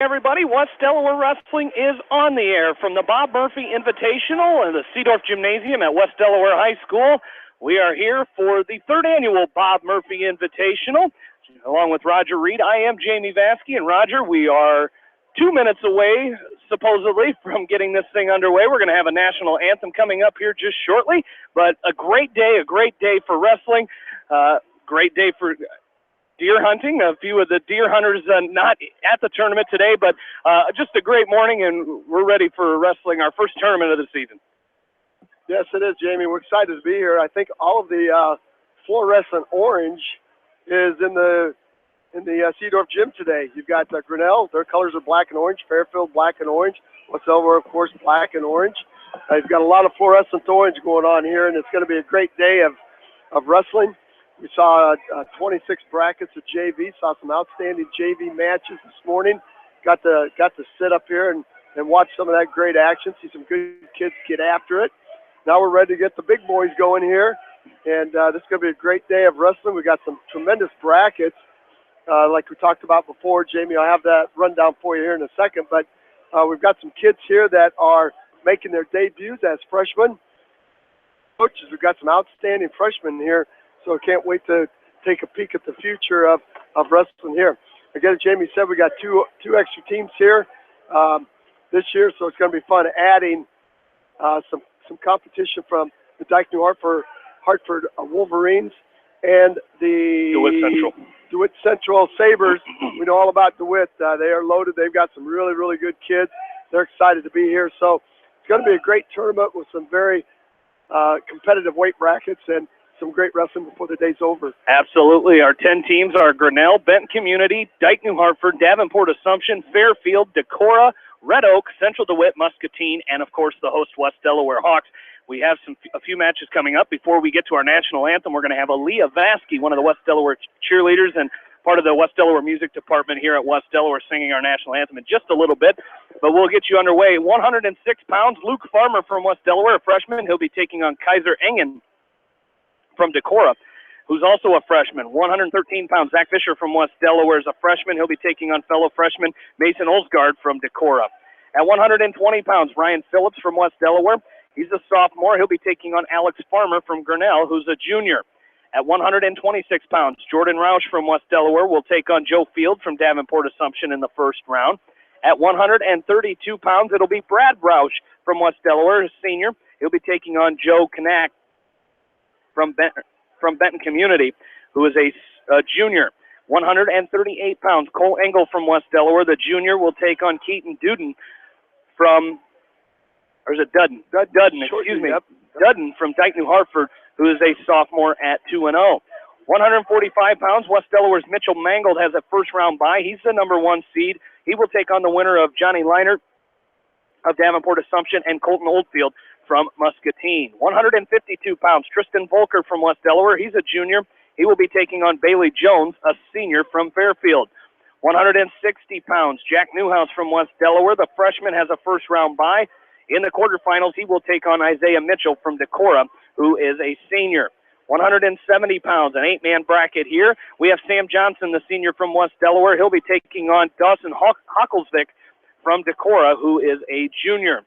Everybody, West Delaware Wrestling is on the air from the Bob Murphy Invitational and the Seedorf Gymnasium at West Delaware High School. We are here for the third annual Bob Murphy Invitational. Along with Roger Reed, I am Jamie Vasky, and Roger, we are 2 minutes away, supposedly, from getting this thing underway. We're going to have a national anthem coming up here just shortly, but a great day for wrestling, great day for deer hunting. A few of the deer hunters not at the tournament today, but just a great morning, and we're ready for wrestling, our first tournament of the season. Yes, it is, Jamie. We're excited to be here. I think all of the fluorescent orange is in the Seedorf gym today. You've got Grinnell. Their colors are black and orange. Fairfield, black and orange. West Delaware, of course, black and orange. You've got a lot of fluorescent orange going on here, and it's going to be a great day of wrestling. We saw 26 brackets of JV, saw some outstanding JV matches this morning. Got to sit up here and watch some of that great action, see some good kids get after it. Now we're ready to get the big boys going here, and this is going to be a great day of wrestling. We got some tremendous brackets, like we talked about before. Jamie, I'll have that rundown for you here in a second, but we've got some kids here that are making their debuts as freshmen. Coaches, we've got some outstanding freshmen here, so I can't wait to take a peek at the future of wrestling here. Again, Jamie said we got two extra teams here this year, so it's going to be fun adding some competition from the Dike New Hartford Wolverines and the DeWitt Central Sabres. We know all about DeWitt. They are loaded. They've got some really, really good kids. They're excited to be here. So it's going to be a great tournament with some very competitive weight brackets and some great wrestling before the day's over. Absolutely. Our 10 teams are Grinnell, Benton Community, Dike New Hartford, Davenport Assumption, Fairfield, Decorah, Red Oak, Central DeWitt, Muscatine, and, of course, the host West Delaware Hawks. We have a few matches coming up. Before we get to our national anthem, we're going to have Aaliyah Vasky, one of the West Delaware cheerleaders and part of the West Delaware music department here at West Delaware, singing our national anthem in just a little bit. But we'll get you underway. 106 pounds, Luke Farmer from West Delaware, a freshman. He'll be taking on Kaiser Engen from Decorah, who's also a freshman. 113 pounds, Zach Fisher from West Delaware is a freshman. He'll be taking on fellow freshman Mason Olsgaard from Decorah. At 120 pounds, Ryan Phillips from West Delaware. He's a sophomore. He'll be taking on Alex Farmer from Grinnell, who's a junior. At 126 pounds, Jordan Roush from West Delaware will take on Joe Field from Davenport Assumption in the first round. At 132 pounds, it'll be Brad Roush from West Delaware, a senior. He'll be taking on Joe Knack from Benton Community, who is a junior. 138 pounds, Cole Engel from West Delaware, the junior, will take on Keaton Dudden from, or is it Dudden? Dudden, excuse me. Dudden from Dike New Hartford, who is a sophomore at 2-0. 145 pounds, West Delaware's Mitchell Mangold has a first-round bye. He's the number 1 seed. He will take on the winner of Johnny Leinert of Davenport Assumption and Colton Oldfield from Muscatine. 152 pounds, Tristan Volker from West Delaware. He's a junior. He will be taking on Bailey Jones, a senior from Fairfield. 160 pounds, Jack Newhouse from West Delaware. The freshman has a first-round bye. In the quarterfinals, he will take on Isaiah Mitchell from Decorah, who is a senior. 170 pounds, an 8-man bracket here. We have Sam Johnson, the senior from West Delaware. He'll be taking on Dawson Hocklesvik from Decorah, who is a junior.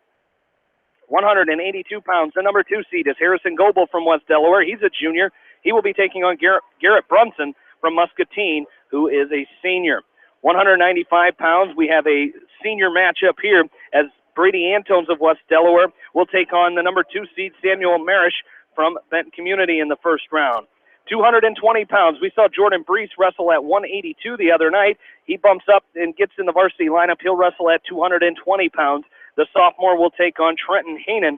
182 pounds, the number 2 seed is Harrison Goebel from West Delaware. He's a junior. He will be taking on Garrett Brunson from Muscatine, who is a senior. 195 pounds, we have a senior matchup here as Brady Antones of West Delaware will take on the number 2 seed Samuel Marish from Benton Community in the first round. 220 pounds, we saw Jordan Brees wrestle at 182 the other night. He bumps up and gets in the varsity lineup. He'll wrestle at 220 pounds. The sophomore will take on Trenton Haanen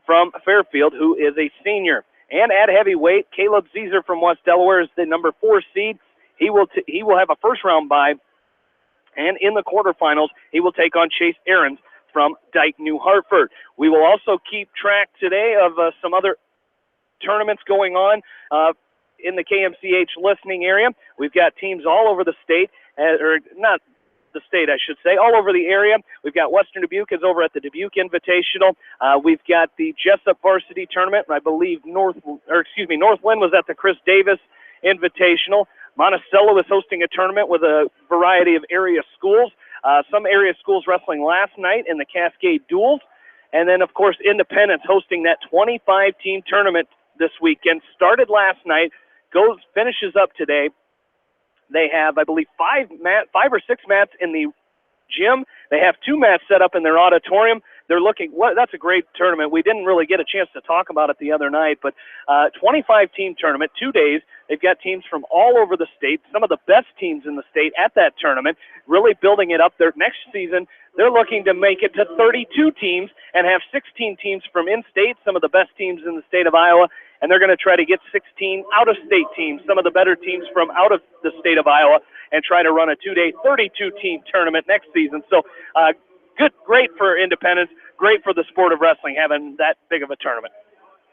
from Fairfield, who is a senior. And at heavyweight, Caleb Zeeser from West Delaware is the number 4 seed. He will have a first-round bye. And in the quarterfinals, he will take on Chase Ahrens from Dike New Hartford. We will also keep track today of some other tournaments going on in the KMCH listening area. We've got teams all over the state, or not the state, I should say, all over the area. We've got Western Dubuque is over at the Dubuque Invitational. We've got the Jessup Varsity Tournament. I believe Northland was at the Chris Davis Invitational. Monticello is hosting a tournament with a variety of area schools. Some area schools wrestling last night in the Cascade Duels. And then, of course, Independence hosting that 25-team tournament this weekend. Started last night, finishes up today. They have, I believe, five or six mats in the gym. They have 2 mats set up in their auditorium. They're looking, that's a great tournament. We didn't really get a chance to talk about it the other night, but 25-team tournament, 2 days. They've got teams from all over the state, some of the best teams in the state at that tournament, really building it up. Their next season, they're looking to make it to 32 teams and have 16 teams from in-state, some of the best teams in the state of Iowa, and they're going to try to get 16 out-of-state teams, some of the better teams from out of the state of Iowa, and try to run a 2-day 32-team tournament next season. So great for Independence, great for the sport of wrestling having that big of a tournament.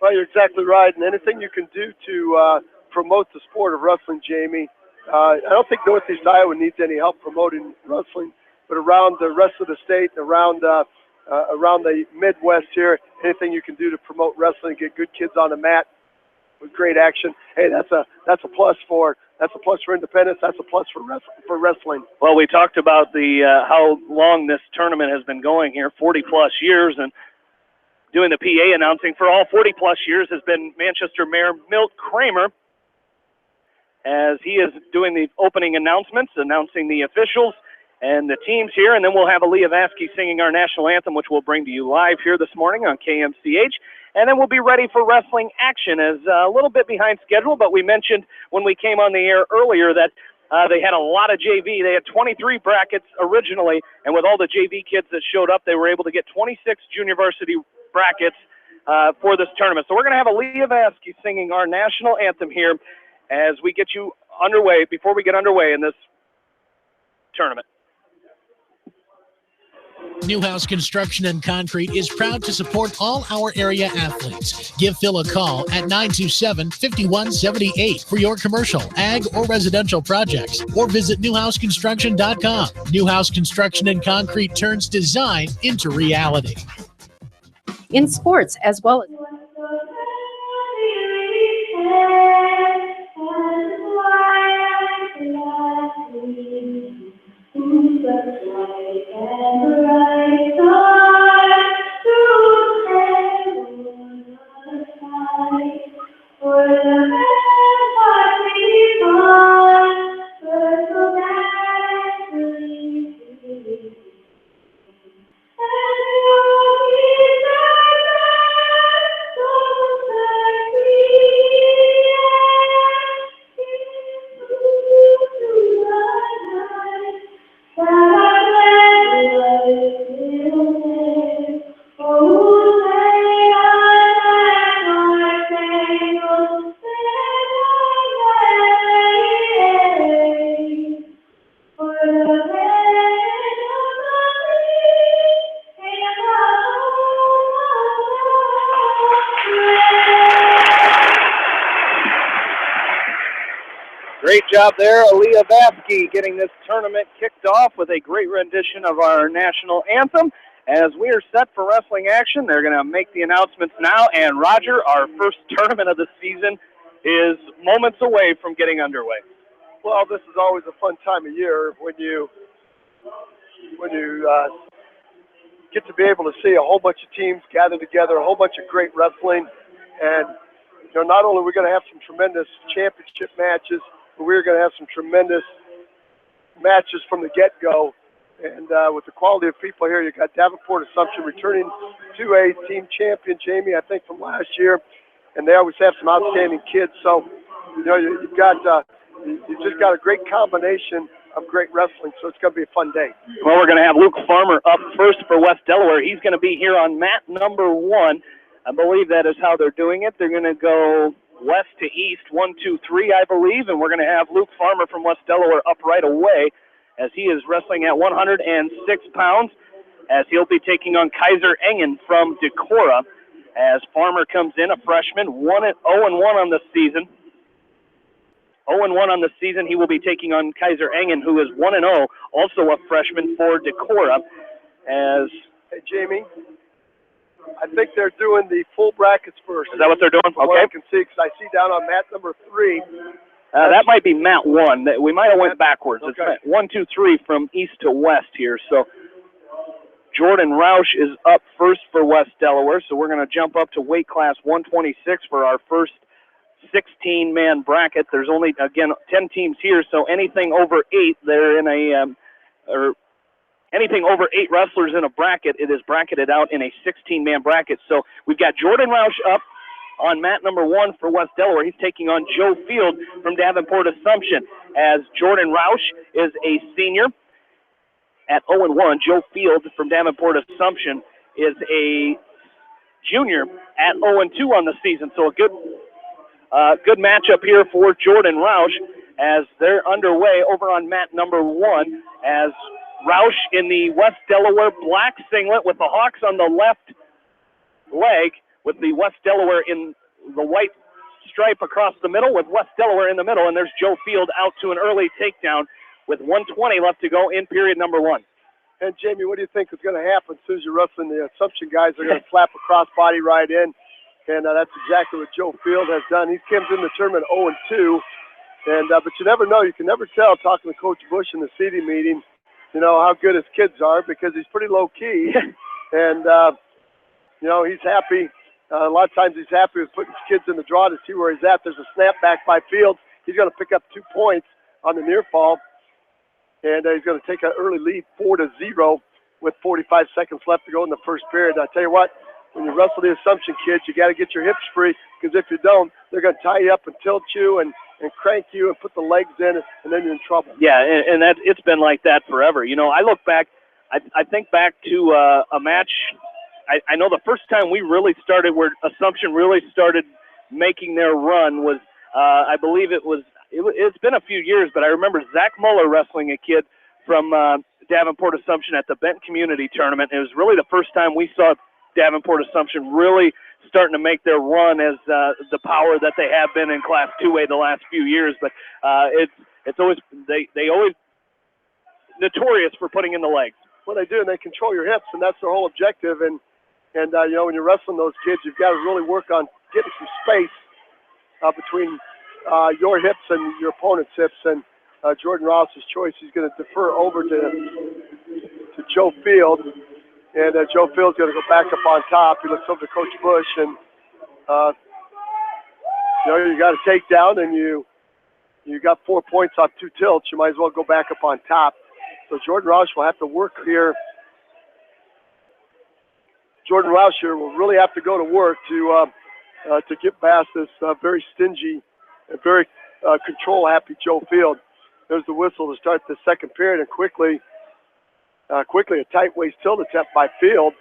Well, you're exactly right, and anything you can do to promote the sport of wrestling, Jamie. I don't think Northeast Iowa needs any help promoting wrestling, but around the rest of the state, around the Midwest here, anything you can do to promote wrestling, get good kids on the mat with great action. Hey, that's a plus for Independence. That's a plus for wrestling. Well, we talked about the how long this tournament has been going here, 40-plus years, and doing the PA announcing for all 40-plus years has been Manchester Mayor Milt Kramer, as he is doing the opening announcements, announcing the officials and the teams here, and then we'll have Aaliyah Vasky singing our national anthem, which we'll bring to you live here this morning on KMCH, and then we'll be ready for wrestling action. As a little bit behind schedule, but we mentioned when we came on the air earlier that they had a lot of JV. They had 23 brackets originally, and with all the JV kids that showed up, they were able to get 26 junior varsity brackets for this tournament. So we're going to have Aaliyah Vasky singing our national anthem here as we get you underway, before we get underway in this tournament. Newhouse Construction and Concrete is proud to support all our area athletes. Give Phil a call at 927-5178 for your commercial, ag, or residential projects, or visit newhouseconstruction.com. Newhouse Construction and Concrete turns design into reality. In sports as well as Great job there, Aaliyah Vasky, getting this tournament kicked off with a great rendition of our national anthem. As we are set for wrestling action, they're going to make the announcements now. And Roger, our first tournament of the season is moments away from getting underway. Well, this is always a fun time of year when you get to be able to see a whole bunch of teams gather together, a whole bunch of great wrestling. And, not only are we going to have some tremendous championship matches, but we're going to have some tremendous matches from the get-go. And with the quality of people here, you've got Davenport Assumption returning to a team champion, Jamie, I think from last year. And they always have some outstanding kids. So, you've just got a great combination of great wrestling, so it's going to be a fun day. Well, we're going to have Luke Farmer up first for West Delaware. He's going to be here on mat number 1. I believe that is how they're doing it. They're going to go west to east, 1, 2, 3, I believe, and we're going to have Luke Farmer from West Delaware up right away as he is wrestling at 106 pounds, as he'll be taking on Kaiser Engen from Decorah. As Farmer comes in, a freshman, 0-1 on the season. 0-1 on the season. He will be taking on Kaiser Engen, who is 1-0, also a freshman for Decorah. Hey, Jamie, I think they're doing the full brackets first. Is that what they're doing? From okay. What I can see, because I see down on mat number 3, That might be mat 1. We might have went backwards. Okay. It's 1, 2, 3 from east to west here. So Jordan Roush is up first for West Delaware. So we're going to jump up to weight class 126 for our first 16-man bracket. There's only, again, 10 teams here, so anything over 8, they're in a or anything over 8 wrestlers in a bracket, it is bracketed out in a 16-man bracket. So we've got Jordan Roush up on mat number 1 for West Delaware. He's taking on Joe Field from Davenport Assumption. As Jordan Roush is a senior at 0-1, Joe Field from Davenport Assumption is a junior at 0-2 on the season. So a good matchup here for Jordan Roush as they're underway over on mat number 1, as Roush in the West Delaware black singlet with the Hawks on the left leg, with the West Delaware in the white stripe across the middle, with West Delaware in the middle, and there's Joe Field out to an early takedown with 1:20 left to go in period number 1. And Jamie, what do you think is going to happen as soon as you're wrestling? The Assumption guys are going to slap a crossbody right in, and that's exactly what Joe Field has done. He comes in the tournament 0-2, and but you never know. You can never tell, talking to Coach Bush in the seating meeting, you know, how good his kids are, because he's pretty low-key, and, you know, he's happy. A lot of times he's happy with putting his kids in the draw to see where he's at. There's a snap back by Field. He's going to pick up 2 points on the near fall, and he's going to take an early lead 4-0 with 45 seconds left to go in the first period. And I tell you what, when you wrestle the Assumption kids, you got to get your hips free, because if you don't, they're going to tie you up and tilt you and crank you and put the legs in, and then you're in trouble. Yeah, and that it's been like that forever. You know, I look back, I think back to a match. I know the first time we really started, where Assumption really started making their run, was I believe it's been a few years, but I remember Zach Muller wrestling a kid from Davenport Assumption at the Bent Community Tournament. It was really the first time we saw Davenport Assumption really starting to make their run as the power that they have been in Class 2A the last few years. But it's always they always notorious for putting in the legs. Well, they do, and they control your hips, and that's their whole objective. And you know, when you're wrestling those kids, you've got to really work on getting some space between your hips and your opponent's hips. And Jordan Roush's choice, he's going to defer over to Joe Field. And Joe Field's going to go back up on top. He looks over to Coach Bush, and you know, you got a takedown, and you got 4 points off 2 tilts. You might as well go back up on top. So Jordan Roush will have to work here. Jordan Roush here will really have to go to work to get past this very stingy and very control-happy Joe Field. There's the whistle to start the second period, and quickly a tight waist tilt attempt by Field,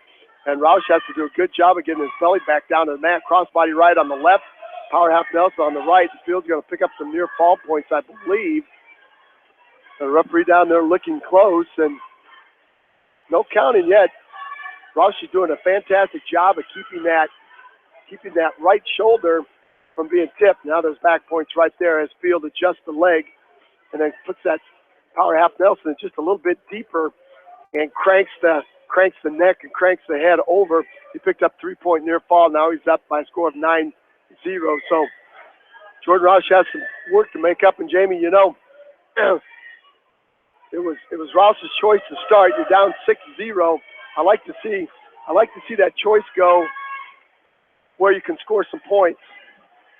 and Roush has to do a good job of getting his belly back down to the mat. Crossbody right on the left, power half Nelson on the right. Field's going to pick up some near fall points, I believe. The referee down there looking close, and no counting yet. Roush is doing a fantastic job of keeping that right shoulder from being tipped. Now there's back points right there as Field adjusts the leg, and then puts that power half Nelson just a little bit deeper, and cranks the neck and cranks the head over. He picked up 3-point near fall. Now he's up by a score of 9-0. So Jordan Roush has some work to make up. And Jamie, you know, it was Roush's choice to start. You're down 6-0. I like to see that choice go where you can score some points.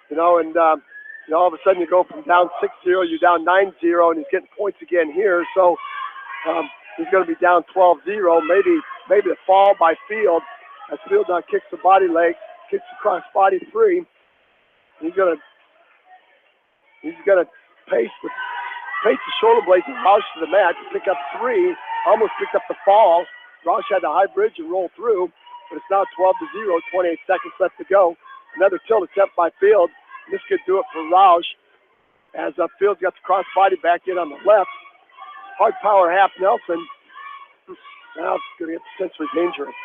You know, and you know, all of a sudden you go from down 6-0, you're down 9-0, and he's getting points again here. So he's going to be down 12-0. Maybe the fall by Field, as Field now kicks the body leg, kicks the cross body free. He's going to pace the shoulder blades and Roush to the mat to pick up 3. Almost picked up the fall. Roush had the high bridge and roll through, but it's now 12-0, 28 seconds left to go. Another tilt attempt by Field. This could do it for Roush, as Field's got the cross body back in on the left. Hard power half Nelson. Now it's going to get potentially dangerous.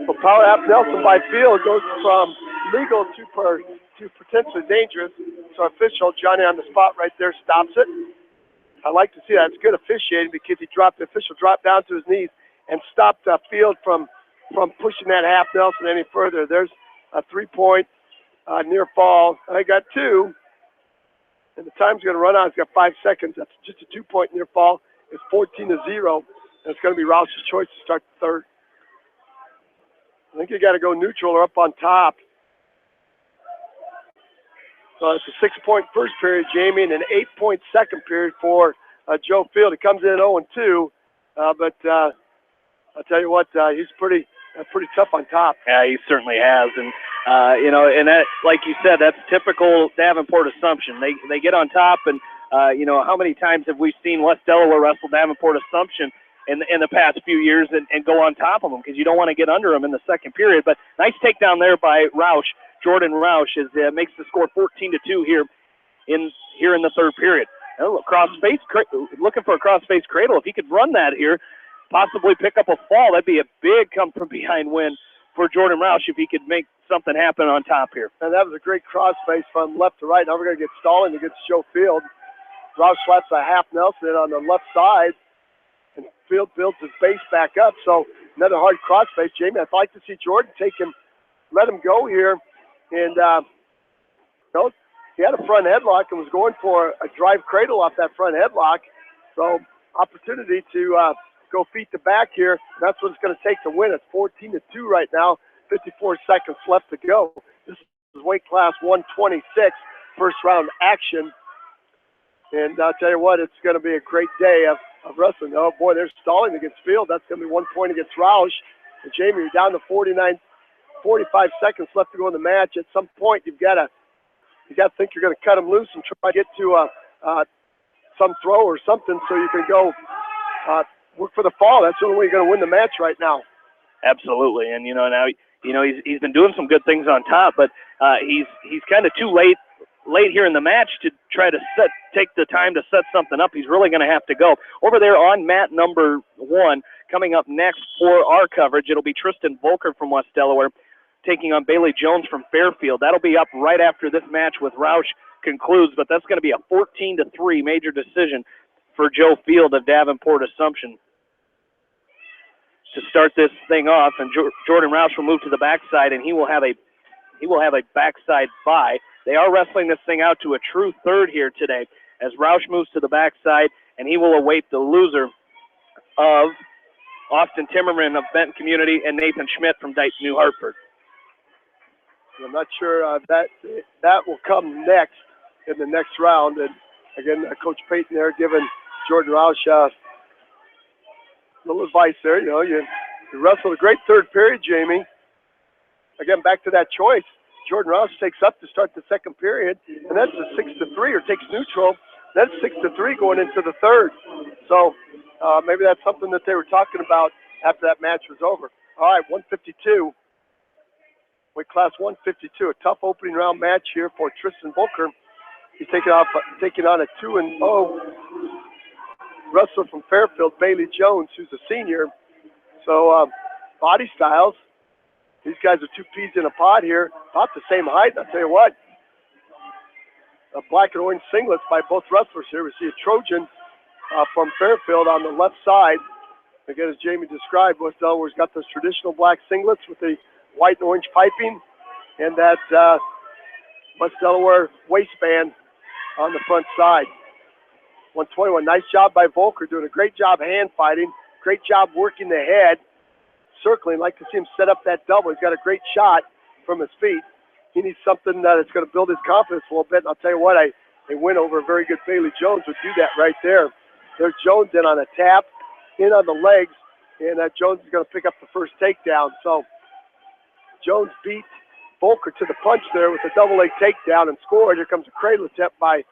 So power half Nelson by Field goes from legal to potentially dangerous. So official Johnny on the spot right there stops it. I like to see that. It's good officiating, because the official dropped down to his knees and stopped Field from pushing that half Nelson any further. There's a 3-point near fall. I got 2. And the time's going to run out. It's got 5 seconds. That's just a 2-point near fall. It's 14-0. And it's going to be Roush's choice to start the third. I think you got to go neutral or up on top. So it's a 6-point first period, Jamie, and an 8-point second period for Joe Field. He comes in 0-2, but I'll tell you what, he's pretty tough on top. Yeah, he certainly has, and and that, like you said, that's typical Davenport Assumption. They get on top, and how many times have we seen West Delaware wrestle Davenport Assumption in the past few years and go on top of them, because you don't want to get under them in the second period. But nice takedown there by Roush. Jordan Roush makes the score 14-2 here in the third period. Looking for a cross-face cradle. If he could run that here, possibly pick up a fall, that'd be a big come from behind win for Jordan Roush if he could make something happen on top here. And that was a great cross-face from left to right. Now we're going to get stalling against Joe Field. Roush slaps a half Nelson on the left side, and Field builds his base back up. So another hard cross-face. Jamie, I'd like to see Jordan let him go here. And, he had a front headlock and was going for a drive cradle off that front headlock. So opportunity to go feet to back here. That's what it's going to take to win. It's 14-2 right now, 54 seconds left to go. This is weight class 126, first round action. And I'll tell you what, it's going to be a great day of wrestling. Oh, boy, they're stalling against Field. That's going to be 1 point against Roush. And, Jamie, you're down to 45 seconds left to go in the match. At some point, you got to think you're going to cut him loose and try to get to some throw or something so you can go work for the fall. That's the only way you're going to win the match right now. Absolutely, and now he's been doing some good things on top, but he's kind of too late here in the match to try to take the time to set something up. He's really going to have to go over there on mat number 1. Coming up next for our coverage, it'll be Tristan Volker from West Delaware taking on Bailey Jones from Fairfield. That'll be up right after this match with Roush concludes, but that's going to be a 14-3 major decision for Joe Field of Davenport Assumption to start this thing off. And Jordan Roush will move to the backside, and he will have a backside bye. They are wrestling this thing out to a true third here today as Roush moves to the backside, and he will await the loser of Austin Timmerman of Benton Community and Nathan Schmidt from Dayton New Hartford. I'm not sure that will come next in the next round. And again, Coach Payton there giving Jordan Roush a little advice there. You wrestled a great third period, Jamie. Again, back to that choice. Jordan Roush takes up to start the second period, and that's a 6-3, or takes neutral. That's 6-3 going into the third. So maybe that's something that they were talking about after that match was over. All right, 152. Weight class 152, a tough opening round match here for Tristan Volker. He's taking on a 2-0 wrestler from Fairfield, Bailey Jones, who's a senior. So body styles, these guys are 2 peas in a pod here, about the same height. I'll tell you what, black and orange singlets by both wrestlers here. We see a Trojan from Fairfield on the left side. Again, as Jamie described, West Delaware's got those traditional black singlets with the white and orange piping, and that West Delaware waistband on the front side. 121, nice job by Volker, doing a great job hand fighting, great job working the head, circling. Like to see him set up that double. He's got a great shot from his feet. He needs something that's going to build his confidence a little bit, and I'll tell you what, a win over a very good Bailey Jones would do that right there. There's Jones in on a tap, in on the legs, and Jones is going to pick up the first takedown. So Jones beat Volker to the punch there with a double leg takedown and scored. Here comes a cradle attempt by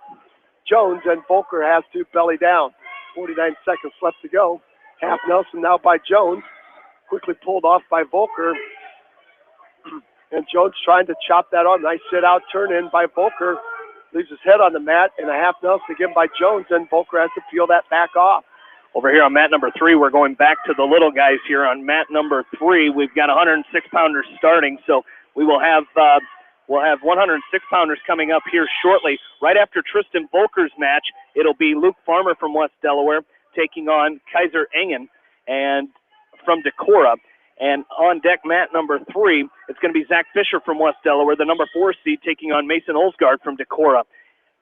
Jones, and Volker has to belly down. 49 seconds left to go. Half Nelson now by Jones. Quickly pulled off by Volker. And Jones trying to chop that arm. Nice sit out, turn in by Volker. Leaves his head on the mat, and a half Nelson again by Jones, and Volker has to peel that back off. Over here on mat number 3, we're going back to the little guys here on mat number 3. We've got 106-pounders starting, so we'll have 106-pounders coming up here shortly. Right after Tristan Volker's match, it'll be Luke Farmer from West Delaware taking on Kaiser Engen and from Decorah. And on deck mat number 3, it's going to be Zach Fisher from West Delaware, the number 4 seed, taking on Mason Olsgaard from Decorah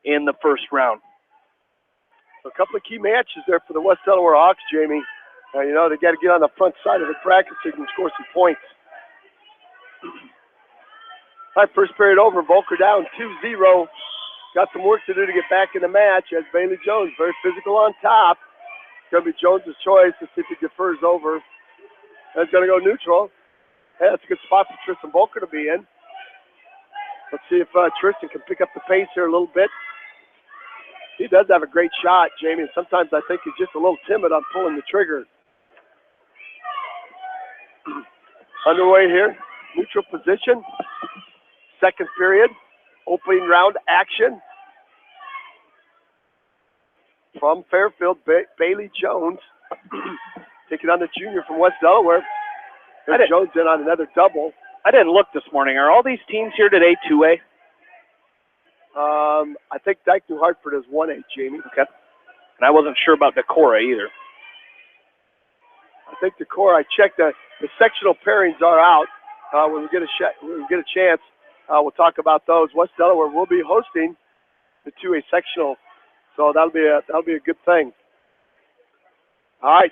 in the first round. A couple of key matches there for the West Delaware Hawks, Jamie. You know, they got to get on the front side of the bracket so you can score some points. All right, first period over. Volker down 2-0. Got some work to do to get back in the match as Bailey Jones, very physical on top. It's going to be Jones' choice to see if he defers over. That's going to go neutral. Hey, that's a good spot for Tristan Volker to be in. Let's see if Tristan can pick up the pace here a little bit. He does have a great shot, Jamie, and sometimes I think he's just a little timid on pulling the trigger. Underway here, neutral position. Second period, opening round action. From Fairfield, Bailey Jones taking on the junior from West Delaware. There's Jones in on another double. I didn't look this morning. Are all these teams here today 2A? I think Dyke New Hartford is 1A, Jamie. Okay. And I wasn't sure about Decorah either. I think Decorah, I checked the sectional pairings are out. When we get a chance, we'll talk about those. West Delaware will be hosting the 2A sectional, so that'll be a good thing. All right.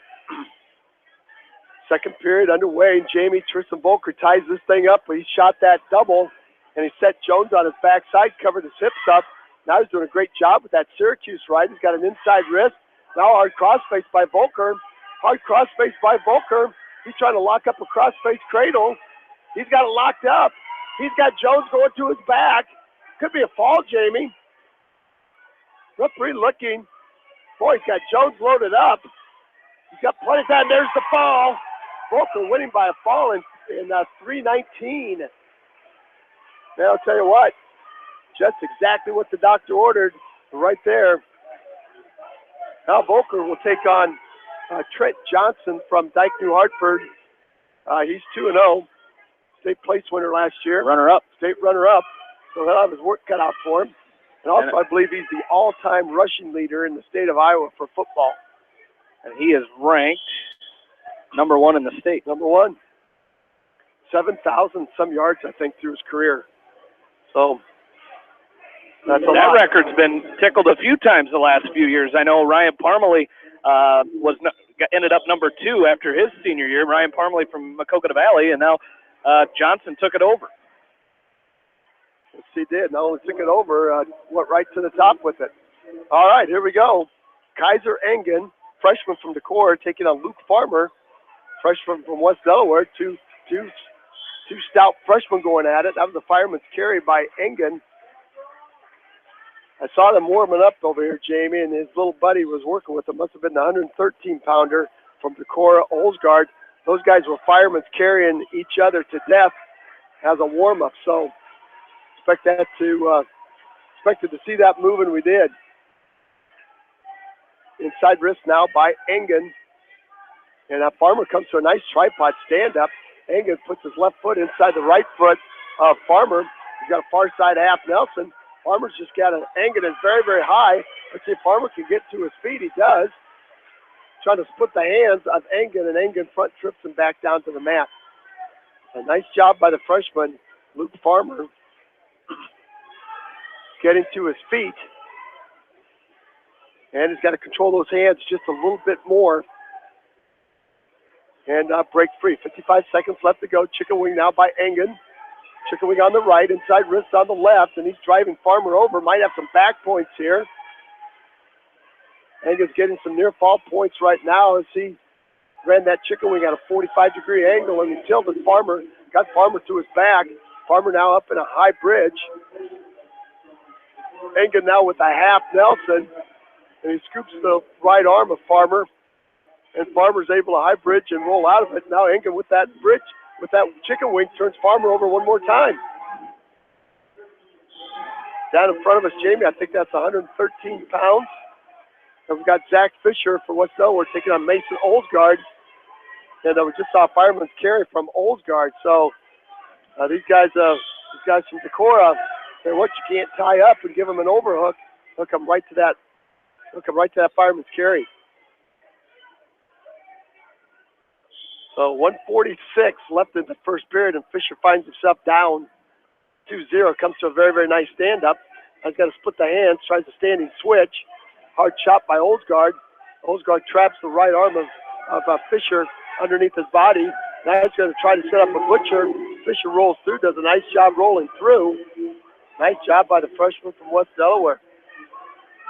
Second period underway. Jamie, Tristan Volker ties this thing up, but he shot that double, and he set Jones on his backside, covered his hips up. Now he's doing a great job with that Syracuse right. He's got an inside wrist. Now hard crossface by Volker. Hard crossface by Volker. He's trying to lock up a crossface cradle. He's got it locked up. He's got Jones going to his back. Could be a fall, Jamie. Referee looking. Boy, he's got Jones loaded up. He's got plenty of time. There's the fall. Volker winning by a fall in 3:19. Now, I'll tell you what, just exactly what the doctor ordered right there. Now Volker will take on Trent Johnson from Dyke New Hartford. He's 2-0. State place winner last year. Runner-up. State runner-up. So he'll have his work cut out for him. And also, I believe he's the all-time rushing leader in the state of Iowa for football. And he is ranked number 1 in the state. Number 1. 7,000 some yards, I think, through his career. So that's a lot. Record's been tickled a few times the last few years. I know Ryan Parmalee ended up number 2 after his senior year. Ryan Parmalee from Macocata Valley, and now Johnson took it over. Yes, he did. Not only took it over, went right to the top with it. All right, here we go. Kaiser Engen, freshman from Decorah, taking on Luke Farmer, freshman from West Delaware. Two stout freshmen going at it. That was the fireman's carry by Engen. I saw them warming up over here, Jamie, and his little buddy was working with him. Must have been the 113-pounder from Decorah, Olsgaard. Those guys were firemen's carrying each other to death as a warm-up. So expected to see that move, and we did. Inside wrist now by Engen. And that Farmer comes to a nice tripod stand-up. Engen puts his left foot inside the right foot of Farmer. He's got a far side half Nelson. Farmer's just got an Engen is very, very high. Let's see if Farmer can get to his feet. He does. Trying to split the hands of Engen, and Engen front trips him back down to the mat. A nice job by the freshman, Luke Farmer, getting to his feet. And he's got to control those hands just a little bit more. And break free. 55 seconds left to go. Chicken wing now by Engen. Chicken wing on the right, inside wrist on the left, and he's driving Farmer over. Might have some back points here. Engen's getting some near fall points right now as he ran that chicken wing at a 45-degree angle, and he tilted Farmer, got Farmer to his back. Farmer now up in a high bridge. Engen now with a half Nelson, and he scoops the right arm of Farmer. And Farmer's able to high bridge and roll out of it. Now Engen with that bridge, with that chicken wing, turns Farmer over one more time. Down in front of us, Jamie, I think that's 113 pounds. And we've got Zach Fisher for West Delaware taking on Mason Olsgaard. And we just saw a fireman's carry from Olsgaard. So these guys from Decorah, say what you can't tie up and give them an overhook, they'll come right to that. They'll come right to that fireman's carry. So 1:46 left in the first period, and Fisher finds himself down 2-0. Comes to a very, very nice stand-up. He's got to split the hands, tries a standing switch. Hard chop by Olsgaard. Olsgaard traps the right arm of Fisher underneath his body. Now he's going to try to set up a butcher. Fisher rolls through, does a nice job rolling through. Nice job by the freshman from West Delaware.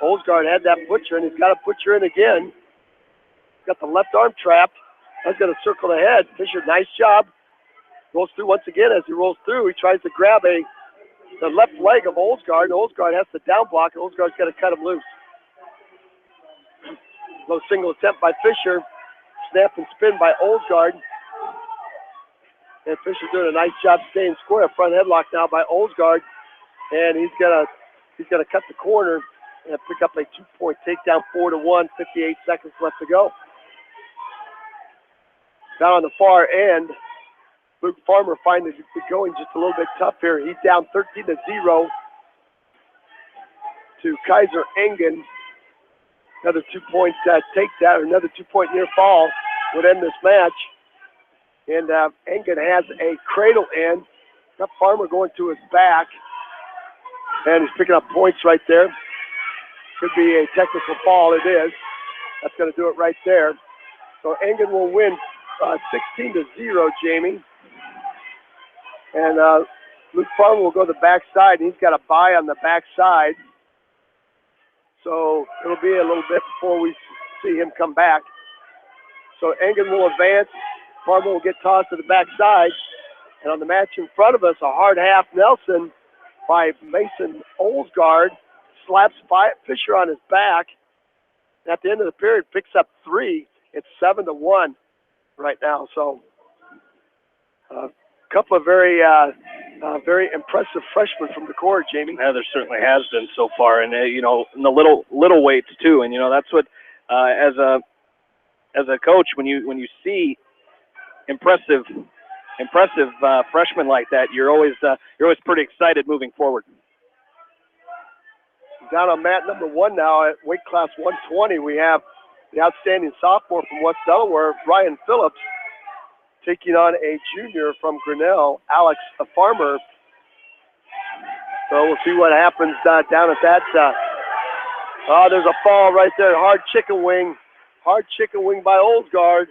Olsgaard had that butcher, and he's got a butcher in again. Got the left arm trapped. He's going to circle the head. Fisher, nice job. Rolls through once again. As he rolls through, he tries to grab the left leg of Olsgaard. Olsgaard has to down block, and Olsgaard's got to cut him loose. Low single attempt by Fisher. Snap and spin by Olsgaard. And Fisher doing a nice job staying square. Front headlock now by Olsgaard. And he's gonna cut the corner and pick up a 2-point takedown, 4-1, 58 seconds left to go. Down on the far end, Luke Farmer finding it going just a little bit tough here. He's down 13-0 to Kaiser Engen. Another 2-point takedown, another 2-point near fall would end this match. And Engen has a cradle in. Got Farmer going to his back. And he's picking up points right there. Could be a technical fall. It is. That's going to do it right there. So Engen will win 16-0, Jamie. And Luke Farmer will go to the backside, and he's got a bye on the backside. So it'll be a little bit before we see him come back. So Engen will advance. Farmer will get tossed to the backside. And on the match in front of us, a hard half Nelson by Mason Olsgaard. Slaps Fisher on his back. At the end of the period, picks up 3. It's 7-1 right now. So a couple of very impressive freshmen from the court, Jamie. Yeah, there certainly has been so far, and in the little weights too. And that's what as a coach, when you see impressive freshmen like that, you're always pretty excited moving forward. Down on mat number 1 now at weight class 120, we have the outstanding sophomore from West Delaware, Ryan Phillips, taking on a junior from Grinnell, Alex Farmer. So we'll see what happens down at that. There's a fall right there. Hard chicken wing by Olsgaard.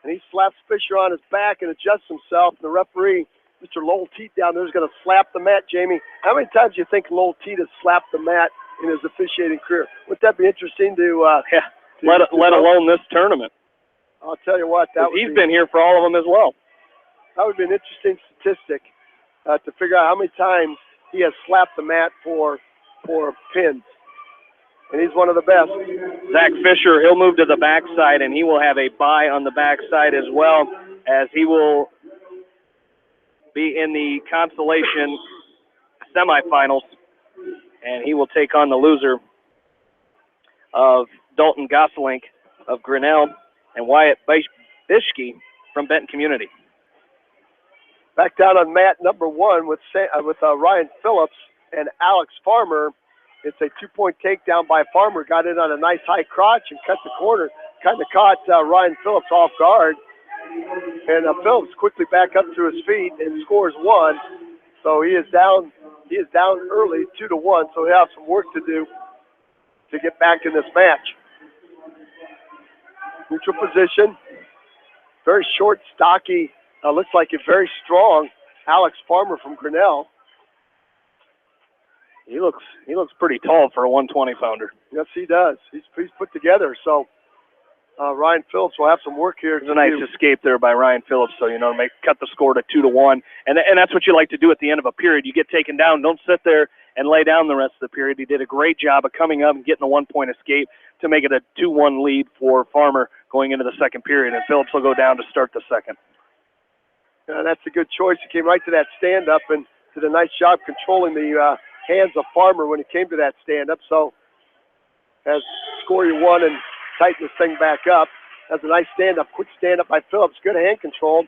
And he slaps Fisher on his back and adjusts himself. And the referee, Mr. Lowell Teat down there, is going to slap the mat, Jamie. How many times do you think Lowell Teat has slapped the mat in his officiating career? Wouldn't that be interesting to let alone this tournament? I'll tell you what. He's been here for all of them as well. That would be an interesting statistic to figure out how many times he has slapped the mat for pins. And he's one of the best. Zach Fisher, he'll move to the backside, and he will have a bye on the backside as well, as he will be in the consolation semifinals, and he will take on the loser of Dalton Gosselink of Grinnell and Wyatt Bishke from Benton Community. Back down on mat number 1 with Ryan Phillips and Alex Farmer. It's a 2-point takedown by Farmer. Got in on a nice high crotch and cut the corner. Kind of caught Ryan Phillips off guard. And Phillips quickly back up to his feet and scores 1. So he is down early, 2-1. So he'll have some work to do to get back in this match. Neutral position. Very short, stocky, looks like a very strong Alex Farmer from Grinnell. He looks pretty tall for a 120-pounder. Yes, he does. He's put together. So Ryan Phillips will have some work here. It was a nice escape there by Ryan Phillips. So cut the score to 2-1, and that's what you like to do at the end of a period. You get taken down, don't sit there and lay down the rest of the period. He did a great job of coming up and getting a 1-point escape to make it a 2-1 lead for Farmer going into the second period, and Phillips will go down to start the second. That's a good choice. He came right to that stand-up and did a nice job controlling the hands of Farmer when he came to that stand-up. So has score you 1 and tighten this thing back up. That's a nice stand-up, quick stand-up by Phillips. Good hand control.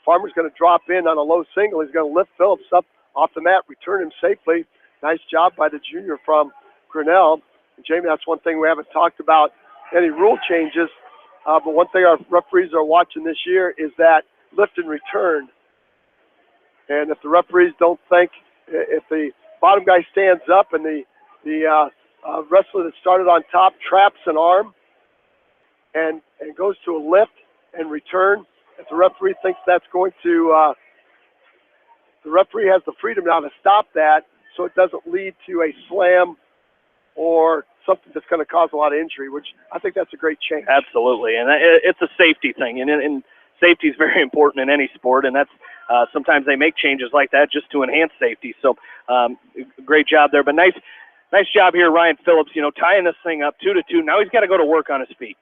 Farmer's going to drop in on a low single. He's going to lift Phillips up off the mat, return him safely. Nice job by the junior from Grinnell. And Jamie, that's one thing we haven't talked about. Any rule changes. But one thing our referees are watching this year is that lift and return. And if the referees don't think, if the bottom guy stands up and the wrestler that started on top traps an arm and goes to a lift and return, if the referee thinks that's going to, the referee has the freedom now to stop that so it doesn't lead to a slam or something that's going to cause a lot of injury, which I think that's a great change. Absolutely, and it's a safety thing, and safety is very important in any sport, and that's sometimes they make changes like that just to enhance safety. So great job there, but nice job here, Ryan Phillips, tying this thing up 2-2. Now he's got to go to work on his feet.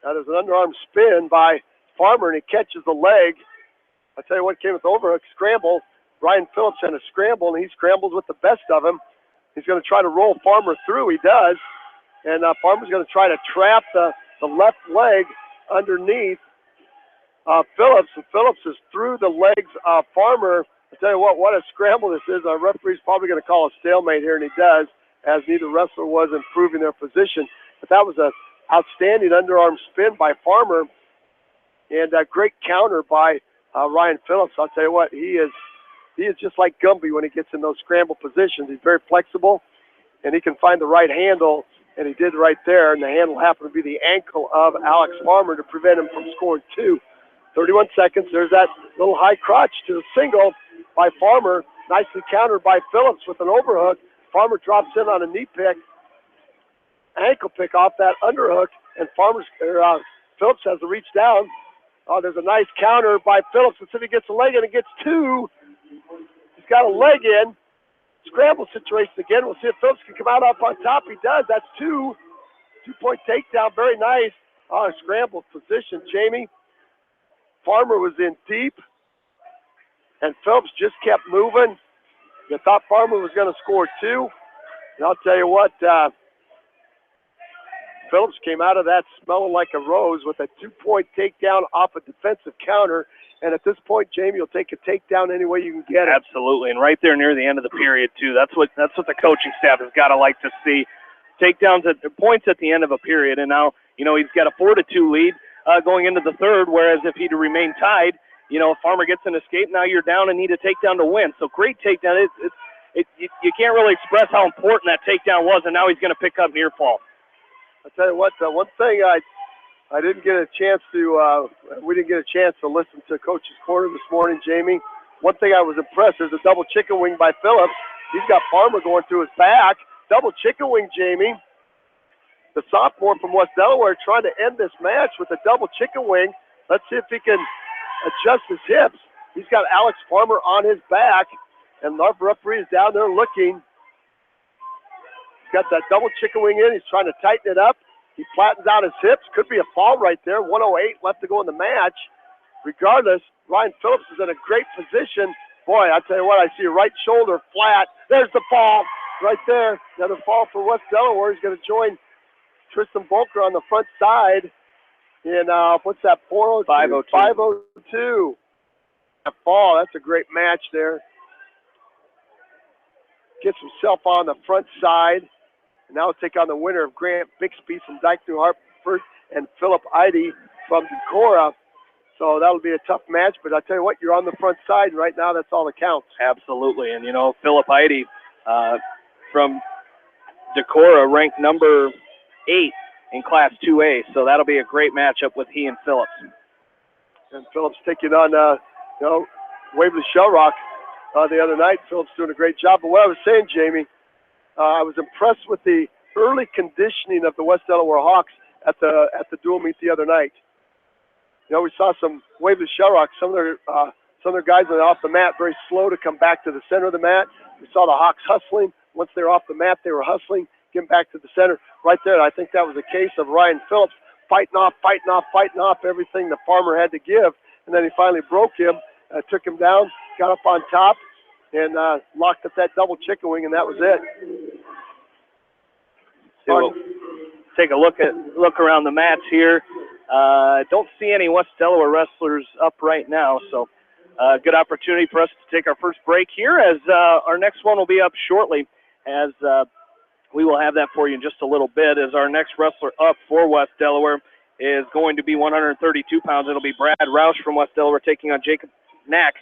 Now there's an underarm spin by Farmer, and he catches the leg. I tell you what, came with the overhook scramble. Ryan Phillips had a scramble, and he scrambles with the best of him. He's going to try to roll Farmer through. He does. And Farmer's going to try to trap the left leg underneath Phillips. And Phillips is through the legs of Farmer. I tell you what a scramble this is. Our referee's probably going to call a stalemate here, and he does, as neither wrestler was improving their position. But that was an outstanding underarm spin by Farmer, and a great counter by Ryan Phillips. I'll tell you what, he is just like Gumby when he gets in those scramble positions. He's very flexible, and he can find the right handle, and he did right there, and the handle happened to be the ankle of Alex Farmer to prevent him from scoring 2. 31 seconds. There's that little high crotch to the single by Farmer. Nicely countered by Phillips with an overhook. Farmer drops in on a knee pick, ankle pick off that underhook, and Phillips has to reach down. Oh, there's a nice counter by Phillips. Let's see if he gets a leg in and gets 2. He's got a leg in. Scramble situation again. We'll see if Phillips can come out up on top. He does. That's 2. 2-point takedown. Very nice. Oh, scramble position, Jamie. Farmer was in deep, and Phillips just kept moving. You thought Farmer was going to score 2. And I'll tell you what, Phillips came out of that smelling like a rose with a 2-point takedown off a defensive counter. And at this point, Jamie, you'll take a takedown any way you can get it. Absolutely, and right there near the end of the period too. That's what the coaching staff has got to like to see. Takedowns at points at the end of a period, and now he's got a 4-2 lead going into the third. Whereas if he'd remained tied, if Farmer gets an escape, now you're down and need a takedown to win. So great takedown. You can't really express how important that takedown was, and now he's going to pick up near fall. I'll tell you what, one thing I didn't get a chance to, we didn't get a chance to listen to Coach's Corner this morning, Jamie. One thing I was impressed, there's a double chicken wing by Phillips. He's got Farmer going through his back. Double chicken wing, Jamie. The sophomore from West Delaware trying to end this match with a double chicken wing. Let's see if he can adjust his hips. He's got Alex Farmer on his back, and our referee is down there looking. Got that double chicken wing in. He's trying to tighten it up. He flattens out his hips. Could be a fall right there. 1:08 left to go in the match. Regardless, Ryan Phillips is in a great position. Boy, I tell you what, I see a right shoulder flat. There's the fall right there. Another fall for West Delaware. He's going to join Tristan Bolker on the front side in, what's that, 4:02? 5:02. 5:02. That fall, that's a great match there. Gets himself on the front side. And now we'll take on the winner of Grant Bixby from Dyke New Hartford and Philip Eide from Decorah. So that'll be a tough match, but I tell you what, you're on the front side, and right now that's all that counts. Absolutely, and Philip Eide from Decorah ranked number 8 in Class 2A, so that'll be a great matchup with he and Phillips. And Phillips taking on, Waverly Shellrock the other night. Phillips doing a great job. But what I was saying, Jamie, I was impressed with the early conditioning of the West Delaware Hawks at the dual meet the other night. We saw some Waverly Shellrock, some of their guys went off the mat very slow to come back to the center of the mat. We saw the Hawks hustling. Once they were off the mat, they were hustling, getting back to the center. Right there, I think that was a case of Ryan Phillips fighting off everything the Farmer had to give. And then he finally broke him, took him down, got up on top, and locked up that double chicken wing, and that was it. So we'll take a look around the mats here. Don't see any West Delaware wrestlers up right now, so good opportunity for us to take our first break here, as our next one will be up shortly, as we will have that for you in just a little bit, as our next wrestler up for West Delaware is going to be 132 pounds. It'll be Brad Roush from West Delaware taking on Jacob Knack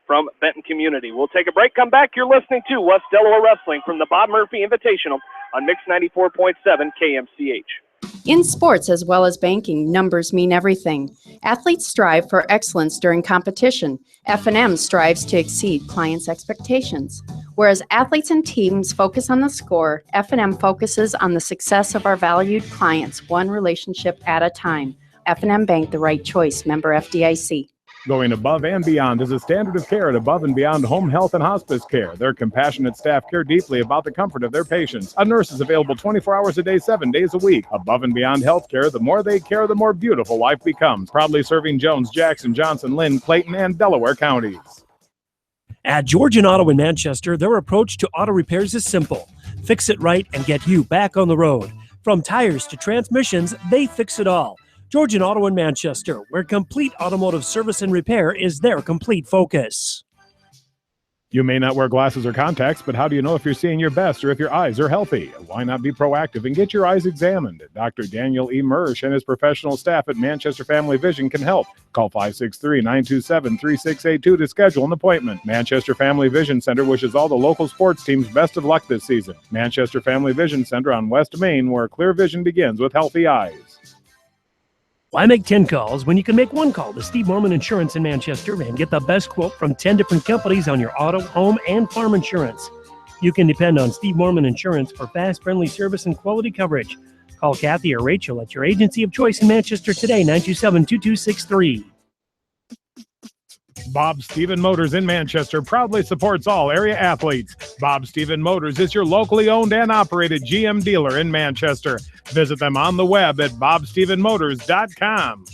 from Benton Community. We'll take a break, come back. You're listening to West Delaware Wrestling from the Bob Murphy Invitational on Mix 94.7 KMCH. In sports as well as banking, numbers mean everything. Athletes strive for excellence during competition. F&M strives to exceed clients' expectations. Whereas athletes and teams focus on the score, F&M focuses on the success of our valued clients, one relationship at a time. F&M Bank, the right choice. Member FDIC. Going above and beyond is a standard of care at Above and Beyond Home Health and Hospice Care. Their compassionate staff care deeply about the comfort of their patients. A nurse is available 24 hours a day, 7 days a week. Above and Beyond Healthcare, the more they care, the more beautiful life becomes. Proudly serving Jones, Jackson, Johnson, Lynn, Clayton, and Delaware counties. At Georgian Auto in Manchester, their approach to auto repairs is simple. Fix it right and get you back on the road. From tires to transmissions, they fix it all. Georgian Auto in Manchester, where complete automotive service and repair is their complete focus. You may not wear glasses or contacts, but how do you know if you're seeing your best or if your eyes are healthy? Why not be proactive and get your eyes examined? Dr. Daniel E. Mersch and his professional staff at Manchester Family Vision can help. Call 563-927-3682 to schedule an appointment. Manchester Family Vision Center wishes all the local sports teams best of luck this season. Manchester Family Vision Center on West Main, where clear vision begins with healthy eyes. Why make 10 calls when you can make one call to Steve Morman Insurance in Manchester and get the best quote from 10 different companies on your auto, home, and farm insurance? You can depend on Steve Morman Insurance for fast, friendly service and quality coverage. Call Kathy or Rachel at your agency of choice in Manchester today, 927-2263. Bob Stephen Motors in Manchester proudly supports all area athletes. Bob Stephen Motors is your locally owned and operated GM dealer in Manchester. Visit them on the web at bobstephenmotors.com.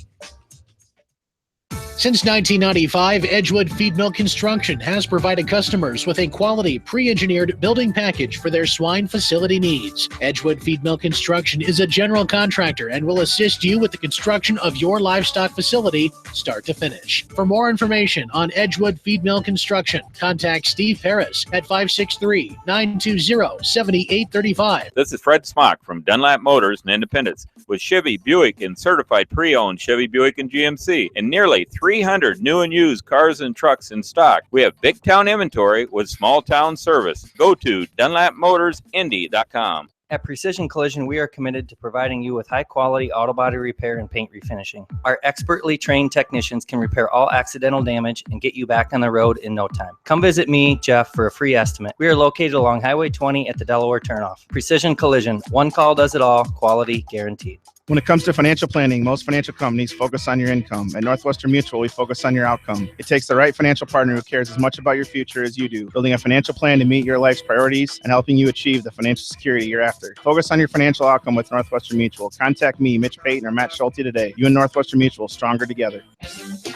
Since 1995, Edgewood Feed Mill Construction has provided customers with a quality, pre-engineered building package for their swine facility needs. Edgewood Feed Mill Construction is a general contractor and will assist you with the construction of your livestock facility, start to finish. For more information on Edgewood Feed Mill Construction, contact Steve Harris at 563-920-7835. This is Fred Smock from Dunlap Motors and Independence with Chevy, Buick, and certified pre-owned Chevy, Buick, and GMC, and nearly 300 new and used cars and trucks in stock. We have big town inventory with small town service. Go to DunlapMotorsIndy.com. At Precision Collision, we are committed to providing you with high-quality auto body repair and paint refinishing. Our expertly trained technicians can repair all accidental damage and get you back on the road in no time. Come visit me, Jeff, for a free estimate. We are located along Highway 20 at the Delaware turnoff. Precision Collision, one call does it all, quality guaranteed. When it comes to financial planning, most financial companies focus on your income. At Northwestern Mutual, we focus on your outcome. It takes the right financial partner who cares as much about your future as you do, building a financial plan to meet your life's priorities and helping you achieve the financial security you're after. Focus on your financial outcome with Northwestern Mutual. Contact me, Mitch Payton, or Matt Schulte today. You and Northwestern Mutual, stronger together.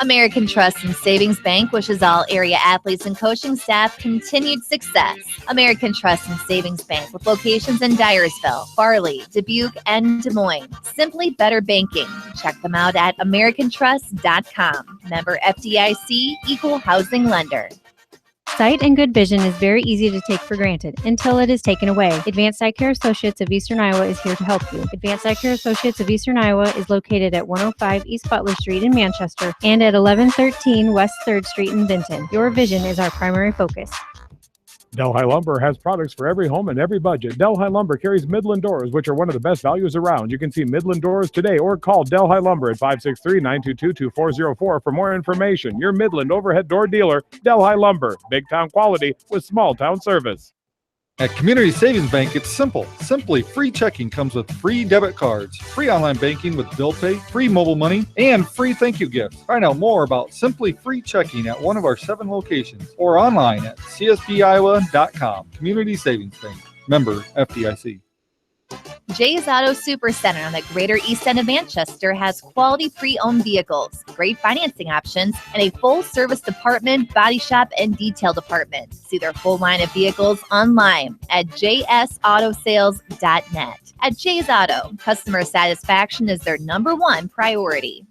American Trust and Savings Bank wishes all area athletes and coaching staff continued success. American Trust and Savings Bank with locations in Dyersville, Farley, Dubuque, and Des Moines. Simply better banking. Check them out at americantrust.com. Member FDIC, equal housing lender. Sight and good vision is very easy to take for granted until it is taken away. Advanced Eye Care Associates of Eastern Iowa is here to help you. Advanced Eye Care Associates of Eastern Iowa is located at 105 East Butler Street in Manchester and at 1113 West 3rd Street in Vinton. Your vision is our primary focus. Delhi Lumber has products for every home and every budget. Delhi Lumber carries Midland doors, which are one of the best values around. You can see Midland doors today or call Delhi Lumber at 563-922-2404 for more information. Your Midland overhead door dealer, Delhi Lumber. Big town quality with small town service. At Community Savings Bank, it's simple. Simply free checking comes with free debit cards, free online banking with bill pay, free mobile money, and free thank you gifts. Find out more about Simply Free Checking at one of our 7 locations or online at csbiowa.com. Community Savings Bank. Member FDIC. Jay's Auto Supercenter on the Greater East End of Manchester has quality pre-owned vehicles, great financing options, and a full-service department, body shop, and detail department. See their full line of vehicles online at jsautosales.net. At Jay's Auto, customer satisfaction is their #1 priority.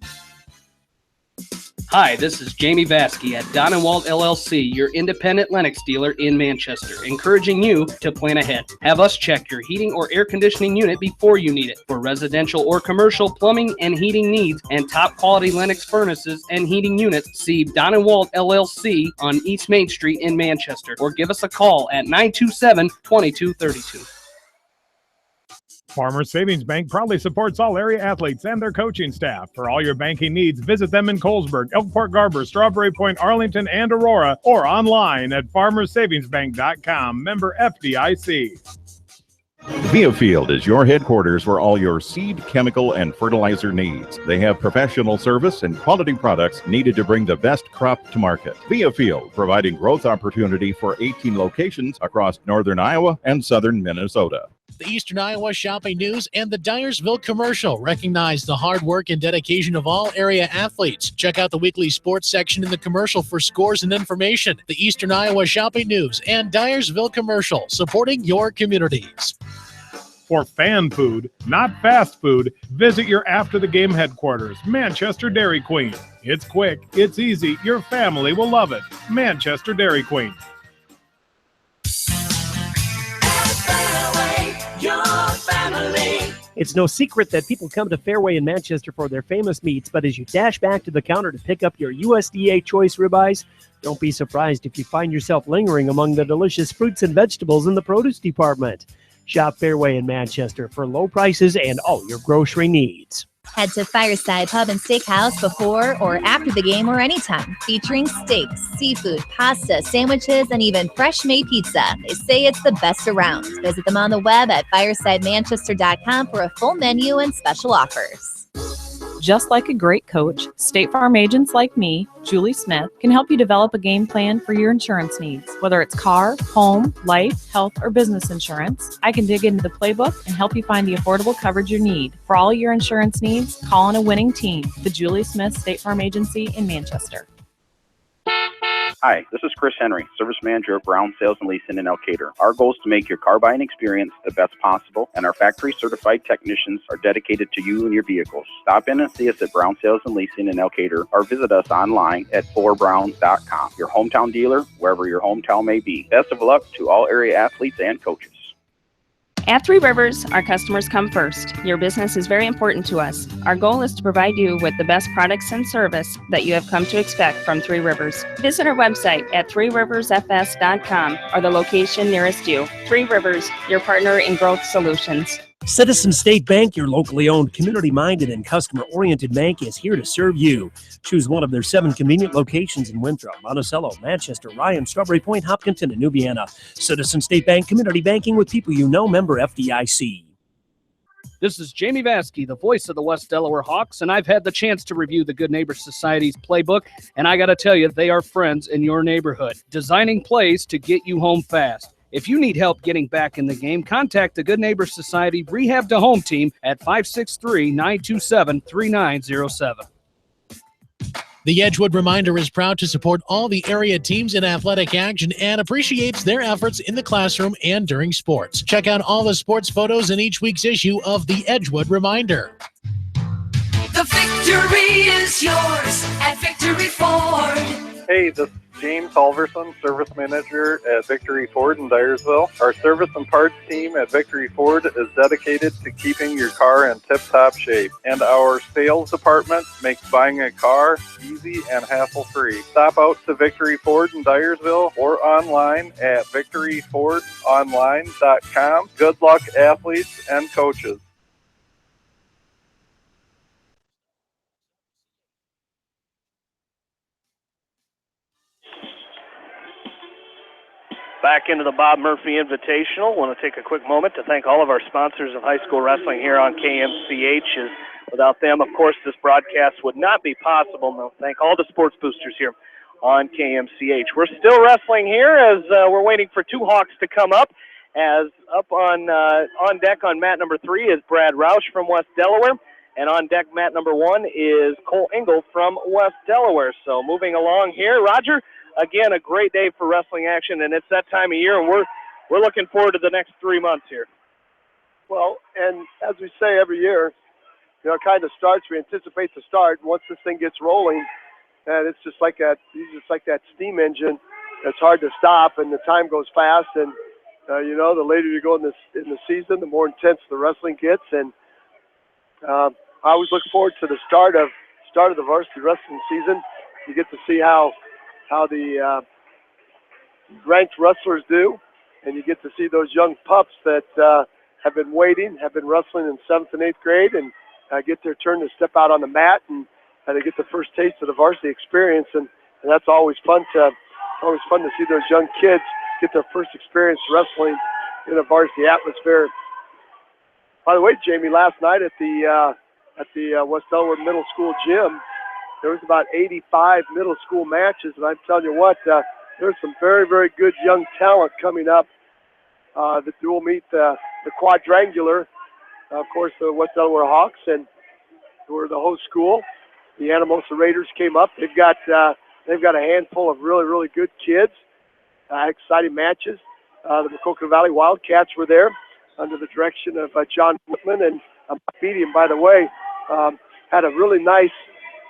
Hi, this is Jamie Vasky at Don & Walt LLC, your independent Lennox dealer in Manchester, encouraging you to plan ahead. Have us check your heating or air conditioning unit before you need it. For residential or commercial plumbing and heating needs and top quality Lennox furnaces and heating units, see Don & Walt LLC on East Main Street in Manchester, or give us a call at 927-2232. Farmers Savings Bank proudly supports all area athletes and their coaching staff. For all your banking needs, visit them in Colesburg, Elkport Garber, Strawberry Point, Arlington, and Aurora, or online at farmersavingsbank.com. Member FDIC. Viafield is your headquarters for all your seed, chemical, and fertilizer needs. They have professional service and quality products needed to bring the best crop to market. Viafield, providing growth opportunity for 18 locations across northern Iowa and southern Minnesota. The Eastern Iowa Shopping News and the Dyersville Commercial recognize the hard work and dedication of all area athletes. Check out the weekly sports section in the commercial for scores and information. The Eastern Iowa Shopping News and Dyersville Commercial, supporting your communities. For fan food, not fast food, visit your after-the-game headquarters, Manchester Dairy Queen. It's quick, it's easy, your family will love it. Manchester Dairy Queen. It's no secret that people come to Fairway in Manchester for their famous meats, but as you dash back to the counter to pick up your USDA choice ribeyes, don't be surprised if you find yourself lingering among the delicious fruits and vegetables in the produce department. Shop Fairway in Manchester for low prices and all your grocery needs. Head to Fireside Pub and Steakhouse before or after the game or anytime, featuring steaks, seafood, pasta, sandwiches, and even fresh-made pizza. They say it's the best around. Visit them on the web at firesidemanchester.com for a full menu and special offers. Just like a great coach, State Farm agents like me, Julie Smith, can help you develop a game plan for your insurance needs. Whether it's car, home, life, health, or business insurance, I can dig into the playbook and help you find the affordable coverage you need. For all your insurance needs, call on a winning team. The Julie Smith State Farm Agency in Manchester. Hi, this is Chris Henry, Service Manager at Brown Sales and Leasing in Elkader. Our goal is to make your car buying experience the best possible, and our factory-certified technicians are dedicated to you and your vehicles. Stop in and see us at Brown Sales and Leasing in Elkader, or visit us online at forbrowns.com. Your hometown dealer, wherever your hometown may be. Best of luck to all area athletes and coaches. At Three Rivers, our customers come first. Your business is very important to us. Our goal is to provide you with the best products and service that you have come to expect from Three Rivers. Visit our website at threeriversfs.com or the location nearest you. Three Rivers, your partner in growth solutions. Citizen State Bank, your locally owned, community-minded, and customer-oriented bank, is here to serve you. Choose one of their 7 convenient locations in Winthrop, Monticello, Manchester, Ryan, Strawberry Point, Hopkinton, and New Vienna. Citizen State Bank, community banking with people you know, member FDIC. This is Jamie Vasky, the voice of the West Delaware Hawks, and I've had the chance to review the Good Neighbor Society's playbook, and I got to tell you, they are friends in your neighborhood, designing plays to get you home fast. If you need help getting back in the game, contact the Good Neighbor Society Rehab to Home team at 563-927-3907. The Edgewood Reminder is proud to support all the area teams in athletic action and appreciates their efforts in the classroom and during sports. Check out all the sports photos in each week's issue of the Edgewood Reminder. The victory is yours at Victory Ford. Hey, this is James Halverson, Service Manager at Victory Ford in Dyersville. Our service and parts team at Victory Ford is dedicated to keeping your car in tip-top shape. And our sales department makes buying a car easy and hassle-free. Stop out to Victory Ford in Dyersville or online at victoryfordonline.com. Good luck, athletes and coaches. Back into the Bob Murphy Invitational. Want to take a quick moment to thank all of our sponsors of high school wrestling here on KMCH. Without them, of course, this broadcast would not be possible. And thank all the sports boosters here on KMCH. We're still wrestling here as we're waiting for 2 Hawks to come up. As up on deck on mat number 3 is Brad Roush from West Delaware. And on deck mat number 1 is Cole Engel from West Delaware. So moving along here, Roger. Again, a great day for wrestling action, and it's that time of year, and we're looking forward to the next 3 months here. Well, and as we say every year, it kind of starts, we anticipate the start. Once this thing gets rolling, and it's just like that. He's just like that steam engine. It's hard to stop, and the time goes fast. And you know, the later you go in the season, the more intense the wrestling gets. And I always look forward to the start of the varsity wrestling season. You get to see how the ranked wrestlers do, and you get to see those young pups that have been waiting, have been wrestling in 7th and 8th grade, and get their turn to step out on the mat, and they get the first taste of the varsity experience, and that's always fun to see those young kids get their first experience wrestling in a varsity atmosphere. By the way, Jamie, last night at the West Delaware Middle School gym, there was about 85 middle school matches, and I'm telling you what, there's some very, very good young talent coming up that will meet the quadrangular. Of course, the West Delaware Hawks, and who are the host school. The Anamosa Raiders came up. They've got a handful of really, really good kids. Exciting matches. The Maquoketa Valley Wildcats were there under the direction of John Whitman, and beat him, by the way. Had a really nice,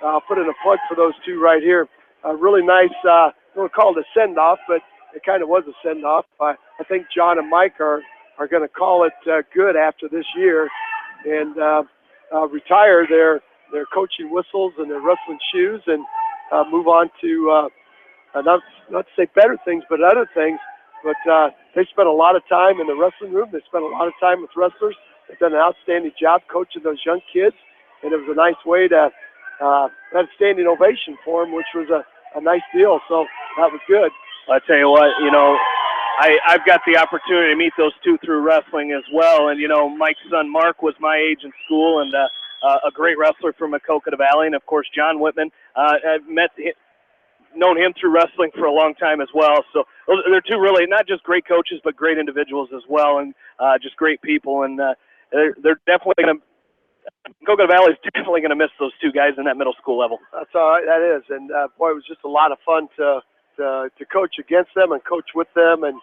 I'll put in a plug for those two right here, a really nice, I don't call it a send-off, but it kind of was a send-off. I think John and Mike are going to call it good after this year and retire their coaching whistles and their wrestling shoes and move on to, not to say better things, but other things. But they spent a lot of time in the wrestling room. They spent a lot of time with wrestlers. They've done an outstanding job coaching those young kids, and it was a nice way to had a standing ovation for them, which was a nice deal. So that was good. I tell you what, you know, I've got the opportunity to meet those two through wrestling as well. And, you know, Mike's son Mark was my age in school and a great wrestler from Maquoketa Valley. And, of course, John Whitman. I've known him through wrestling for a long time as well. So they're two really not just great coaches, but great individuals as well, and just great people. And they're definitely going to – Maquoketa Valley is definitely going to miss those two guys in that middle school level. That's all right. That is. And, boy, it was just a lot of fun to coach against them and coach with them. And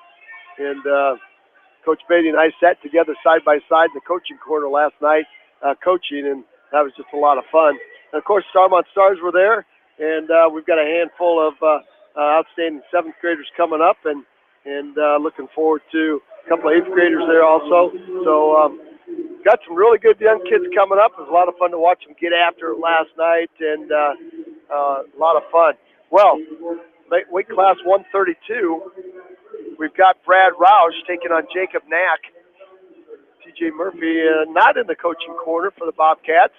Coach Beatty and I sat together side by side in the coaching corner last night coaching, and that was just a lot of fun. And, of course, Starmont Stars were there, and we've got a handful of outstanding 7th graders coming up, and looking forward to a couple of 8th graders there also. So got some really good young kids coming up. It was a lot of fun to watch them get after it last night, and a lot of fun. Well, weight class 132, we've got Brad Roush taking on Jacob Knack. TJ Murphy not in the coaching corner for the Bobcats,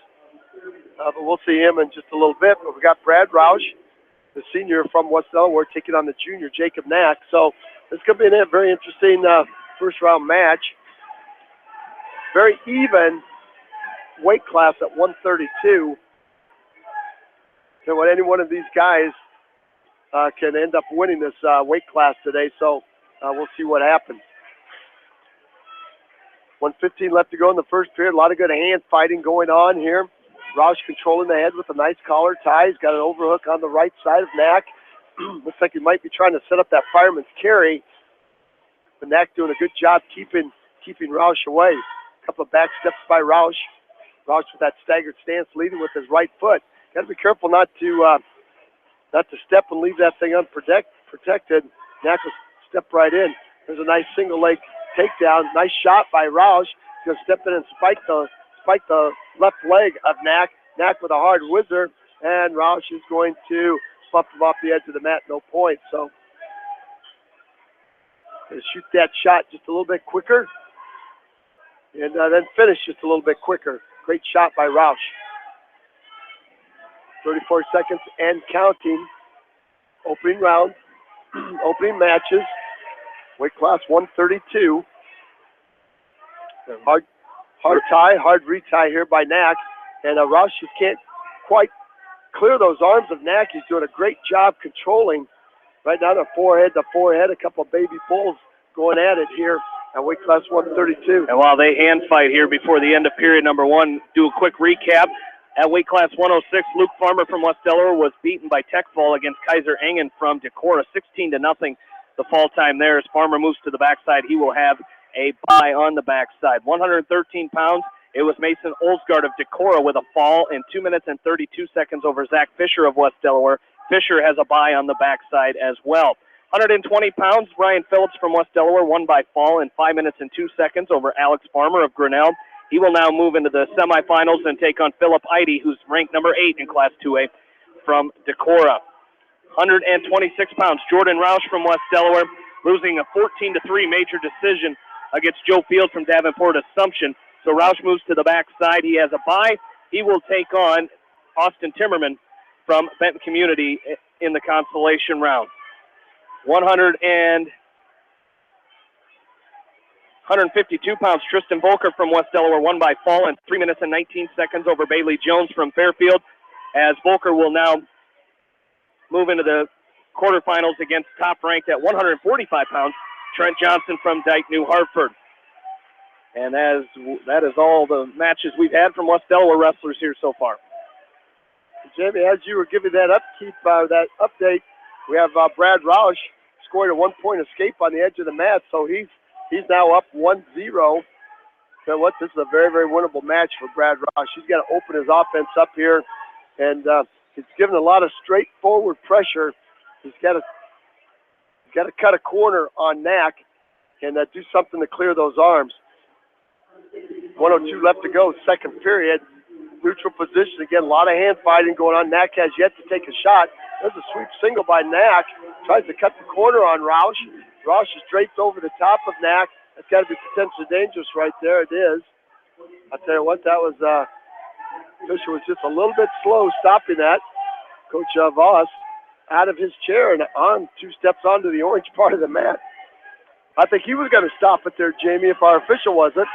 but we'll see him in just a little bit. But we got Brad Roush, the senior from West Delaware, taking on the junior Jacob Knack. So it's going to be a very interesting first-round match. Very even weight class at 132. So what any one of these guys can end up winning this weight class today. So we'll see what happens. 1:15 left to go in the first period. A lot of good hand fighting going on here. Roush controlling the head with a nice collar tie. He's got an overhook on the right side of Knack. Looks like he might be trying to set up that fireman's carry. But Knack doing a good job keeping Roush away. A couple of back steps by Roush. Roush with that staggered stance, leading with his right foot. Got to be careful not to step and leave that thing unprotected. Knack will step right in. There's a nice single leg takedown. Nice shot by Roush. He's going to step in and spike the left leg of Knack. Knack with a hard whizzer, and Roush is going to bump him off the edge of the mat. No point. So going to shoot that shot just a little bit quicker, and then finish just a little bit quicker. Great shot by Roush. 34 seconds and counting. Opening round, opening matches. Weight class 132. Hard tie, hard retie here by Knack. And Roush just can't quite clear those arms of Knack. He's doing a great job controlling. Right now, the forehead to forehead. A couple of baby bulls going at it here at weight class 132. And while they hand fight here before the end of period number one, do a quick recap. At weight class 106, Luke Farmer from West Delaware was beaten by Tech Fall against Kaiser Engen from Decorah, 16-0. The fall time there as Farmer moves to the backside. He will have a bye on the backside. 113 pounds. It was Mason Olsgaard of Decorah with a fall in 2 minutes and 32 seconds over Zach Fisher of West Delaware. Fisher has a bye on the backside as well. 120 pounds, Brian Phillips from West Delaware won by fall in 5 minutes and 2 seconds over Alex Farmer of Grinnell. He will now move into the semifinals and take on Philip Eide, who's ranked number 8 in Class 2A from Decorah. 126 pounds, Jordan Roush from West Delaware, losing a 14-3 major decision against Joe Field from Davenport Assumption. So Roush moves to the backside. He has a bye. He will take on Austin Timmerman from Benton Community in the consolation round. 152 pounds, Tristan Volker from West Delaware won by fall in 3 minutes and 19 seconds over Bailey Jones from Fairfield, as Volker will now move into the quarterfinals against top-ranked at 145 pounds, Trent Johnson from Dike New Hartford. And that is all the matches we've had from West Delaware wrestlers here so far. Jamie, as you were giving that update, we have Brad Roush scored a 1-point escape on the edge of the mat, so he's now up 1-0. So this is a very, very winnable match for Brad Roush. He's got to open his offense up here, and he's given a lot of straightforward pressure. He's got to cut a corner on Knack and do something to clear those arms. 1:02 left to go, second period. Neutral position again, a lot of hand fighting going on. Knack has yet to take a shot. There's a sweep single by Knack. Tries to cut the corner on Roush. Roush is draped over the top of Knack. That's got to be potentially dangerous right there. It is. I'll tell you what, that was, Fisher was just a little bit slow stopping that. Coach Voss out of his chair and on 2 steps onto the orange part of the mat. I think he was going to stop it there, Jamie, if our official wasn't.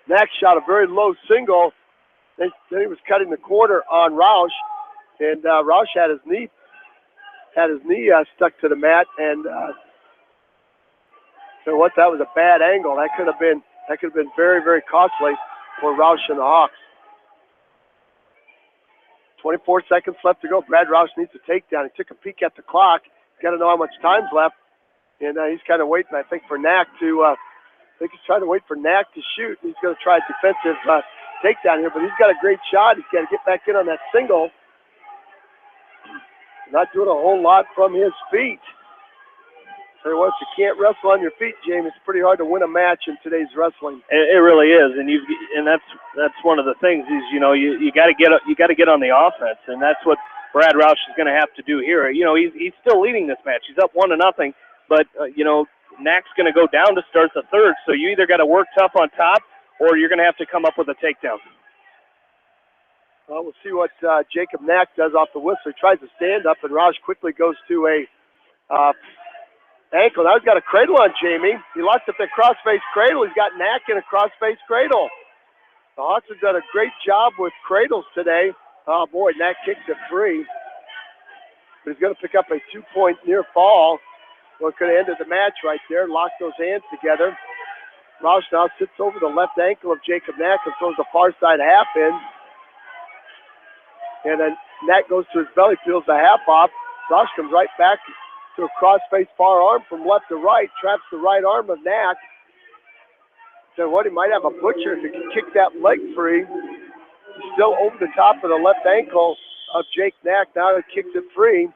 Knack shot a very low single. Then he was cutting the corner on Roush, and Roush had his knee stuck to the mat, and so what? That was a bad angle. That could have been very, very costly for Roush and the Hawks. 24 seconds left to go. Brad Roush needs a takedown. He took a peek at the clock. Got to know how much time's left, and he's kind of waiting, I think, for Knack to. I think he's trying to wait for Knack to shoot. He's going to try a defensive takedown here, but he's got a great shot. He's got to get back in on that single. Not doing a whole lot from his feet. Tell you what, if you can't wrestle on your feet, James, it's pretty hard to win a match in today's wrestling. It really is, and that's one of the things is you got to get on the offense, and that's what Brad Roush is going to have to do here. He's still leading this match. He's up 1-0, but Knack's going to go down to start the third, so you either got to work tough on top or you're going to have to come up with a takedown. Well, we'll see what Jacob Knack does off the whistle. He tries to stand up, and Roush quickly goes to a ankle. Now he's got a cradle on Jamie. He locked up that crossface cradle. He's got Knack in a crossface cradle. The Hawks have done a great job with cradles today. Oh, boy, Knack kicks it free. But he's going to pick up a 2-point near fall. Well, it could have ended the match right there. Lock those hands together. Roush now sits over the left ankle of Jacob Knack and throws the far side half in. And then Knack goes to his belly, peels the half off. Roush comes right back to a cross-face far arm from left to right, traps the right arm of Knack. So what, he might have a butcher if he can kick that leg free. He's still over the top of the left ankle of Jake Knack. Now he kicks it free.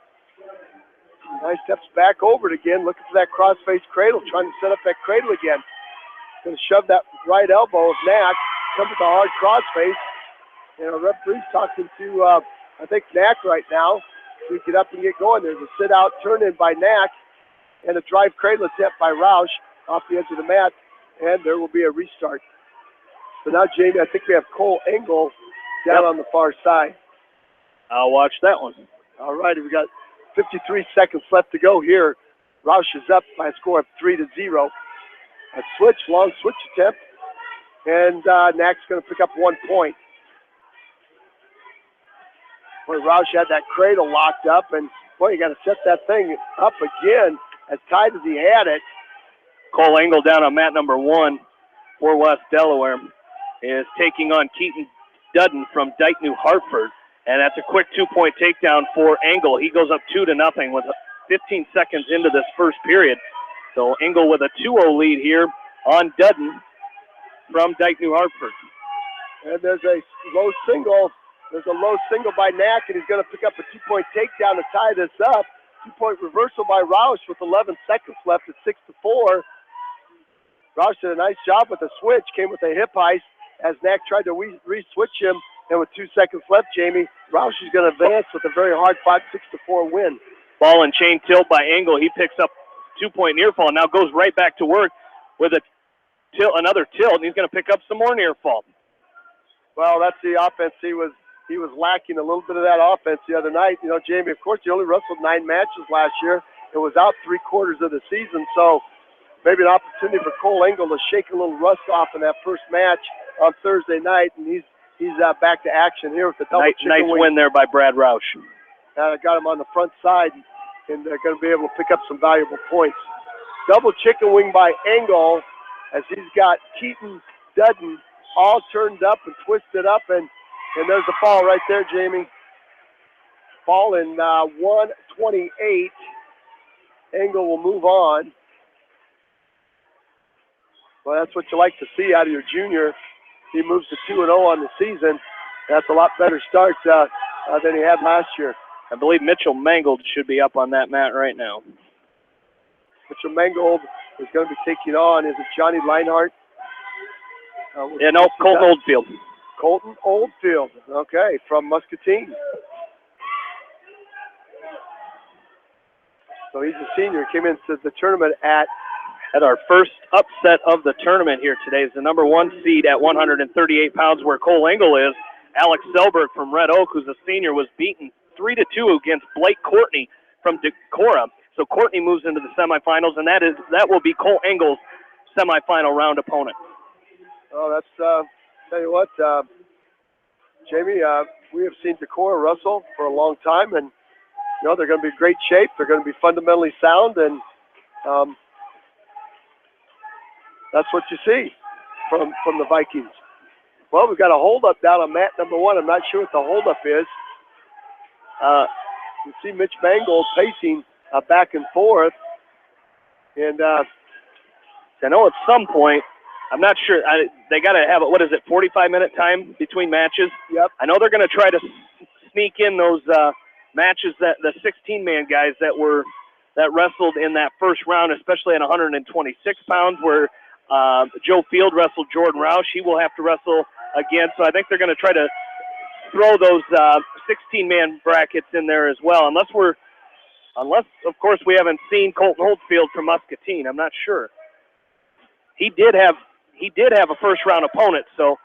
Now he steps back over it again, looking for that cross-face cradle, trying to set up that cradle again. Going to shove that right elbow of Knack, come with a hard cross-face. And a referee's talking to, I think, Knack right now. So we get up and get going. There's a sit-out turn-in by Knack and a drive cradle attempt by Roush off the edge of the mat. And there will be a restart. So now, Jamie, I think we have Cole Engel down on the far side. I'll watch that one. All right, we got 53 seconds left to go here. Roush is up by a score of 3-0. A long switch attempt. And Knack's going to pick up 1 point. Boy, Roush had that cradle locked up, and boy, you got to set that thing up again as tight as he had it. Cole Engel down on mat number 1 for West Delaware is taking on Keaton Dudden from Dike New Hartford, and that's a quick 2-point takedown for Engel. He goes up 2-0 with 15 seconds into this first period. So Engel with a 2-0 lead here on Dudden from Dike New Hartford. And there's a low single There's a low single by Knack, and he's going to pick up a 2-point takedown to tie this up. 2-point reversal by Roush with 11 seconds left at 6-4. Roush did a nice job with the switch, came with a hip heist as Knack tried to re-switch him, and with 2 seconds left, Jamie, Roush is going to advance with a very hard-fought 6-4 win. Ball and chain tilt by Engel. He picks up 2-point near fall, now goes right back to work with another tilt, and he's going to pick up some more near fall. Well, that's the offense he was lacking a little bit of that offense the other night. You know, Jamie, of course, he only wrestled 9 matches last year. It was out 3/4 of the season, so maybe an opportunity for Cole Engel to shake a little rust off in that first match on Thursday night, and he's back to action here with the double chicken nice wing. win there by Brad Roush. Got him on the front side, and they're going to be able to pick up some valuable points. Double chicken wing by Engel as he's got Keaton, Dudden all turned up and twisted up, and there's the fall right there, Jamie. Fall in 128. Engel will move on. Well, that's what you like to see out of your junior. He moves to 2-0 on the season. That's a lot better start than he had last year. I believe Mitchell Mangold should be up on that mat right now. Mitchell Mangold is going to be taking on, is it Johnny Leinhardt? Colton Oldfield. Colton Oldfield, okay, from Muscatine. So he's a senior. Came into the tournament at our first upset of the tournament here today. Is the number 1 seed at 138 pounds where Cole Engel is. Alex Selberg from Red Oak, who's a senior, was beaten 3-2 against Blake Courtney from Decorah. So Courtney moves into the semifinals, and that will be Cole Engel's semifinal round opponent. Oh, that's, tell you what, Jamie, we have seen Decorah wrestle for a long time, and, you know, they're going to be in great shape. They're going to be fundamentally sound, and that's what you see from the Vikings. Well, we've got a holdup down on mat number 1. I'm not sure what the holdup is. You see Mitch Mangold pacing back and forth. And I know at some point, I'm not sure, they got to have, 45-minute time between matches? Yep. I know they're going to try to sneak in those matches, that the 16-man guys that wrestled in that first round, especially at 126 pounds, where Joe Field wrestled Jordan Roush. He will have to wrestle again. So I think they're going to try to throw those 16-man brackets in there as well, unless, of course, we haven't seen Colton Oldfield from Muscatine. I'm not sure. He did have a first-round opponent, or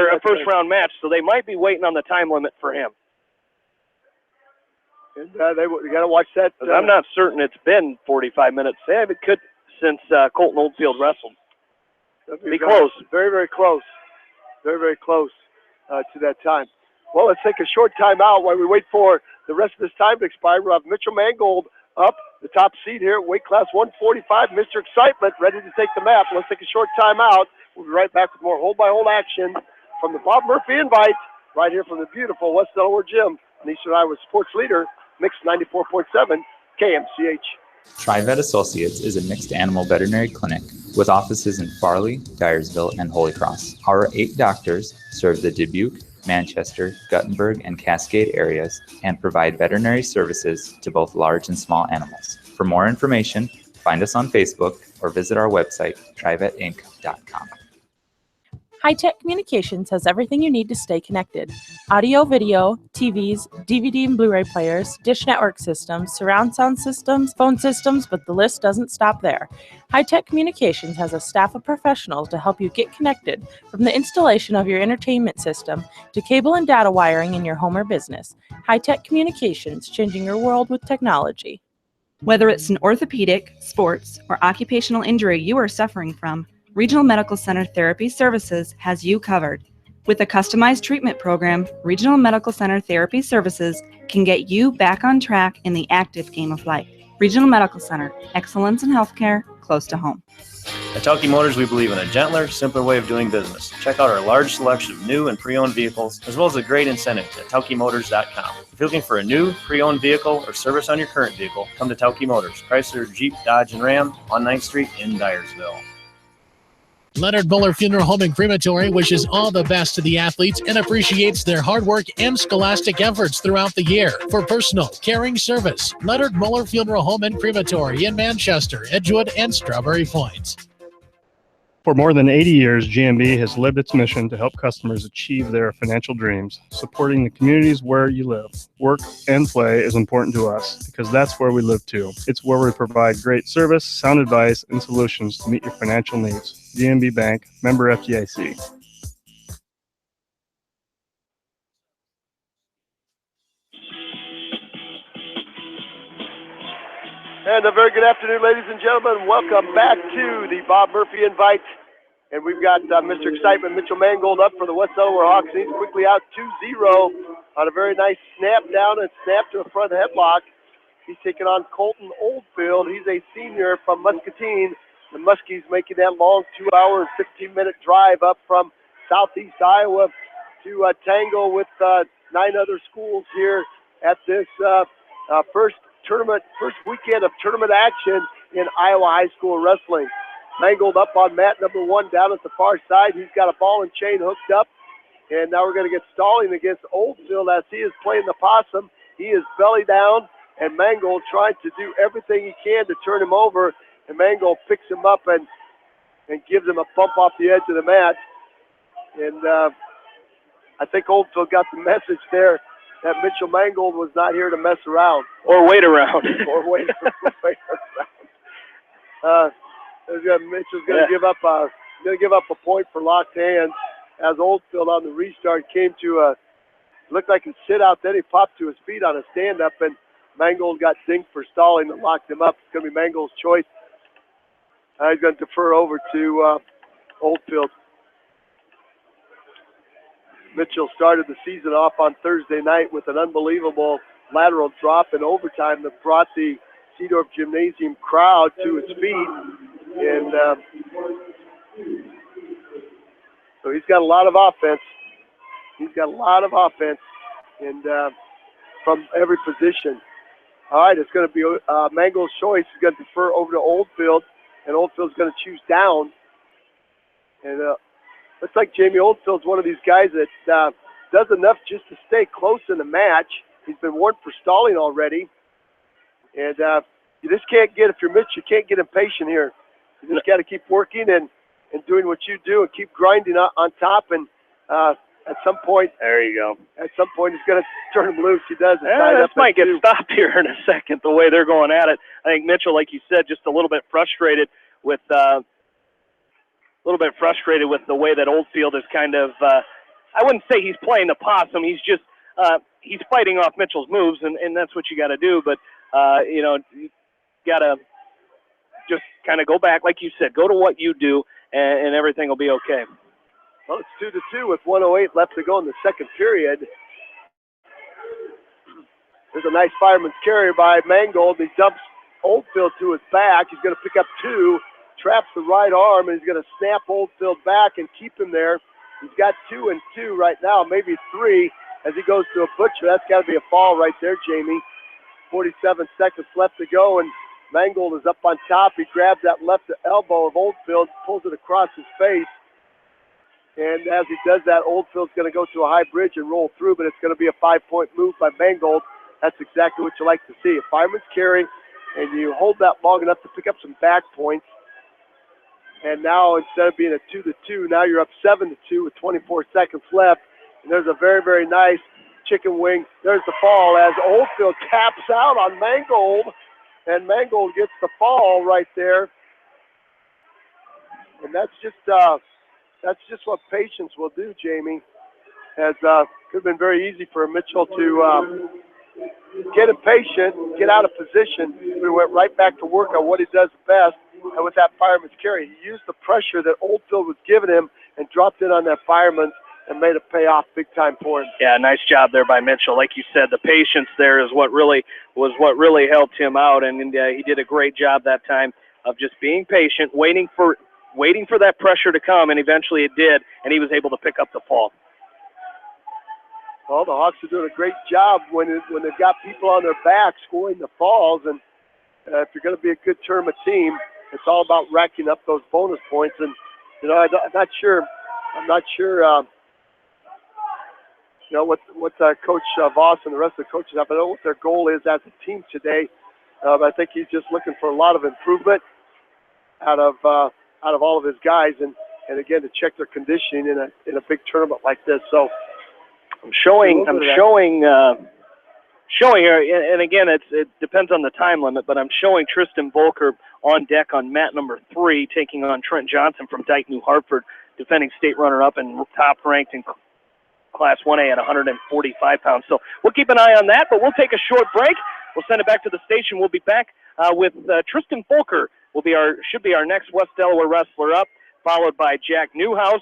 a first-round match, so they might be waiting on the time limit for him. And they got to watch that. I'm not certain it's been 45 minutes. It could since Colton Oldfield wrestled. Be close. Very, very close. Very, very close to that time. Well, let's take a short timeout while we wait for the rest of this time to expire. We'll have Mitchell Mangold up, the top seed here, weight class 145, Mr. Excitement, ready to take the map. Let's take a short timeout. We'll be right back with more hold-by-hold action from the Bob Murphy Invite, right here from the beautiful West Delaware Gym, and Eastern Iowa Sports Leader, Mix 94.7 KMCH. TriVet Associates is a mixed animal veterinary clinic with offices in Farley, Dyersville, and Holy Cross. Our 8 doctors serve the Dubuque, Manchester, Guttenberg, and Cascade areas and provide veterinary services to both large and small animals. For more information, find us on Facebook or visit our website, trivetinc.com. High-Tech Communications has everything you need to stay connected. Audio, video, TVs, DVD and Blu-ray players, dish network systems, surround sound systems, phone systems, but the list doesn't stop there. High-Tech Communications has a staff of professionals to help you get connected, from the installation of your entertainment system to cable and data wiring in your home or business. High-Tech Communications, changing your world with technology. Whether it's an orthopedic, sports, or occupational injury you are suffering from, Regional Medical Center Therapy Services has you covered. With a customized treatment program, Regional Medical Center Therapy Services can get you back on track in the active game of life. Regional Medical Center, excellence in healthcare, close to home. At Tauke Motors, we believe in a gentler, simpler way of doing business. Check out our large selection of new and pre-owned vehicles, as well as a great incentive at TaukeMotors.com. If you're looking for a new, pre-owned vehicle or service on your current vehicle, come to Tauke Motors, Chrysler, Jeep, Dodge, and Ram on 9th Street in Dyersville. Leonard Muller Funeral Home and Crematory wishes all the best to the athletes and appreciates their hard work and scholastic efforts throughout the year. For personal, caring service, Leonard Muller Funeral Home and Crematory in Manchester, Edgewood, and Strawberry Point. For more than 80 years, GMB has lived its mission to help customers achieve their financial dreams. Supporting the communities where you live, work, and play is important to us because that's where we live too. It's where we provide great service, sound advice, and solutions to meet your financial needs. GMB Bank, member FDIC. And a very good afternoon, ladies and gentlemen. Welcome back to the Bob Murphy Invite. And we've got Mr. Excitement, Mitchell Mangold, up for the West Delaware Hawks. He's quickly out 2-0 on a very nice snap down and snap to a front headlock. He's taking on Colton Oldfield. He's a senior from Muscatine. The Muskies making that long 2-hour and 15-minute drive up from southeast Iowa to tangle with 9 other schools here at this first weekend of tournament action in Iowa high school wrestling. Mangold up on mat number 1 down at the far side. He's got a ball and chain hooked up. And now we're going to get stalling against Oldfield as he is playing the possum. He is belly down, and Mangold trying to do everything he can to turn him over. And Mangold picks him up and gives him a bump off the edge of the mat. And I think Oldfield got the message there that Mitchell Mangold was not here to mess around. Or wait around. or wait around. Mitchell's going to give up a point for locked hands as Oldfield on the restart came to looked like a sit out. Then he popped to his feet on a stand up, and Mangold got dinged for stalling and locked him up. It's going to be Mangold's choice. He's going to defer over to Oldfield. Mitchell started the season off on Thursday night with an unbelievable lateral drop in overtime that brought the Seedorf Gymnasium crowd to its feet. And so he's got a lot of offense. And from every position. All right, it's going to be Mangold's choice. He's going to defer over to Oldfield, and Oldfield's going to choose down. And looks like Jamie Oldfield's one of these guys that does enough just to stay close in the match. He's been warned for stalling already. And you just can't get, if you're Mitch, you can't get impatient here. You just got to keep working and doing what you do and keep grinding on top. And at some point, there you go. At some point, he's going to turn him loose. He does. This might get stopped here in a second, the way they're going at it. I think Mitchell, like you said, just a little bit frustrated with the way that Oldfield is kind of. I wouldn't say he's playing the possum. He's just he's fighting off Mitchell's moves, and that's what you got to do. But you got to just kind of go back, like you said, go to what you do, and everything will be okay. Well, it's 2-2 with 1:08 left to go in the second period. There's a nice fireman's carry by Mangold. He dumps Oldfield to his back. He's going to pick up 2, traps the right arm, and he's going to snap Oldfield back and keep him there. He's got 2 and 2 right now, maybe 3 as he goes to a butcher. That's got to be a fall right there, Jamie. 47 seconds left to go, and Mangold is up on top. He grabs that left elbow of Oldfield, pulls it across his face. And as he does that, Oldfield's going to go to a high bridge and roll through, but it's going to be a 5-point move by Mangold. That's exactly what you like to see. A fireman's carry, and you hold that long enough to pick up some back points. And now instead of being a 2-2, now you're up 7-2 with 24 seconds left. And there's a very, very nice chicken wing. There's the fall as Oldfield taps out on Mangold, and Mangold gets the fall right there. And that's just what patience will do, Jamie. As could have been very easy for Mitchell to get impatient, get out of position. He went right back to work on what he does best, and with that fireman's carry, he used the pressure that Oldfield was giving him and dropped in on that fireman's and made it pay off big time for him. Yeah, nice job there by Mitchell. Like you said, the patience there is what really helped him out, and he did a great job that time of just being patient, waiting for that pressure to come, and eventually it did, and he was able to pick up the fall. Well, the Hawks are doing a great job when they've got people on their back scoring the falls, and if you're going to be a good tournament team, it's all about racking up those bonus points, and I'm not sure. I'm not sure. What Coach Voss and the rest of the coaches have. I don't know what their goal is as a team today. But I think he's just looking for a lot of improvement out of all of his guys, and again to check their conditioning in a big tournament like this. So I'm showing here, and again it depends on the time limit, but I'm showing Tristan Volker on deck on mat number 3, taking on Trent Johnson from Dike New Hartford, defending state runner-up and top ranked in Class 1A at 145 pounds. So we'll keep an eye on that, but we'll take a short break. We'll send it back to the station. We'll be back with Tristan Volker. Should be our next West Delaware wrestler up, followed by Jack Newhouse,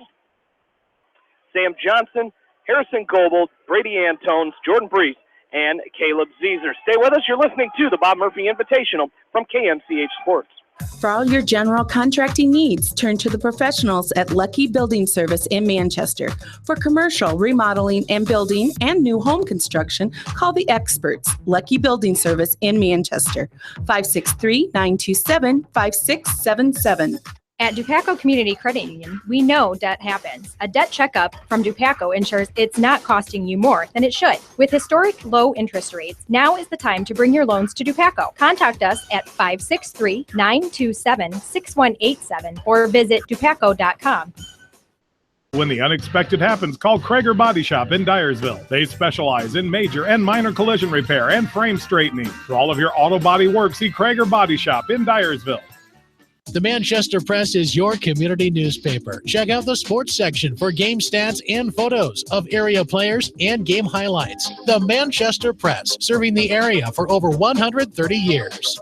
Sam Johnson, Harrison Goebold, Brady Antones, Jordan Brees, and Caleb Zeezer. Stay with us. You're listening to the Bob Murphy Invitational from KMCH Sports. For all your general contracting needs, turn to the professionals at Lucky Building Service in Manchester. For commercial, remodeling, and building and new home construction, call the experts, Lucky Building Service in Manchester, 563-927-5677. At Dupaco Community Credit Union, we know debt happens. A debt checkup from Dupaco ensures it's not costing you more than it should. With historic low interest rates, now is the time to bring your loans to Dupaco. Contact us at 563-927-6187 or visit dupaco.com. When the unexpected happens, call Krager Body Shop in Dyersville. They specialize in major and minor collision repair and frame straightening. For all of your auto body work, see Krager Body Shop in Dyersville. The Manchester Press is your community newspaper. Check out the sports section for game stats and photos of area players and game highlights. The Manchester Press, serving the area for over 130 years.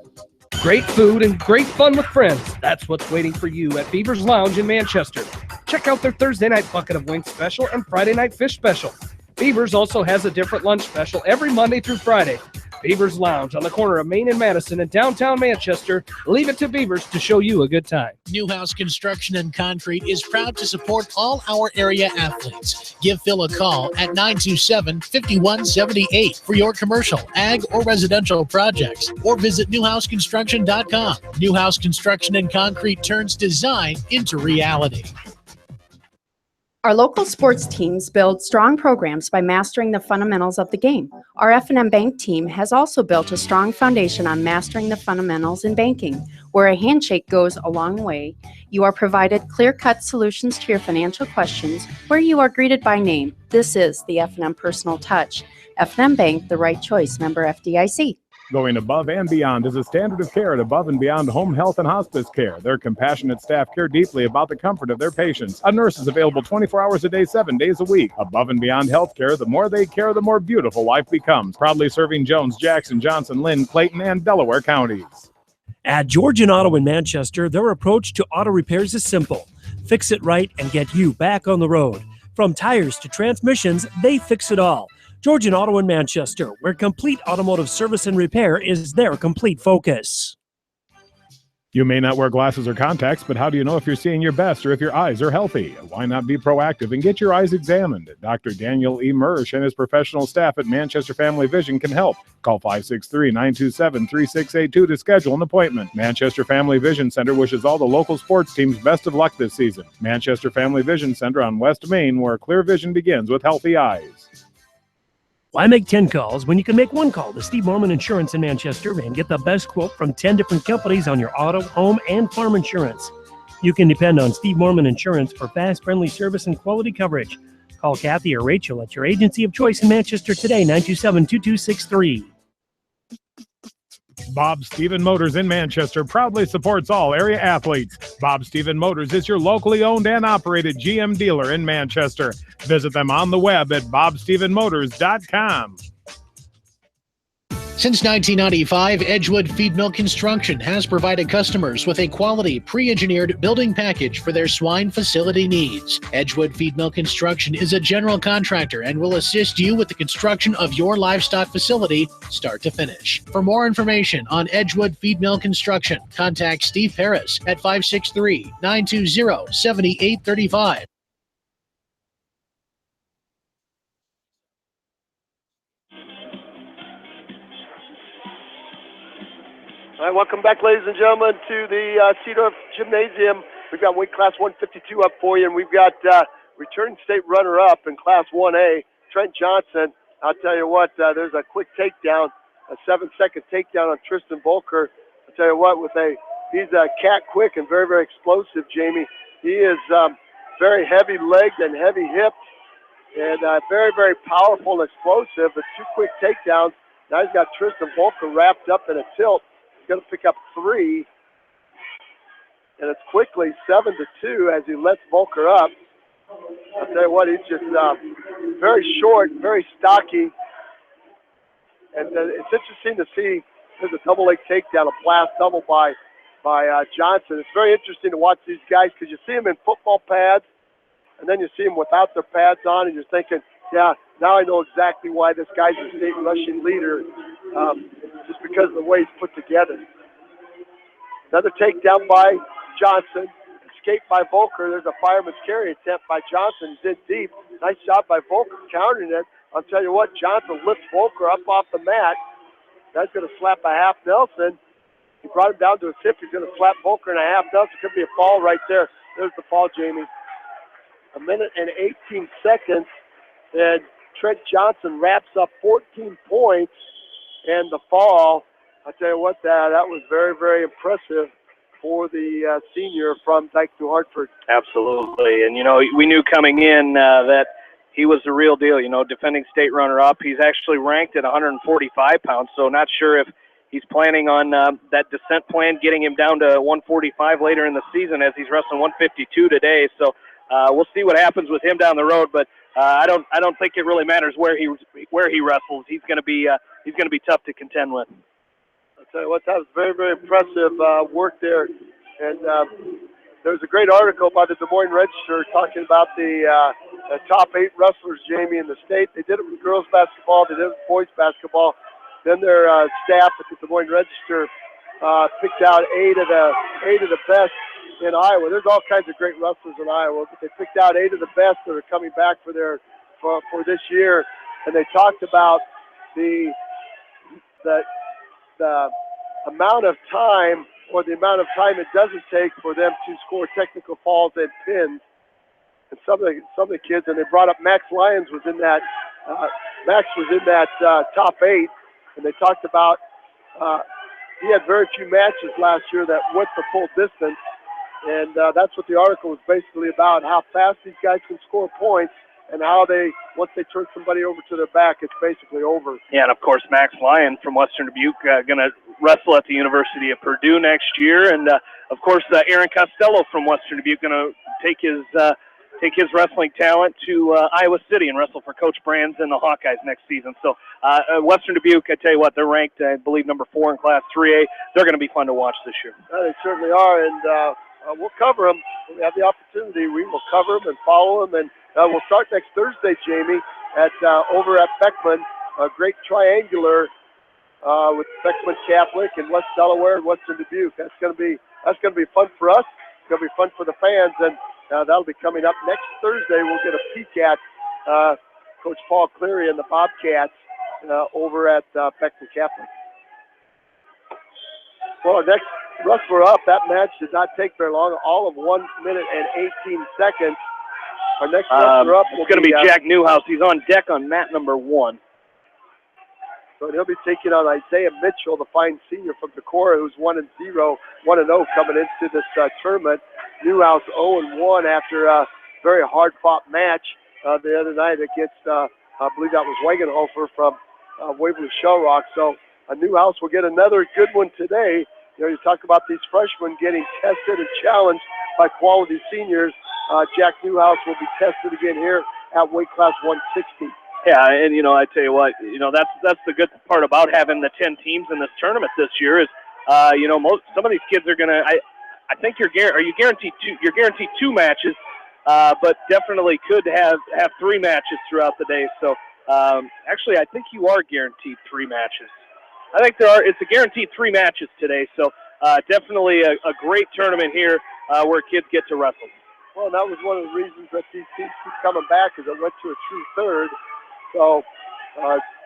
Great food and great fun with friends. That's what's waiting for you at Beaver's Lounge in Manchester. Check out their Thursday night bucket of wings special and Friday night fish special. Beaver's also has a different lunch special every Monday through Friday. Beaver's Lounge on the corner of Main and Madison in downtown Manchester. Leave it to Beaver's to show you a good time. Newhouse Construction and Concrete is proud to support all our area athletes. Give Phil a call at 927-5178 for your commercial, ag, or residential projects, or visit newhouseconstruction.com. Newhouse Construction and Concrete turns design into reality. Our local sports teams build strong programs by mastering the fundamentals of the game. Our F&M Bank team has also built a strong foundation on mastering the fundamentals in banking, where a handshake goes a long way. You are provided clear-cut solutions to your financial questions, where you are greeted by name. This is the F&M Personal Touch. F&M Bank, the right choice, member FDIC. Going above and beyond is a standard of care at Above and Beyond Home Health and Hospice Care. Their compassionate staff care deeply about the comfort of their patients. A nurse is available 24 hours a day, 7 days a week. Above and Beyond Healthcare, the more they care, the more beautiful life becomes. Proudly serving Jones, Jackson, Johnson, Lynn, Clayton, and Delaware counties. At Georgian Auto in Manchester, their approach to auto repairs is simple. Fix it right and get you back on the road. From tires to transmissions, they fix it all. Georgian Auto in Manchester, where complete automotive service and repair is their complete focus. You may not wear glasses or contacts, but how do you know if you're seeing your best or if your eyes are healthy? Why not be proactive and get your eyes examined? Dr. Daniel E. Mersch and his professional staff at Manchester Family Vision can help. Call 563-927-3682 to schedule an appointment. Manchester Family Vision Center wishes all the local sports teams best of luck this season. Manchester Family Vision Center on West Main, where clear vision begins with healthy eyes. Why make 10 calls when you can make one call to Steve Morman Insurance in Manchester and get the best quote from 10 different companies on your auto, home, and farm insurance? You can depend on Steve Morman Insurance for fast, friendly service and quality coverage. Call Kathy or Rachel at your agency of choice in Manchester today, 927-2263. Bob Stephen Motors in Manchester proudly supports all area athletes. Bob Stephen Motors is your locally owned and operated GM dealer in Manchester. Visit them on the web at bobstephenmotors.com. Since 1995, Edgewood Feed Mill Construction has provided customers with a quality, pre-engineered building package for their swine facility needs. Edgewood Feed Mill Construction is a general contractor and will assist you with the construction of your livestock facility, start to finish. For more information on Edgewood Feed Mill Construction, contact Steve Harris at 563-920-7835. All right, welcome back, ladies and gentlemen, to the Seedorf Gymnasium We've got weight class 152 up for you, and we've got returning state runner-up in class 1A, Trent Johnson. I'll tell you what, there's a quick takedown, a 7-second takedown on Tristan Volker. I'll tell you what, he's cat quick and very, very explosive, Jamie. He is very heavy-legged and heavy-hipped and very, very powerful and explosive, but 2 quick takedowns. Now he's got Tristan Volker wrapped up in a tilt. He's going to pick up 3. And it's quickly 7-2 as he lets Volker up. I'll tell you what, he's just very short, very stocky. And it's interesting to see there's a double leg takedown, a blast double by Johnson. It's very interesting to watch these guys because you see them in football pads, and then you see them without their pads on, and you're thinking, yeah, now I know exactly why this guy's a state rushing leader, just because of the way he's put together. Another takedown by Johnson. Escape by Volker. There's a fireman's carry attempt by Johnson. He's in deep. Nice shot by Volker countering it. I'll tell you what, Johnson lifts Volker up off the mat. That's going to slap a half Nelson. He brought him down to his hip. He's going to slap Volker in a half Nelson. Could be a fall right there. There's the fall, Jamie. 1 minute and 18 seconds. And Trent Johnson wraps up 14 points and the fall. I'll tell you what, that was very, very impressive for the senior from Dike New Hartford. Absolutely. And, we knew coming in that he was the real deal, defending state runner-up. He's actually ranked at 145 pounds, so not sure if he's planning on that descent plan, getting him down to 145 later in the season as he's wrestling 152 today. So we'll see what happens with him down the road, but I don't think it really matters where he wrestles. He's going to be tough to contend with. I'll tell you what, that was very, very impressive work there. And there was a great article by the Des Moines Register talking about the top 8 wrestlers, Jamie, in the state. They did it with girls basketball. They did it with boys basketball. Then their staff at the Des Moines Register picked out 8 of the best in Iowa. There's all kinds of great wrestlers in Iowa, but they picked out 8 of the best that are coming back for this year. And they talked about the amount of time it doesn't take for them to score technical falls and pins. And some of the kids, and they brought up Max Lyons was in that. Max was in that top 8, and they talked about he had very few matches last year that went the full distance, and that's what the article was basically about: how fast these guys can score points. And how once they turn somebody over to their back, it's basically over. Yeah, and of course, Max Lyon from Western Dubuque going to wrestle at the University of Purdue next year. And, of course, Aaron Costello from Western Dubuque going to take his wrestling talent to Iowa City and wrestle for Coach Brands and the Hawkeyes next season. So Western Dubuque, I tell you what, they're ranked, I believe, number 4 in Class 3A. They're going to be fun to watch this year. They certainly are, and we'll cover them. When we have the opportunity, we will cover them and follow them. And we'll start next Thursday, Jamie, over at Beckman, a great triangular with Beckman Catholic and West Delaware and Western Dubuque. That's going to be fun for us. It's going to be fun for the fans, and that'll be coming up next Thursday. We'll get a peek at Coach Paul Cleary and the Bobcats over at Beckman Catholic. Well, our next wrestler up, that match did not take very long, all of 1 minute and 18 seconds. Our next wrestler up is going to be Jack Newhouse. He's on deck on mat number 1. So he'll be taking on Isaiah Mitchell, the fine senior from Decorah, who's 1-0 coming into this tournament. Newhouse 0-1 after a very hard-fought match the other night against, I believe that was Wagenhofer from Waverly Shell Rock. So Newhouse will get another good one today. You talk about these freshmen getting tested and challenged by quality seniors. Jack Newhouse will be tested again here at weight class 160. Yeah, and I tell you what, that's the good part about having the 10 teams in this tournament this year is, some of these kids are gonna. I think you're guaranteed 2. You're guaranteed 2 matches, but definitely could have 3 matches throughout the day. So actually, I think you are guaranteed 3 matches. I think it's a guaranteed 3 matches today. So definitely a great tournament here where kids get to wrestle. Well, that was one of the reasons that these teams keep coming back, is it went to a true third. So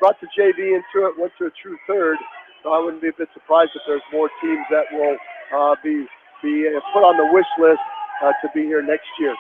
brought the JV into it, went to a true third. So I wouldn't be a bit surprised if there's more teams that will be put on the wish list to be here next year.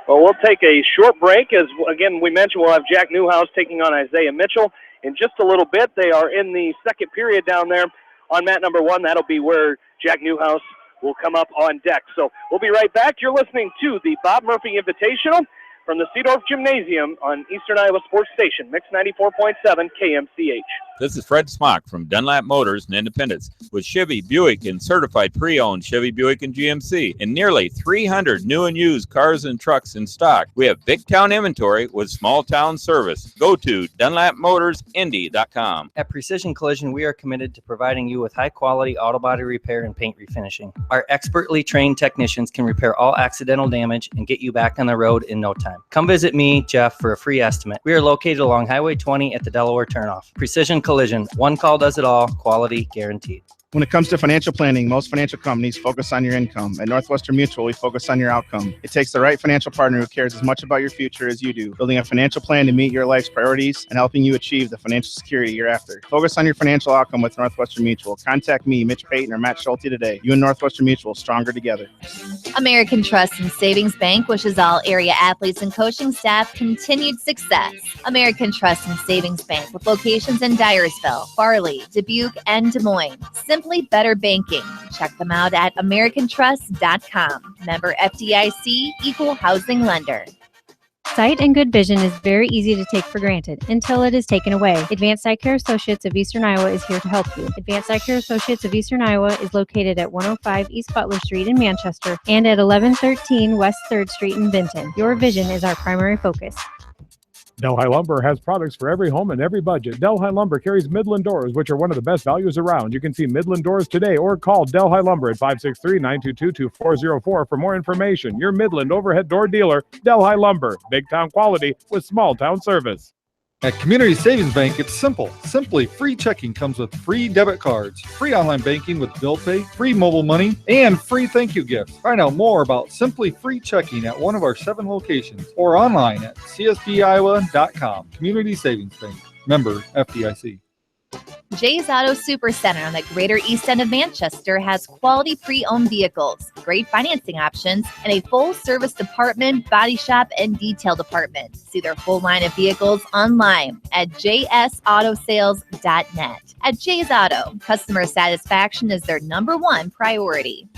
Well, we'll take a short break. As again, we mentioned we'll have Jack Newhouse taking on Isaiah Mitchell in just a little bit. They are in the second period down there on mat number 1. That'll be where Jack Newhouse will come up on deck. So we'll be right back. You're listening to the Bob Murphy Invitational from the Seedorf Gymnasium on Eastern Iowa Sports Station, Mix 94.7 KMCH. This is Fred Smock from Dunlap Motors in Independence with Chevy, Buick, and certified pre-owned Chevy, Buick, and GMC and nearly 300 new and used cars and trucks in stock. We have big town inventory with small town service. Go to DunlapMotorsIndy.com. At Precision Collision, we are committed to providing you with high-quality auto body repair and paint refinishing. Our expertly trained technicians can repair all accidental damage and get you back on the road in no time. Come visit me, Jeff, for a free estimate. We are located along Highway 20 at the Delaware turnoff. Precision Collision, one call does it all, quality guaranteed. When it comes to financial planning, most financial companies focus on your income. At Northwestern Mutual, we focus on your outcome. It takes the right financial partner who cares as much about your future as you do, building a financial plan to meet your life's priorities and helping you achieve the financial security you're after. Focus on your financial outcome with Northwestern Mutual. Contact me, Mitch Payton, or Matt Schulte today. You and Northwestern Mutual, stronger together. American Trust and Savings Bank wishes all area athletes and coaching staff continued success. American Trust and Savings Bank with locations in Dyersville, Farley, Dubuque, and Des Moines. Simply better banking. Check them out at AmericanTrust.com. Member FDIC, equal housing lender. Sight and good vision is very easy to take for granted until it is taken away. Advanced Eye Care Associates of Eastern Iowa is here to help you. Advanced Eye Care Associates of Eastern Iowa is located at 105 East Butler Street in Manchester and at 1113 West 3rd Street in Benton. Your vision is our primary focus. Delhi Lumber has products for every home and every budget. Delhi Lumber carries Midland doors, which are one of the best values around. You can see Midland doors today or call Delhi Lumber at 563-922-2404 for more information. Your Midland overhead door dealer, Delhi Lumber. Big town quality with small town service. At Community Savings Bank, it's simple. Simply free checking comes with free debit cards, free online banking with bill pay, free mobile money, and free thank you gifts. Find out more about Simply Free Checking at one of our 7 locations or online at csbiowa.com. Community Savings Bank. Member FDIC. Jay's Auto Supercenter on the Greater East End of Manchester has quality pre-owned vehicles, great financing options, and a full-service department, body shop, and detail department. See their full line of vehicles online at jsautosales.net. At Jay's Auto, customer satisfaction is their #1 priority.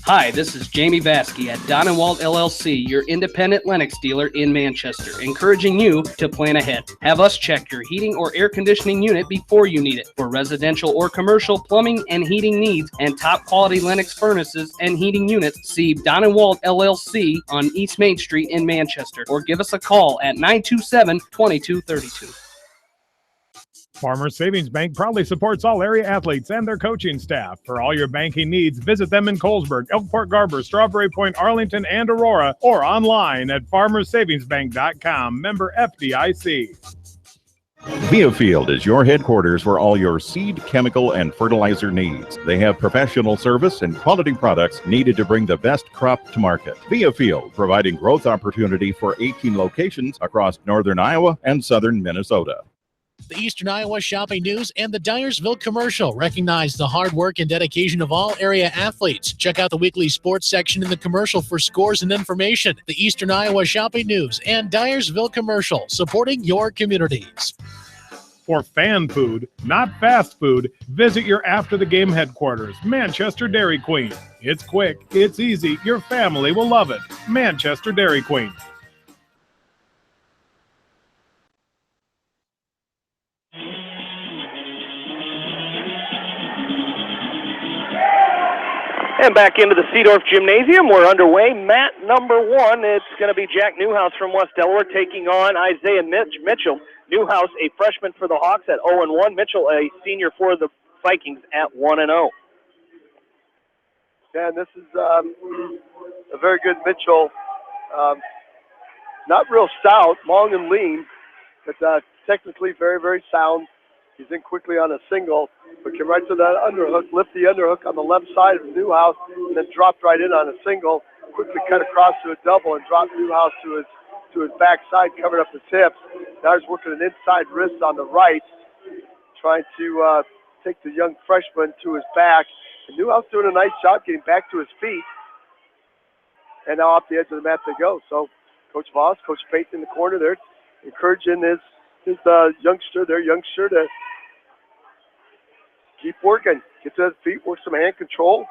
Hi, this is Jamie Vaskey at Don & Walt LLC, your independent Lennox dealer in Manchester, encouraging you to plan ahead. Have us check your heating or air conditioning unit before you need it. For residential or commercial plumbing and heating needs and top quality Lennox furnaces and heating units, see Don & Walt LLC on East Main Street in Manchester, or give us a call at 927-2232. Farmers Savings Bank proudly supports all area athletes and their coaching staff. For all your banking needs, visit them in Colesburg, Elkport Garber, Strawberry Point, Arlington, and Aurora, or online at farmersavingsbank.com. Member FDIC. Viafield is your headquarters for all your seed, chemical, and fertilizer needs. They have professional service and quality products needed to bring the best crop to market. Viafield, providing growth opportunity for 18 locations across northern Iowa and southern Minnesota. The Eastern Iowa Shopping News and the Dyersville Commercial recognize the hard work and dedication of all area athletes. Check out the weekly sports section in the commercial for scores and information. The Eastern Iowa Shopping News and Dyersville Commercial, supporting your communities. For fan food, not fast food, visit your after-the-game headquarters, Manchester Dairy Queen. It's quick, it's easy, your family will love it. Manchester Dairy Queen. And back into the Seedorf Gymnasium. We're underway. Mat number 1, it's going to be Jack Newhouse from West Delaware taking on Isaiah Mitchell. Newhouse, a freshman for the Hawks at 0-1. Mitchell, a senior for the Vikings at 1-0. Yeah, and this is a very good Mitchell. Not real stout, long and lean, but technically very, very sound. He's in quickly on a single, but came right to that underhook, lift the underhook on the left side of Newhouse, and then dropped right in on a single, quickly cut across to a double and dropped Newhouse to his backside, covered up his hips. Now he's working an inside wrist on the right, trying to take the young freshman to his back And Newhouse doing a nice job getting back to his feet. And now off the edge of the mat they go. So Coach Voss, Coach Payton in the corner there, encouraging their youngster to keep working. Get to his feet, work some hand control.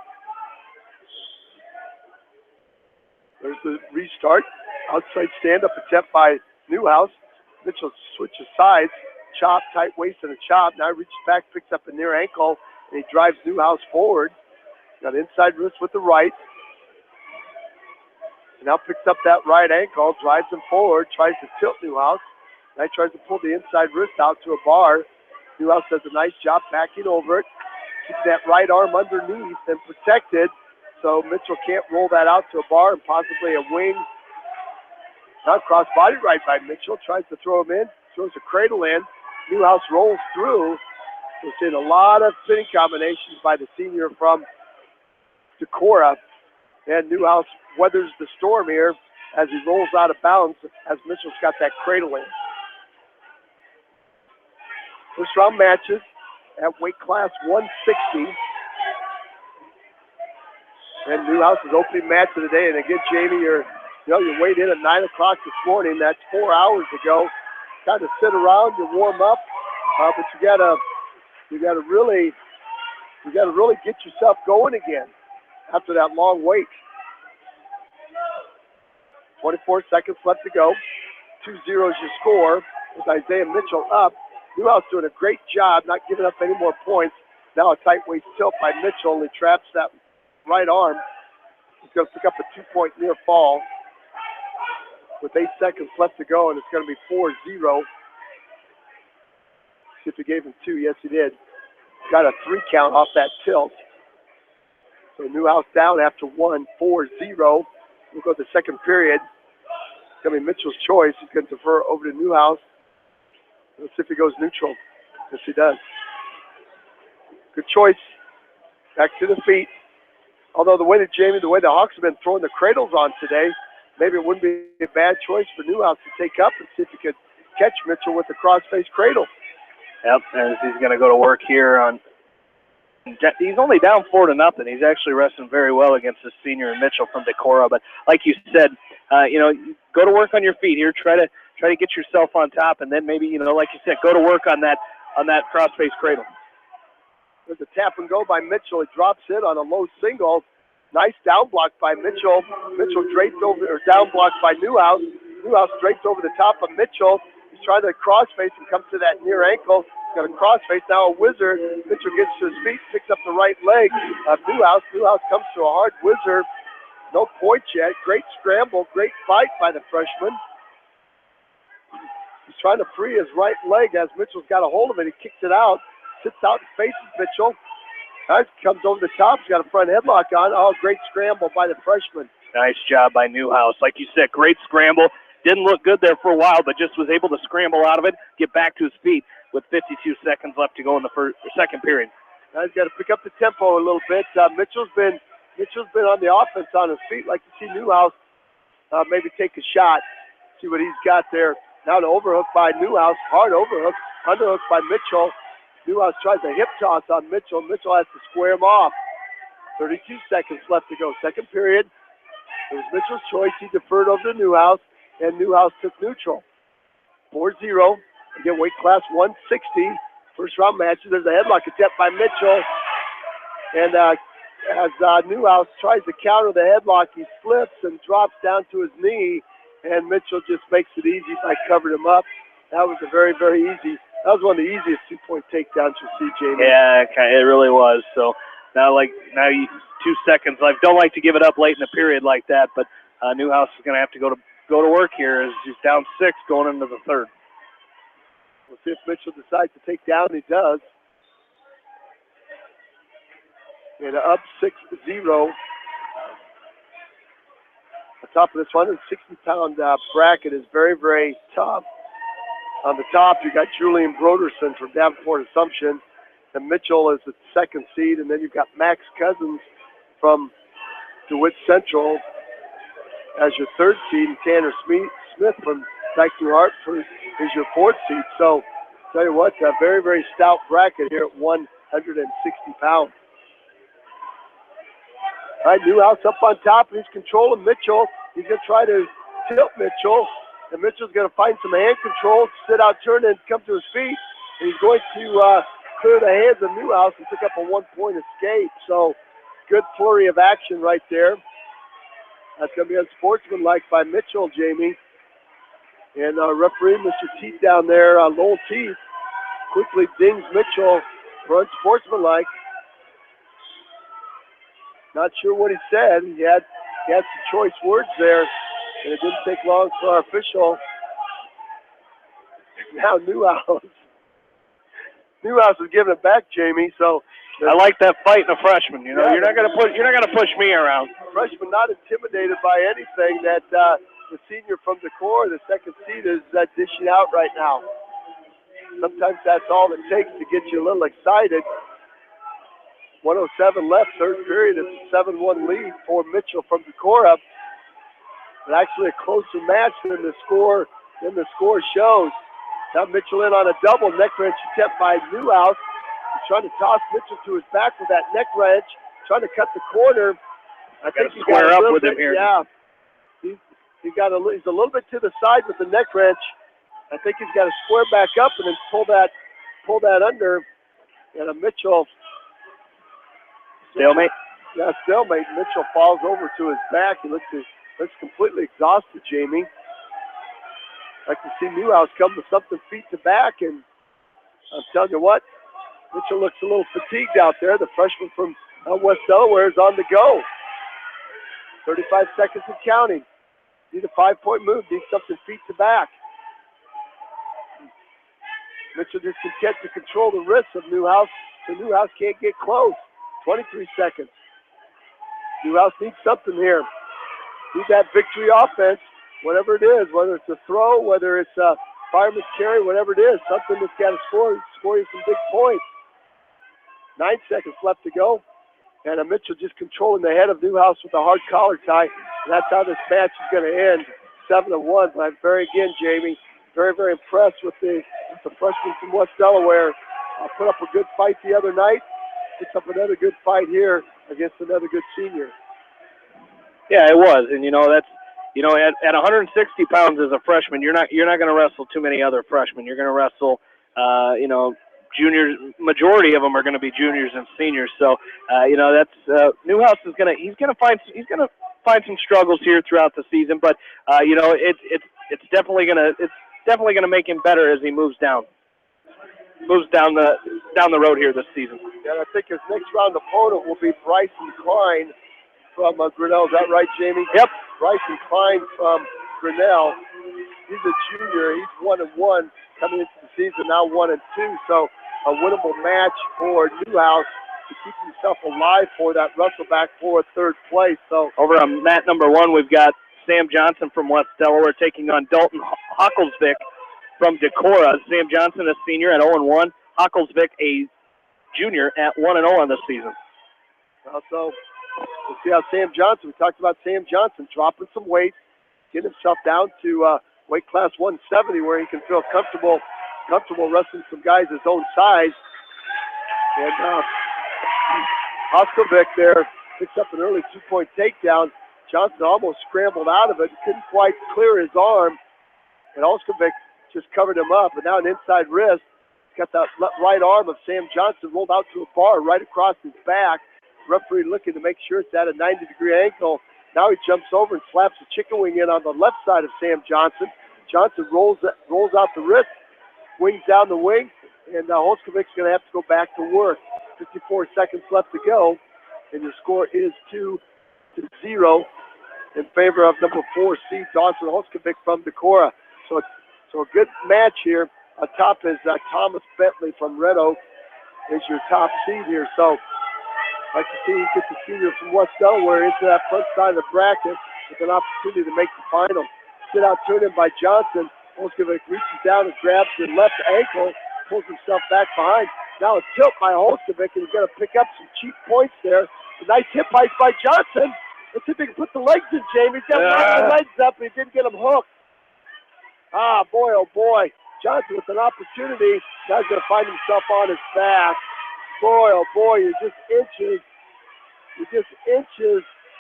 There's the restart. Outside stand-up attempt by Newhouse. Mitchell switches sides. Chop, tight waist and a chop. Now he reaches back, picks up a near ankle, and he drives Newhouse forward. Got inside wrist with the right. And now picks up that right ankle, drives him forward, tries to tilt Newhouse. Now he tries to pull the inside wrist out to a bar. Newhouse does a nice job backing over it. Keeping that right arm underneath and protected. So Mitchell can't roll that out to a bar and possibly a wing. Now cross body right by Mitchell. Tries to throw him in. Throws a cradle in. Newhouse rolls through. We're seeing a lot of spinning combinations by the senior from Decorah. And Newhouse weathers the storm here as he rolls out of bounds as Mitchell's got that cradle in. First round matches at weight class 160. And Newhouse is opening match of the day. And again, Jamie, you weighed in at 9 o'clock this morning. That's 4 hours ago. Kind of sit around, you warm up, but you gotta really get yourself going again after that long wait. 24 seconds left to go. 2-0 is your score with Isaiah Mitchell up. Newhouse doing a great job, not giving up any more points. Now a tight waist tilt by Mitchell, and he traps that right arm. He's going to pick up a 2-point near fall with 8 seconds left to go, and it's going to be 4-0. See if he gave him 2. Yes, he did. Got a 3 count off that tilt. So Newhouse down after 1, 4-0. We'll go to the second period. It's going to be Mitchell's choice. He's going to defer over to Newhouse. Let's see if he goes neutral. Yes, he does. Good choice. Back to the feet. Although the way the Hawks have been throwing the cradles on today, maybe it wouldn't be a bad choice for Newhouse to take up and see if he could catch Mitchell with the cross-face cradle. Yep, as he's going to go to work here on. He's only down 4-0. He's actually wrestling very well against the senior and Mitchell from Decorah. But like you said, go to work on your feet here. Try to get yourself on top, and then maybe like you said, go to work on that cross-face cradle. There's a tap and go by Mitchell. He drops it on a low single. Nice down block by Mitchell. Mitchell draped over, or down block by Newhouse. Newhouse draped over the top of Mitchell. He's trying to crossface and comes to that near ankle. He's got a crossface, now a whizzer. Mitchell gets to his feet, picks up the right leg of Newhouse. Newhouse comes to a hard whizzer. No points yet. Great scramble, great fight by the freshman. He's trying to free his right leg as Mitchell's got a hold of it. He kicks it out, sits out and faces Mitchell. Comes over the top. He's got a front headlock on. Oh, great scramble by the freshman. Nice job by Newhouse. Like you said, great scramble. Didn't look good there for a while, but just was able to scramble out of it, get back to his feet with 52 seconds left to go in the second period. Now he's got to pick up the tempo a little bit. Mitchell's been on the offense on his feet. Like to see Newhouse maybe take a shot, see what he's got there. Now the overhook by Newhouse, hard overhook, underhook by Mitchell. Newhouse tries a hip toss on Mitchell. Mitchell has to square him off. 32 seconds left to go. Second period. It was Mitchell's choice. He deferred over to Newhouse, and Newhouse took neutral. 4-0. Again, weight class 160. First round matches. There's a headlock attempt by Mitchell. And as Newhouse tries to counter the headlock, he slips and drops down to his knee. And Mitchell just makes it easy by covering him up. That was a very, very easy. That was one of the easiest 2-point takedowns you'll see, Jamie. Yeah, it really was. So now you 2 seconds left. Don't like to give it up late in the period like that, but Newhouse is going to have to go to work here as he's down 6 going into the third. We'll see if Mitchell decides to take down. He does. And up 6-0. The top of this 160-pound bracket is very, very tough. On the top, you got Julian Broderson from Davenport Assumption, and Mitchell is the second seed, and then you've got Max Cousins from DeWitt Central as your third seed, and Tanner Smith from Dyke New Hartford is your fourth seed. So, tell you what, a very, very stout bracket here at 160 pounds. All right, Newhouse up on top, and he's controlling Mitchell. He's going to try to tilt Mitchell, and Mitchell's going to find some hand control, sit out, turn, and come to his feet. And he's going to clear the hands of Newhouse and pick up a 1-point escape. So good flurry of action right there. That's going to be unsportsmanlike by Mitchell, Jamie. And referee, Mr. Teeth down there, Lowell Teeth, quickly dings Mitchell for unsportsmanlike. Not sure what he said. He had some choice words there, and it didn't take long for our official. Now Newhouse is giving it back, Jamie. So I like that fight in a freshman. You know, you're not gonna push me around. Freshman not intimidated by anything that the senior from Decorah, the second seed, is dishing out right now. Sometimes that's all it takes to get you a little excited. 1:07 left, third period. It's a 7-1 lead for Mitchell from Decorah. But actually a closer match than the score shows. Now Mitchell in on a double neck wrench attempt by Newhouse. He's trying to toss Mitchell to his back with that neck wrench, trying to cut the corner. I think he's square up with him here. Yeah, he's a little bit to the side with the neck wrench. I think he's got to square back up and then pull that under. And a Mitchell stalemate. Yeah, stalemate. Mitchell falls over to his back. He looks completely exhausted, Jamie. Like to see Newhouse come with something feet to back, and I'm telling you what, Mitchell looks a little fatigued out there. The freshman from West Delaware is on the go. 35 seconds and counting. Need a 5-point move. Need something feet to back. Mitchell just content to control the wrists of Newhouse, so Newhouse can't get close. 23 seconds. Newhouse needs something here. Need that victory offense, whatever it is, whether it's a throw, whether it's a fireman's carry, whatever it is, something that's got to score you some big points. 9 seconds left to go. And Mitchell just controlling the head of Newhouse with a hard collar tie. And that's how this match is going to end. 7-1. But I'm Jamie, very, very impressed with the freshman from West Delaware. Put up a good fight the other night. Puts up another good fight here against another good senior. Yeah, it was. And, at 160 pounds as a freshman, you're not going to wrestle too many other freshmen. You're going to wrestle, juniors. Majority of them are going to be juniors and seniors. So, that's Newhouse is going to find some struggles here throughout the season. But it's definitely going to make him better as he moves down the road here this season. And I think his next round opponent will be Bryson Klein from Grinnell. Is that right, Jamie? Yep. Bryson Klein from Grinnell. He's a junior. He's 1-1 coming into the season, now 1-2. So a winnable match for Newhouse to keep himself alive for that wrestleback for third place. So over on mat number 1, we've got Sam Johnson from West Delaware taking on Dalton Hocklesvik from Decorah. Sam Johnson, a senior at 0-1. Hocklesvik, a junior at 1-0 on this season. So we'll see how Sam Johnson, we talked about Sam Johnson dropping some weight, getting himself down to weight class 170 where he can feel comfortable wrestling some guys his own size. And Hocklesvik there picks up an early 2-point takedown. Johnson almost scrambled out of it, couldn't quite clear his arm, and Hocklesvik just covered him up, and now an inside wrist. Got that right arm of Sam Johnson rolled out to a bar right across his back. Referee looking to make sure it's at a 90-degree angle. Now he jumps over and slaps a chicken wing in on the left side of Sam Johnson. Johnson rolls out the wrist, wings down the wing, and Hocklesvik's going to have to go back to work. 54 seconds left to go, and the score is 2-0 in favor of number 4 seed Dawson Hocklesvik from Decorah. So a good match here. On top is Thomas Bentley from Red Oak is your top seed here. So I'd like to see you get the senior from West Delaware into that front side of the bracket with an opportunity to make the final. Sit out turn in by Johnson. Hocklesvik reaches down and grabs the left ankle, pulls himself back behind. Now a tilt by Hocklesvik, and he's going to pick up some cheap points there. A nice hip bite by Johnson. Let's see if he can put the legs in, Jamie. He's got the legs up, and he didn't get him hooked. Ah, boy, oh boy. Johnson with an opportunity. Now he's going to find himself on his back. Boy, oh boy, you're just inches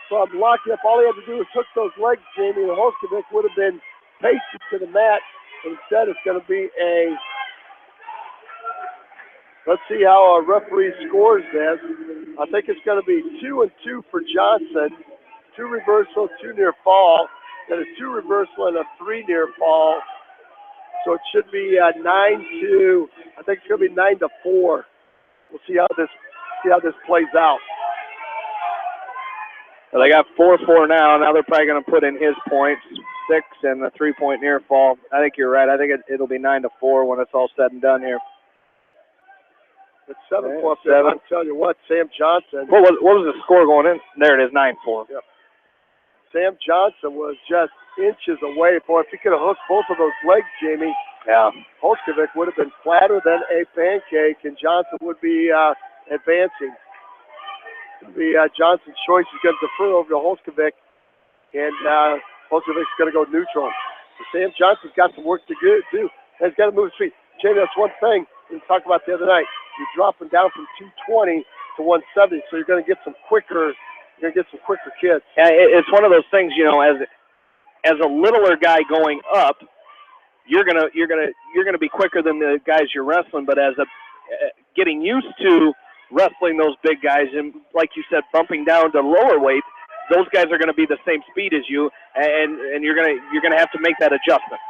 from locking up. All he had to do was hook those legs, Jamie, and Holskovic would have been pasted to the mat. Instead, it's going to be a, let's see how our referee scores this. I think it's going to be 2 and 2 for Johnson. 2 reversal, 2 near fall. Then a 2 reversal and a 3 near fall. So it should be 9-2. I think it's going to be 9-4. We'll see how this plays out. Well, they got 4-4 now. Now they're probably going to put in his points, 6 and the 3-point near fall. I think you're right. I think it'll be 9-4 when it's all said and done here. It's 7-4 up there. I'll tell you what, Sam Johnson. What was the score going in? There it is, 9-4. Yep. Sam Johnson was just inches away. Boy, if he could have hooked both of those legs, Jamie, Holskovic would have been flatter than a pancake, and Johnson would be advancing. It would be Johnson's choice. He's going to defer over to Holskovic, and Holskovic's going to go neutral. So Sam Johnson's got some work to do. He's got to move his feet. Jamie, that's one thing we talked about the other night. You're dropping down from 220 to 170, so you're going to get some quicker. You're going to get some quicker kids. Yeah, it's one of those things, you know, as a littler guy going up, you're gonna be quicker than the guys you're wrestling. But as getting used to wrestling those big guys, and like you said, bumping down to lower weight, those guys are going to be the same speed as you, and you're gonna have to make that adjustment.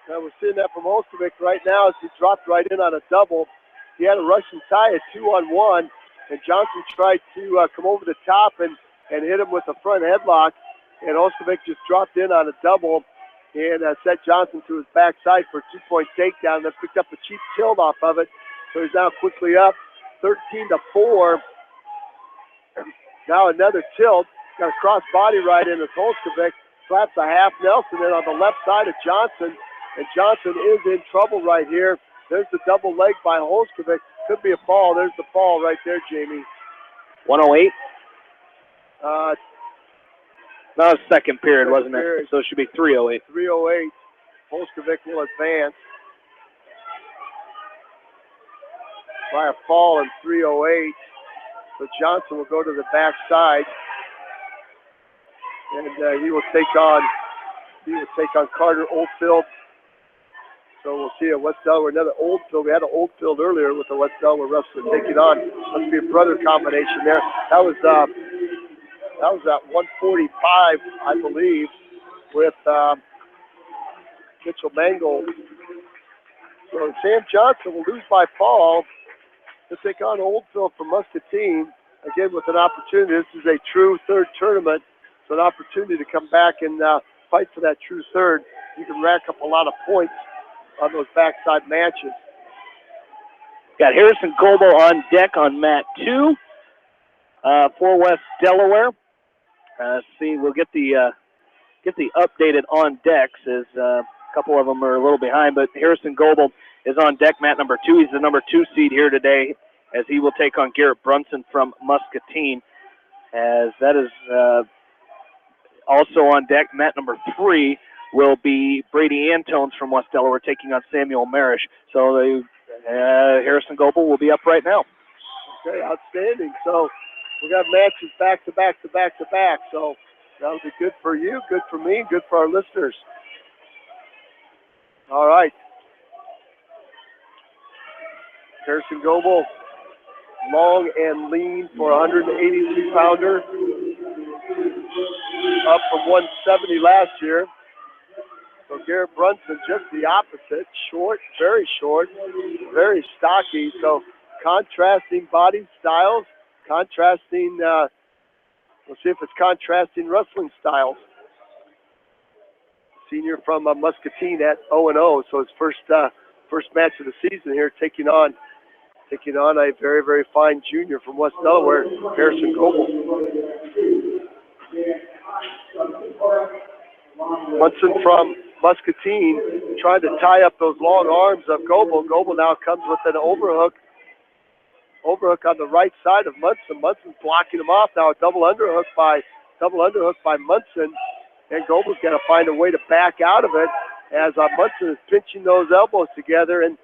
Now we're seeing that from Holskovic right now as he dropped right in on a double. He had a Russian tie at 2-on-1, and Johnson tried to come over the top and hit him with a front headlock, and Holskovic just dropped in on a double and set Johnson to his backside for a 2-point takedown. Then picked up a cheap tilt off of it, so he's now quickly up 13-4. Now another tilt. Got a cross body right in as Holskovic slaps a half Nelson in on the left side of Johnson, and Johnson is in trouble right here. There's the double leg by Holskovic. Could be a fall. There's the fall right there, Jamie. 108? That was second period, wasn't it? So it should be 308. 308. Holskovic will advance by a fall in 308. So Johnson will go to the backside, and he will take on Carter Oldfield. So we'll see at West Delaware another Oldfield. We had an Oldfield earlier with the West Delaware wrestler taking on. Must be a brother combination there. That was at 145, I believe, with Mitchell Mangold. So Sam Johnson will lose by fall to take on Oldfield from Muscatine. Again, with an opportunity. This is a true third tournament, so an opportunity to come back and fight for that true third. You can rack up a lot of points on those backside matches. Got Harrison Goebel on deck on mat 2 for West Delaware. We'll get the updated on decks as a couple of them are a little behind, but Harrison Goebel is on deck, mat number 2. He's the number 2 seed here today, as he will take on Garrett Brunson from Muscatine. As that is also on deck, mat number 3 will be Brady Antones from West Delaware taking on Samuel Marish. So Harrison Goebel will be up right now. Okay, outstanding. So we got matches back to back to back to back. So that'll be good for you, good for me, good for our listeners. All right. Harrison Goebel, long and lean for a 182-pounder, up from 170 last year. So Garrett Brunson, just the opposite, short, very stocky. So contrasting body styles, contrasting, we'll see if it's contrasting wrestling styles. Senior from Muscatine at 0-0, so his first match of the season here, taking on a very, very fine junior from West Delaware, Harrison Goebel. Munson from Muscatine trying to tie up those long arms of Goebel. Goebel now comes with an overhook on the right side of Munson. Munson's blocking him off now. A double underhook by Munson, and Goebel's got to find a way to back out of it as Munson is pinching those elbows together and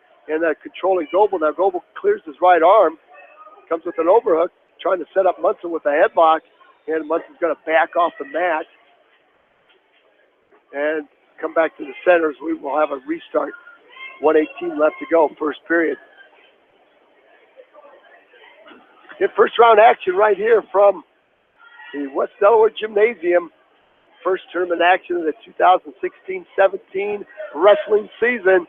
controlling Goebel. Now Goebel clears his right arm, comes with an overhook, trying to set up Munson with a headlock. And Munson's going to back off the mat and come back to the centers. We will have a restart. 1:18 left to go, first period. Get first round action right here from the West Delaware Gymnasium. First tournament action of the 2016-17 wrestling season.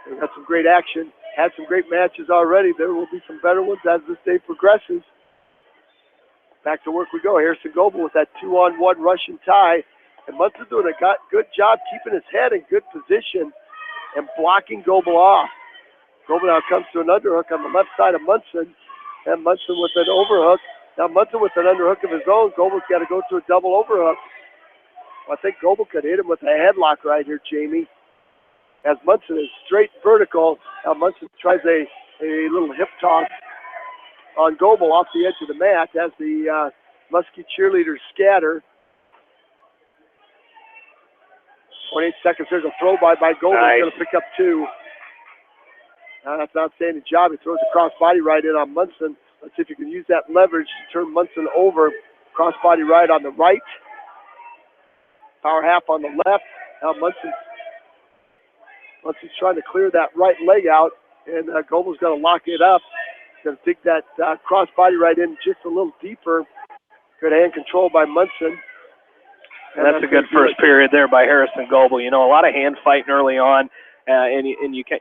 We've had some great action, had some great matches already. There will be some better ones as this day progresses. Back to work we go. Harrison Goebel with that 2-on-1 Russian tie. And Munson doing a good job keeping his head in good position and blocking Goebel off. Goebel now comes to an underhook on the left side of Munson. And Munson with an overhook. Now Munson with an underhook of his own. Goebel's got to go to a double overhook. Well, I think Goebel could hit him with a headlock right here, Jamie. As Munson is straight vertical. Now Munson tries a little hip toss on Goebel off the edge of the mat as the Muskie cheerleaders scatter. 28 seconds. There's a throw by Goebel. Nice. He's going to pick up 2. That's an outstanding job. He throws a crossbody right in on Munson. Let's see if you can use that leverage to turn Munson over. Crossbody right on the right. Power half on the left. Now Munson's trying to clear that right leg out, and Goebel's going to lock it up. He's going to take that crossbody right in just a little deeper. Good hand control by Munson. And that's a good first period there by Harrison Goebel. You know, a lot of hand fighting early on, and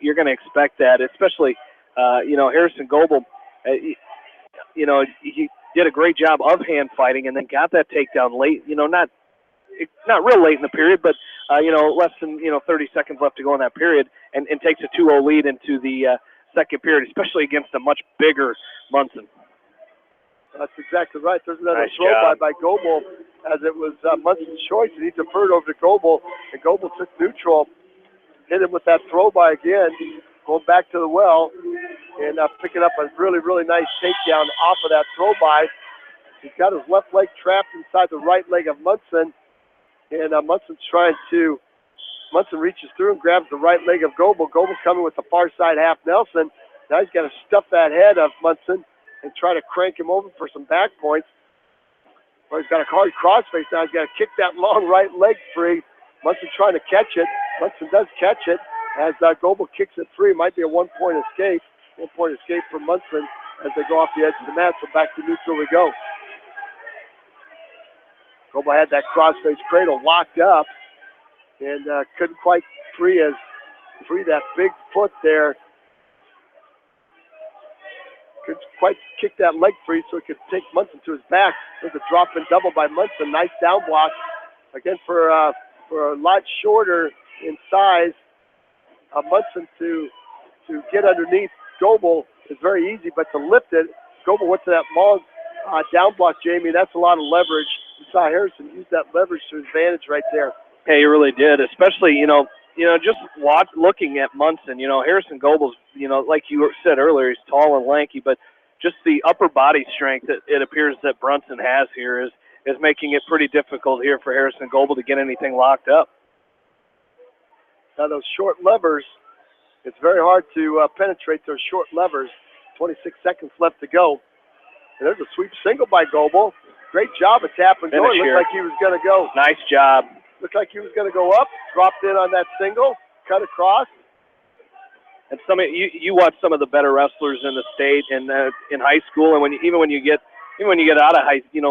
you're going to expect that, especially, Harrison Goebel, he did a great job of hand fighting and then got that takedown late, not real late in the period, but, less than, 30 seconds left to go in that period and takes a 2-0 lead into the second period, especially against a much bigger Munson. That's exactly right. There's another throw by Goebel as it was Munson's choice, and he deferred over to Goebel, and Goebel took neutral, hit him with that throw by again, going back to the well, and picking up a really, really nice takedown off of that throw by. He's got his left leg trapped inside the right leg of Munson, and Munson reaches through and grabs the right leg of Goebel. Goebel coming with the far side half Nelson. Now he's got to stuff that head of Munson and try to crank him over for some back points. Well, he's got a hard crossface now. He's got to kick that long right leg free. Munson trying to catch it. Munson does catch it as Goebel kicks it free. Might be a one-point escape. One-point escape for Munson as they go off the edge of the mat. So back to neutral we go. Goebel had that crossface cradle locked up and couldn't quite free that big foot there. Couldn't quite kick that leg free so he could take Munson to his back. There's a drop and double by Munson. Nice down block. Again, for a lot shorter in size, Munson to get underneath Goebel is very easy, but to lift it, Goebel went to that long down block, Jamie. That's a lot of leverage. You saw Harrison use that leverage to his advantage right there. Yeah, he really did, especially, just looking at Munson, Harrison Goebel's, like you said earlier, he's tall and lanky, but just the upper body strength that it appears that Brunson has here is making it pretty difficult here for Harrison Goebel to get anything locked up. Now those short levers, it's very hard to penetrate those short levers. 26 seconds left to go. And there's a sweep single by Goebel. Great job at tap and going. Looked like he was going to go. Nice job. Looked like he was going to go up, dropped in on that single, cut across. And you watch some of the better wrestlers in the state and in high school, and even when you get out of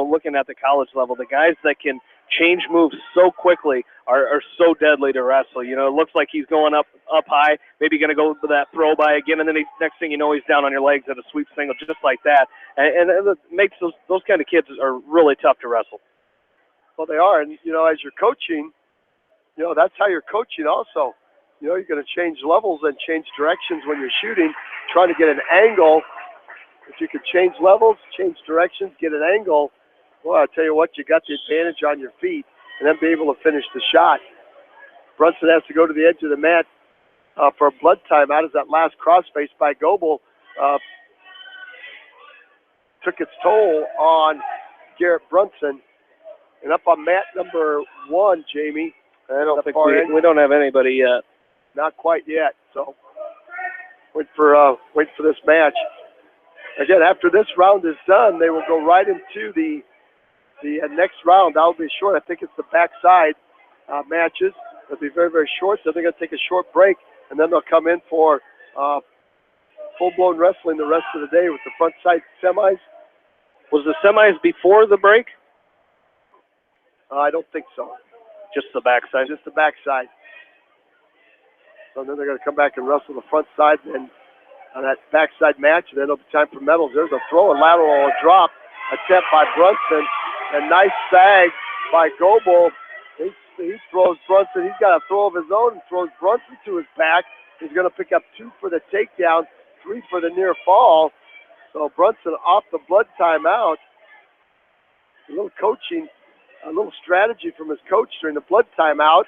looking at the college level, the guys that can change moves so quickly are so deadly to wrestle. It looks like he's going up high, maybe going to go for that throw by again, and then next thing you know, he's down on your legs at a sweep single just like that. And it makes those kind of kids are really tough to wrestle. Well, they are, and as you're coaching, that's how you're coaching also. You're going to change levels and change directions when you're shooting, trying to get an angle. If you could change levels, change directions, get an angle, well, I tell you what, you got the advantage on your feet and then be able to finish the shot. Brunson has to go to the edge of the mat for a blood timeout as that last crossface by Goebel took its toll on Garrett Brunson. And up on mat number 1, Jamie. I don't think we don't have anybody yet. Not quite yet. So wait for this match. Again, after this round is done, they will go right into the next round. That will be short. I think it's the backside matches. They'll be very, very short, so they're going to take a short break, and then they'll come in for full-blown wrestling the rest of the day with the front side semis. Was the semis before the break? I don't think so. Just the backside? Just the backside. So then they're going to come back and wrestle the front side and on that backside match, and then it'll be time for medals. There's a throw, a lateral, a drop, attempt by Brunson, and nice sag by Goebel. He throws Brunson. He's got a throw of his own and throws Brunson to his back. He's going to pick up 2 for the takedown, 3 for the near fall. So Brunson off the blood timeout. A little coaching, a little strategy from his coach during the blood timeout,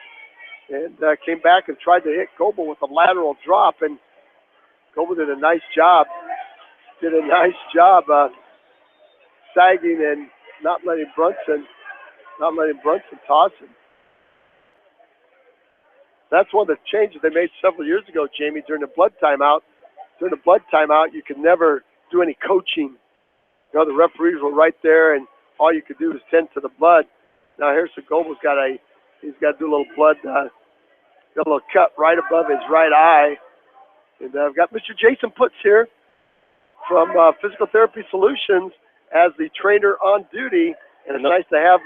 and came back and tried to hit Goebel with a lateral drop, and Goebel did a nice job. Sagging and not letting Brunson toss him. That's one of the changes they made several years ago, Jamie, during the blood timeout. During the blood timeout, you could never do any coaching. You know, the referees were right there, and all you could do was tend to the blood. Now Harrison Goebel's got to do a little blood, got a little cut right above his right eye. And I've got Mr. Jason Putz here from Physical Therapy Solutions as the trainer on duty, and it's nice to have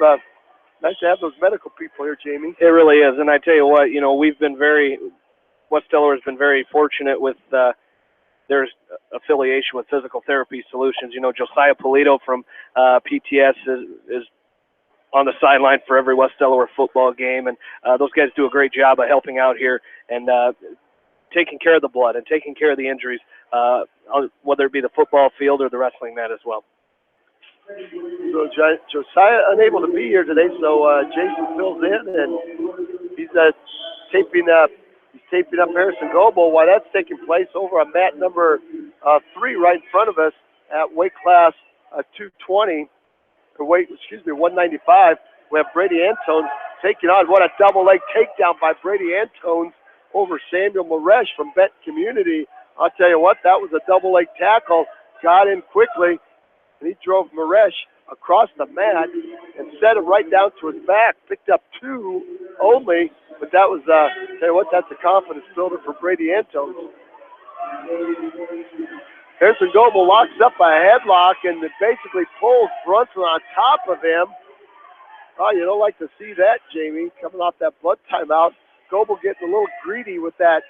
those medical people here, Jamie. It really is, and I tell you what, we've been West Delaware has been very fortunate with their affiliation with Physical Therapy Solutions. Josiah Polito from PTS is on the sideline for every West Delaware football game, and those guys do a great job of helping out here and taking care of the blood and taking care of the injuries, whether it be the football field or the wrestling mat as well. So Josiah unable to be here today, so Jason fills in, and he's taping up Harrison Goebel while that's taking place over on mat number 3 right in front of us at weight class 220, or 195. We have Brady Antones taking on. What a double leg takedown by Brady Antones over Samuel Maresh from Benton Community. I'll tell you what, that was a double leg tackle. Got in quickly, and he drove Maresh across the mat and set him right down to his back. Picked up 2 only, but that was, tell you what, that's a confidence builder for Brady Antones. Harrison Goebel locks up a headlock and basically pulls Brunson on top of him. Oh, you don't like to see that, Jamie, coming off that blood timeout. Goebel getting a little greedy with that.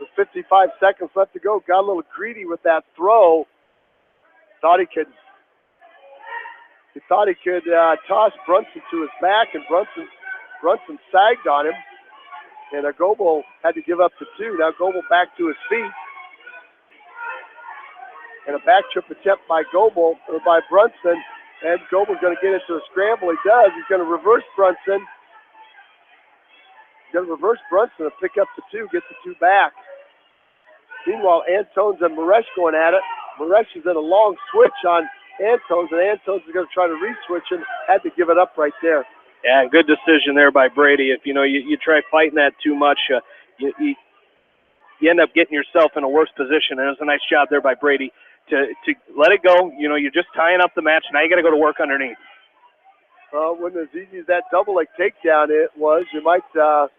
With 55 seconds left to go, got a little greedy with that throw. Thought he could toss Brunson to his back, and Brunson sagged on him, and Goebel had to give up the 2. Now Goebel back to his feet, and a back trip attempt by Brunson, and Goebel's going to get into a scramble. He does. He's going to reverse Brunson. He's going to reverse Brunson and pick up the 2, get the 2 back. Meanwhile, Antones and Maresh going at it. Maresh is in a long switch on Antones, and Antones is going to try to re-switch and had to give it up right there. Yeah, good decision there by Brady. If you try fighting that too much, you end up getting yourself in a worse position. And it was a nice job there by Brady to let it go. You're just tying up the match. Now you got to go to work underneath. When as easy as that double leg takedown it was, you might have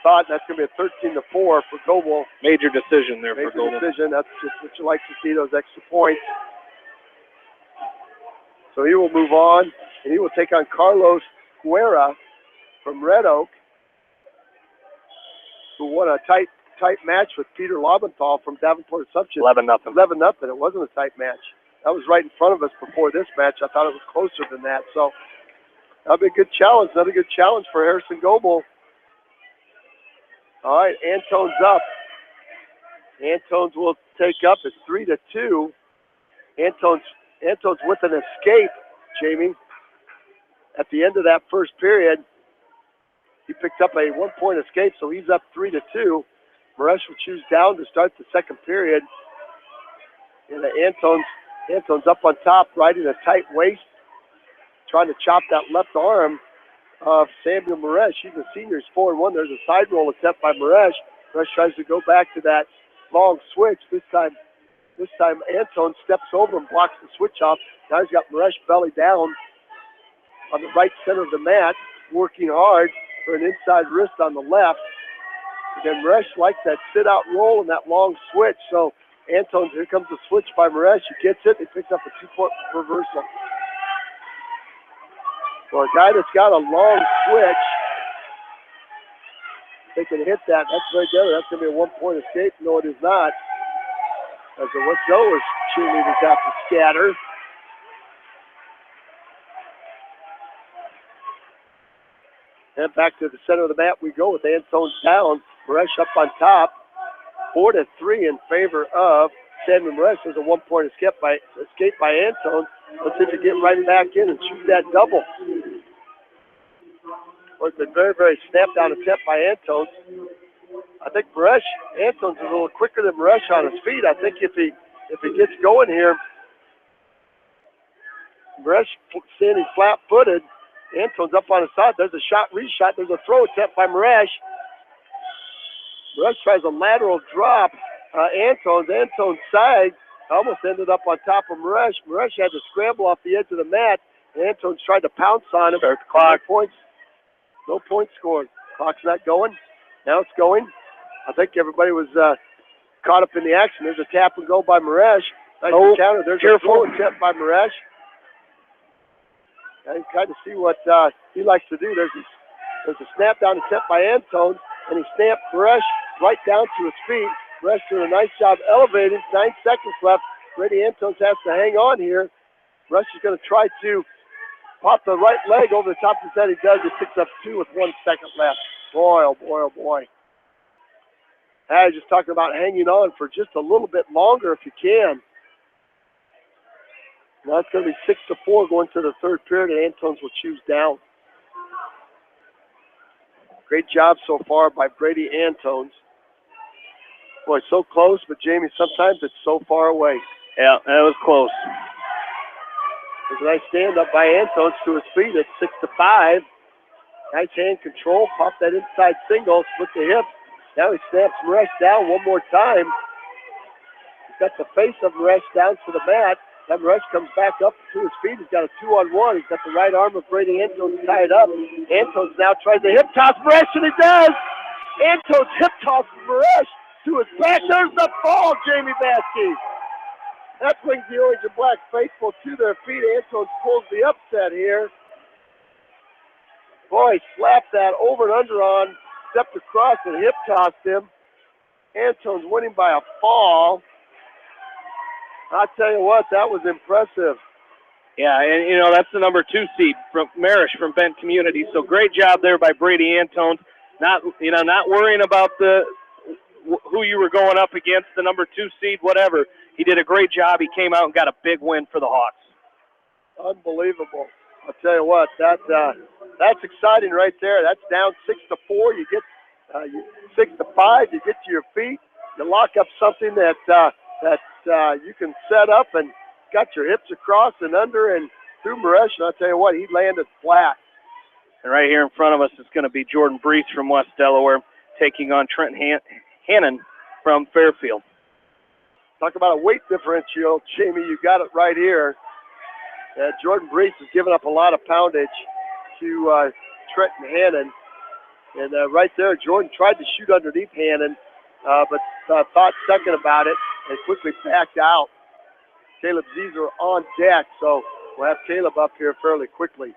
thought that's going to be a 13-4 for Goebel. Major decision there for Goebel. Major decision. That's just what you like to see, those extra points. So he will move on, and he will take on Carlos Guerra from Red Oak, who won a tight match with Peter Lobenthal from Davenport Assumption. 11-0. 11-0. It wasn't a tight match. That was right in front of us before this match. I thought it was closer than that. So that'll be a good challenge. Another good challenge for Harrison Goebel. All right, Antone's up. Antones will take up. It's 3-2. Antones with an escape, Jamie. At the end of that first period, he picked up a 1-point escape, so he's up 3-2. Maresh will choose down to start the second period. And Antone's up on top, riding a tight waist, trying to chop that left arm of Samuel Maresh. He's a senior. He's 4-1. There's a side roll attempt by Maresh. Maresh tries to go back to that long switch. This This time Antone steps over and blocks the switch off. Now he's got Maresh belly down on the right center of the mat, working hard for an inside wrist on the left. Again, Maresh likes that sit-out roll and that long switch. So Antone, here comes the switch by Maresh. He gets it. He picks up a 2-point reversal. For a guy that's got a long switch, they can hit that. That's very good. That's going to be a 1-point escape. No, it is not. As the West Delaware cheerleaders have to scatter. And back to the center of the mat we go with Antone down. Maresh up on top. 4-3 in favor of Samuel Maresh. There's a 1-point escape by Antone. Let's see if he get right back in and shoot that double. Well, it's a very, very snap-down attempt by Antone. I think Antone's a little quicker than Maresh on his feet. I think if he gets going here, Maresh standing flat-footed. Antone's up on his side. There's a shot, reshot. There's a throw attempt by Maresh. Maresh tries a lateral drop. Antone's side almost ended up on top of Maresh. Maresh had to scramble off the edge of the mat. Antone's tried to pounce on him. Start the clock. No points scored. Clock's not going. Now it's going. I think everybody was caught up in the action. There's a tap and go by Maresh. Nice counter. There's a throw attempt by Maresh. And he's trying to see what he likes to do. There's a snap down attempt by Antone, and he snapped Maresh right down to his feet. Maresh doing a nice job elevating. 9 seconds left. Brady Antone has to hang on here. Maresh is going to try to pop the right leg over the top of his head. He does. He picks up 2 with 1 second left. Boy, oh boy, oh boy. I was just talking about hanging on for just a little bit longer if you can. Now it's going to be 6-4 going to the third period, and Antones will choose down. Great job so far by Brady Antones. Boy, so close, but Jamie, sometimes it's so far away. Yeah, that was close. There's a nice stand-up by Antones to his feet at 6-5. Nice hand control, pop that inside single, split the hip. Now he snaps Maresh down one more time. He's got the face of Maresh down to the mat. Then Maresh comes back up to his feet. He's got a 2-on-1. He's got the right arm of Brady Antones tied up. Antones now tries to hip toss Maresh, and he does. Antones hip tosses Maresh to his back. There's the fall, Jamie Baskey. That brings the orange and black faithful to their feet. Antones pulls the upset here. Boy, slapped that over and under on, stepped across and hip tossed him. Antones winning by a fall. I'll tell you what, that was impressive. Yeah, and that's the number 2 seed from Marish from Bent Community. So great job there by Brady Antone. Not worrying about who you were going up against, the number 2 seed, whatever. He did a great job. He came out and got a big win for the Hawks. Unbelievable. I'll tell you what, that's exciting right there. That's down 6-4. You get 6-5. You get to your feet. You lock up something that you can set up and got your hips across and under and through Maresh. And I'll tell you what, he landed flat. And right here in front of us is going to be Jordan Brees from West Delaware taking on Trent Hannon from Fairfield. Talk about a weight differential. Jamie, you got it right here. Jordan Brees has given up a lot of poundage to Trenton Hannon. And right there, Jordan tried to shoot underneath Hannon, but thought second about it and quickly backed out. Caleb Zeeser on deck, so we'll have Caleb up here fairly quickly.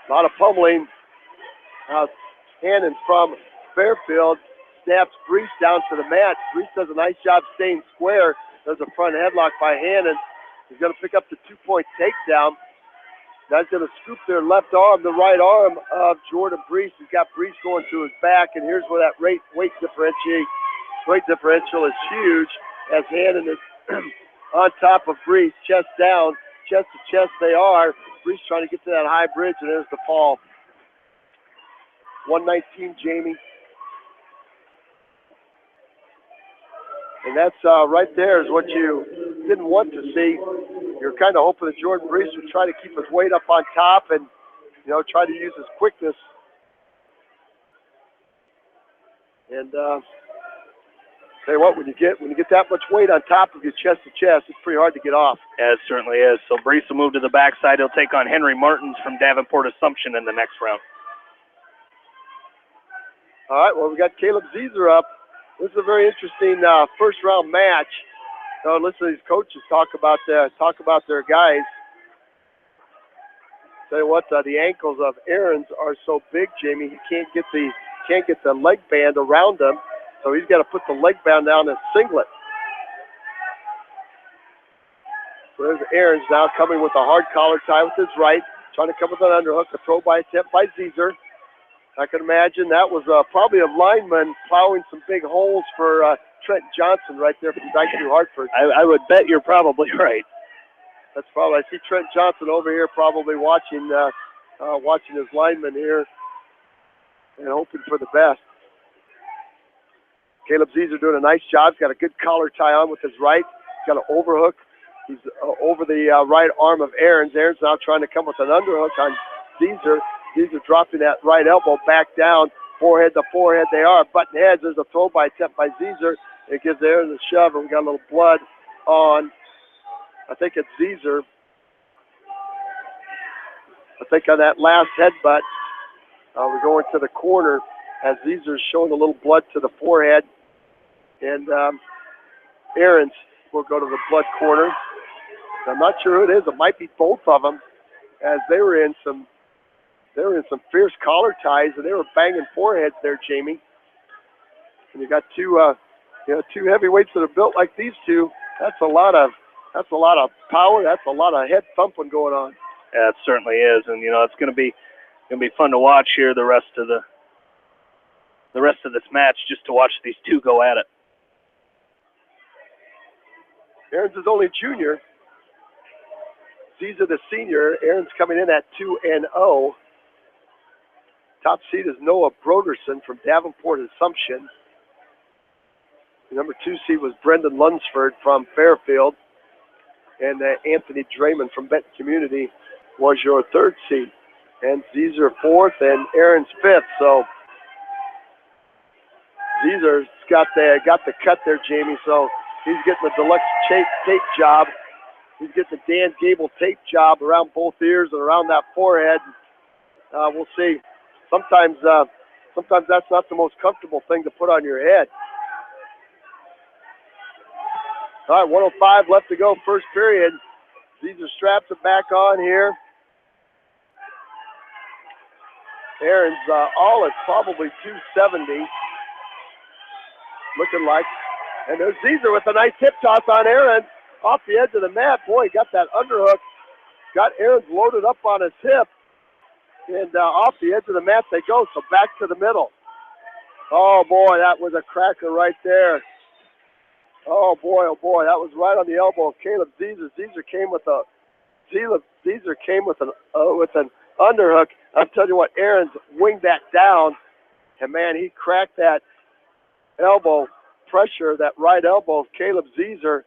A lot of pummeling. Hannon from Fairfield snaps Brees down to the mat. Brees does a nice job staying square. There's a front headlock by Hannon. He's going to pick up the 2-point takedown. Now he's going to scoop their left arm, the right arm of Jordan Brees. He's got Brees going to his back, and here's where that weight differential is huge as Hannon is on top of Brees, chest down, chest to chest they are. Brees trying to get to that high bridge, and there's the fall. 119, Jamie. And that's right there is what you didn't want to see. You're kind of hoping that Jordan Brees would try to keep his weight up on top and, try to use his quickness. And Tell you what, when you get that much weight on top of you, chest to chest, it's pretty hard to get off. Yeah, it certainly is. So Brees will move to the backside. He'll take on Henry Martins from Davenport Assumption in the next round. All right, well, we got Caleb Zeeser up. This is a very interesting first-round match. Listen to these coaches talk about their guys. Tell you what, the ankles of Ahrens are so big, Jamie. He can't get the leg band around him, so he's got to put the leg band down in singlet. So there's Ahrens now coming with a hard collar tie with his right, trying to come with an underhook, a throw by attempt by Zeeser. I can imagine that was probably a lineman plowing some big holes for Trent Johnson right there from Dyke New Hartford. I would bet you're probably right. That's probably, I see Trent Johnson over here probably watching his lineman here and hoping for the best. Caleb Zeeser doing a nice job. He's got a good collar tie on with his right. He's got an overhook. He's over the right arm of Ahrens. Ahrens now trying to come with an underhook on Zeeser. Zeeser dropping that right elbow back down. Forehead to forehead they are. Button heads. There's a throw by attempt by Zeeser. It gives Ahrens a shove, and we got a little blood on, I think it's Zeeser. I think on that last headbutt, we're going to the corner as Zeeser's showing a little blood to the forehead. And Ahrens will go to the blood corner. I'm not sure who it is. It might be both of them, as they were in some fierce collar ties, and they were banging foreheads there, Jamie. And you got two heavyweights that are built like these two. That's a lot of power. That's a lot of head thumping going on. Yeah, it certainly is, and it's going to be fun to watch here the rest of this match, just to watch these two go at it. Ahrens is only junior. Zeeser the senior. Ahrens coming in at 2-0. Top seed is Noah Broderson from Davenport Assumption. The number 2 seed was Brendan Lunsford from Fairfield. And Anthony Draymond from Benton Community was your 3rd seed. And Zeeser 4th and Ahrens 5th. So Zeeser's got the cut there, Jamie. So he's getting the deluxe tape job. He's getting the Dan Gable tape job around both ears and around that forehead. We'll see. Sometimes that's not the most comfortable thing to put on your head. All right, 1:05 left to go, first period. Zeeser straps it back on here. Ahrens all is probably 270. Looking like. And there's Zeeser with a nice hip toss on Ahrens. Off the edge of the mat. Boy, he got that underhook. Got Ahrens loaded up on his hip. And off the edge of the mat they go. So back to the middle. Oh, boy, that was a cracker right there. Oh, boy, that was right on the elbow of Caleb Zeeser. Zeeser came with an underhook. I'm telling you what, Ahrens winged that down. And, man, he cracked that elbow pressure, that right elbow of Caleb Zeeser.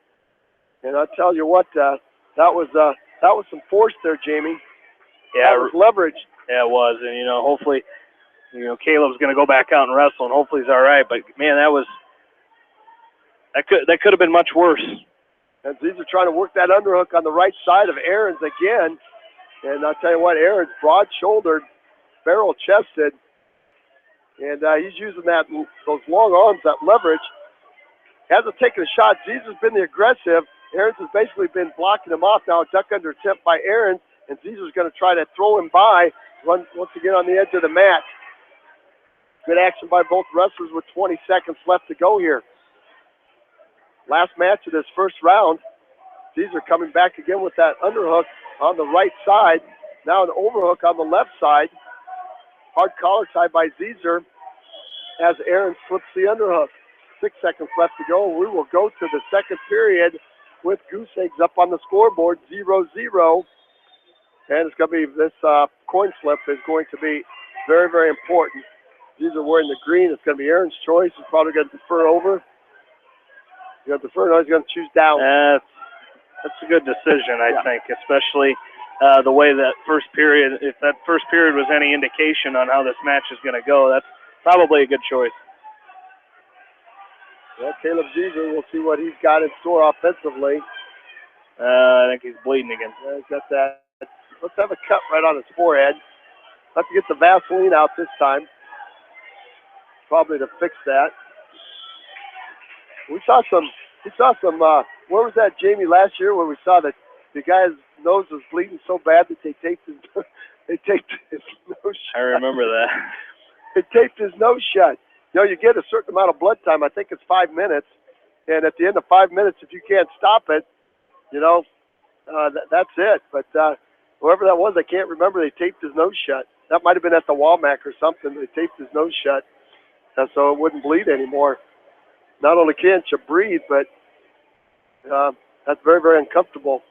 And I'll tell you what, that was some force there, Jamie. Yeah, that was leverage. Yeah, it was, and hopefully, Caleb's going to go back out and wrestle, and hopefully he's all right. But man, that could have been much worse. And Zeeser trying to work that underhook on the right side of Ahrens again. And I'll tell you what, Ahrens broad-shouldered, barrel-chested, and he's using those long arms, that leverage. Hasn't taken a shot. Zeeser's been the aggressive. Ahrens has basically been blocking him off now. Duck under attempt by Ahrens, and Zeeser's going to try to throw him by. Run once again on the edge of the mat. Good action by both wrestlers with 20 seconds left to go here. Last match of this first round. Zeeser coming back again with that underhook on the right side. Now an overhook on the left side. Hard collar tie by Zeeser as Ahrens slips the underhook. 6 seconds left to go. We will go to the second period with goose eggs up on the scoreboard, 0-0. And it's going to be this coin flip is going to be very, very important. These are wearing the green. It's going to be Ahrens' choice. He's probably going to defer over. He's going to defer. No, he's going to choose down. That's a good decision, I think, especially the way that first period, if that first period was any indication on how this match is going to go, that's probably a good choice. Well, Caleb Zeeser, we'll see what he's got in store offensively. I think he's bleeding again. He's got that. Let's have a cut right on his forehead. Have to get the Vaseline out this time, probably to fix that. We saw some. Where was that, Jamie, last year when we saw that the guy's nose was bleeding so bad that they taped his nose shut? I remember that. They taped his nose shut. You know, you get a certain amount of blood time. I think it's 5 minutes, and at the end of 5 minutes, if you can't stop it, that's it. But whoever that was, I can't remember. They taped his nose shut. That might have been at the Walmack or something. They taped his nose shut so it wouldn't bleed anymore. Not only can't you breathe, but that's very, very uncomfortable.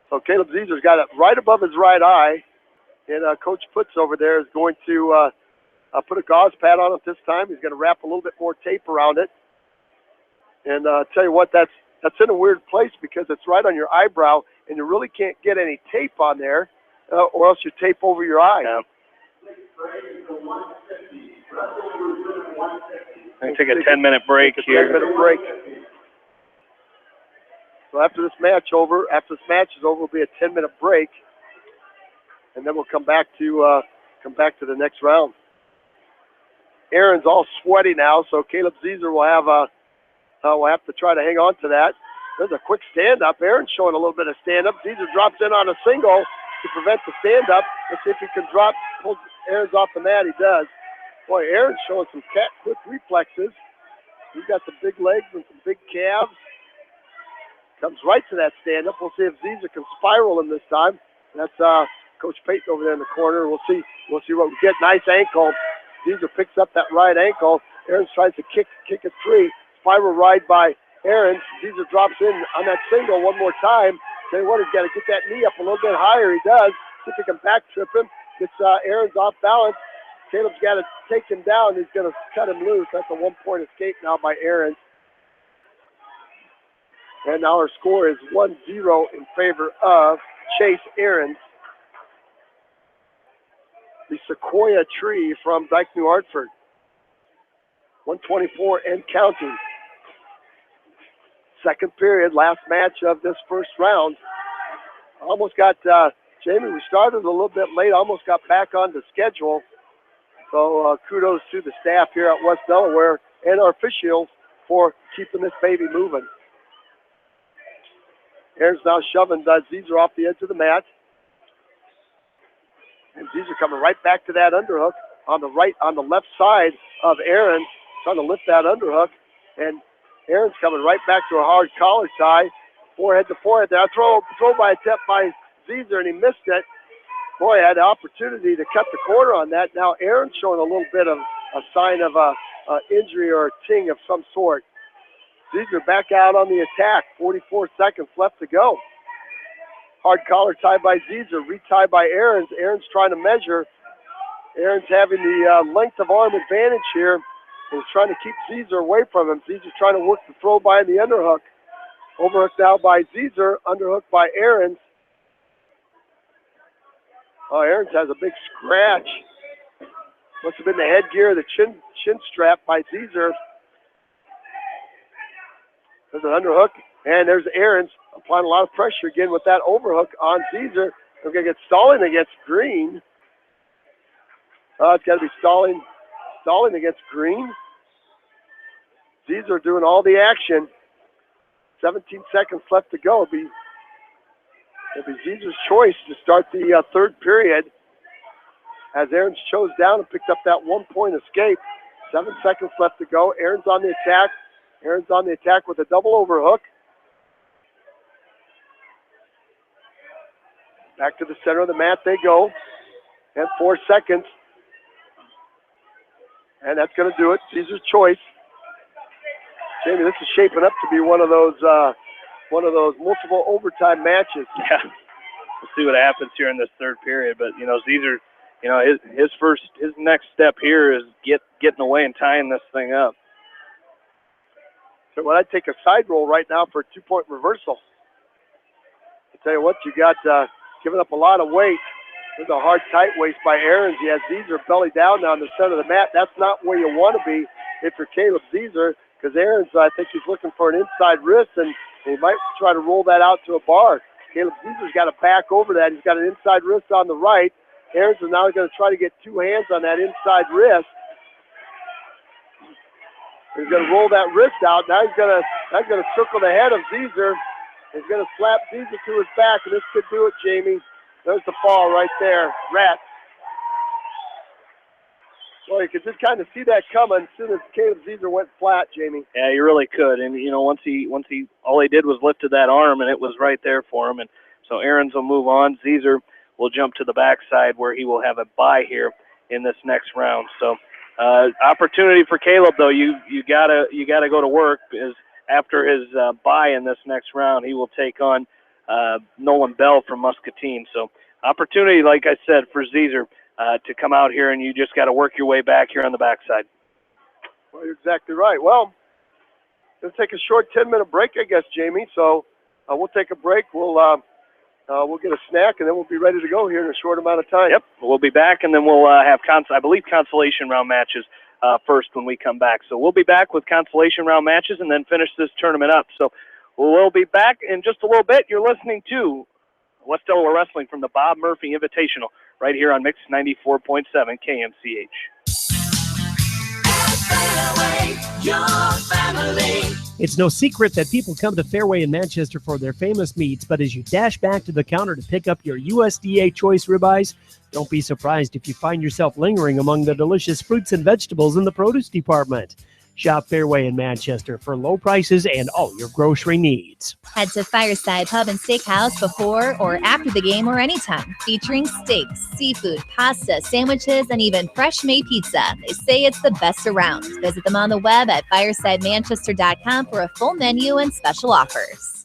So Caleb Zeeser's got it right above his right eye, and Coach Putz over there is going to put a gauze pad on it this time. He's going to wrap a little bit more tape around it. And tell you what, that's in a weird place because it's right on your eyebrow, and you really can't get any tape on there, or else you tape over your eye. Yeah. I'm going to take a 10-minute break here. 10-minute break. So after this match is over, will be a 10-minute break, and then we'll come back to the next round. Aaron's all sweaty now, so Caleb Zeeser will have to try to hang on to that. There's a quick stand-up. Aaron's showing a little bit of stand-up. Zeeser drops in on a single to prevent the stand-up. Let's see if he can pull Aaron's off the mat. He does. Boy, Aaron's showing some quick reflexes. He's got some big legs and some big calves. Comes right to that stand-up. We'll see if Zeeser can spiral him this time. That's Coach Payton over there in the corner. We'll see what we get. Nice ankle. Zeeser picks up that right ankle. Aaron tries to kick it free. Spiral ride by Aaron. Zeeser drops in on that single one more time. Tell you what, he's got to get that knee up a little bit higher. He does. See if he can back trip him. Gets Aaron's off balance. Caleb's got to take him down. He's going to cut him loose. That's a 1-point escape now by Aaron. And now our score is 1-0 in favor of Chase Aaron. The Sequoia Tree from Dyke New Hartford. 124 and counting. Second period, last match of this first round. Almost got, Jamie, we started a little bit late, almost got back on the schedule. So kudos to the staff here at West Delaware and our officials for keeping this baby moving. Aaron's now shoving Zeeser off the edge of the mat. And Zeeser coming right back to that underhook on the left side of Aaron, trying to lift that underhook. And Aaron's coming right back to a hard collar tie, forehead to forehead there. Throw by attempt by Zeeser, and he missed it. Boy, had the opportunity to cut the corner on that. Now Aaron's showing a little bit of a sign of a injury or a ting of some sort. Zeeser back out on the attack. 44 seconds left to go. Hard collar tie by Zeeser, retie by Aaron's. Aaron's trying to measure. Aaron's having the length of arm advantage here. He's trying to keep Zeeser away from him. Zeeser's trying to work the throw by and the underhook. Overhook now by Zeeser, underhook by Aaron's. Oh, Aaron's has a big scratch. Must have been the headgear, the chin strap by Zeeser. There's an underhook, and there's Aaron's applying a lot of pressure again with that overhook on Zeeser. They're going to get stalling against Green. It's got to be stalling against Green. Zeeser doing all the action. 17 seconds left to go. It'll be Zeeser's choice to start the third period as Aaron's chose down and picked up that 1-point escape. 7 seconds left to go. Aaron's on the attack. Aaron's on the attack with a double overhook. Back to the center of the mat they go. And 4 seconds. And that's going to do it. Zeeser's choice. Jamie, this is shaping up to be one of those multiple overtime matches. Yeah. We'll see what happens here in this third period. But, Zeeser, his next step here is getting away and tying this thing up. So when I take a side roll right now for a 2-point reversal, I'll tell you what, you got giving up a lot of weight. There's a hard tight waist by Aaron's. He has Zeeser belly down now in the center of the mat. That's not where you want to be if you're Caleb Zeeser. because Aaron's, I think he's looking for an inside wrist, and he might try to roll that out to a bar. Caleb Caesar's got to back over that. He's got an inside wrist on the right. Aaron's is now going to try to get two hands on that inside wrist. He's going to roll that wrist out. Now he's going to circle the head of Caesar. He's going to slap Caesar to his back, and this could do it, Jamie. There's the fall right there. Rat. Well, you could just kind of see that coming as soon as Caleb Caesar went flat, Jamie. Yeah, you really could. And once he all he did was lifted that arm, and it was right there for him. And so Aaron's will move on. Caesar will jump to the backside where he will have a bye here in this next round. So opportunity for Caleb, though. You gotta go to work. Is after his bye in this next round, he will take on Nolan Bell from Muscatine. So opportunity, like I said, for Caesar to come out here, and you just got to work your way back here on the backside. Well, you're exactly right. Well, let's take a short 10-minute break, I guess, Jamie. So we'll take a break. We'll get a snack, and then we'll be ready to go here in a short amount of time. Yep, we'll be back, and then we'll have, I believe, consolation round matches first when we come back. So we'll be back with consolation round matches and then finish this tournament up. So we'll be back in just a little bit. You're listening to West Delaware Wrestling from the Bob Murphy Invitational right here on Mix 94.7 KMCH. It's no secret that people come to Fairway in Manchester for their famous meats, but as you dash back to the counter to pick up your USDA choice ribeyes, don't be surprised if you find yourself lingering among the delicious fruits and vegetables in the produce department. Shop Fairway in Manchester for low prices and all your grocery needs. Head to Fireside Pub and Steakhouse before or after the game or anytime, featuring steaks, seafood, pasta, sandwiches, and even fresh-made pizza. They say it's the best around. Visit them on the web at firesidemanchester.com for a full menu and special offers.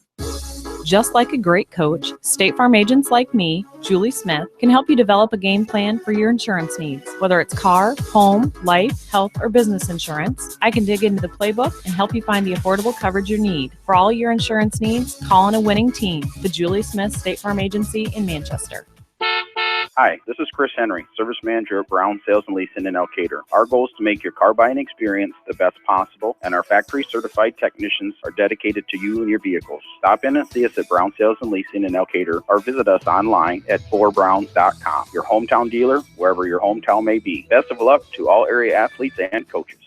Just like a great coach, State Farm agents like me, Julie Smith, can help you develop a game plan for your insurance needs. Whether it's car, home, life, health, or business insurance, I can dig into the playbook and help you find the affordable coverage you need. For all your insurance needs, call on a winning team, the Julie Smith State Farm Agency in Manchester. Hi, this is Chris Henry, Service Manager at Brown Sales and Leasing in Elkader. Our goal is to make your car buying experience the best possible, and our factory-certified technicians are dedicated to you and your vehicles. Stop in and see us at Brown Sales and Leasing in Elkader, or visit us online at forbrowns.com. Your hometown dealer, wherever your hometown may be. Best of luck to all area athletes and coaches.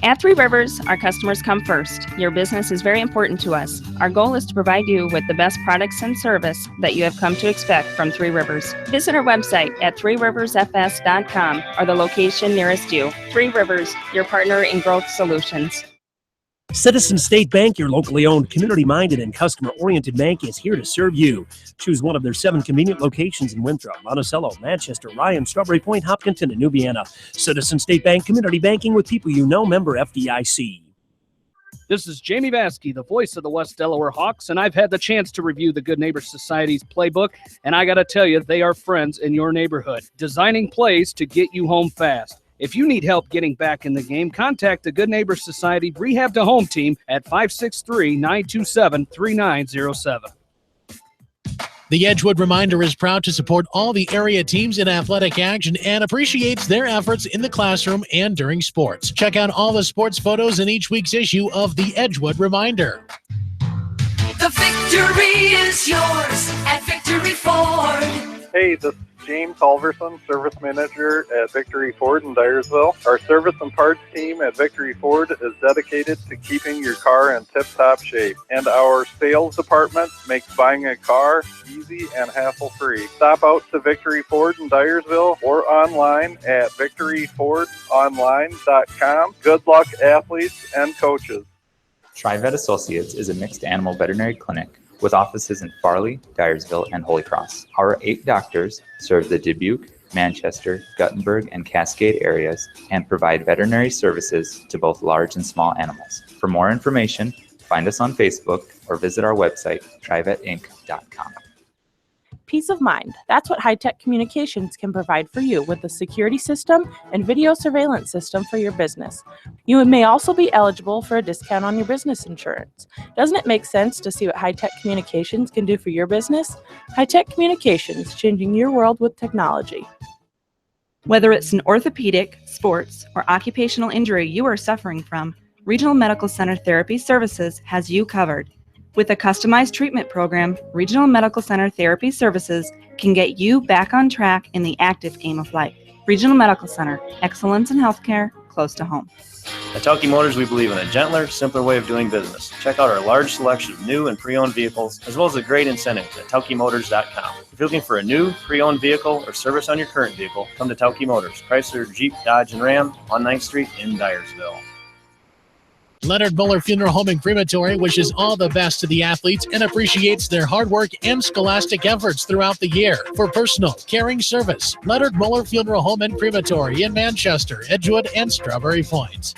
At Three Rivers, our customers come first. Your business is very important to us. Our goal is to provide you with the best products and service that you have come to expect from Three Rivers. Visit our website at threeriversfs.com or the location nearest you. Three Rivers, your partner in growth solutions. Citizen State Bank, your locally owned, community-minded, and customer-oriented bank, is here to serve you. Choose one of their 7 convenient locations in Winthrop, Monticello, Manchester, Ryan, Strawberry Point, Hopkinton, and New Vienna. Citizen State Bank, community banking with people you know, member FDIC. This is Jamie Vaskey, the voice of the West Delaware Hawks, and I've had the chance to review the Good Neighbor Society's playbook, and I got to tell you, they are friends in your neighborhood, designing plays to get you home fast. If you need help getting back in the game, contact the Good Neighbor Society Rehab to Home team at 563-927-3907. The Edgewood Reminder is proud to support all the area teams in athletic action and appreciates their efforts in the classroom and during sports. Check out all the sports photos in each week's issue of the Edgewood Reminder. The victory is yours at Victory Ford. Hey, this is James Halverson, Service Manager at Victory Ford in Dyersville. Our service and parts team at Victory Ford is dedicated to keeping your car in tip-top shape. And our sales department makes buying a car easy and hassle-free. Stop out to Victory Ford in Dyersville or online at victoryfordonline.com. Good luck, athletes and coaches. TriVet Associates is a mixed animal veterinary clinic with offices in Farley, Dyersville, and Holy Cross. Our 8 doctors serve the Dubuque, Manchester, Guttenberg, and Cascade areas and provide veterinary services to both large and small animals. For more information, find us on Facebook or visit our website, trivetinc.com. Peace of mind. That's what high-tech communications can provide for you with a security system and video surveillance system for your business. You may also be eligible for a discount on your business insurance. Doesn't it make sense to see what high-tech communications can do for your business? High-tech communications, changing your world with technology. Whether it's an orthopedic, sports, or occupational injury you are suffering from, Regional Medical Center Therapy Services has you covered. With a customized treatment program, Regional Medical Center Therapy Services can get you back on track in the active game of life. Regional Medical Center, excellence in healthcare close to home. At Tauke Motors, we believe in a gentler, simpler way of doing business. Check out our large selection of new and pre-owned vehicles, as well as the great incentives at TaukeMotors.com. If you're looking for a new, pre-owned vehicle or service on your current vehicle, come to Tauke Motors, Chrysler, Jeep, Dodge, and Ram on 9th Street in Dyersville. Leonard Muller Funeral Home and Crematory wishes all the best to the athletes and appreciates their hard work and scholastic efforts throughout the year. For personal, caring service, Leonard Muller Funeral Home and Crematory in Manchester, Edgewood, and Strawberry Point.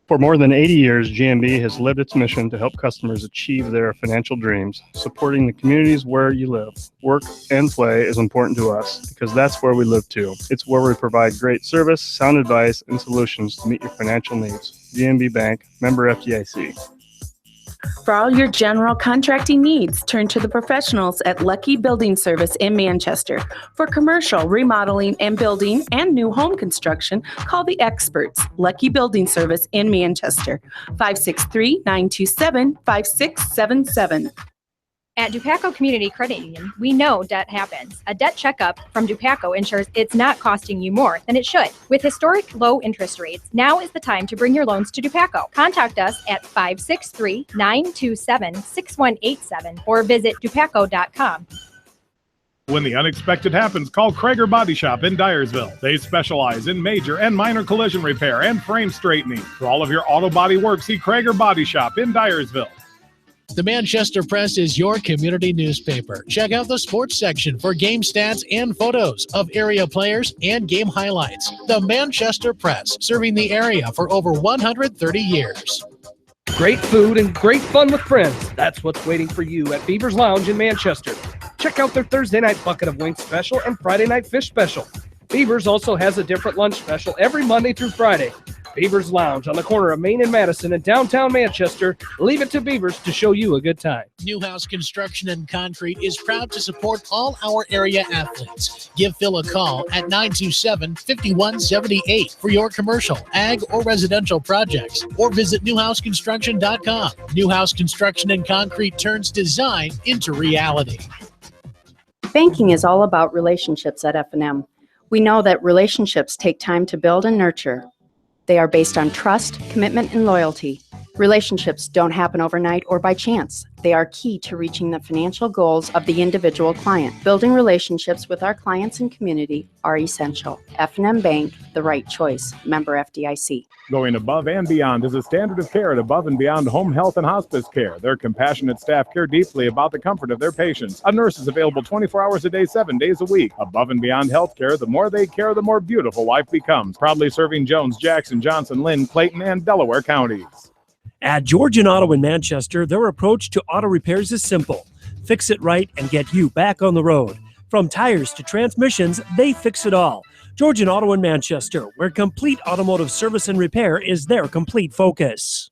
For more than 80 years, GMB has lived its mission to help customers achieve their financial dreams. Supporting the communities where you live, work, and play is important to us because that's where we live too. It's where we provide great service, sound advice, and solutions to meet your financial needs. GMB Bank, member FDIC. For all your general contracting needs, turn to the professionals at Lucky Building Service in Manchester. For commercial, remodeling, and building and new home construction, call the experts, Lucky Building Service in Manchester, 563-927-5677. At Dupaco Community Credit Union, we know debt happens. A debt checkup from Dupaco ensures it's not costing you more than it should. With historic low interest rates, now is the time to bring your loans to Dupaco. Contact us at 563-927-6187 or visit dupaco.com. When the unexpected happens, call Krager Body Shop in Dyersville. They specialize in major and minor collision repair and frame straightening. For all of your auto body work, see Krager Body Shop in Dyersville. The Manchester Press is your community newspaper. Check out the sports section for game stats and photos of area players and game highlights. The Manchester Press, serving the area for over 130 years. Great food and great fun with friends. That's what's waiting for you at Beaver's Lounge in Manchester. Check out their Thursday night bucket of wings special and Friday night fish special. Beaver's also has a different lunch special every Monday through Friday. Beaver's Lounge on the corner of Main and Madison in downtown Manchester. Leave it to Beaver's to show you a good time. Newhouse Construction and Concrete is proud to support all our area athletes. Give Phil a call at 927-5178 for your commercial, ag, or residential projects, or visit newhouseconstruction.com. Newhouse Construction and Concrete turns design into reality. Banking is all about relationships at F&M. We know that relationships take time to build and nurture. They are based on trust, commitment, and loyalty. Relationships don't happen overnight or by chance. They are key to reaching the financial goals of the individual client. Building relationships with our clients and community are essential. F&M Bank, the right choice. Member FDIC. Going above and beyond is a standard of care at Above and Beyond Home Health and Hospice Care. Their compassionate staff care deeply about the comfort of their patients. A nurse is available 24 hours a day, 7 days a week. Above and Beyond Healthcare, the more they care, the more beautiful life becomes. Proudly serving Jones, Jackson, Johnson, Lynn, Clayton, and Delaware counties. At Georgian Auto in Manchester, their approach to auto repairs is simple. Fix it right and get you back on the road. From tires to transmissions, they fix it all. Georgian Auto in Manchester, where complete automotive service and repair is their complete focus.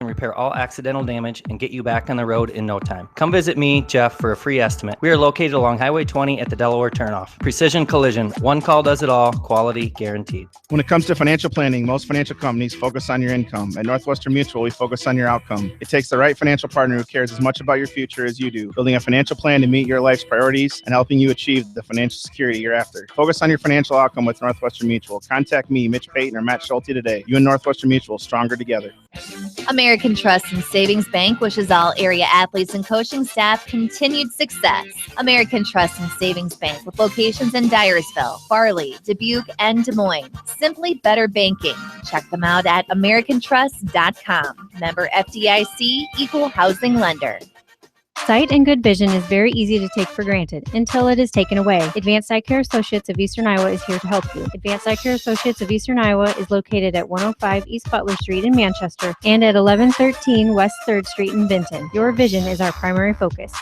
repair all accidental damage and get you back on the road in no time. Come visit me, Jeff, for a free estimate. We are located along Highway 20 at the Delaware turnoff. Precision Collision. One call does it all. Quality guaranteed. When it comes to financial planning, most financial companies focus on your income. At Northwestern Mutual, we focus on your outcome. It takes the right financial partner who cares as much about your future as you do, building a financial plan to meet your life's priorities and helping you achieve the financial security you're after. Focus on your financial outcome with Northwestern Mutual. Contact me, Mitch Payton, or Matt Schulte today. You and Northwestern Mutual, stronger together. American Trust and Savings Bank wishes all area athletes and coaching staff continued success. American Trust and Savings Bank with locations in Dyersville, Farley, Dubuque, and Des Moines. Simply better banking. Check them out at americantrust.com. Member FDIC, equal housing lender. Sight and good vision is very easy to take for granted until it is taken away. Advanced Eye Care Associates of Eastern Iowa is here to help you. Advanced Eye Care Associates of Eastern Iowa is located at 105 East Butler Street in Manchester and at 1113 West 3rd Street in Benton. Your vision is our primary focus.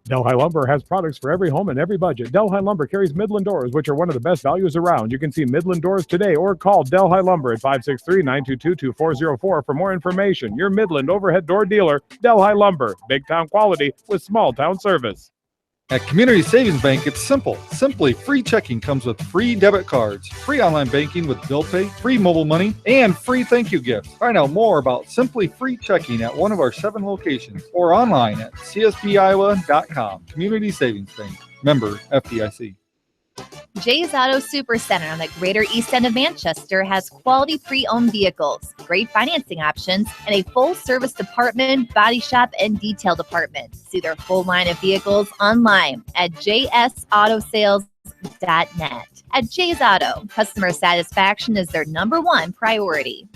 Delhi Lumber has products for every home and every budget. Delhi Lumber carries Midland doors, which are one of the best values around. You can see Midland doors today or call Delhi Lumber at 563-922-2404 for more information. Your Midland overhead door dealer, Delhi Lumber. Big town quality with small town service. At Community Savings Bank, it's simple. Simply free checking comes with free debit cards, free online banking with bill pay, free mobile money, and free thank you gifts. Find out more about Simply Free Checking at one of our 7 locations or online at csbiowa.com. Community Savings Bank. Member FDIC. Jay's Auto Supercenter on the Greater East End of Manchester has quality pre-owned vehicles, great financing options, and a full-service department, body shop, and detail department. See their full line of vehicles online at jsautosales.net. At Jay's Auto, customer satisfaction is their #1 priority.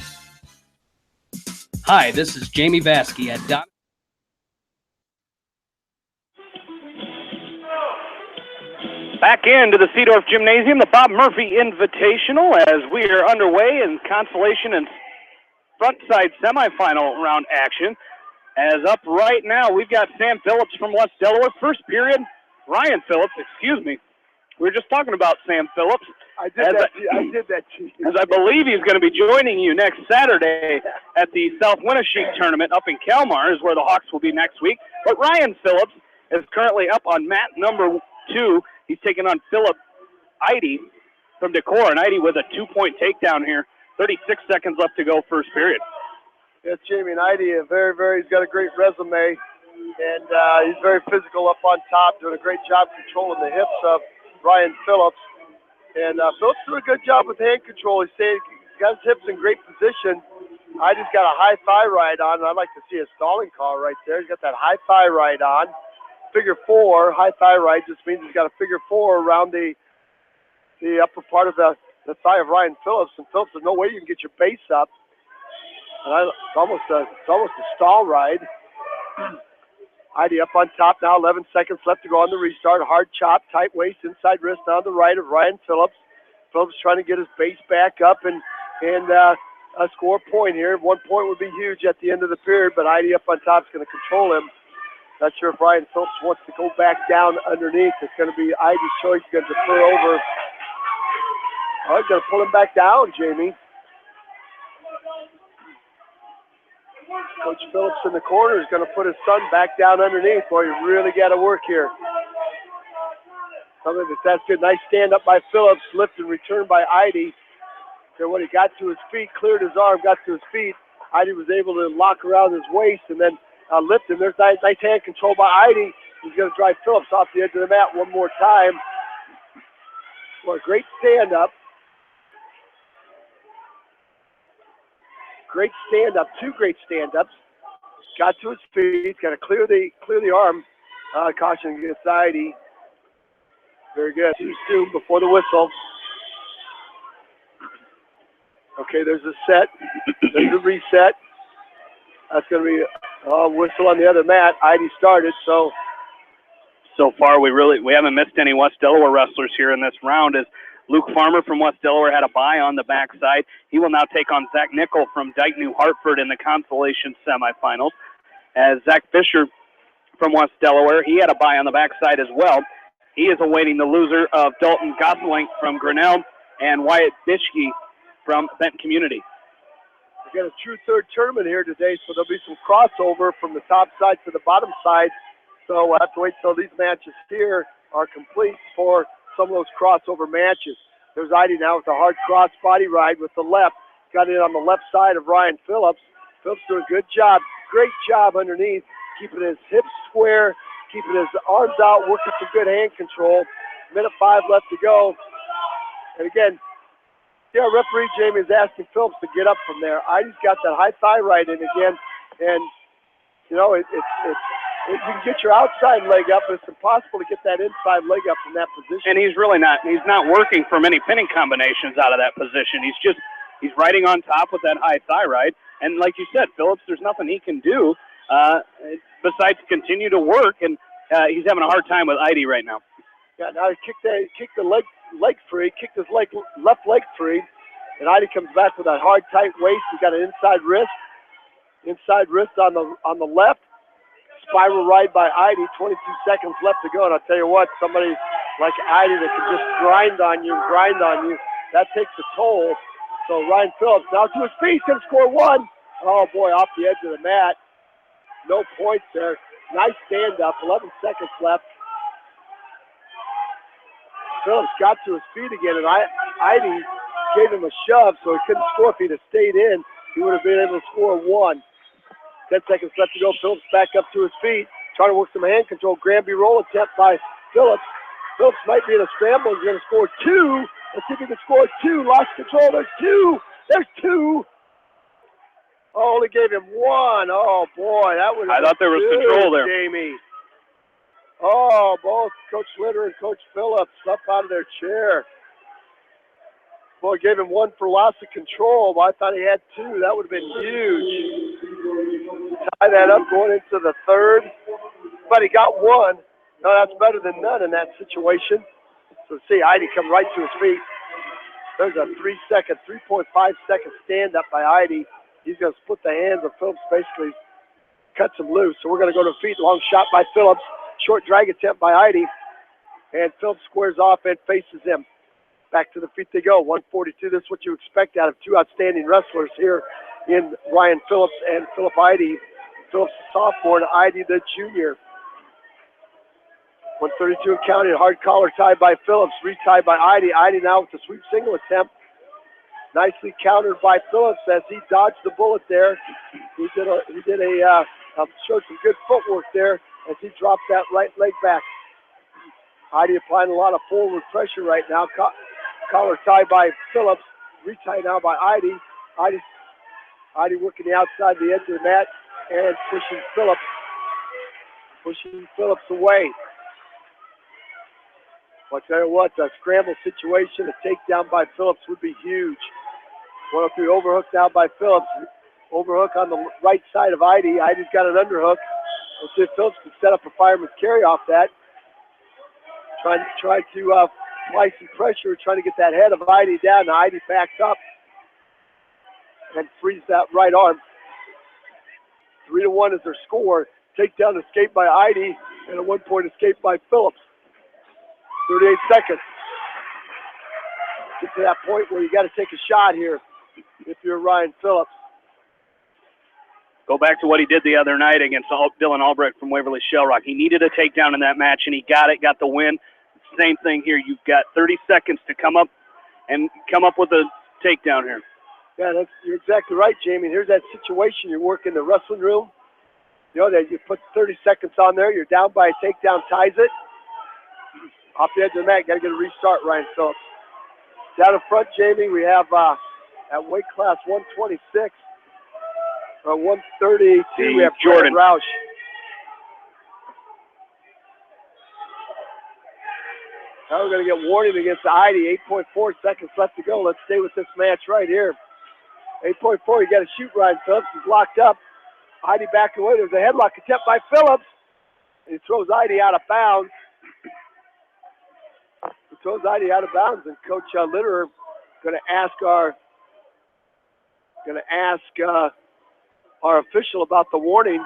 Hi, this is Jamie Vaskey at Don. Back into the Seedorf Gymnasium, the Bob Murphy Invitational, as we are underway in consolation and frontside semifinal round action. As up right now, we've got Sam Phillips from West Delaware. First period, Ryan Phillips, excuse me. We were just talking about Sam Phillips. I did that to you. As I believe he's going to be joining you next Saturday at the South Winneshiek tournament up in Kalmar, is where the Hawks will be next week. But Ryan Phillips is currently up on mat number 2. He's taking on Philip Eide from Decorah, and Eide with a 2-point takedown here. 36 seconds left to go, first period. Yes, Jamie and Eide, he's got a great resume, and he's very physical up on top, doing a great job controlling the hips of Ryan Phillips. And Phillips doing a good job with hand control. He's got his hips in great position. Eide's got a high thigh ride on, and I'd like to see a stalling call right there. He's got that high thigh ride on. Figure 4, high thigh ride just means he's got a figure 4 around the upper part of the thigh of Ryan Phillips. And Phillips, there's no way you can get your base up. And it's almost a stall ride. Eide up on top now, 11 seconds left to go on the restart. Hard chop, tight waist, inside wrist on the right of Ryan Phillips. Phillips trying to get his base back up and score a point here. 1 point would be huge at the end of the period, but Eide up on top is going to control him. Not sure if Ryan Phillips wants to go back down underneath. It's going to be Eide's choice. Going to defer over. Oh, he's going to pull him back down, Jamie. Coach Phillips in the corner is going to put his son back down underneath. Boy, you really got to work here. Something that's good. Nice stand up by Phillips. Lift and return by Eide. So when he got to his feet, cleared his arm, got to his feet, Eide was able to lock around his waist and then lift him. There's nice hand control by Eide. He's going to drive Phillips off the edge of the mat one more time. Well, great stand-up. Great stand-up. 2 great stand-ups. Got to his feet. Got to clear the arm. Caution against Eide. Very good. Too soon before the whistle. Okay, there's a set. There's a reset. That's going to be a whistle on the other mat. Eide started, so far we haven't missed any West Delaware wrestlers here in this round, as Luke Farmer from West Delaware had a bye on the backside. He will now take on Zach Nickel from Dike New Hartford in the consolation semifinals. As Zach Fisher from West Delaware, he had a bye on the backside as well. He is awaiting the loser of Dalton Gosselink from Grinnell and Wyatt Bishke from Benton Community. We got a true third tournament here today, so there'll be some crossover from the top side to the bottom side. So we'll have to wait till these matches here are complete for some of those crossover matches. There's Heidi now with a hard cross body ride with the left. Got it on the left side of Ryan Phillips. Phillips doing a good job, great job underneath, keeping his hips square, keeping his arms out, working some good hand control. Minute 5 left to go. And again, yeah, referee Jamie is asking Phillips to get up from there. Heidi's got that high thigh right in again, and you know you can get your outside leg up, but it's impossible to get that inside leg up from that position. And he's not working for many pinning combinations out of that position. He's riding on top with that high thigh ride, and like you said, Phillips, there's nothing he can do besides continue to work, and he's having a hard time with Heidi right now. Yeah, now he kicked the leg free, kicked his left leg free, and Heidi comes back with that hard, tight waist. He's got an inside wrist on the left. Spiral ride by Heidi, 22 seconds left to go, and I'll tell you what, somebody like Heidi that can just grind on you, that takes a toll. So Ryan Phillips now to his feet, going to score 1. Oh boy, off the edge of the mat. No points there. Nice stand up, 11 seconds left. Phillips got to his feet again, and Heidi gave him a shove, so he couldn't score. If he'd have stayed in, he would have been able to score 1. 10 seconds left to go. Phillips back up to his feet, trying to work some hand control. Granby roll attempt by Phillips. Phillips might be in a scramble. He's going to score 2. Let's see if he can score 2. Lost control. There's 2. There's 2. Oh, only gave him 1. Oh, boy. That would have I thought there was control there. Jamie. Oh, both Coach Litter and Coach Phillips up out of their chair. Boy, gave him 1 for loss of control, but I thought he had 2. That would have been huge. Tie that up going into the third. But he got 1. No, that's better than none in that situation. So see, Heidi come right to his feet. There's a 3.5 second stand up by Heidi. He's going to split the hands of Phillips, basically cuts him loose. So we're going to go to feet. Long shot by Phillips. Short drag attempt by Heidi. And Phillips squares off and faces him. Back to the feet they go. 142. This is what you expect out of 2 outstanding wrestlers here in Ryan Phillips and Philip Heidi. Phillips the sophomore and Heidi the junior. 132 and counting. Hard collar tie by Phillips. Retied by Heidi. Heidi now with the sweep single attempt. Nicely countered by Phillips as he dodged the bullet there. He showed some good footwork there as he dropped that right leg back. Heidi applying a lot of forward pressure right now. Collar tie by Phillips. Retie now by Heidi. Heidi working the outside the edge of the mat and pushing Phillips away. I'll tell you what, a scramble situation, a takedown by Phillips would be huge. 103 overhook now by Phillips. Overhook on the right side of Heidi. Heidi's got an underhook. Let's see if Phillips can set up a fireman's carry off that. Try to apply some pressure, trying to get that head of Heidi down. Now Heidi backs up and frees that right arm. 3-1 is their score. Takedown escape by Heidi and a 1-point escape by Phillips. 38 seconds. Get to that point where you got to take a shot here if you're Ryan Phillips. Go back to what he did the other night against Dylan Albrecht from Waverly Shellrock. He needed a takedown in that match, and he got the win. Same thing here. You've got 30 seconds to come up with a takedown here. Yeah, you're exactly right, Jamie. Here's that situation. You work in the wrestling room. You know that you put 30 seconds on there. You're down by a takedown, ties it. Off the edge of the mat, got to get a restart, Ryan Phillips. Down in front, Jamie, we have at weight class 126, or 132, we have Jordan Roush. Now we're going to get warning against Heidi. 8.4 seconds left to go. Let's stay with this match right here. 8.4, you got to shoot Ryan Phillips. He's locked up. Heidi back away. There's a headlock attempt by Phillips. And he throws Heidi out of bounds. He throws Heidi out of bounds, and Coach Litterer going to ask our official about the warning.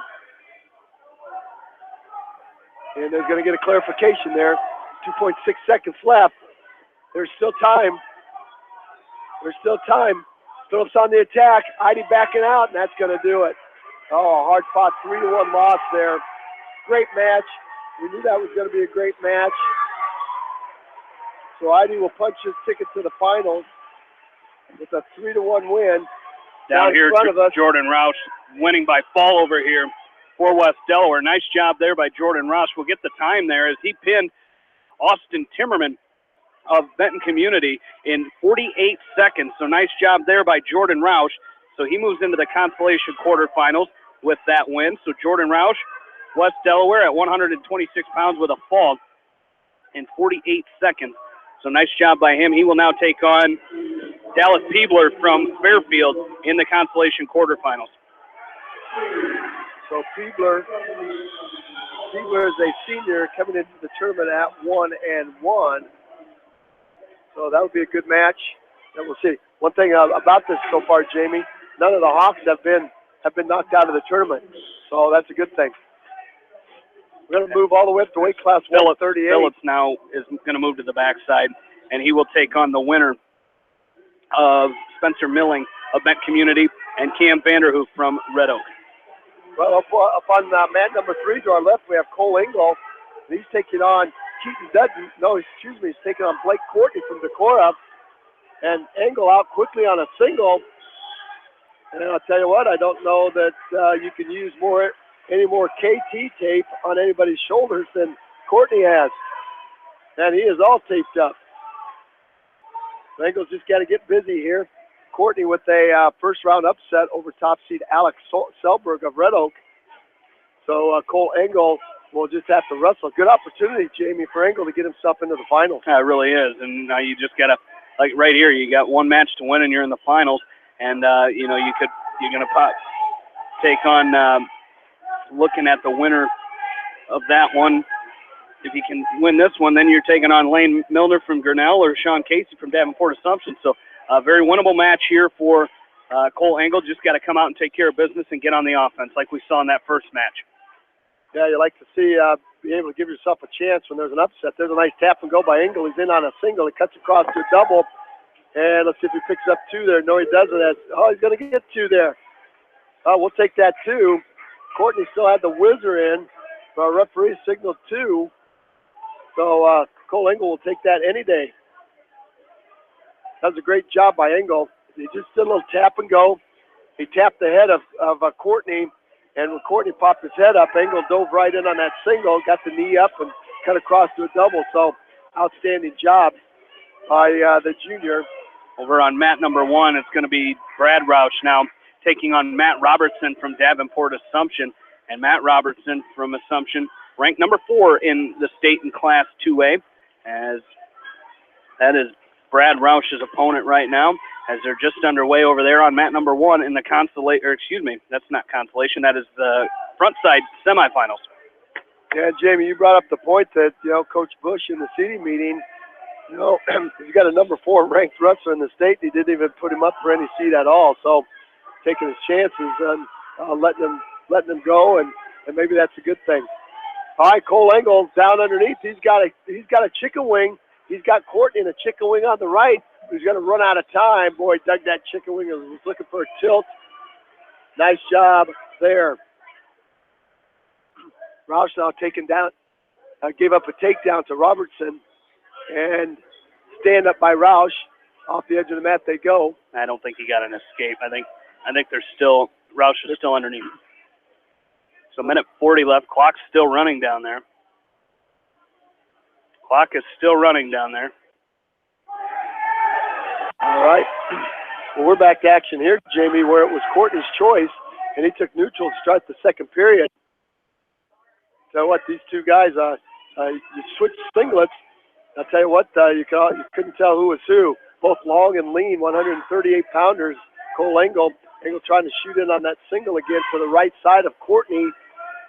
And they're going to get a clarification there. 2.6 seconds left. There's still time. Phillips on the attack. Heidi backing out, and that's going to do it. Oh, a hard-fought 3-1 loss there. Great match. We knew that was going to be a great match. So Heidi will punch his ticket to the finals with a 3-1 win. Down here, in front of us. Jordan Roush winning by fall over here for West Delaware. Nice job there by Jordan Roush. We'll get the time there as he pinned Austin Timmerman of Benton Community in 48 seconds. So nice job there by Jordan Roush. So he moves into the consolation quarterfinals with that win. So Jordan Roush, West Delaware at 126 pounds with a fall in 48 seconds. So nice job by him. He will now take on Dallas Peebler from Fairfield in the consolation quarterfinals. So Peebler is a senior coming into the tournament at 1-1. So that would be a good match. And we'll see. One thing about this so far, Jamie, none of the Hawks have been knocked out of the tournament. So that's a good thing. We're going to move all the way up to weight class 138. Phillips now is going to move to the backside, and he will take on the winner of Spencer Milling of Benton Community and Cam Vanderhoof from Red Oak. Well, up on mat number 3 to our left, we have Cole Engel. He's taking on Keaton Dudden. No, excuse me, he's taking on Blake Courtney from Decorah. And Engel out quickly on a single. And I'll tell you what, I don't know that you can use any more KT tape on anybody's shoulders than Courtney has. And he is all taped up. Engel's just got to get busy here. Courtney with a first-round upset over top seed Alex Selberg of Red Oak. So Cole Engel will just have to wrestle. Good opportunity, Jamie, for Engel to get himself into the finals. Yeah, it really is. And now you just got to, like right here, you got one match to win and you're in the finals. And, you're going to take on looking at the winner of that one. If you can win this one, then you're taking on Lane Milner from Grinnell or Sean Casey from Davenport Assumption. So a very winnable match here for Cole Engel. Just got to come out and take care of business and get on the offense like we saw in that first match. Yeah, you like to see be able to give yourself a chance when there's an upset. There's a nice tap and go by Engel. He's in on a single. He cuts across to a double. And let's see if he picks up 2 there. No, he doesn't. He's going to get 2 there. We'll take that 2. Courtney still had the whizzer in. Our referee signaled 2. So Cole Engel will take that any day. That was a great job by Engel. He just did a little tap and go. He tapped the head of Courtney, and when Courtney popped his head up, Engel dove right in on that single, got the knee up, and cut across to a double. So outstanding job by the junior. Over on mat number 1, it's going to be Brad Roush now taking on Matt Robertson from Davenport Assumption. And Matt Robertson from Assumption, ranked number 4 in the state in Class 2A, as that is Brad Roush's opponent right now, as they're just underway over there on mat number 1 in the that's not consolation, that is the front side semifinals. Yeah, Jamie, you brought up the point that, Coach Bush in the seating meeting, he's got a number 4 ranked wrestler in the state. He didn't even put him up for any seat at all. So taking his chances and letting him go, and maybe that's a good thing. All right, Cole Engel down underneath. He's got a chicken wing. He's got Courtney in a chicken wing on the right. He's going to run out of time. Boy, dug that chicken wing. Was looking for a tilt. Nice job there. Roush now taken down. Gave up a takedown to Robertson. And stand up by Roush. Off the edge of the mat they go. I don't think he got an escape. I think Roush is still underneath. So minute 40 left. Clock's still running down there. Clock is still running down there. All right. Well, we're back to action here, Jamie, where it was Courtney's choice, and he took neutral to start the second period. So what, these two guys, you switched singlets. I'll tell you what, you couldn't tell who was who. Both long and lean, 138-pounders. Cole Engel trying to shoot in on that single again to the right side of Courtney.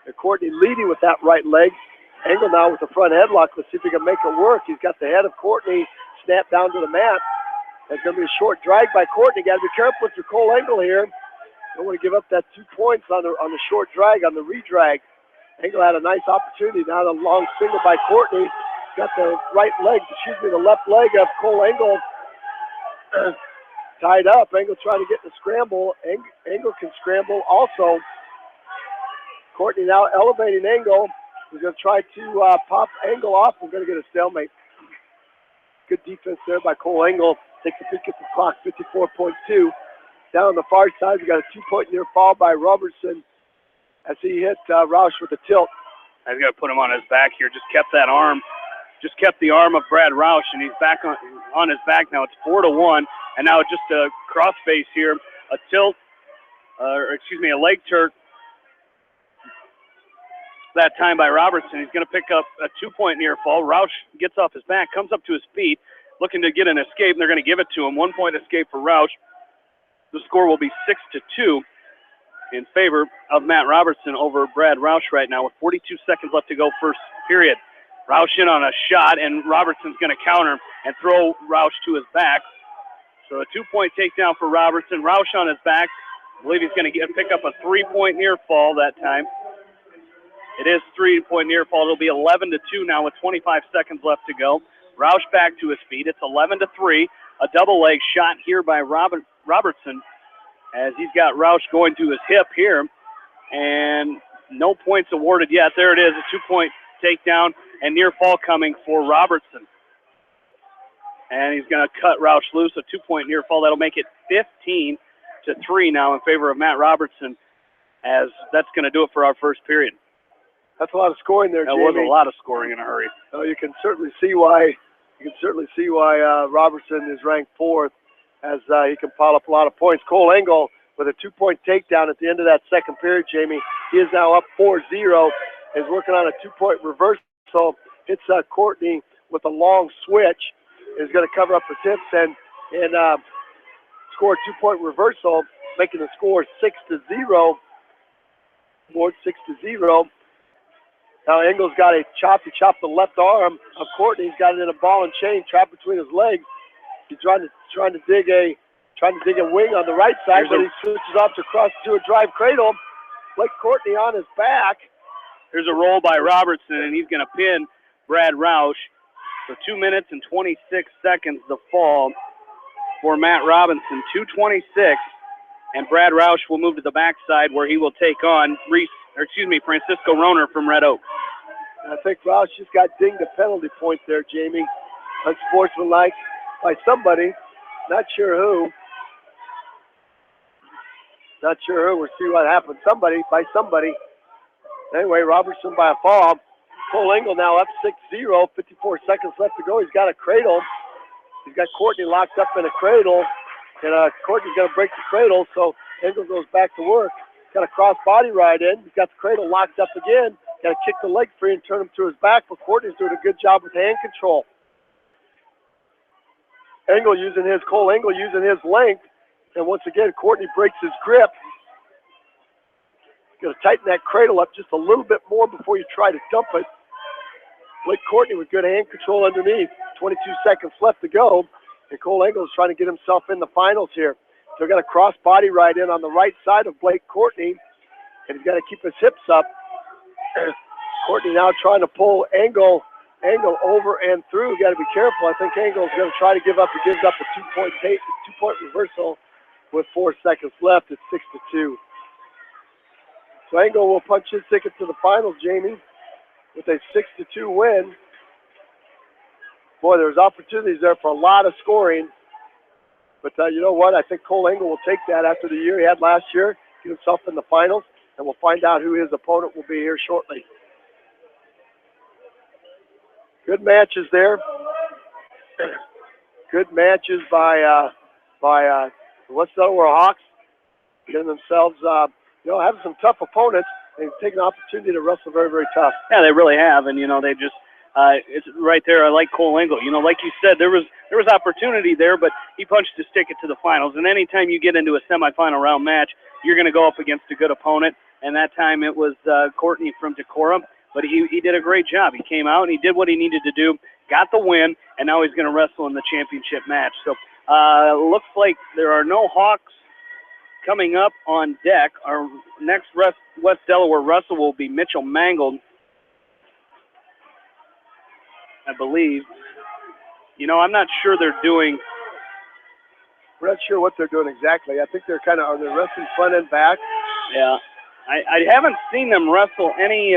And Courtney leading with that right leg. Engel now with the front headlock. Let's see if he can make it work. He's got the head of Courtney snapped down to the mat. There's going to be a short drag by Courtney. Got to be careful with your Cole Engel here. Don't want to give up that 2 points on the short drag, on the redrag. Engel had a nice opportunity. Now the long single by Courtney. Got the left leg of Cole Engel tied up. Engel trying to get the scramble. Engel can scramble also. Courtney now elevating Engel. He's going to try to pop Engel off. We're going to get a stalemate. Good defense there by Cole Engel. Takes a peek at the clock, 54.2. Down on the far side, we got a 2-point near fall by Robertson as he hit Roush with a tilt. He's got to put him on his back here. Just kept that arm. Just kept the arm of Brad Roush, and he's back on his back now. It's 4-1, and now just a cross face here, a tilt, a leg turk. That time by Robertson. He's going to pick up a 2-point near fall. Roush gets off his back, comes up to his feet, looking to get an escape, and they're going to give it to him. 1-point escape for Roush. The score will be 6-2 in favor of Matt Robertson over Brad Roush right now with 42 seconds left to go first period. Roush in on a shot, and Robertson's going to counter and throw Roush to his back. So a 2-point takedown for Robertson. Roush on his back. I believe he's going to pick up a 3-point near fall that time. It is 3-point near fall. It'll be 11-2 now with 25 seconds left to go. Roush back to his feet. It's 11-3. A double leg shot here by Robertson as he's got Roush going to his hip here. And no points awarded yet. There it is, a 2-point takedown and near fall coming for Robertson. And he's going to cut Roush loose, a 2-point near fall. That'll make it 15-3 now in favor of Matt Robertson, as that's going to do it for our first period. That's a lot of scoring there, Jamie. That was a lot of scoring in a hurry. You can certainly see why. Robertson is ranked 4th, as he can pile up a lot of points. Cole Engel with a 2-point takedown at the end of that second period, Jamie. He is now up 4-0. Is working on a 2-point reversal. It's Courtney with a long switch. Is going to cover up his hips and score a 2-point reversal, making the score 6-0. More 6-0. Now Engel's got a chop. He chopped the left arm of Courtney. He's got it in a ball and chain trapped between his legs. He's trying to dig a wing on the right side, but he switches off to cross to a drive cradle. Blake Courtney on his back. Here's a roll by Robertson, and he's going to pin Brad Roush. So 2 minutes and 26 seconds the fall for Matt Robinson. 2:26, and Brad Roush will move to the backside where he will take on Francisco Roner from Red Oak. I think Roush just got dinged a penalty point there, Jamie. Unsportsmanlike by somebody. Not sure who. We'll see what happens. Somebody. Anyway, Robertson by a fall. Cole Engel now up 6-0. 54 seconds left to go. He's got a cradle. He's got Courtney locked up in a cradle. And Courtney's going to break the cradle, so Engel goes back to work. Got a cross body ride in. He's got the cradle locked up again. Got to kick the leg free and turn him to his back, but Courtney's doing a good job with hand control. Cole Engel using his length. And once again, Courtney breaks his grip. Got to tighten that cradle up just a little bit more before you try to dump it. Blake Courtney with good hand control underneath. 22 seconds left to go. And Cole Engel is trying to get himself in the finals here. So got a cross body ride in on the right side of Blake Courtney. And he's got to keep his hips up. Courtney now trying to pull Engel over and through. Got to be careful. I think Engel's going to try to give up. He gives up a 2-point reversal with 4 seconds left. It's 6-2. So Engel will punch his ticket to the finals, Jamie, with a 6-2 win. Boy, there's opportunities there for a lot of scoring. But you know what? I think Cole Engel will take that after the year he had last year, get himself in the finals, and we'll find out who his opponent will be here shortly. Good matches there. Good matches by West Delaware Hawks, getting themselves, having some tough opponents and taking an opportunity to wrestle very, very tough. Yeah, they really have, and they just it's right there. I like Cole Engel. Like you said, there was opportunity there, but he punched his ticket to the finals. And anytime you get into a semifinal round match, you're going to go up against a good opponent. And that time it was Courtney from Decorah, but he did a great job. He came out and he did what he needed to do, got the win, and now he's going to wrestle in the championship match. So looks like there are no Hawks coming up on deck. Our next West Delaware wrestle will be Mitchell Mangold, I believe. I'm not sure they're doing We're not sure what they're doing exactly. I think they're kind of, are they wrestling front and back? Yeah, I haven't seen them wrestle any.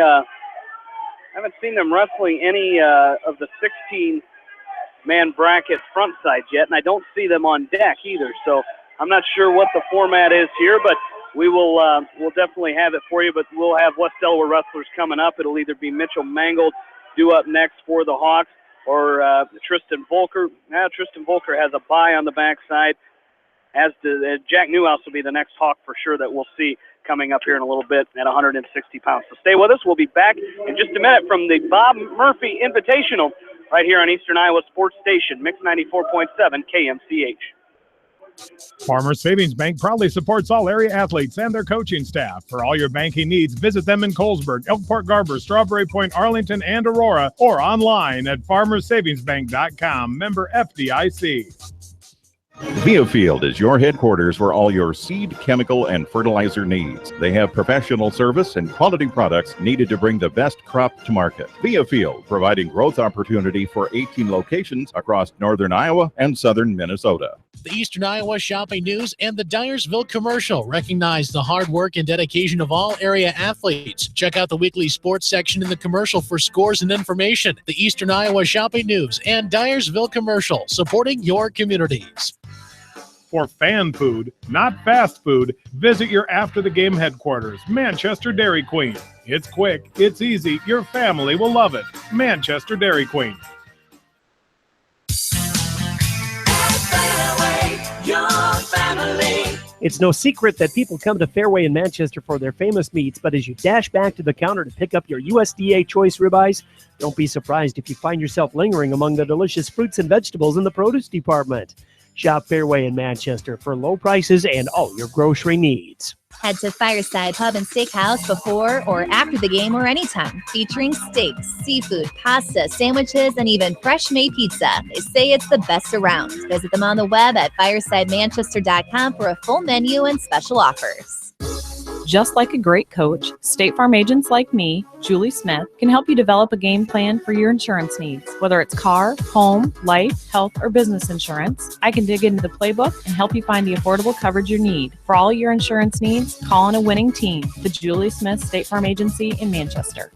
Wrestling any of the 16-man bracket front sides yet, and I don't see them on deck either. So I'm not sure what the format is here, but we'll definitely have it for you. But we'll have West Delaware wrestlers coming up. It'll either be Mitchell Mangold due up next for the Hawks, or Tristan Volker. Now Tristan Volker has a bye on the backside. As Jack Newhouse will be the next Hawk for sure that we'll see coming up here in a little bit at 160 pounds. So stay with us. We'll be back in just a minute from the Bob Murphy Invitational right here on Eastern Iowa Sports Station, Mix 94.7 KMCH. Farmers Savings Bank proudly supports all area athletes and their coaching staff. For all your banking needs, visit them in Colesburg, Elkport Garber, Strawberry Point, Arlington, and Aurora, or online at farmersavingsbank.com. Member FDIC. Viafield is your headquarters for all your seed, chemical, and fertilizer needs. They have professional service and quality products needed to bring the best crop to market. Viafield, providing growth opportunity for 18 locations across northern Iowa and southern Minnesota. The Eastern Iowa Shopping News and the Dyersville Commercial recognize the hard work and dedication of all area athletes. Check out the weekly sports section in the commercial for scores and information. The Eastern Iowa Shopping News and Dyersville Commercial, supporting your communities. For fan food, not fast food, visit your after-the-game headquarters, Manchester Dairy Queen. It's quick, it's easy, your family will love it. Manchester Dairy Queen. Your family. It's no secret that people come to Fairway in Manchester for their famous meats, but as you dash back to the counter to pick up your USDA choice ribeyes, don't be surprised if you find yourself lingering among the delicious fruits and vegetables in the produce department. Shop Fairway in Manchester for low prices and all your grocery needs. Head to Fireside Pub and Steakhouse before or after the game or anytime, featuring steaks, seafood, pasta, sandwiches, and even fresh-made pizza. They say it's the best around. Visit them on the web at firesidemanchester.com for a full menu and special offers. Just like a great coach, State Farm agents like me, Julie Smith, can help you develop a game plan for your insurance needs. Whether it's car, home, life, health, or business insurance, I can dig into the playbook and help you find the affordable coverage you need. For all your insurance needs, call on a winning team. The Julie Smith State Farm Agency in Manchester.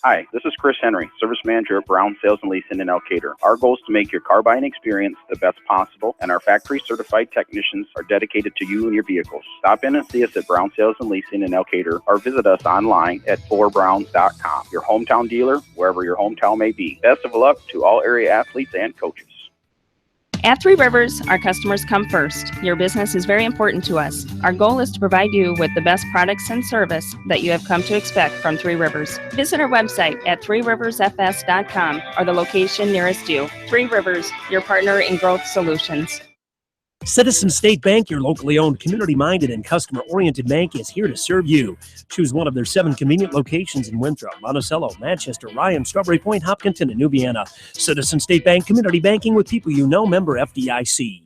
Hi, this is Chris Henry, Service Manager at Brown Sales and Leasing in Elkader. Our goal is to make your car buying experience the best possible, and our factory-certified technicians are dedicated to you and your vehicles. Stop in and see us at Brown Sales and Leasing in Elkader, or visit us online at FullerBrowns.com. Your hometown dealer, wherever your hometown may be. Best of luck to all area athletes and coaches. At Three Rivers, our customers come first. Your business is very important to us. Our goal is to provide you with the best products and service that you have come to expect from Three Rivers. Visit our website at threeriversfs.com or the location nearest you. Three Rivers, your partner in growth solutions. Citizen State Bank, your locally owned, community-minded, and customer-oriented bank, is here to serve you. Choose one of their 7 convenient locations in Winthrop, Monticello, Manchester, Ryan, Strawberry Point, Hopkinton, and Nubiana. Citizen State Bank, community banking with people you know, member FDIC.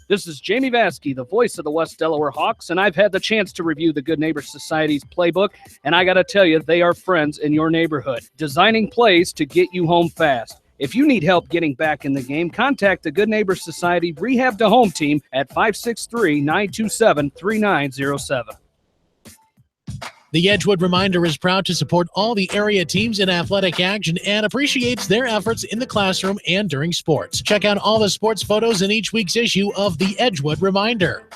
This is Jamie Vaskey, the voice of the West Delaware Hawks, and I've had the chance to review the Good Neighbor Society's playbook, and I got to tell you, they are friends in your neighborhood, designing plays to get you home fast. If you need help getting back in the game, contact the Good Neighbor Society Rehab to Home team at 563-927-3907. The Edgewood Reminder is proud to support all the area teams in athletic action and appreciates their efforts in the classroom and during sports. Check out all the sports photos in each week's issue of the Edgewood Reminder.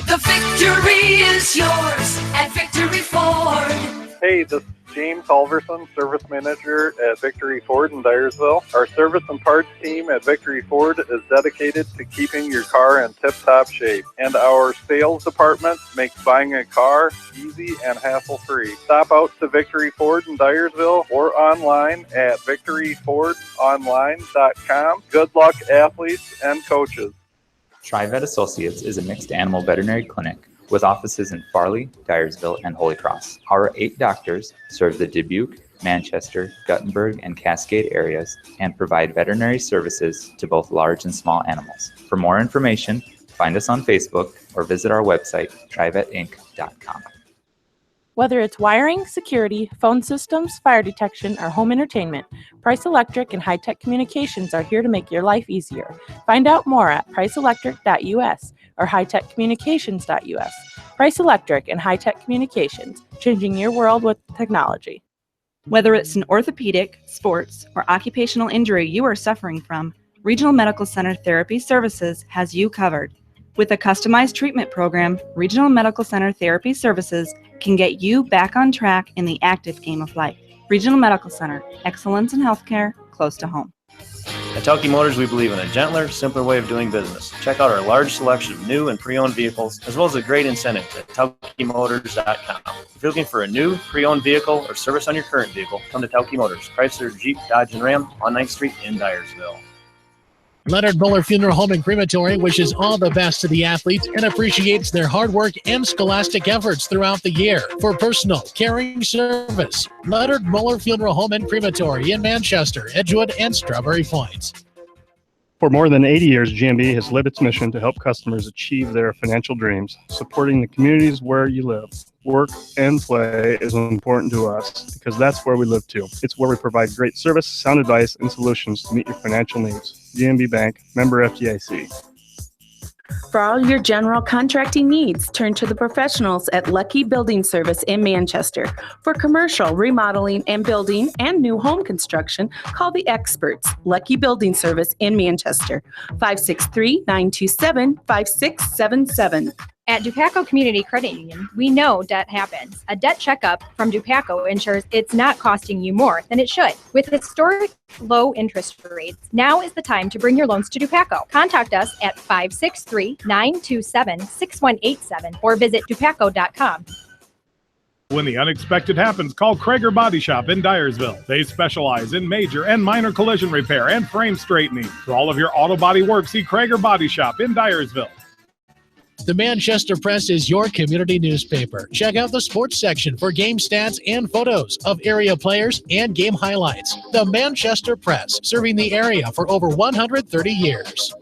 The victory is yours at Victory Ford. Hey, this is James Halverson, Service Manager at Victory Ford in Dyersville. Our service and parts team at Victory Ford is dedicated to keeping your car in tip-top shape. And our sales department makes buying a car easy and hassle-free. Stop out to Victory Ford in Dyersville or online at victoryfordonline.com. Good luck, athletes and coaches. TriVet Associates is a mixed animal veterinary clinic with offices in Farley, Dyersville, and Holy Cross. Our 8 doctors serve the Dubuque, Manchester, Guttenberg, and Cascade areas and provide veterinary services to both large and small animals. For more information, find us on Facebook or visit our website, trivetinc.com. Whether it's wiring, security, phone systems, fire detection, or home entertainment, Price Electric and High Tech Communications are here to make your life easier. Find out more at priceelectric.us or hightechcommunications.us. Price Electric and High Tech Communications, changing your world with technology. Whether it's an orthopedic, sports, or occupational injury you are suffering from, Regional Medical Center Therapy Services has you covered. With a customized treatment program, Regional Medical Center Therapy Services can get you back on track in the active game of life. Regional Medical Center, excellence in healthcare close to home. At Telke Motors, we believe in a gentler, simpler way of doing business. Check out our large selection of new and pre-owned vehicles, as well as a great incentive at TelkeMotors.com. If you're looking for a new, pre-owned vehicle or service on your current vehicle, come to Telke Motors, Chrysler, Jeep, Dodge, and Ram on 9th Street in Dyersville. Leonard Muller Funeral Home and Crematory wishes all the best to the athletes and appreciates their hard work and scholastic efforts throughout the year. For personal, caring service, Leonard Muller Funeral Home and Crematory in Manchester, Edgewood, and Strawberry Points. For more than 80 years, GMB has lived its mission to help customers achieve their financial dreams. Supporting the communities where you live, work, and play is important to us because that's where we live too. It's where we provide great service, sound advice, and solutions to meet your financial needs. GMB Bank, member FDIC. For all your general contracting needs, turn to the professionals at Lucky Building Service in Manchester. For commercial, remodeling, and building and new home construction, call the experts, Lucky Building Service in Manchester, 563-927-5677. At Dupaco Community Credit Union, we know debt happens. A debt checkup from Dupaco ensures it's not costing you more than it should. With historic low interest rates, now is the time to bring your loans to Dupaco. Contact us at 563-927-6187 or visit dupaco.com. When the unexpected happens, call Krager Body Shop in Dyersville. They specialize in major and minor collision repair and frame straightening. For all of your auto body work, see Krager Body Shop in Dyersville. The Manchester Press is your community newspaper. Check out the sports section for game stats and photos of area players and game highlights. The Manchester Press, serving the area for over 130 years.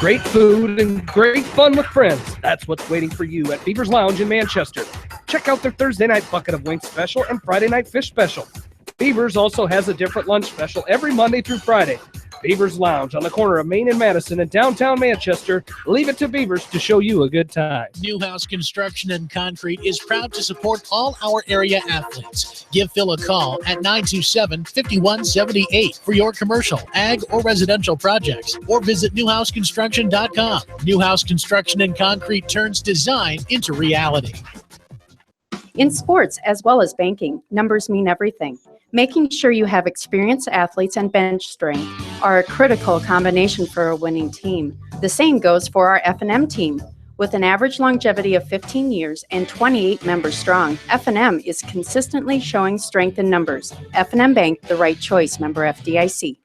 Great food and great fun with friends. That's what's waiting for you at Beaver's Lounge in Manchester. Check out their Thursday night bucket of wings special and Friday night fish special. Beaver's also has a different lunch special every Monday through Friday. Beaver's Lounge on the corner of Main and Madison in downtown Manchester. Leave it to Beaver's to show you a good time. Newhouse Construction and Concrete is proud to support all our area athletes. Give Phil a call at 927-5178 for your commercial, ag, or residential projects, or visit newhouseconstruction.com. Newhouse Construction and Concrete turns design into reality. In sports, as well as banking, numbers mean everything. Making sure you have experienced athletes and bench strength are a critical combination for a winning team. The same goes for our F&M team. With an average longevity of 15 years and 28 members strong, F&M is consistently showing strength in numbers. F&M Bank, the right choice, member FDIC.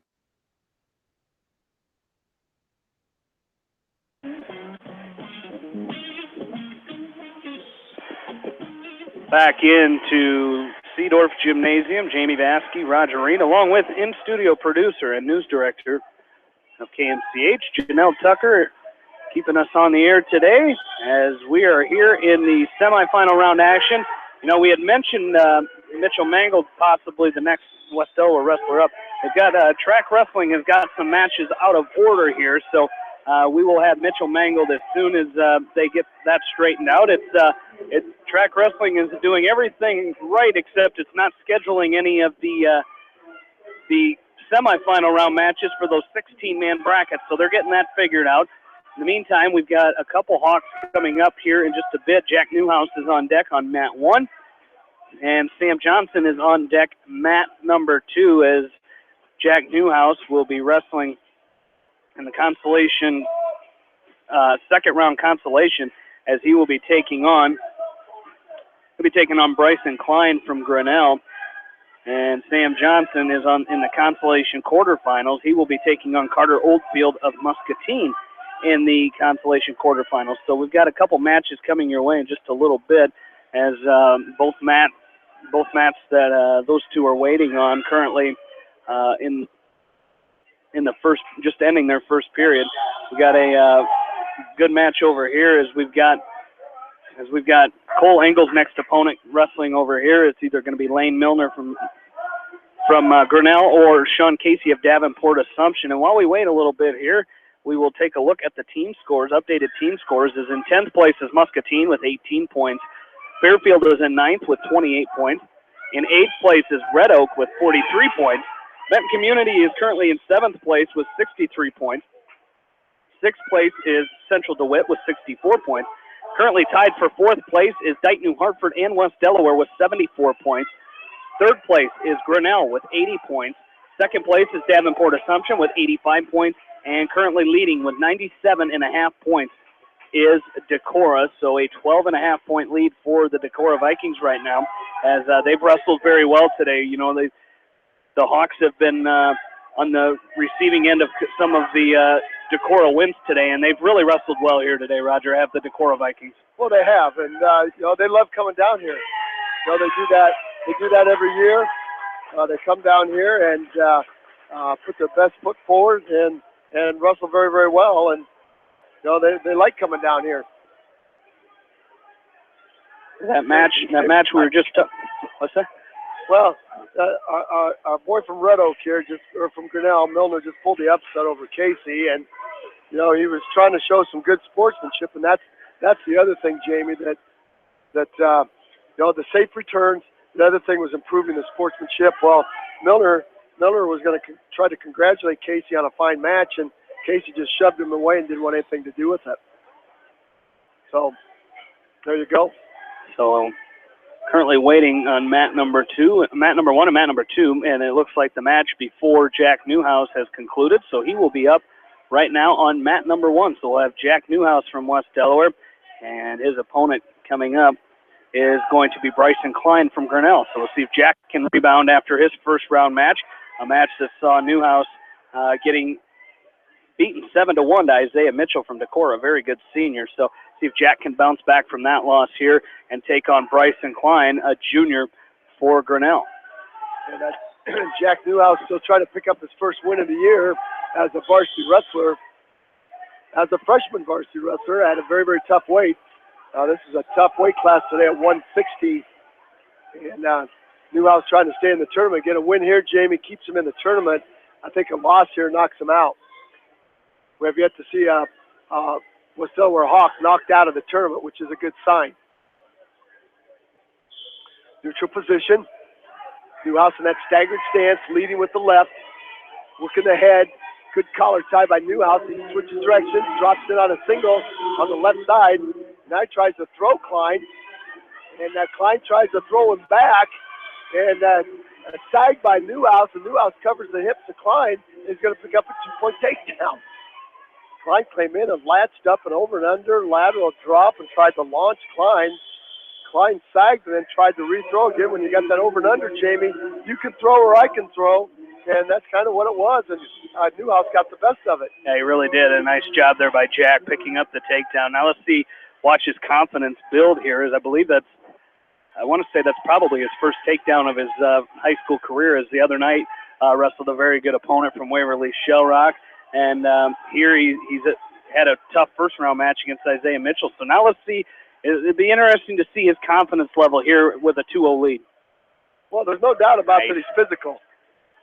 Back into Seedorf Gymnasium, Jamie Vaskey, Roger Reed, along with in-studio producer and news director of KMCH, Janelle Tucker, keeping us on the air today as we are here in the semifinal round action. You know, we had mentioned Mitchell Mangold, possibly the next West Delaware wrestler up. They've got track wrestling has got some matches out of order here, so we will have Mitchell Mangold as soon as they get that straightened out. It's track wrestling is doing everything right, except it's not scheduling any of the semifinal round matches for those 16-man brackets, so they're getting that figured out. In the meantime, we've got a couple Hawks coming up here in just a bit. Jack Newhouse is on deck on mat 1, and Sam Johnson is on deck mat number 2 as Jack Newhouse will be wrestling in the consolation, second round consolation, as he will be taking on Bryson Klein from Grinnell. And Sam Johnson is in the consolation quarterfinals. He will be taking on Carter Oldfield of Muscatine in the consolation quarterfinals. So we've got a couple matches coming your way in just a little bit, as both mats that those two are waiting on currently in the first, just ending their first period. We got a good match over here as we've got as we've got Cole Engel's next opponent wrestling over here. It's either going to be Lane Milner from Grinnell or Sean Casey of Davenport Assumption. And while we wait a little bit here, we will take a look at the team scores. Updated team scores is in 10th place is Muscatine with 18 points. Fairfield is in 9th with 28 points. In 8th place is Red Oak with 43 points. Benton Community is currently in 7th place with 63 points. 6th place is Central DeWitt with 64 points. Currently tied for 4th place is Dike New Hartford and West Delaware with 74 points. 3rd place is Grinnell with 80 points. 2nd place is Davenport Assumption with 85 points. And currently leading with 97.5 points is Decorah. So a 12.5 point lead for the Decorah Vikings right now, as they've wrestled very well today. You know, the Hawks have been on the receiving end of some of the Decorah wins today, and they've really wrestled well here today, Roger, have the Decorah Vikings. Well, they have, and you know, they love coming down here. You know, they do that every year. They come down here and put their best foot forward and wrestle very, very well, and you know, they like coming down here. That match we were just what's that? Well, our boy from Red Oak here, or from Grinnell, Milner, just pulled the upset over Casey, and you know, he was trying to show some good sportsmanship, and that's the other thing, Jamie, that you know, the safe returns. The other thing was improving the sportsmanship. Well, Milner was going to try to congratulate Casey on a fine match, and Casey just shoved him away and didn't want anything to do with it. So there you go. So currently waiting on mat number 1 and mat number 2, and it looks like the match before Jack Newhouse has concluded, so he will be up right now on mat number 1. So we'll have Jack Newhouse from West Delaware, and his opponent coming up is going to be Bryson Klein from Grinnell. So we'll see if Jack can rebound after his first round match, a match that saw Newhouse getting beaten 7-1 to Isaiah Mitchell from Decorah, a very good senior. So see if Jack can bounce back from that loss here and take on Bryson Klein, a junior for Grinnell. And that's Jack Newhouse still trying to pick up his first win of the year as a varsity wrestler, as a freshman varsity wrestler at a very, very tough weight. This is a tough weight class today at 160. And Newhouse trying to stay in the tournament. Get a win here, Jamie, keeps him in the tournament. I think a loss here knocks him out. We have yet to see West Delaware Hawks knocked out of the tournament, which is a good sign. Neutral position. Newhouse in that staggered stance, leading with the left. Looking ahead. Good collar tie by Newhouse. He switches directions, drops it on a single on the left side. Now he tries to throw Klein, and Klein tries to throw him back, and a sag by Newhouse, and Newhouse covers the hips of Klein, and he's going to pick up a 2-point takedown. Klein came in and latched up and over and under, lateral drop, and tried to launch Klein. Klein sagged and then tried to rethrow again. When you got that over and under, Jamie, you can throw or I can throw, and that's kind of what it was, and Newhouse got the best of it. Yeah, he really did. A nice job there by Jack picking up the takedown. Now let's watch his confidence build here, as I want to say that's probably his first takedown of his high school career, as the other night wrestled a very good opponent from Waverly, Shell Rock, and here he's had a tough first-round match against Isaiah Mitchell. So now let's see. It'd be interesting to see his confidence level here with a 2-0 lead. Well, there's no doubt about that he's physical.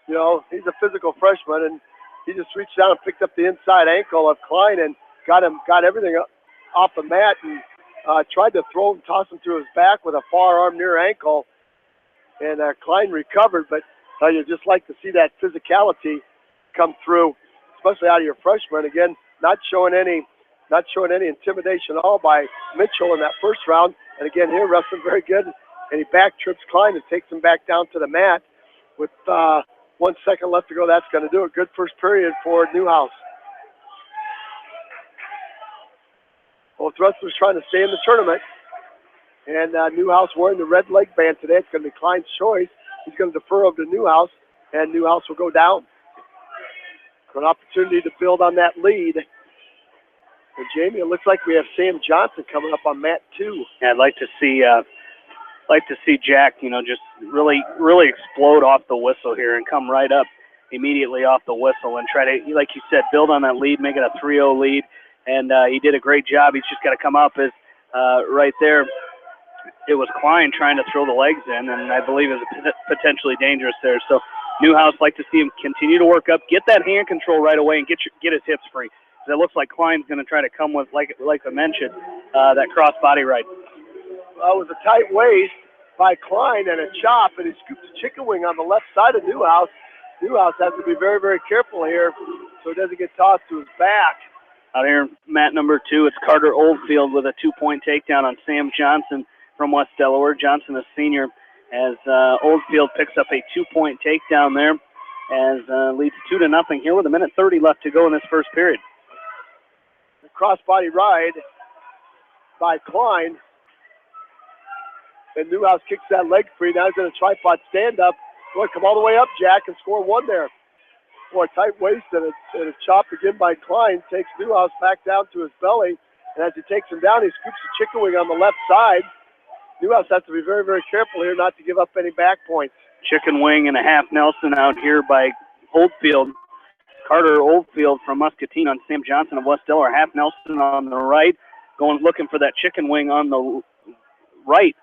You know, he's a physical freshman, and he just reached down and picked up the inside ankle of Klein and got everything off the mat and tried to throw him, toss him to his back with a forearm near ankle. And Klein recovered, but you just like to see that physicality come through, especially out of your freshman. Again, not showing any intimidation at all by Mitchell in that first round. And again, here wrestling very good, and he back trips Klein and takes him back down to the mat with 1 second left to go. That's going to do it. Good first period for Newhouse. Both wrestlers trying to stay in the tournament. And Newhouse wearing the red leg band today. It's going to be Klein's choice. He's going to defer over to Newhouse, and Newhouse will go down. An opportunity to build on that lead. And Jamie, it looks like we have Sam Johnson coming up on mat 2. Yeah, I'd like to see Jack, just really explode off the whistle here and come right up immediately off the whistle and try to, like you said, build on that lead, make it a 3-0 lead. And he did a great job. He's just got to come up as right there. It was Klein trying to throw the legs in, and I believe it was potentially dangerous there. So Newhouse like to see him continue to work up, get that hand control right away, and get his hips free. So it looks like Klein's going to try to come with, like I mentioned, that cross body right. Well, it was a tight waist by Klein and a chop, and he scooped a chicken wing on the left side of Newhouse. Newhouse has to be very, very careful here so it doesn't get tossed to his back. Out here, mat number 2, it's Carter Oldfield with a 2-point takedown on Sam Johnson from West Delaware. Johnson, a senior, as Oldfield picks up a 2-point takedown there, as leads 2-0 here with 1:30 left to go in this first period. The crossbody ride by Klein. And Newhouse kicks that leg free. Now he's in a tripod stand-up. Boy, come all the way up, Jack, and score 1 there. Boy, tight waist and a chop again by Klein takes Newhouse back down to his belly. And as he takes him down, he scoops the chicken wing on the left side. Newhouse has to be very, very careful here not to give up any back points. Chicken wing and a half Nelson out here by Oldfield. Carter Oldfield from Muscatine on Sam Johnson of West Delaware. Half Nelson on the right, looking for that chicken wing on the right.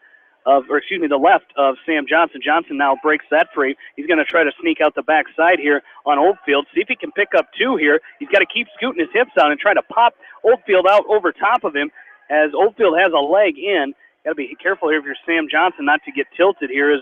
The left of Sam Johnson. Johnson now breaks that free. He's going to try to sneak out the backside here on Oldfield. See if he can pick up 2 here. He's got to keep scooting his hips out and try to pop Oldfield out over top of him as Oldfield has a leg in. Got to be careful here if you're Sam Johnson not to get tilted here as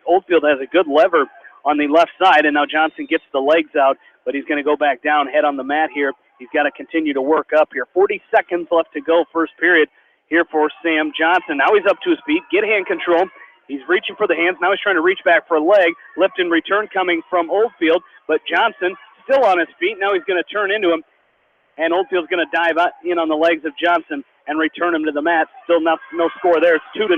Oldfield has a good lever on the left side, and now Johnson gets the legs out, but he's going to go back down, head on the mat here. He's got to continue to work up here. 40 seconds left to go, first period. Here for Sam Johnson. Now he's up to his feet. Get hand control. He's reaching for the hands. Now he's trying to reach back for a leg. Lift and return coming from Oldfield. But Johnson still on his feet. Now he's going to turn into him. And Oldfield's going to dive in on the legs of Johnson and return him to the mat. Still no score there. It's 2-0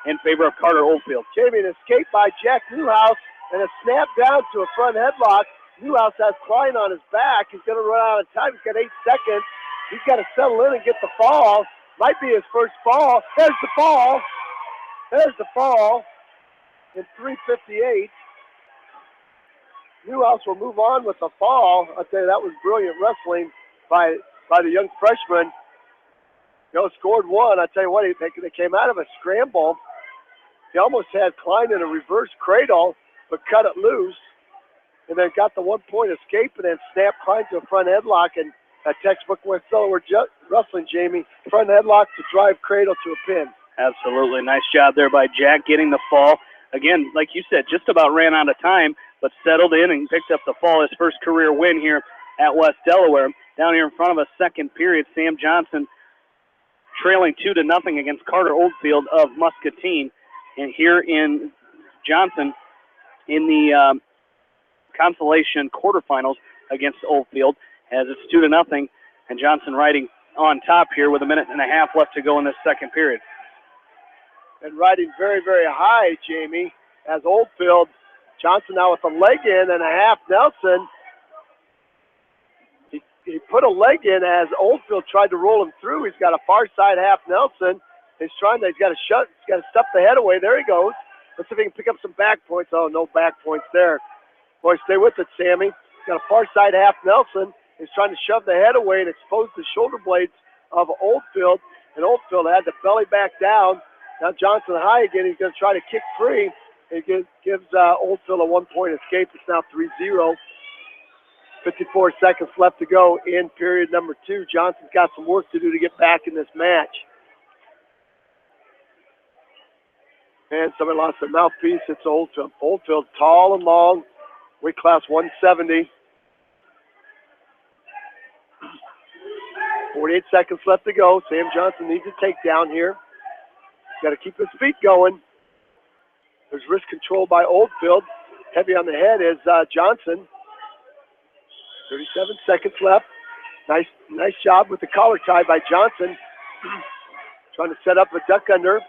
in favor of Carter Oldfield. Jamie, an escape by Jack Newhouse and a snap down to a front headlock. Newhouse has Klein on his back. He's going to run out of time. He's got 8 seconds. He's got to settle in and get the fall. Might be his first fall. There's the fall. There's the fall in 3:58. Newhouse will move on with the fall. I'll tell you, that was brilliant wrestling by the young freshman. Scored 1. I tell you what, they came out of a scramble. He almost had Klein in a reverse cradle, but cut it loose, and then got the 1-point escape, and then snapped Klein to a front headlock. And a textbook West Delaware wrestling, Jamie. Front headlock to drive cradle to a pin. Absolutely. Nice job there by Jack getting the fall. Again, like you said, just about ran out of time, but settled in and picked up the fall. His first career win here at West Delaware. Down here in front of us, second period, Sam Johnson trailing 2-0 against Carter Oldfield of Muscatine. And here in Johnson in the consolation quarterfinals against Oldfield, as it's 2-0, and Johnson riding on top here with 1.5 minutes left to go in this second period. And riding very, very high, Jamie, as Oldfield. Johnson now with a leg in and a half Nelson. He put a leg in as Oldfield tried to roll him through. He's got a far side half Nelson. He's got to stuff the head away. There he goes. Let's see if he can pick up some back points. Oh, no back points there. Boy, stay with it, Sammy. He's got a far side half Nelson. He's trying to shove the head away and expose the shoulder blades of Oldfield. And Oldfield had to belly back down. Now Johnson high again. He's going to try to kick free. He gives Oldfield a 1-point escape. It's now 3-0. 54 seconds left to go in period number 2. Johnson's got some work to do to get back in this match. And somebody lost their mouthpiece. It's Oldfield. Oldfield tall and long. Weight class 170. 48 seconds left to go. Sam Johnson needs a takedown here. Got to keep his feet going. There's wrist control by Oldfield. Heavy on the head is Johnson. 37 seconds left. Nice job with the collar tie by Johnson. Trying to set up a duck under.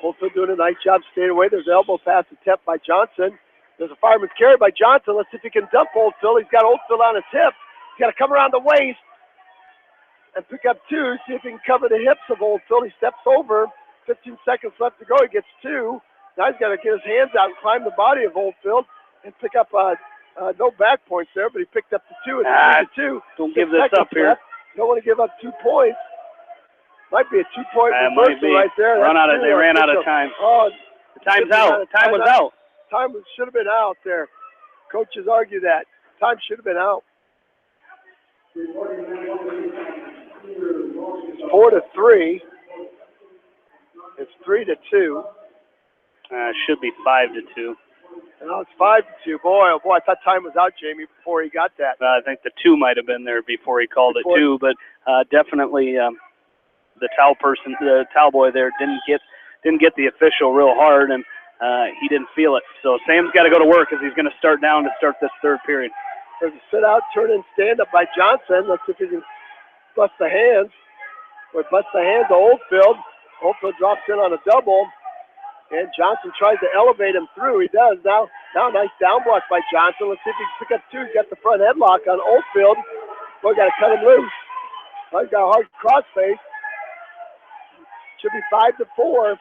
Oldfield doing a nice job staying away. There's an elbow pass attempt by Johnson. There's a fireman's carry by Johnson. Let's see if he can dump Oldfield. He's got Oldfield on his hip. He's got to come around the waist and pick up 2. See if he can cover the hips of Oldfield. He steps over. 15 seconds left to go. He gets 2. Now he's got to get his hands out and climb the body of Oldfield and pick up no back points there, but he picked up the 2. It's 3-2. Don't give this up here. Left. Don't want to give up 2 points. Might be a 2-point That might reversal be. right there. They ran out of time. Oh, the time's out. Time was out. Time should have been out there. Coaches argue that. Time should have been out. 4-3. It's 3-2. Should be 5-2. Now it's 5-2. Boy, oh boy, I thought time was out, Jamie, before he got that. I think the 2 might have been there before he called it 2, but definitely the towel person, the towel boy there didn't get the official real hard, and he didn't feel it. So Sam's got to go to work as he's going to start down to start this third period. There's a sit-out, turn-in, stand-up by Johnson. Let's see if he can bust the hands. Or bust the hands to Oldfield. Oldfield drops in on a double, and Johnson tries to elevate him through. He does. Now nice down block by Johnson. Let's see if he can pick up 2. He's got the front headlock on Oldfield. Boy, got to cut him loose. Well, he's got a hard crossface. Should be 5-4.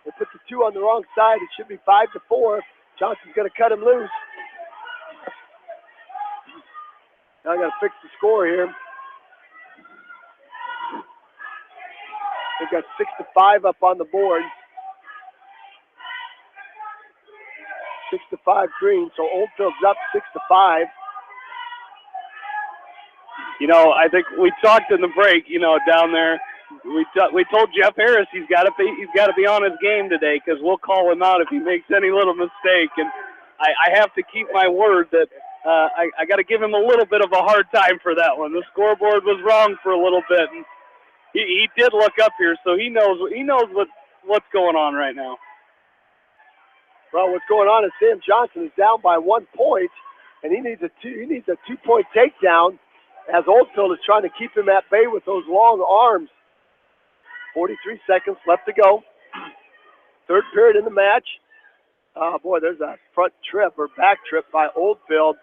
They put the 2 on the wrong side. It should be 5-4. Johnson's going to cut him loose. Now I got to fix the score here. They've got 6-5 up on the board. 6-5 Green. So Oldfield's up 6-5. You know, I think we talked in the break. You know, down there. We told Jeff Harris he's got to be on his game today because we'll call him out if he makes any little mistake. And I have to keep my word that I got to give him a little bit of a hard time for that one. The scoreboard was wrong for a little bit, and he did look up here, so he knows what's going on right now. Well, what's going on is Sam Johnson is down by 1 point, and he needs a 2-point takedown as Oldfield is trying to keep him at bay with those long arms. 43 seconds left to go. Third period in the match. Oh, boy, there's a front trip or back trip by Oldfield.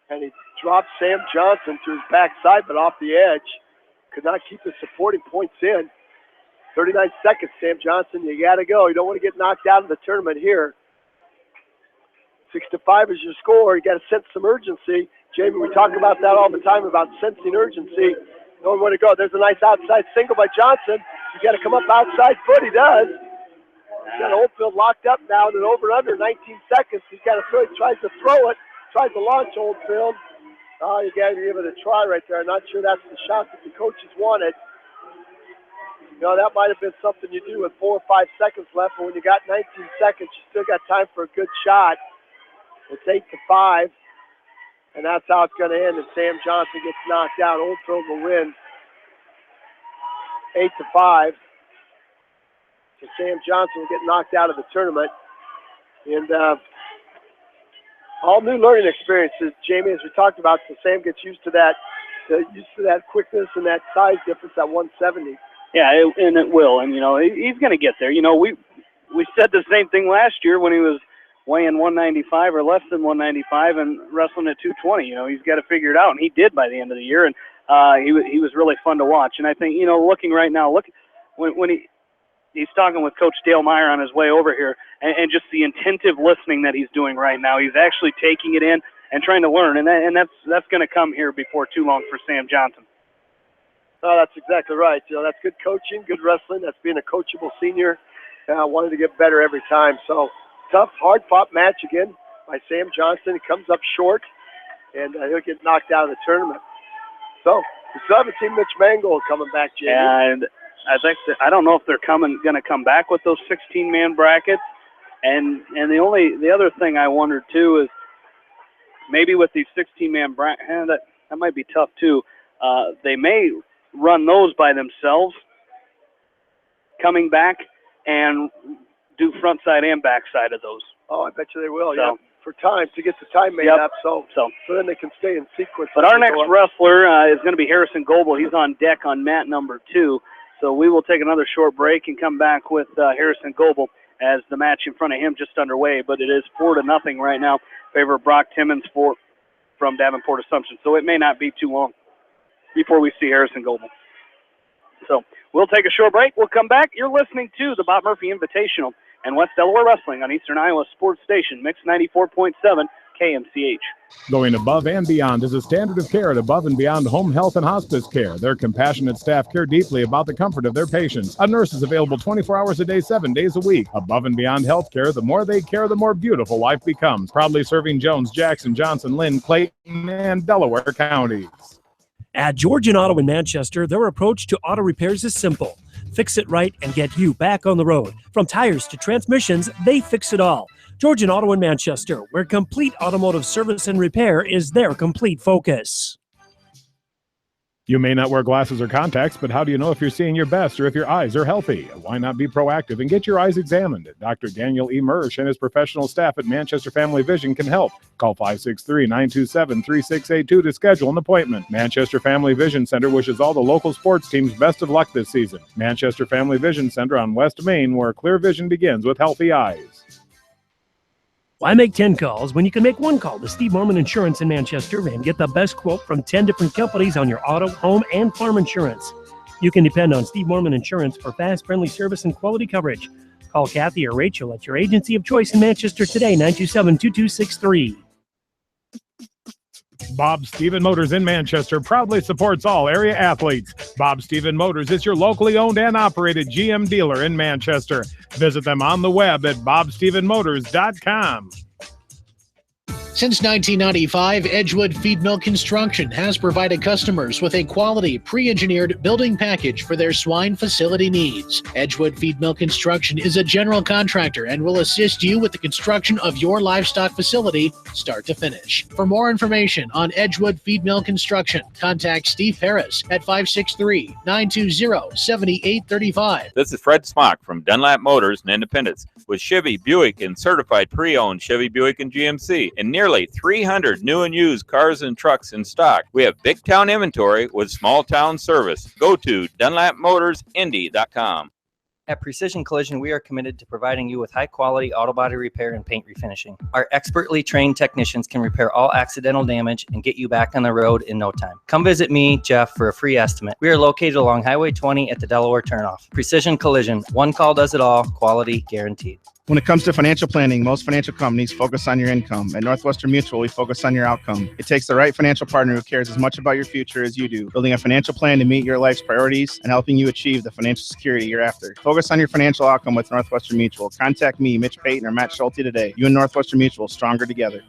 And he dropped Sam Johnson to his backside, but off the edge. Could not keep his supporting points in. 39 seconds, Sam Johnson, you got to go. You don't want to get knocked out of the tournament here. 6-5 is your score. You got to sense some urgency. Jamie, we talk about that all the time, about sensing urgency. Knowing where to go. There's a nice outside single by Johnson. You got to come up outside foot. He does. He's got Oldfield locked up now and over under 19 seconds. He's got to throw. He tries to throw it. Tries to launch Oldfield. Oh, you got to give it a try right there. I'm not sure that's the shot that the coaches wanted. You know, that might have been something you do with 4 or 5 seconds left, but when you got 19 seconds, you still got time for a good shot. It's 8-5. And that's how it's going to end. And Sam Johnson gets knocked out. Oldfield will win 8-5. So Sam Johnson will get knocked out of the tournament. And all new learning experiences, Jamie, as we talked about. So Sam gets used to that quickness and that size difference at 170. Yeah, and it will. And, you know, he's going to get there. You know, we said the same thing last year when he was weighing 195 or less than 195 and wrestling at 220. You know, he's got to figure it out, and he did by the end of the year. And he was really fun to watch. And I think, you know, looking right now, look when he's talking with Coach Dale Meyer on his way over here, and just the attentive listening that he's doing right now. He's actually taking it in and trying to learn, and that's going to come here before too long for Sam Johnson. Oh, that's exactly right. You know, that's good coaching, good wrestling. That's being a coachable senior. Wanted to get better every time. So. Tough, hard-fought match again by Sam Johnson. He comes up short, and he'll get knocked out of the tournament. So, we still have a team Mitch Mangold coming back, Jamie. And I don't know if they're going to come back with those 16-man brackets. And the other thing I wondered, too, is maybe with these 16-man brackets, that might be tough, too. They may run those by themselves coming back and do front side and back side of those. Oh, I bet you they will, yeah. For time, to get the time made up, so then they can stay in sequence. But our next wrestler is going to be Harrison Goebel. He's on deck on mat number 2. So we will take another short break and come back with Harrison Goebel as the match in front of him just underway. But it is 4-0 right now, favor of Brock Timmons from Davenport Assumption. So it may not be too long before we see Harrison Goebel. So we'll take a short break. We'll come back. You're listening to the Bob Murphy Invitational and West Delaware Wrestling on Eastern Iowa Sports Station, Mix 94.7, KMCH. Going above and beyond is a standard of care at Above and Beyond Home Health and Hospice Care. Their compassionate staff care deeply about the comfort of their patients. A nurse is available 24 hours a day, 7 days a week. Above and Beyond Healthcare, the more they care, the more beautiful life becomes. Proudly serving Jones, Jackson, Johnson, Lynn, Clayton, and Delaware counties. At Georgian Auto in Manchester, their approach to auto repairs is simple. Fix it right and get you back on the road. From tires to transmissions, they fix it all. Georgian Auto in Manchester, where complete automotive service and repair is their complete focus. You may not wear glasses or contacts, but how do you know if you're seeing your best or if your eyes are healthy? Why not be proactive and get your eyes examined? Dr. Daniel E. Mersch and his professional staff at Manchester Family Vision can help. Call 563-927-3682 to schedule an appointment. Manchester Family Vision Center wishes all the local sports teams best of luck this season. Manchester Family Vision Center on West Main, where clear vision begins with healthy eyes. Why make 10 calls when you can make one call to Steve Morman Insurance in Manchester and get the best quote from 10 different companies on your auto, home, and farm insurance? You can depend on Steve Morman Insurance for fast, friendly service and quality coverage. Call Kathy or Rachel at your agency of choice in Manchester today, 927-2263. Bob Stephen Motors in Manchester proudly supports all area athletes. Bob Stephen Motors is your locally owned and operated GM dealer in Manchester. Visit them on the web at bobstephenmotors.com. Since 1995, Edgewood Feed Mill Construction has provided customers with a quality, pre-engineered building package for their swine facility needs. Edgewood Feed Mill Construction is a general contractor and will assist you with the construction of your livestock facility, start to finish. For more information on Edgewood Feed Mill Construction, contact Steve Harris at 563-920-7835. This is Fred Smock from Dunlap Motors and Independence with Chevy, Buick, and certified pre-owned Chevy, Buick, and GMC, and nearly 300 new and used cars and trucks in stock. We have big town inventory with small town service. Go to DunlapMotorsIndy.com. At Precision Collision, we are committed to providing you with high-quality auto body repair and paint refinishing. Our expertly trained technicians can repair all accidental damage and get you back on the road in no time. Come visit me, Jeff, for a free estimate. We are located along Highway 20 at the Delaware turnoff. Precision Collision, one call does it all, quality guaranteed. When it comes to financial planning, most financial companies focus on your income. At Northwestern Mutual, we focus on your outcome. It takes the right financial partner who cares as much about your future as you do, building a financial plan to meet your life's priorities and helping you achieve the financial security you're after. Focus on your financial outcome with Northwestern Mutual. Contact me, Mitch Payton, or Matt Schulte today. You and Northwestern Mutual, stronger together.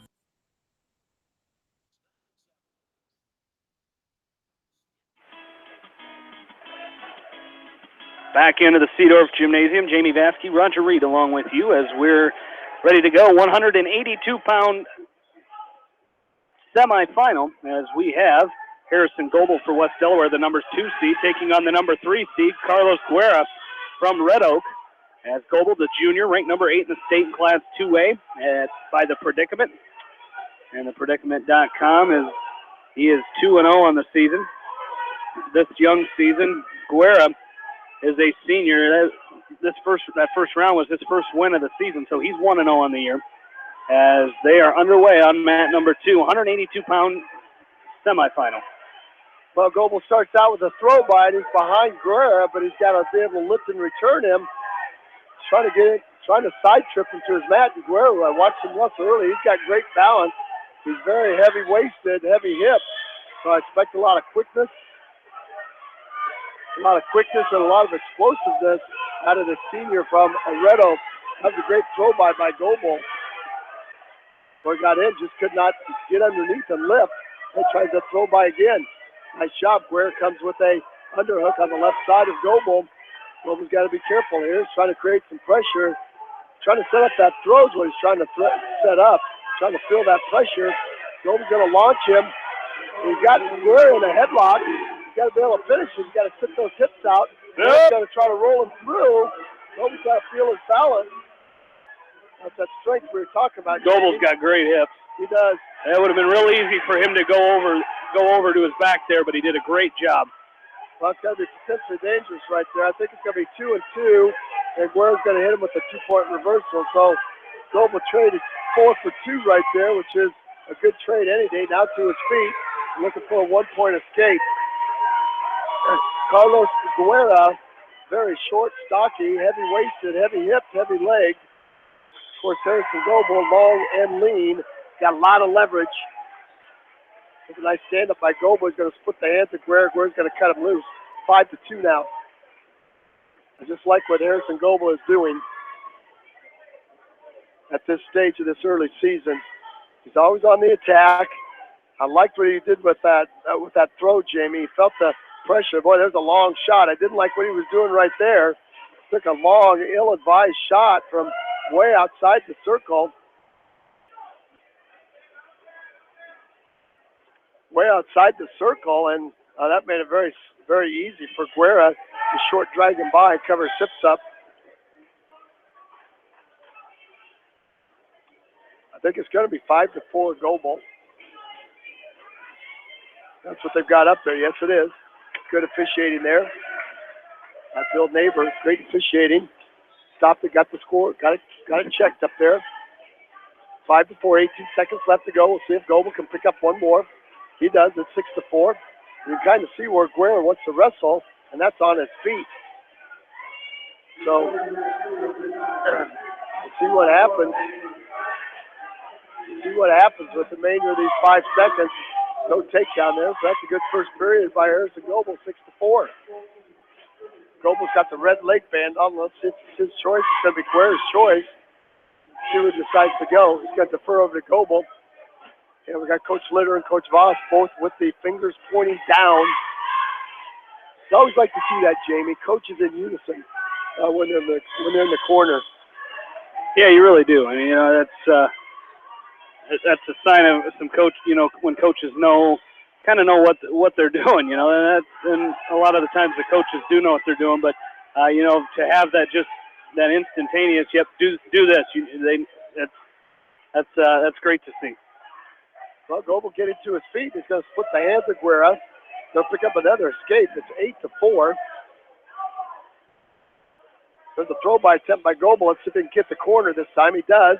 Back into the Seedorf Gymnasium, Jamie Vaskey, Roger Reed along with you as we're ready to go. 182-pound semifinal as we have Harrison Goebel for West Delaware, the number 2 seed, taking on the number 3 seed, Carlos Guerra from Red Oak. As Goebel, the junior, ranked number 8 in the state in Class 2A by the Predicament. And the Predicament.com he is 2-0 on the season. This young season, Guerra is a senior. That first round was his first win of the season, so he's 1-0 on the year. As they are underway on mat number 2, 182-pound semifinal. Well, Goebel starts out with a throw by, and he's behind Guerra, but he's got to be able to lift and return him. Trying to side trip into his mat. And Guerra, I watched him once early. He's got great balance. He's very heavy-waisted, heavy hip, so I expect a lot of quickness. A lot of quickness and a lot of explosiveness out of the senior from Red Oak. That was a great throw by Goebel. Boy got in, just could not get underneath and lift. He tries to throw by again. Nice job. Guerra comes with a underhook on the left side of Goebel. Goebel's got to be careful here. He's trying to create some pressure. Trying to set up that throw is what he's trying to set up. Trying to feel that pressure. Goebel's going to launch him. He's got Guerra in a headlock. Got to be able to finish it. You got to sit those hips out. Yep. Got to try to roll him through. Goebel's got to feel his balance. That's that strength we were talking about. Goebel's got great hips. He does. It would have been real easy for him to go over to his back there, but he did a great job. Well, it's got to be potentially dangerous right there. I think it's going to be 2-2, and Guerra's going to hit him with a 2-point reversal. So Goebel traded 4 for 2 right there, which is a good trade any day. Now to his feet, looking for a 1-point escape. Carlos Guerra, very short, stocky, heavy-waisted, heavy hips, heavy legs. Of course, Harrison Goebel, long and lean, got a lot of leverage. There's a nice stand-up by Goble. He's going to split the hands of Guerra. Guerra's going to cut him loose. 5-2 now. I just like what Harrison Goble is doing at this stage of this early season. He's always on the attack. I liked what he did with that throw, Jamie. He felt the pressure. Boy, there's a long shot. I didn't like what he was doing right there. Took a long, ill-advised shot from way outside the circle. Way outside the circle, and that made it very, very easy for Guerra to short drag him by and cover Sips up. I think it's going to be 5-4 Goble. That's what they've got up there. Yes, it is. Good officiating there. Bill Neighbor, great officiating. Stopped it, got the score, got it checked up there. 5-4, 18 seconds left to go. We'll see if Goble can pick up one more. He does. It's 6-4. You can kind of see where Guerra wants to wrestle, and that's on his feet. So we'll see what happens. See what happens with the remainder of these 5 seconds. No takedown there, so that's a good first period by Harrison Goble, 6-4. Goble's got the red leg band on. Let's see if it's his choice. It's going to be Guerra's choice. See who decides to go. He's got to defer over to Goble. And we got Coach Litter and Coach Voss both with the fingers pointing down. I always like to see that, Jamie. Coaches in unison when they're in the corner. Yeah, you really do. I mean, you know, that's a sign of some coach. You know, when coaches kind of know what they're doing. You know, and a lot of the times the coaches do know what they're doing. But you know, to have that instantaneous, yep, do this. That's great to see. Well, Goble getting to his feet. He's going to split the hands of Guerra. They'll pick up another escape. It's 8-4. There's a throw-by attempt by Goble. Let's see if he can get the corner this time. He does.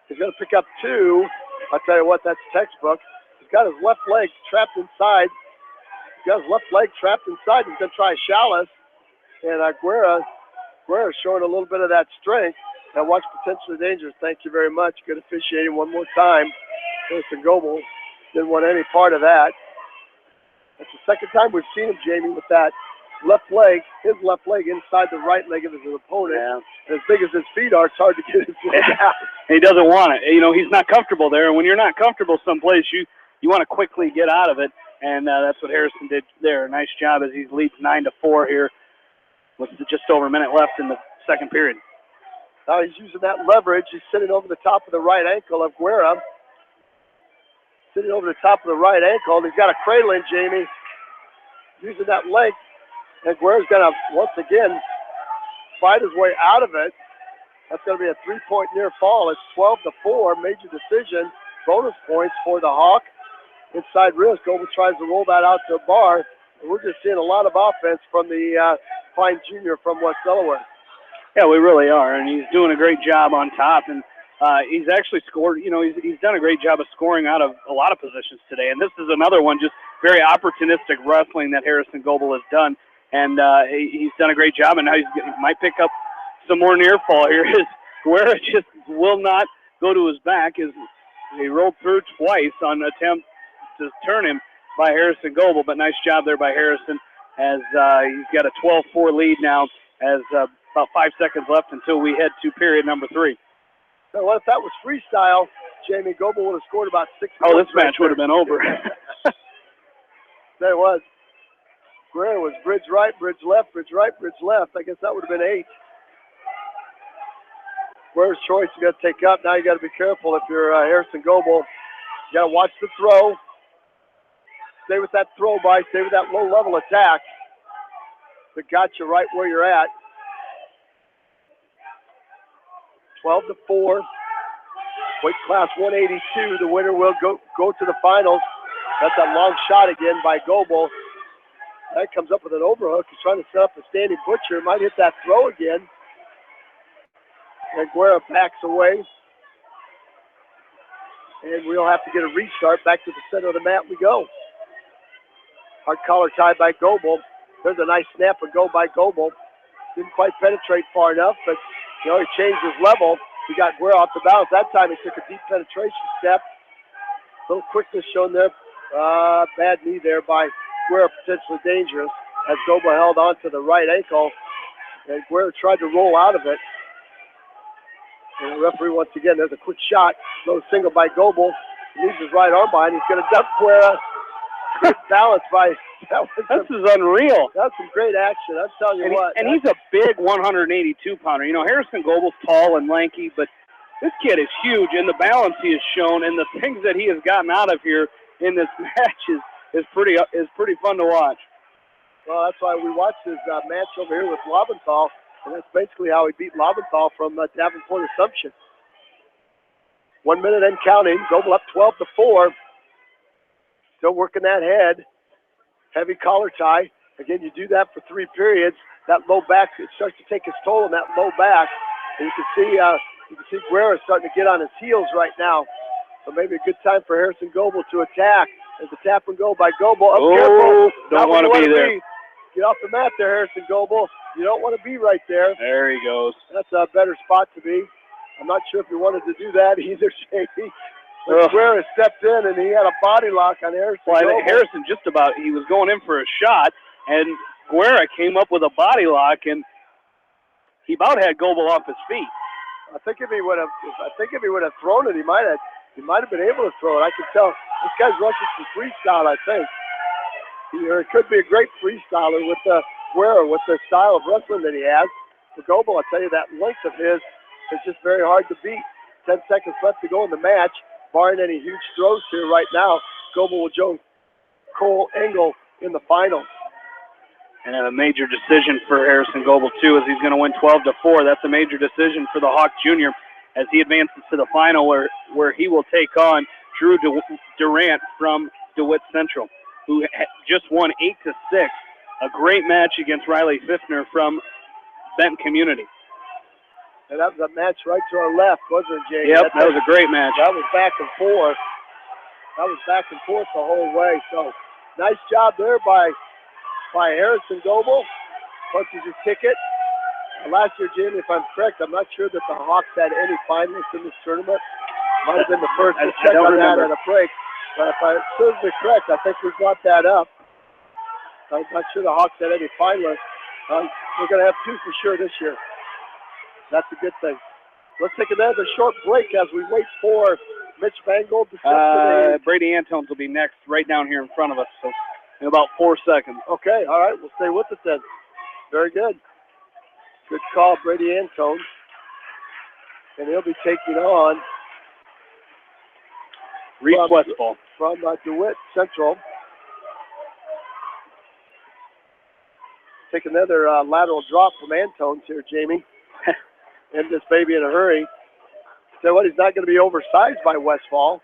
He's going to pick up 2. I'll tell you what, that's textbook. He's got his left leg trapped inside. He's got his left leg trapped inside. He's going to try a chalice. And Guerra's showing a little bit of that strength. Now watch potentially dangerous. Thank you very much. Good officiating one more time. Harrison Goble didn't want any part of that. That's the second time we've seen him, Jamie, with that left leg, his left leg inside the right leg of his opponent. Yeah. And as big as his feet are, it's hard to get his leg out. He doesn't want it. You know, he's not comfortable there. And when you're not comfortable someplace, you want to quickly get out of it. And that's what Harrison did there. Nice job as he leads 9-4 here with just over a minute left in the second period. Now he's using that leverage. He's sitting over the top of the right ankle of Guerra. Sitting over the top of the right ankle. He's got a cradle in, Jamie. Using that leg. And Guerra's going to, once again, fight his way out of it. That's going to be a 3-point near fall. It's 12-4. Major decision. Bonus points for the Hawk. Inside wrist. Goble tries to roll that out to a bar. And we're just seeing a lot of offense from the Fine Junior from West Delaware. Yeah, we really are. And he's doing a great job on top. And he's actually scored, you know, he's done a great job of scoring out of a lot of positions today. And this is another one, just very opportunistic wrestling that Harrison Goble has done. And he's done a great job. And now he might pick up some more near fall here. Guerra just will not go to his back. He rolled through twice on an attempt to turn him by Harrison Goble. But nice job there by Harrison as he's got a 12-4 lead now as about 5 seconds left until we head to period number 3. So what if that was freestyle? Jamie, Goble would have scored about 6 points. Oh, this match would have been over. There it was. Guerra was bridge right, bridge left, bridge right, bridge left. I guess that would have been 8. Guerra's choice you got to take up. Now you got to be careful if you're Harrison Goble. You got to watch the throw. Stay with that throw by. Stay with that low-level attack. That got you right where you're at. 12-4. Weight class 182. The winner will go to the finals. That's a long shot again by Goble. That comes up with an overhook. He's trying to set up a standing butcher. Might hit that throw again. And Guerra backs away. And we'll have to get a restart. Back to the center of the mat we go. Hard collar tie by Goble. There's a nice snap and go by Goble. Didn't quite penetrate far enough, but you know, he changed his level. He got Guerra off the balance. That time he took a deep penetration step Little quickness shown there. Bad knee there by Guerra, potentially dangerous, as Goble held on to the right ankle, and Guerra tried to roll out of it. And the referee, once again, there's a quick shot. Low single by Goble. Leaves his right arm behind. He's going to dump Guerra. Good balance by. This is unreal. That's some great action. I'm telling you what. And he's a big 182-pounder. You know, Harrison Goble's tall and lanky, but this kid is huge, and the balance he has shown and the things that he has gotten out of here in this match is pretty fun to watch. Well, that's why we watched his match over here with Lobenthal, and that's basically how he beat Lobenthal from Davenport Assumption. 1 minute and counting. Goble up 12-4. Still working that head. Heavy collar tie. Again, you do that for 3 periods. That low back, it starts to take its toll on that low back. And you can see Guerra starting to get on his heels right now. So maybe a good time for Harrison Goble to attack. As the tap and go by Goble. Up careful. Don't want to be there. Get off the mat there, Harrison Goble. You don't want to be right there. There he goes. That's a better spot to be. I'm not sure if he wanted to do that either, Jamie. But Guerra stepped in, and he had a body lock on Harrison Well, I Goble. think Harrison he was going in for a shot, and Guerra came up with a body lock, and he about had Goble off his feet. I think if he would have thrown it, he might have been able to throw it. I can tell this guy's rushing some freestyle, I think. It could be a great freestyler with Guerra, with the style of wrestling that he has. For Goble, I tell you, that length of his is just very hard to beat. 10 seconds left to go in the match. Barring any huge throws here right now, Goble will join Cole Engel in the final. And a major decision for Harrison Goble, too, as he's going to win 12-4. That's a major decision for the Hawk Jr. as he advances to the final where he will take on Drew Durant from DeWitt Central, who just won 8-6. A great match against Riley Fiffner from Benton Community. And that was a match right to our left, wasn't it, Jay? Yep, that was a great match. That was back and forth. The whole way. So nice job there by Harrison Goble. Punches his ticket. Last year, Jimmy, if I'm correct, I'm not sure that the Hawks had any finalists in this tournament. Might have been the first. We'll check on that at a break. But if I serve me correct, I think we brought that up. I'm not sure the Hawks had any finalists. We're going to have 2 for sure this year. That's a good thing. Let's take another short break as we wait for Mitch Mangold to step to the... Brady Antones will be next right down here in front of us, so in about 4 seconds. Okay, all right. We'll stay with it then. Very good. Good call, Brady Antones. And he'll be taking on... Reese Westfall. From DeWitt Central. Take another lateral drop from Antones here, Jamie. And this baby in a hurry. So what? He's not going to be oversized by Westfall.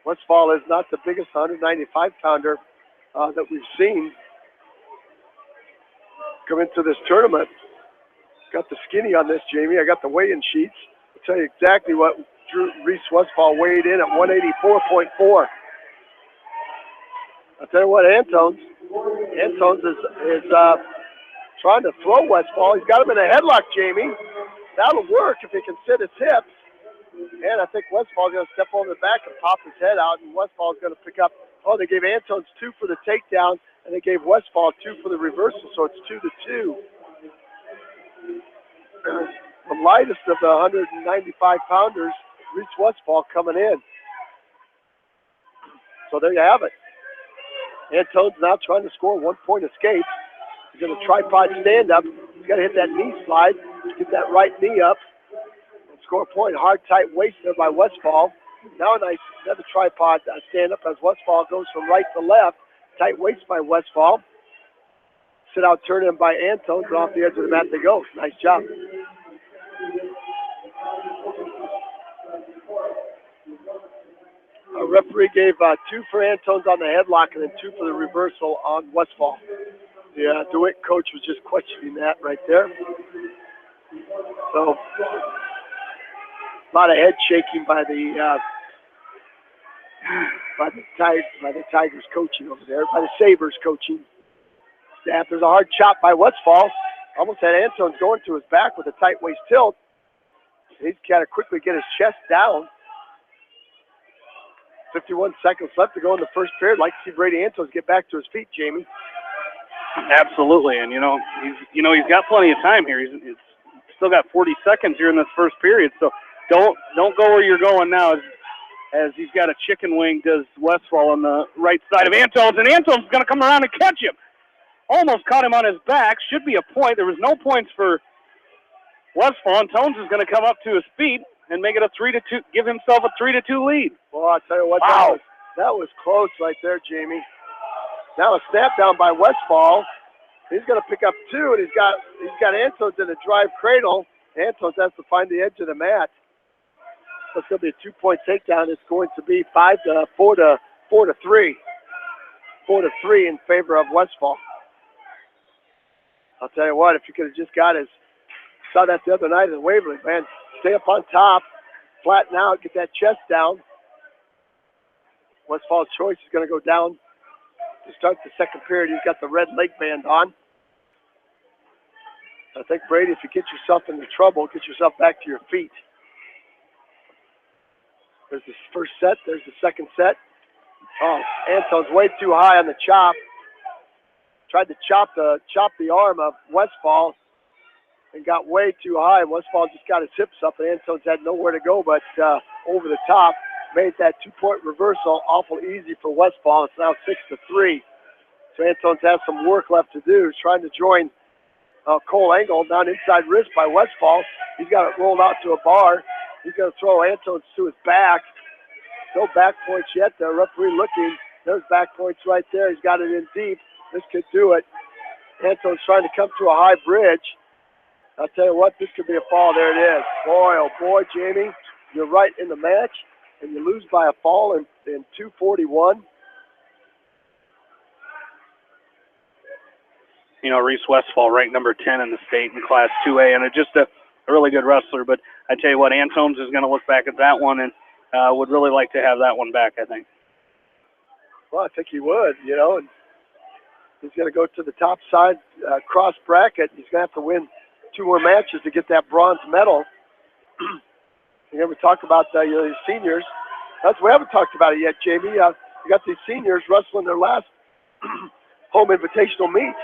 Westfall is not the biggest 195-pounder that we've seen come into this tournament. Got the skinny on this, Jamie. I got the weigh-in sheets. I'll tell you exactly what Reese Westfall weighed in at 184.4. I'll tell you what, Antones is trying to throw Westfall. He's got him in a headlock, Jamie. That'll work if he can sit his hips. And I think Westfall's going to step over the back and pop his head out, and Westfall's going to pick up. Oh, they gave Antones 2 for the takedown, and they gave Westfall 2 for the reversal, so it's 2-2. The lightest of the 195-pounders, Reese Westfall coming in. So there you have it. Antones now trying to score 1-point escape. He's going to tripod stand up. He's got to hit that knee slide, get that right knee up, and score a point. Hard, tight waist there by Westfall. Now another tripod stand up as Westfall goes from right to left. Tight waist by Westfall. Sit out, turn in by Antones, and off the edge of the mat they go. Nice job. Our referee gave 2 for Antones on the headlock and then 2 for the reversal on Westfall. The DeWitt coach was just questioning that right there. So, a lot of head shaking by the Tigers coaching over there, by the Sabres coaching staff. There's a hard chop by Westfall. Almost had Antones going to his back with a tight waist tilt. He's got to quickly get his chest down 51 seconds left to go in the first period. I'd like to see Brady Antos get back to his feet, Jamie. Absolutely, and he's got plenty of time here. He's still got 40 seconds here in this first period, so don't go where you're going now. As he's got a chicken wing, does Westfall on the right side of Antos, and Antos is going to come around and catch him. Almost caught him on his back. Should be a point. There was no points for Westfall, and Tones is going to come up to his feet and make it a 3-2, give himself a 3-2 lead. Well, I'll tell you what, wow. that was close right there, Jamie. Now a snap down by Westfall. He's going to pick up 2, and he's got Antos in a drive cradle. Antos has to find the edge of the mat. So it's going to be a 2-point takedown. It's going to be 4-3. 4-3 in favor of Westfall. I'll tell you what, if you could have just saw that the other night in Waverly, man, stay up on top, flatten out, get that chest down. Westfall's choice is going to go down to start the second period. He's got the red leg band on. I think, Brady, if you get yourself into trouble, get yourself back to your feet. There's the first set. There's the second set. Oh, Anton's way too high on the chop. Tried to chop the arm of Westfall and got way too high. Westfall just got his hips up, and Anton's had nowhere to go but over the top. Made that 2-point reversal awful easy for Westfall. It's now 6-3. So Anton's has some work left to do. He's trying to join Cole Engel down inside wrist by Westfall. He's got it rolled out to a bar. He's going to throw Anton's to his back. No back points yet. The referee looking. There's back points right there. He's got it in deep. This could do it. Anton's trying to come to a high bridge. I'll tell you what, this could be a fall. There it is. Boy, oh boy, Jamie, you're right in the match, and you lose by a fall in 2:41. Reese Westfall ranked number 10 in the state in Class 2A, and just a really good wrestler. But I tell you what, Antones is going to look back at that one and would really like to have that one back, I think. Well, I think he would, and he's going to go to the top side cross bracket. He's going to have to win 2 more matches to get that bronze medal. You never talk about these seniors. We haven't talked about it yet, Jamie. You got these seniors wrestling their last home invitational meet.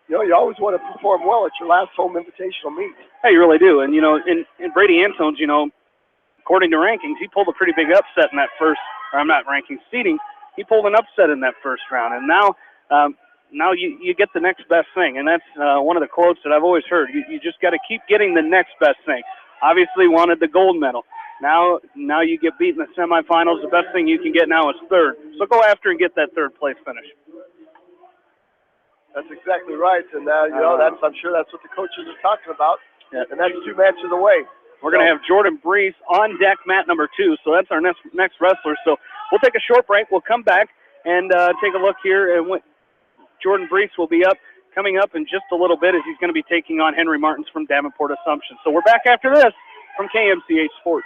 You always want to perform well at your last home invitational meet. Hey, you really do. And, in Brady Antones, according to rankings, he pulled a pretty big upset in that first, or I'm not ranking seeding. He pulled an upset in that first round. And now you get the next best thing. And that's one of the quotes that I've always heard. You just got to keep getting the next best thing. Obviously wanted the gold medal. Now you get beat in the semifinals. The best thing you can get now is third. So go after and get that third place finish. That's exactly right. And, I'm sure that's what the coaches are talking about. Yeah. And that's 2 matches away. We're going to have Jordan Brees on deck, mat number 2. So that's our next wrestler. So we'll take a short break. We'll come back and take a look here. And Jordan Brees will be coming up in just a little bit as he's going to be taking on Henry Martins from Davenport Assumption. So we're back after this from KMCH Sports.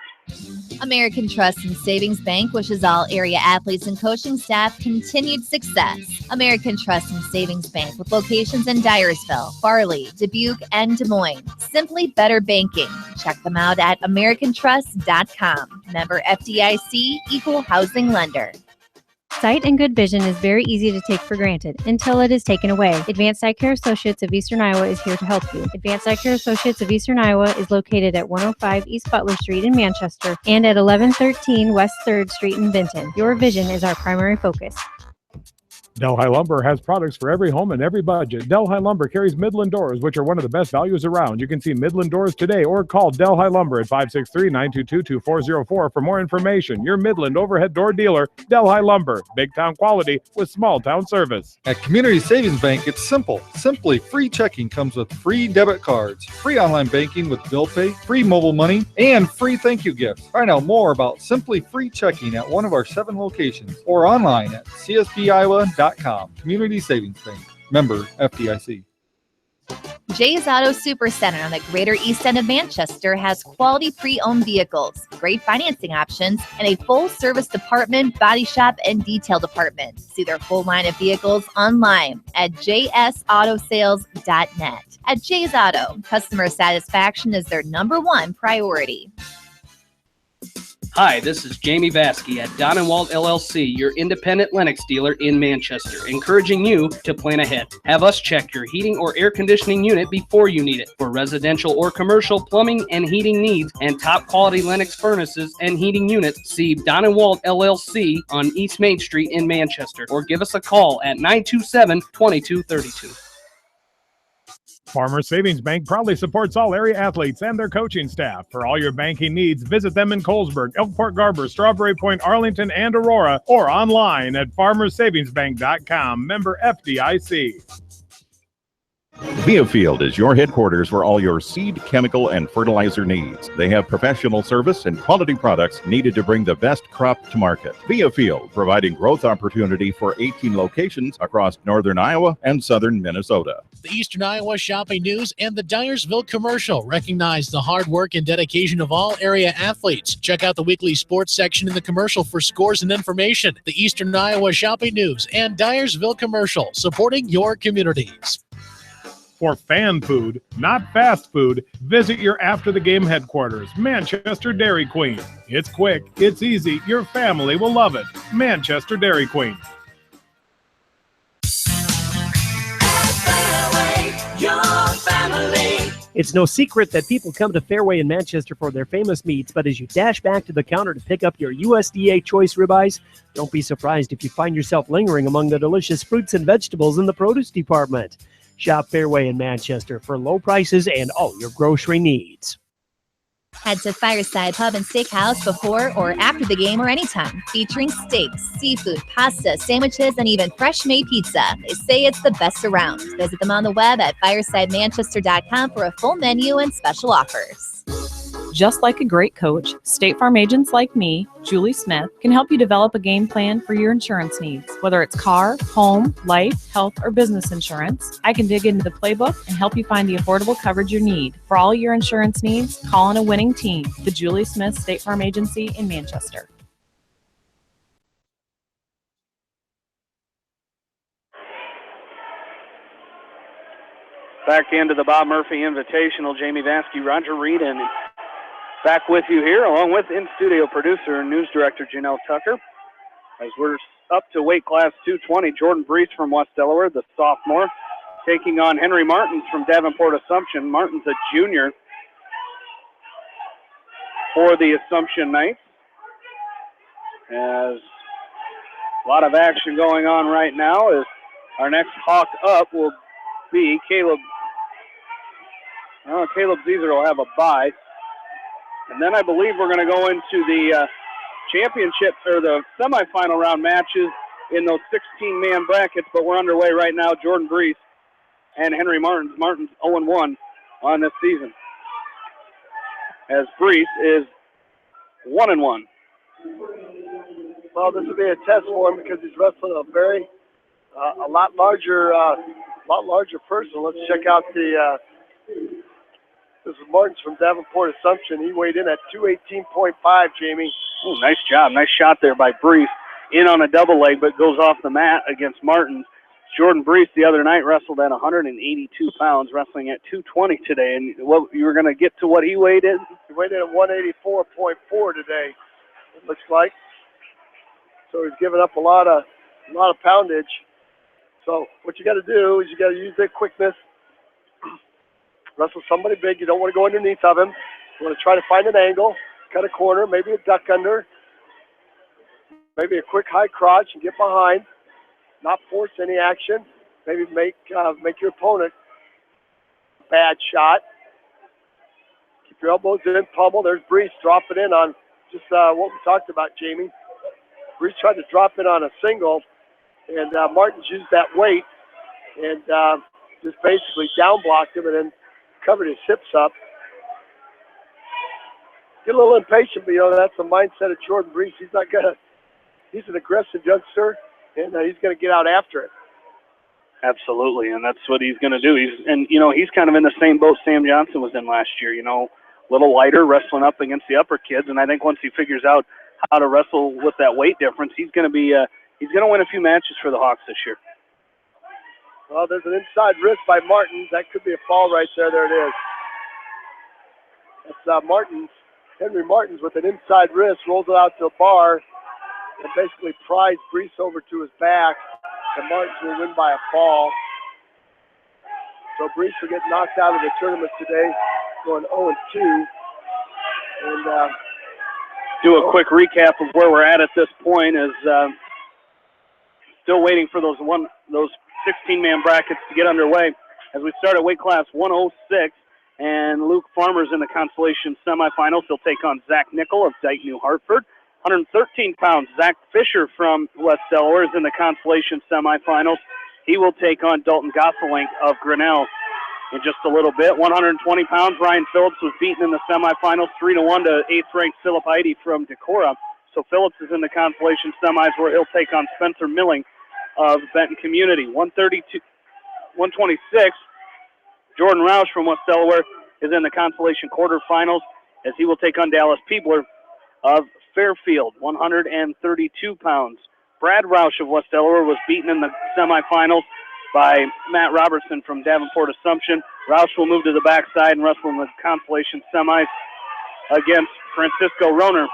American Trust and Savings Bank wishes all area athletes and coaching staff continued success. American Trust and Savings Bank with locations in Dyersville, Farley, Dubuque, and Des Moines. Simply better banking. Check them out at americantrust.com. Member FDIC, equal housing lender. Sight and good vision is very easy to take for granted until it is taken away. Advanced Eye Care Associates of Eastern Iowa is here to help you. Advanced Eye Care Associates of Eastern Iowa is located at 105 East Butler Street in Manchester and at 1113 West 3rd Street in Benton. Your vision is our primary focus. Delhi Lumber has products for every home and every budget. Delhi Lumber carries Midland doors, which are one of the best values around. You can see Midland doors today or call Delhi Lumber at 563-922-2404 for more information. Your Midland overhead door dealer, Delhi Lumber. Big town quality with small town service. At Community Savings Bank, it's simple. Simply free checking comes with free debit cards, free online banking with bill pay, free mobile money, and free thank you gifts. Find out more about Simply Free Checking at one of our 7 locations or online at csbiowa.com. Community Savings Bank. Member FDIC. Jay's Auto Supercenter on the Greater East End of Manchester has quality pre-owned vehicles, great financing options, and a full-service department, body shop, and detail department. See their full line of vehicles online at jsautosales.net. At Jay's Auto, customer satisfaction is their #1 priority. Hi, this is Jamie Vaskey at Don & Walt LLC, your independent Lennox dealer in Manchester, encouraging you to plan ahead. Have us check your heating or air conditioning unit before you need it. For residential or commercial plumbing and heating needs and top quality Lennox furnaces and heating units, see Don & Walt LLC on East Main Street in Manchester, or give us a call at 927-2232. Farmers Savings Bank proudly supports all area athletes and their coaching staff. For all your banking needs, visit them in Colesburg, Elkport Garber, Strawberry Point, Arlington, and Aurora, or online at farmersavingsbank.com. Member FDIC. Viafield is your headquarters for all your seed, chemical, and fertilizer needs. They have professional service and quality products needed to bring the best crop to market. Viafield, providing growth opportunity for 18 locations across northern Iowa and southern Minnesota. The Eastern Iowa Shopping News and the Dyersville Commercial recognize the hard work and dedication of all area athletes. Check out the weekly sports section in the commercial for scores and information. The Eastern Iowa Shopping News and Dyersville Commercial, supporting your communities. For fan food, not fast food, visit your after-the-game headquarters, Manchester Dairy Queen. It's quick, it's easy, your family will love it. Manchester Dairy Queen. It's no secret that people come to Fairway in Manchester for their famous meats, but as you dash back to the counter to pick up your USDA choice ribeyes, don't be surprised if you find yourself lingering among the delicious fruits and vegetables in the produce department. Shop Fairway in Manchester for low prices and all your grocery needs. Head to Fireside Pub and Steakhouse before or after the game or anytime, featuring steaks, seafood, pasta, sandwiches, and even fresh-made pizza. They say it's the best around. Visit them on the web at firesidemanchester.com for a full menu and special offers. Just like a great coach, State Farm agents like me, Julie Smith, can help you develop a game plan for your insurance needs. Whether it's car, home, life, health, or business insurance, I can dig into the playbook and help you find the affordable coverage you need. For all your insurance needs, call on a winning team. The Julie Smith State Farm Agency in Manchester. Back into the Bob Murphy Invitational, Jamie Vaskey, Roger Reed, and back with you here, along with in-studio producer and news director Janelle Tucker. As we're up to weight class 220, Jordan Brees from West Delaware, the sophomore, taking on Henry Martins from Davenport Assumption. Martins a junior for the Assumption Knights. As a lot of action going on right now, as our next Hawk up will be Caleb Zeeser will have a bye. And then I believe we're going to go into the championship or the semifinal round matches in those 16-man brackets, but we're underway right now. Jordan Brees and Henry Martins. Martins 0-1 on this season, as Brees is 1-1. Well, this will be a test for him because he's wrestling a lot larger person. Let's check out the. This is Martins from Davenport Assumption. He weighed in at 218.5, Jamie. Oh, nice job. Nice shot there by Brees. In on a double leg, but goes off the mat against Martins. Jordan Brees the other night wrestled at 182 pounds, wrestling at 220 today. And what you were going to get to what he weighed in? He weighed in at 184.4 today, it looks like. So he's given up a lot of poundage. So what you got to do is you got to use that quickness. Wrestle somebody big. You don't want to go underneath of him. You want to try to find an angle, cut a corner, maybe a duck under, maybe a quick high crotch and get behind. Not force any action. Maybe make your opponent a bad shot. Keep your elbows in, pummel. There's Brees dropping in on just what we talked about, Jamie. Brees tried to drop in on a single, and Martins used that weight and just basically down blocked him and then covered his hips up. Get a little impatient, but that's the mindset of Jordan Brees. He's an aggressive youngster, and he's gonna get out after it. Absolutely, and that's what he's gonna do. He's kind of in the same boat Sam Johnson was in last year. A little lighter, wrestling up against the upper kids, and I think once he figures out how to wrestle with that weight difference, he's gonna win a few matches for the Hawks this year. Well, there's an inside wrist by Martins. That could be a fall right there. There it is. That's Martins Henry Martins with an inside wrist, rolls it out to a bar, and basically pries Brees over to his back, and Martins will win by a fall. So Brees will get knocked out of the tournament today, going 0-2. And do a quick recap of where we're at this point. Is still waiting for those 16-man brackets to get underway. As we start at weight class 106, and Luke Farmer's in the consolation semifinals. He'll take on Zach Nickel of Dike New Hartford. 113 pounds, Zach Fisher from West Delaware is in the consolation semifinals. He will take on Dalton Gosselink of Grinnell in just a little bit. 120 pounds, Ryan Phillips was beaten in the semifinals 3-1 to 8th-ranked Philip Heide from Decorah. So Phillips is in the consolation semis where he'll take on Spencer Milling of Benton Community. 126, Jordan Roush from West Delaware is in the consolation quarterfinals as he will take on Dallas Peebler of Fairfield. 132 pounds. Brad Roush of West Delaware was beaten in the semifinals by Matt Robertson from Davenport Assumption. Roush will move to the backside and wrestle in the consolation semis against Francisco Roner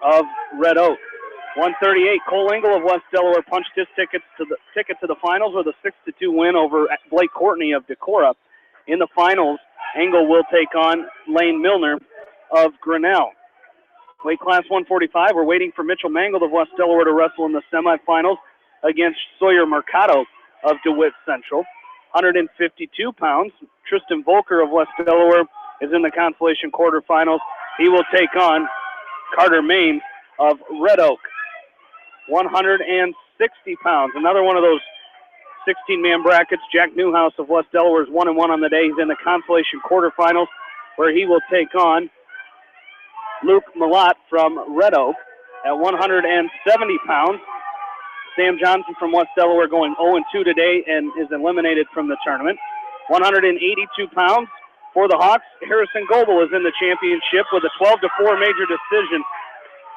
of Red Oak. 138, Cole Engel of West Delaware punched his ticket to the finals with a 6-2 win over Blake Courtney of Decorah. In the finals, Engel will take on Lane Milner of Grinnell. Weight class 145, we're waiting for Mitchell Mangold of West Delaware to wrestle in the semifinals against Sawyer Mercado of DeWitt Central. 152 pounds, Tristan Volker of West Delaware is in the consolation quarterfinals. He will take on Carter Maines of Red Oak. 160 pounds, another one of those 16-man brackets. Jack Newhouse of West Delaware is 1-1 on the day. He's in the consolation quarterfinals where he will take on Luke Malott from Red Oak. At 170 pounds, Sam Johnson from West Delaware going 0-2 today and is eliminated from the tournament. 182 pounds for the Hawks, Harrison Goebel is in the championship with a 12-4 major decision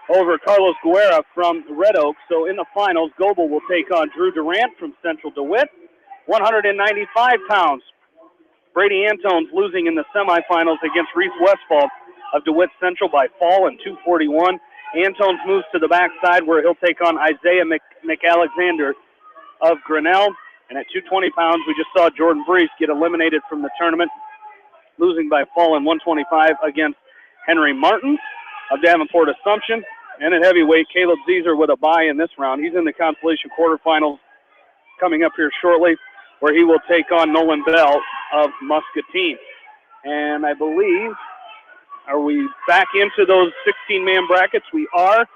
over Carlos Guerra from Red Oak. So in the finals, Goebel will take on Drew Durant from Central DeWitt. 195 pounds, Brady Antones losing in the semifinals against Reese Westfall of DeWitt Central by fall in 241. Antones moves to the backside where he'll take on Isaiah McAlexander of Grinnell. And at 220 pounds, we just saw Jordan Brees get eliminated from the tournament, losing by fall in 125 against Henry Martins of Davenport Assumption. And at heavyweight, Caleb Zeeser with a bye in this round. He's in the consolation quarterfinals coming up here shortly, where he will take on Nolan Bell of Muscatine. And I believe, are we back into those 16-man brackets? We are.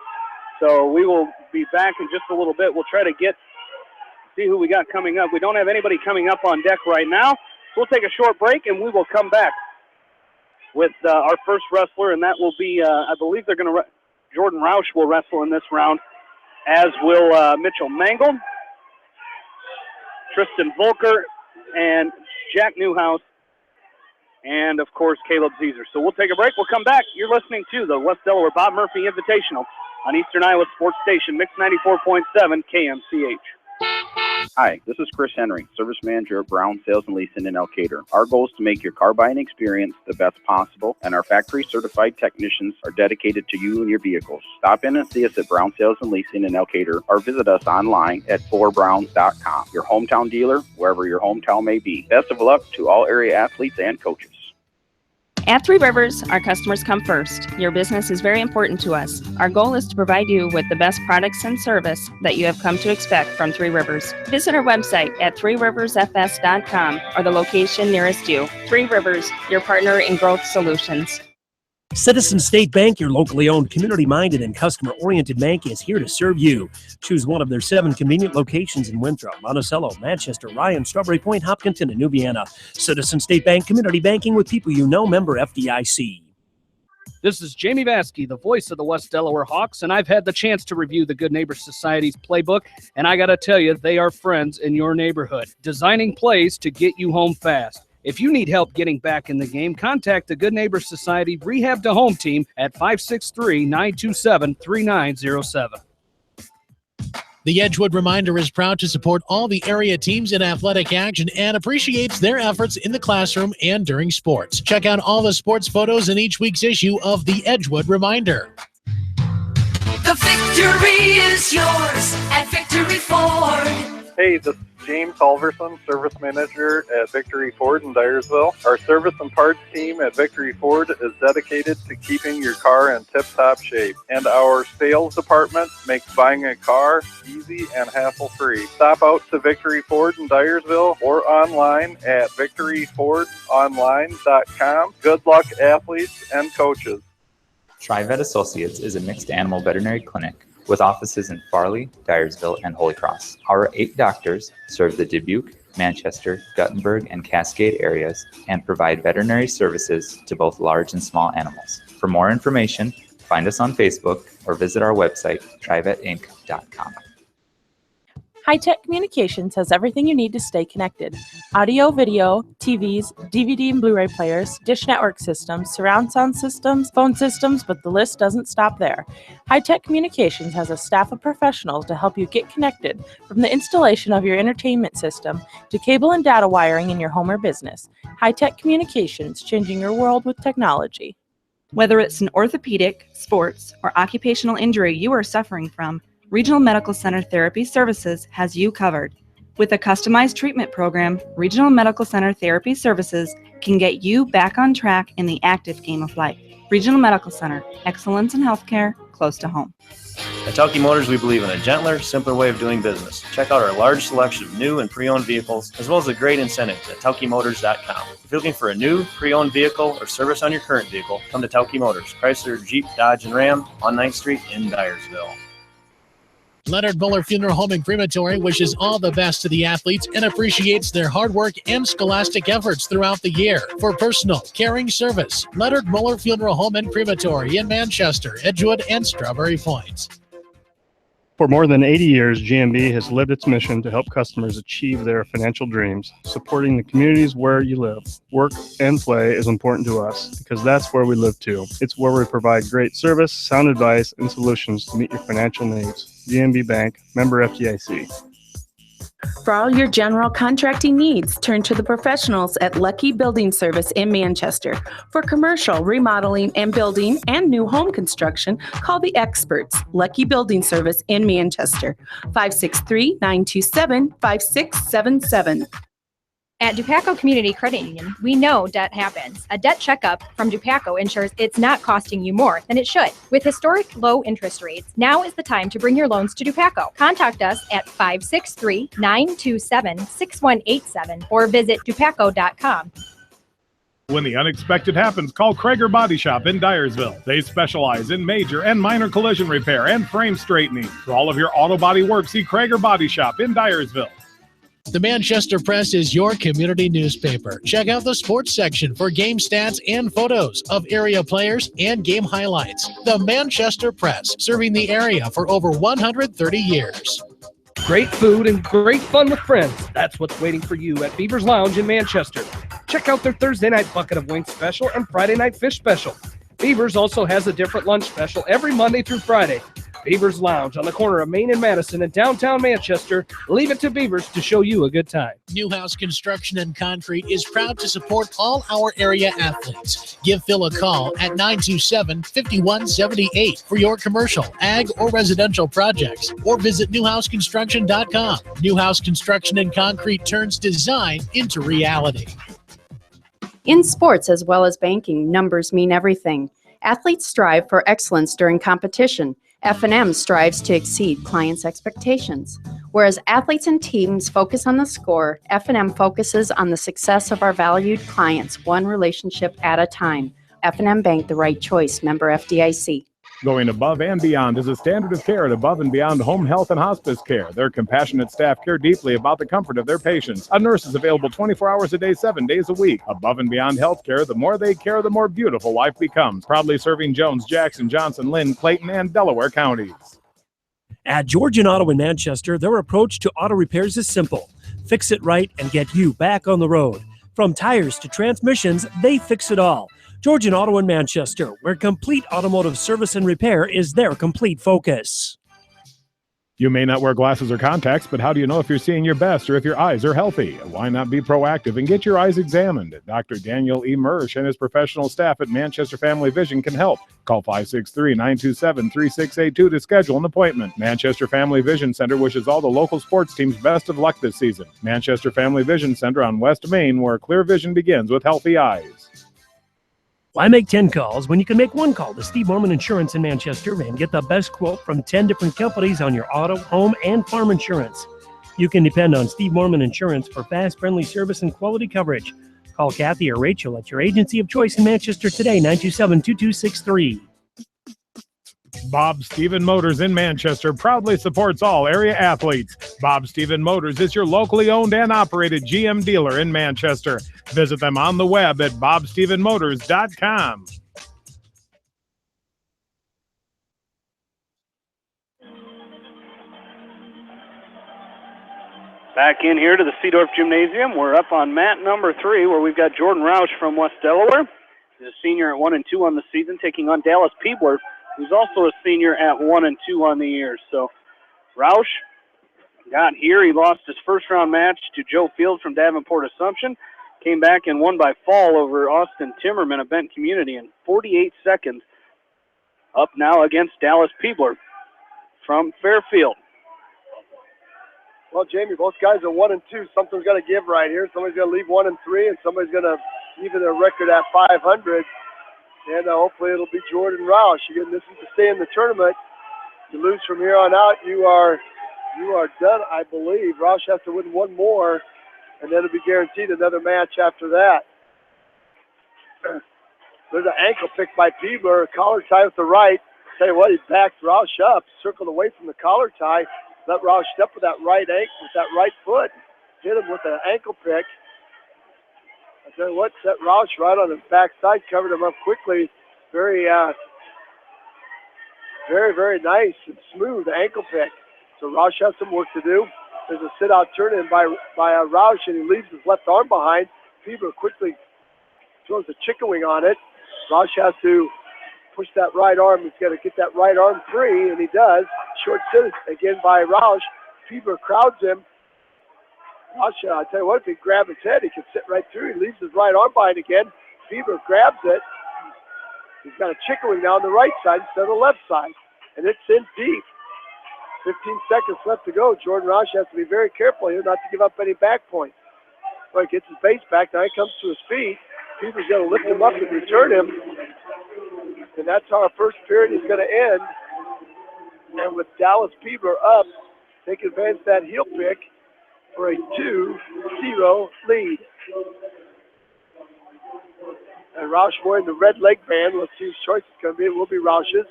So we will be back in just a little bit. We'll try to see who we got coming up. We don't have anybody coming up on deck right now. We'll take a short break, and we will come back with our first wrestler, and that will be, I believe they're going to, Jordan Roush will wrestle in this round, as will Mitchell Mangold, Tristan Volker, and Jack Newhouse, and, of course, Caleb Zeeser. So we'll take a break. We'll come back. You're listening to the West Delaware Bob Murphy Invitational on Eastern Iowa Sports Station, Mix 94.7 KMCH. Hi, this is Chris Henry, Service Manager of Brown Sales and Leasing in Elkader. Our goal is to make your car buying experience the best possible, and our factory-certified technicians are dedicated to you and your vehicles. Stop in and see us at Brown Sales and Leasing in Elkader, or visit us online at ForBrown.com. Your hometown dealer, wherever your hometown may be. Best of luck to all area athletes and coaches. At Three Rivers, our customers come first. Your business is very important to us. Our goal is to provide you with the best products and service that you have come to expect from Three Rivers. Visit our website at threeriversfs.com or the location nearest you. Three Rivers, your partner in growth solutions. Citizen State Bank, your locally owned, community-minded, and customer-oriented bank, is here to serve you. Choose one of their 7 convenient locations in Winthrop, Monticello, Manchester, Ryan, Strawberry Point, Hopkinton, and Nubiana. Citizen State Bank, community banking with people you know, member FDIC. This is Jamie Vaskey, the voice of the West Delaware Hawks, and I've had the chance to review the Good Neighbor Society's playbook, and I got to tell you, they are friends in your neighborhood, designing plays to get you home fast. If you need help getting back in the game, contact the Good Neighbor Society Rehab to Home team at 563-927-3907. The Edgewood Reminder is proud to support all the area teams in athletic action and appreciates their efforts in the classroom and during sports. Check out all the sports photos in each week's issue of the Edgewood Reminder. The victory is yours at Victory Ford. Hey, this is James Halverson, Service Manager at Victory Ford in Dyersville. Our service and parts team at Victory Ford is dedicated to keeping your car in tip-top shape. And our sales department makes buying a car easy and hassle-free. Stop out to Victory Ford in Dyersville or online at victoryfordonline.com. Good luck, athletes and coaches. TriVet Associates is a mixed animal veterinary clinic with offices in Farley, Dyersville, and Holy Cross. Our 8 doctors serve the Dubuque, Manchester, Guttenberg, and Cascade areas and provide veterinary services to both large and small animals. For more information, find us on Facebook or visit our website, trivetinc.com. High-Tech Communications has everything you need to stay connected. Audio, video, TVs, DVD and Blu-ray players, dish network systems, surround sound systems, phone systems, but the list doesn't stop there. High-Tech Communications has a staff of professionals to help you get connected, from the installation of your entertainment system to cable and data wiring in your home or business. High-Tech Communications, changing your world with technology. Whether it's an orthopedic, sports, or occupational injury you are suffering from, Regional Medical Center Therapy Services has you covered. With a customized treatment program, Regional Medical Center Therapy Services can get you back on track in the active game of life. Regional Medical Center, excellence in healthcare, close to home. At Telke Motors, we believe in a gentler, simpler way of doing business. Check out our large selection of new and pre-owned vehicles, as well as a great incentive at TelkeMotors.com. If you're looking for a new, pre-owned vehicle or service on your current vehicle, come to Telke Motors, Chrysler, Jeep, Dodge, and Ram on 9th Street in Dyersville. Leonard Muller Funeral Home and Crematory wishes all the best to the athletes and appreciates their hard work and scholastic efforts throughout the year. For personal, caring service, Leonard Muller Funeral Home and Crematory in Manchester, Edgewood, and Strawberry Point. For more than 80 years, GMB has lived its mission to help customers achieve their financial dreams. Supporting the communities where you live, work, and play is important to us because that's where we live too. It's where we provide great service, sound advice, and solutions to meet your financial needs. GMB Bank, member FDIC. For all your general contracting needs, turn to the professionals at Lucky Building Service in Manchester. For commercial, remodeling, and building and new home construction, call the experts, Lucky Building Service in Manchester, 563-927-5677. At Dupaco Community Credit Union, we know debt happens. A debt checkup from Dupaco ensures it's not costing you more than it should. With historic low interest rates, now is the time to bring your loans to Dupaco. Contact us at 563-927-6187 or visit dupaco.com. When the unexpected happens, call Krager Body Shop in Dyersville. They specialize in major and minor collision repair and frame straightening. For all of your auto body work, see Krager Body Shop in Dyersville. The Manchester Press is your community newspaper. Check out the sports section for game stats and photos of area players and game highlights. The Manchester Press, serving the area for over 130 years. Great food and great fun with friends. That's what's waiting for you at Beaver's Lounge in Manchester. Check out their Thursday night bucket of wings special and Friday night fish special. Beaver's also has a different lunch special every Monday through Friday. Beaver's Lounge on the corner of Main and Madison in downtown Manchester. Leave it to Beaver's to show you a good time. Newhouse Construction and Concrete is proud to support all our area athletes. Give Phil a call at 927-5178 for your commercial, ag, or residential projects, or visit newhouseconstruction.com. Newhouse Construction and Concrete turns design into reality. In sports as well as banking, numbers mean everything. Athletes strive for excellence during competition. F&M strives to exceed clients' expectations. Whereas athletes and teams focus on the score, F&M focuses on the success of our valued clients, one relationship at a time. F&M Bank, the right choice, member FDIC. Going above and beyond is a standard of care at Above and Beyond Home Health and Hospice Care. Their compassionate staff care deeply about the comfort of their patients. A nurse is available 24 hours a day, 7 days a week. Above and Beyond Healthcare, the more they care, the more beautiful life becomes. Proudly serving Jones, Jackson, Johnson, Lynn, Clayton, and Delaware counties. At Georgian Auto in Manchester, their approach to auto repairs is simple. Fix it right and get you back on the road. From tires to transmissions, they fix it all. Georgian Auto in Manchester, where complete automotive service and repair is their complete focus. You may not wear glasses or contacts, but how do you know if you're seeing your best or if your eyes are healthy? Why not be proactive and get your eyes examined? Dr. Daniel E. Mersch and his professional staff at Manchester Family Vision can help. Call 563-927-3682 to schedule an appointment. Manchester Family Vision Center wishes all the local sports teams best of luck this season. Manchester Family Vision Center on West Main, where clear vision begins with healthy eyes. Why make 10 calls when you can make one call to Steve Morman Insurance in Manchester and get the best quote from 10 different companies on your auto, home, and farm insurance? You can depend on Steve Morman Insurance for fast, friendly service and quality coverage. Call Kathy or Rachel at your agency of choice in Manchester today, 927-2263. Bob Stephen Motors in Manchester proudly supports all area athletes. Bob Stephen Motors is your locally owned and operated GM dealer in Manchester. Visit them on the web at bobstephenmotors.com. Back in here to the Seedorf Gymnasium. We're up on mat number 3, where we've got Jordan Roush from West Delaware. He's a senior at 1-2 on the season, taking on Dallas Peebler, who's also a senior at 1-2 on the year. So Roush got here. He lost his first-round match to Joe Field from Davenport Assumption. Came back and won by fall over Austin Timmerman of Benton Community in 48 seconds. Up now against Dallas Peebler from Fairfield. Well, Jamie, both guys are 1-2. Something's got to give right here. Somebody's going to leave 1-3, and somebody's going to even their record at 500. And hopefully it'll be Jordan Roush. Again, this is to stay in the tournament. You lose from here on out, you are done, I believe. Roush has to win one more, and then it'll be guaranteed another match after that. There's an ankle pick by Peebler, a collar tie with the right. Tell you what, he backed Roush up, circled away from the collar tie, let Roush step with that right ankle, with that right foot, hit him with an ankle pick. I tell you what, set Roush right on his backside, covered him up quickly. Very, very nice and smooth ankle pick. So Roush has some work to do. There's a sit-out turn-in by Roush, and he leaves his left arm behind. Peebler quickly throws a chicken wing on it. Roush has to push that right arm. He's got to get that right arm free, and he does. Short sit again by Roush. Peebler crowds him. Roush, I tell you what, if he grabs his head, he can sit right through. He leaves his right arm behind again. Peebler grabs it. He's got a chicken wing now on the right side instead of the left side, and it's in deep. 15 seconds left to go. Jordan Roush has to be very careful here not to give up any back points. Well, he gets his base back. Now he comes to his feet. Peebler's going to lift him up and return him. And that's how our first period is going to end. And with Dallas Peebler up, taking advantage of that heel pick for a 2-0 lead. And Roush wearing the red leg band. Let's see whose choice it's going to be. It will be Roush's.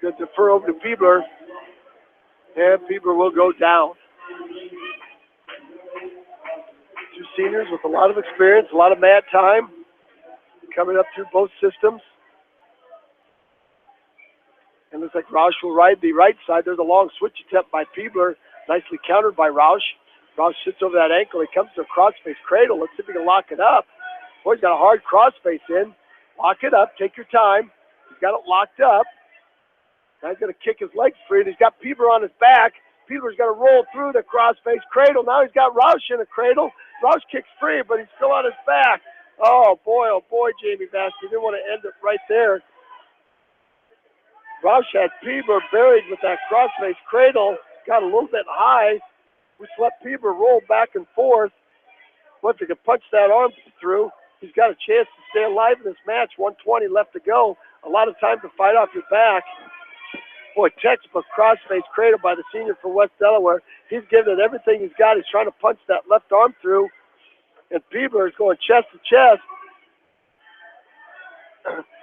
Going to defer over to Peebler. And Peebler will go down. Two seniors with a lot of experience, a lot of mat time, coming up through both systems. And looks like Roush will ride the right side. There's a long switch attempt by Peebler, nicely countered by Roush. Roush sits over that ankle. He comes to a crossface cradle. Let's see if he can lock it up. Boy, he's got a hard crossface in. Lock it up. Take your time. He's got it locked up. Now he's going to kick his legs free, and he's got Peebler on his back. Peebler's going to roll through the crossface cradle. Now he's got Roush in a cradle. Roush kicks free, but he's still on his back. Oh, boy, Jamie Bass. You didn't want to end it right there. Roush had Peebler buried with that crossface cradle. Got a little bit high, which let Peebler roll back and forth. Once he can punch that arm through, he's got a chance to stay alive in this match. 1:20 left to go. A lot of time to fight off your back. Boy, textbook crossface cradle by the senior for West Delaware. He's giving it everything he's got. He's trying to punch that left arm through. And Peebler is going chest to chest.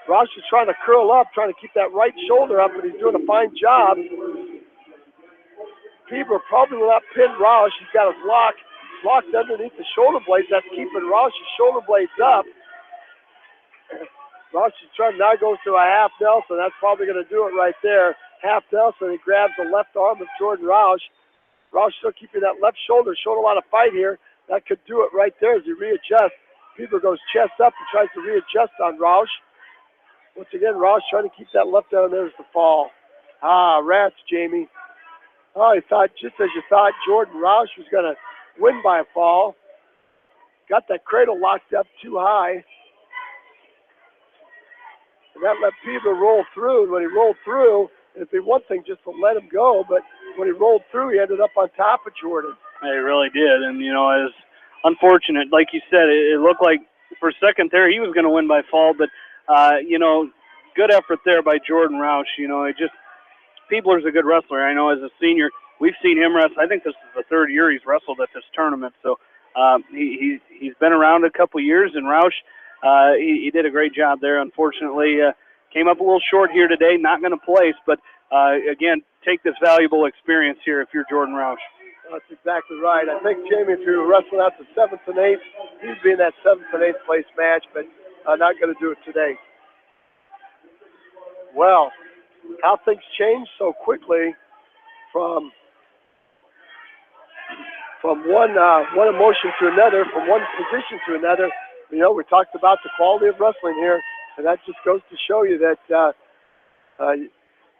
Roush is trying to curl up, trying to keep that right shoulder up, and he's doing a fine job. Peebler probably will not pin Roush. He's got his locked underneath the shoulder blades. That's keeping Roush's shoulder blades up. Roush is trying, now goes to a half Nelson. That's probably going to do it right there. Half Nelson, he grabs the left arm of Jordan Roush. Roush still keeping that left shoulder, showing a lot of fight here. That could do it right there as he readjusts. Peebler goes chest up and tries to readjust on Roush. Once again, Roush trying to keep that left down. There's the fall. Rats, Jamie. Oh, I thought, just as you thought, Jordan Roush was going to win by a fall. Got that cradle locked up too high. And that let Peebler roll through. And when he rolled through, it'd be one thing just to let him go, but when he rolled through, he ended up on top of Jordan. He really did. And, you know, as unfortunate, like you said, it looked like for a second there he was going to win by fall, but, you know, good effort there by Jordan Roush. You know, Peebler's a good wrestler. I know as a senior, we've seen him wrestle. I think this is the third year he's wrestled at this tournament. So he's been around a couple years, and Roush, he did a great job there. Unfortunately, came up a little short here today, not going to place, but again, take this valuable experience here if you're Jordan Roush. That's exactly right. I think, Jamie, if you were wrestling out the 7th and 8th, he'd be in that 7th and 8th place match, but not going to do it today. Well, how things change so quickly from one emotion to another, from one position to another. You know, we talked about the quality of wrestling here, and that just goes to show you that,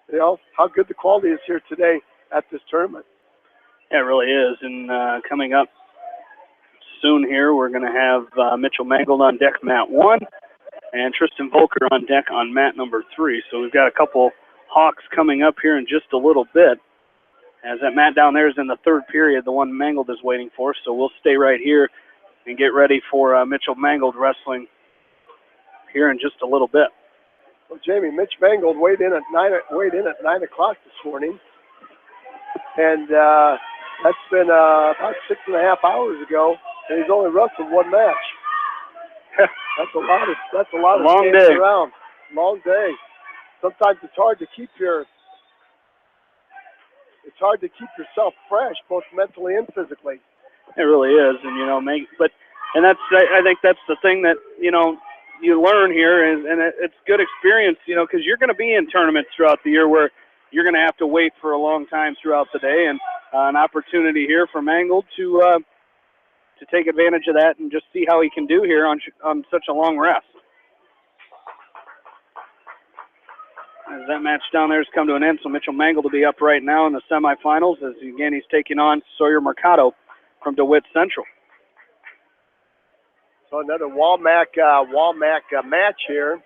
you know, how good the quality is here today at this tournament. Yeah, it really is. And coming up soon here, we're going to have Mitchell Mangold on deck, mat 1, and Tristan Volker on deck on mat number 3. So we've got a couple Hawks coming up here in just a little bit. As that mat down there is in the 3rd period, the one Mangold is waiting for. So we'll stay right here and get ready for Mitchell Mangold wrestling here in just a little bit. Well, Jamie, Mitch Mangold weighed in at 9 o'clock this morning, and that's been about 6.5 hours ago, and he's only wrestled one match. That's a lot of long standing day. around. Long day. Sometimes it's hard to keep yourself fresh, both mentally and physically. It really is, and you know, I think that's the thing that you know you learn here, and it's good experience, you know, because you're going to be in tournaments throughout the year where you're going to have to wait for a long time throughout the day, and an opportunity here for Mangold to take advantage of that and just see how he can do here on such a long rest. As that match down there has come to an end, so Mitchell Mangold will be up right now in the semifinals as, again, he's taking on Sawyer Mercado from DeWitt Central. So another Walmack match here.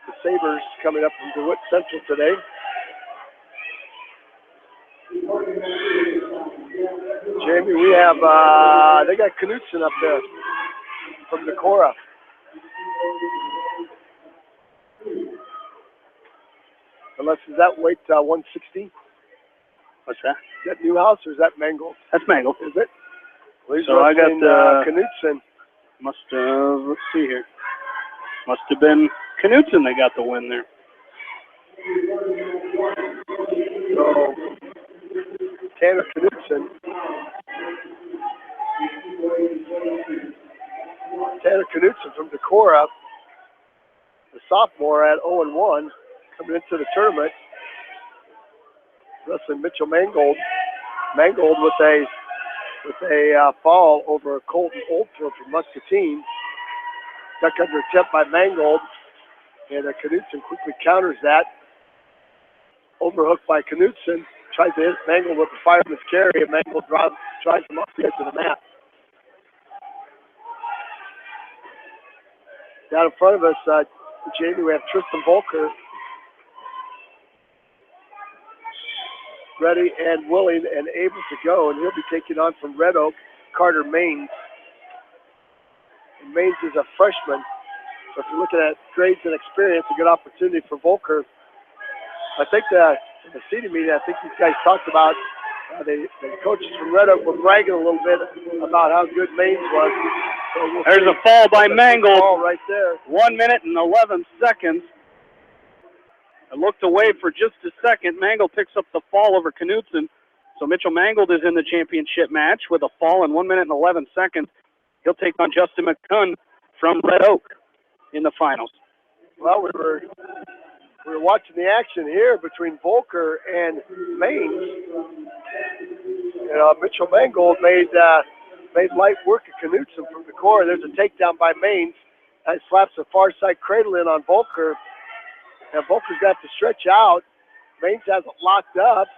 The Sabres coming up from DeWitt Central today. Jamie, we have, they got Knutson up there from Decorah. Unless, is that weight 160? What's that? Is that Newhouse or is that Mangold? That's Mangold. Is it? Well, so I got Knutson. Must have, let's see here. Must have been Knutson that got the win there. So, Tanner Knutson. Tanner Knutson from Decorah, the sophomore at 0-1, coming into the tournament. Wrestling Mitchell Mangold. Mangold with a fall over Colton Oldfield from Muscatine. Duck under attempt by Mangold, and Knutson quickly counters that. Overhooked by Knutson. Tries to hit Mangold with the fireman's carry, and Mangold tries him off the edge of the mat. Down in front of us, Jamie, we have Tristan Volker, ready and willing and able to go, and he'll be taking on from Red Oak, Carter Maines. And Maines is a freshman, so if you're looking at grades and experience, a good opportunity for Volker. I think that in the seating meeting, I think these guys talked about the coaches from Red Oak were bragging a little bit about how good Maines was. So there's a fall by Mangold. Fall right there. 1 minute and 11 seconds. I looked away for just a second. Mangold picks up the fall over Knutson. So Mitchell Mangold is in the championship match with a fall in 1 minute and 11 seconds. He'll take on Justin McCunn from Red Oak in the finals. Well, we were watching the action here between Volker and Maines. Mitchell Mangold made light work of Knutson from the core. There's a takedown by Maines. That slaps a far side cradle in on Volker. And Volker's got to stretch out. Maines has it locked up.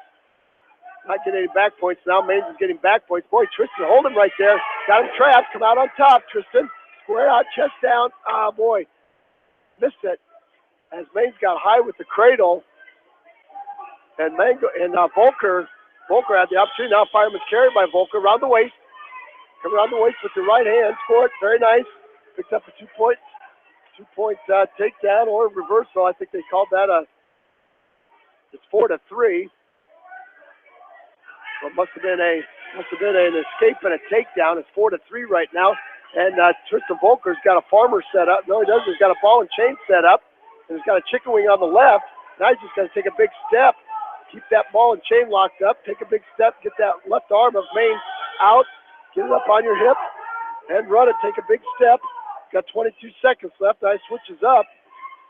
not getting any back points. Now Maines is getting back points. Boy, Tristan hold him right there. Got him trapped. Come out on top, Tristan. Square out, chest down. Ah, boy. Missed it. As Maines got high with the cradle. And Volker had the opportunity. Now fireman's carried by Volker around the waist. Coming around the waist with the right hand. Scored. Very nice. Picked up a 2-point takedown or reversal. I think they called that it's 4-3. So it must have been an escape and a takedown. It's 4-3 right now. And Tristan Volker's got a farmer set up. No, he doesn't. He's got a ball and chain set up. And he's got a chicken wing on the left. Now he's just going to take a big step. Keep that ball and chain locked up. Take a big step. Get that left arm of Maine out. Get it up on your hip. And run it. Take a big step. Got 22 seconds left. Now he switches up.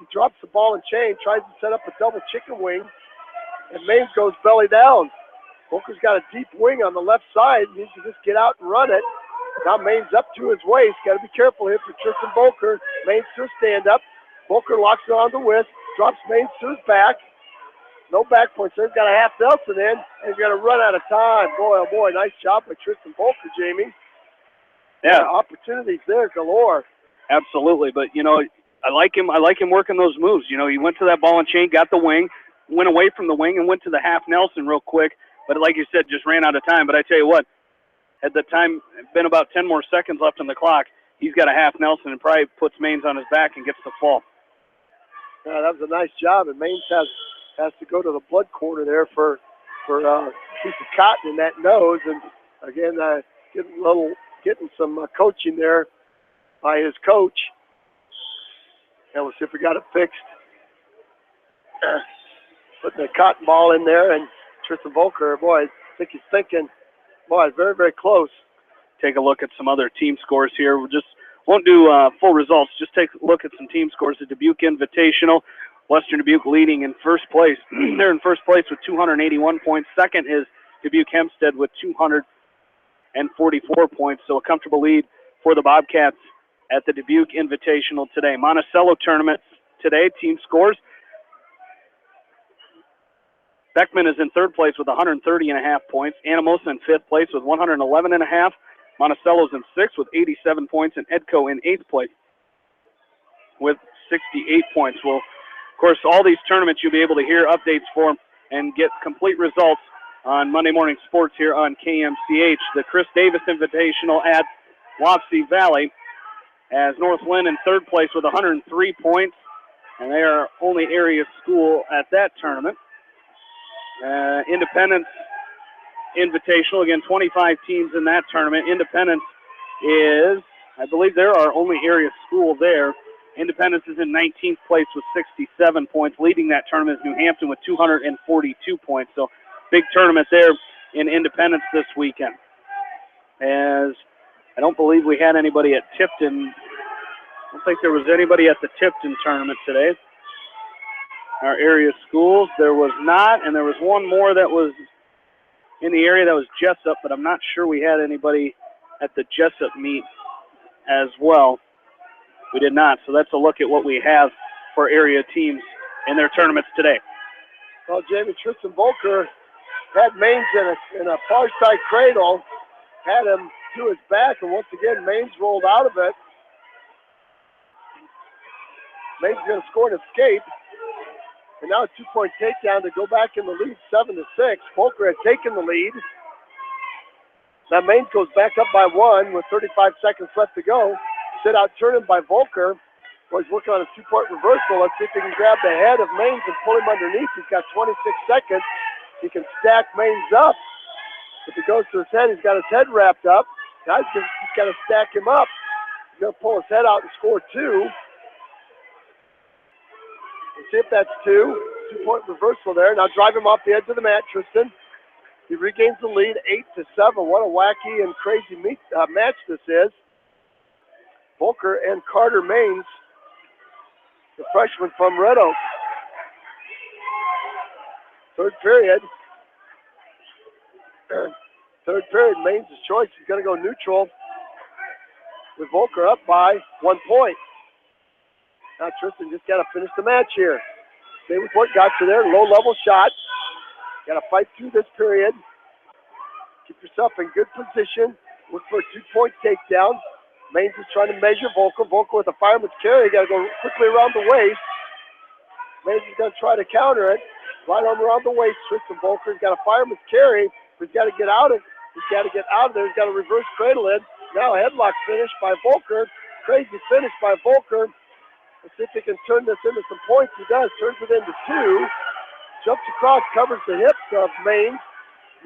He drops the ball and chain. Tries to set up a double chicken wing. And Maine goes belly down. Volker's got a deep wing on the left side. He needs to just get out and run it. Now Maine's up to his waist. Got to be careful here for Tristan Volker. Maine's to a stand-up. Volker locks it on the wrist. Drops Maine's to his back. No back points. They've got a half Nelson in. And he's got to run out of time. Boy, oh boy, nice job by Tristan Volker, Jamie. Yeah. Opportunities there galore. Absolutely. But, I like him working those moves. He went to that ball and chain, got the wing, went away from the wing, and went to the half Nelson real quick. But like you said, just ran out of time. But I tell you what, had the time been about 10 more seconds left on the clock, he's got a half Nelson and probably puts Maines on his back and gets the fall. Yeah, that was a nice job. And Maines has to go to the blood corner there for a piece of cotton in that nose. And again, getting some coaching there by his coach. And we'll see if we got it fixed. Putting the cotton ball in there, and Tristan Volker, boy, I think he's thinking, boy, very, very close. Take a look at some other team scores here. We just won't do full results. Just take a look at some team scores. The Dubuque Invitational, Western Dubuque leading in first place. They're in first place with 281 points. Second is Dubuque Hempstead with 244 points. So a comfortable lead for the Bobcats at the Dubuque Invitational today. Monticello tournament today, team scores. Beckman is in third place with 130.5 points. Anamosa in fifth place with 111.5. Monticello's in sixth with 87 points. And Edco in eighth place with 68 points. Well, of course, all these tournaments you'll be able to hear updates for and get complete results on Monday Morning Sports here on KMCH. The Chris Davis Invitational at Wapsie Valley as North Lynn in third place with 103 points. And they are only area school at that tournament. Independence Invitational, again, 25 teams in that tournament. Independence is, I believe there are only area school there. Independence is in 19th place with 67 points. Leading that tournament is New Hampton with 242 points. So big tournament there in Independence this weekend. As I don't believe we had anybody at Tipton. I don't think there was anybody at the Tipton tournament today. Our area schools, there was not, and there was one more that was in the area that was Jessup, but I'm not sure we had anybody at the Jessup meet as well. We did not, so that's a look at what we have for area teams in their tournaments today. Well, Jamie, Tristan Volker had Maines in a far side cradle, had him to his back, and once again, Maines rolled out of it. Maines going to score an escape. And now a 2-point takedown to go back in the lead, 7-6. Volker had taken the lead. Now Maines goes back up by 1 with 35 seconds left to go. Sit out turn by Volker. Well, he's working on a 2-point reversal. Let's see if he can grab the head of Maines and pull him underneath. He's got 26 seconds. He can stack Maines up. If he goes to his head, he's got his head wrapped up. Now he's got to stack him up. He's going to pull his head out and score 2. Let's see if that's 2. 2-point reversal there. Now drive him off the edge of the mat, Tristan. He regains the lead, 8-7. What a wacky and crazy match this is. Volker and Carter Maines, the freshman from Red Oak. Third period. Maines' choice. He's going to go neutral with Volker up by 1 point. Now Tristan just got to finish the match here. Stay with what got you there. Low-level shot. Got to fight through this period. Keep yourself in good position. Look for a 2-point takedown. Maines is trying to measure Volker. Volker with a fireman's carry. Got to go quickly around the waist. Maines is going to try to counter it. Right arm around the waist. Tristan Volker's got a fireman's carry. But he's got to get out of it. He's got to get out of there. He's got a reverse cradle in. Now a headlock finish by Volker. Crazy finish by Volker. Let's see if he can turn this into some points. He does. Turns it into 2. Jumps across, covers the hips of Maines.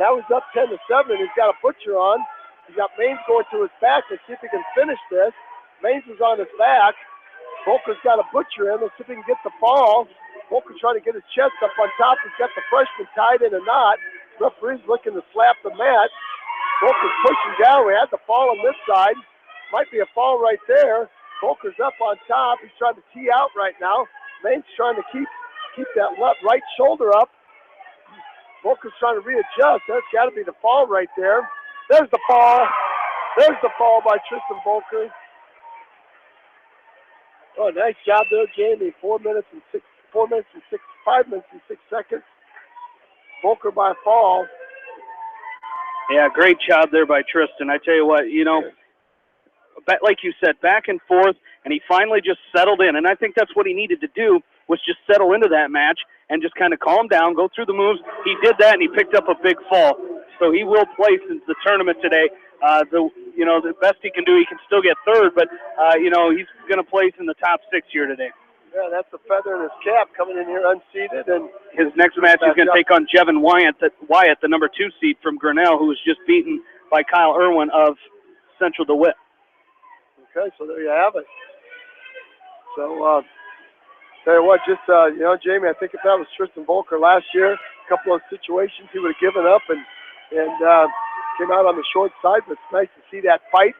Now he's up 10-7. He's got a butcher on. He's got Maines going to his back. Let's see if he can finish this. Maines is on his back. Volker's got a butcher in. Let's see if he can get the fall. Volker trying to get his chest up on top. He's got the freshman tied in a knot. Referee's looking to slap the mat. Volker's pushing down. We had the fall on this side. Might be a fall right there. Volker's up on top. He's trying to tee out right now. Maines trying to keep that left right shoulder up. Volker's trying to readjust. That's got to be the fall right there. There's the fall. There's the fall by Tristan Volker. Oh, nice job there, Jamie. 5 minutes and 6 seconds. Volker by fall. Yeah, great job there by Tristan. I tell you what, like you said, back and forth, and he finally just settled in. And I think that's what he needed to do, was just settle into that match and just kind of calm down, go through the moves. He did that, and he picked up a big fall. So he will place in the tournament today. The best he can do, he can still get third, but, he's going to place in the top 6 here today. Yeah, that's a feather in his cap coming in here unseeded. And his next match is going to take on Jevin Wyatt, the number 2 seed from Grinnell, who was just beaten by Kyle Irwin of Central DeWitt. Okay, so there you have it. So, tell you what, Jamie, I think if that was Tristan Volker last year, a couple of situations he would have given up and came out on the short side, but it's nice to see that fight.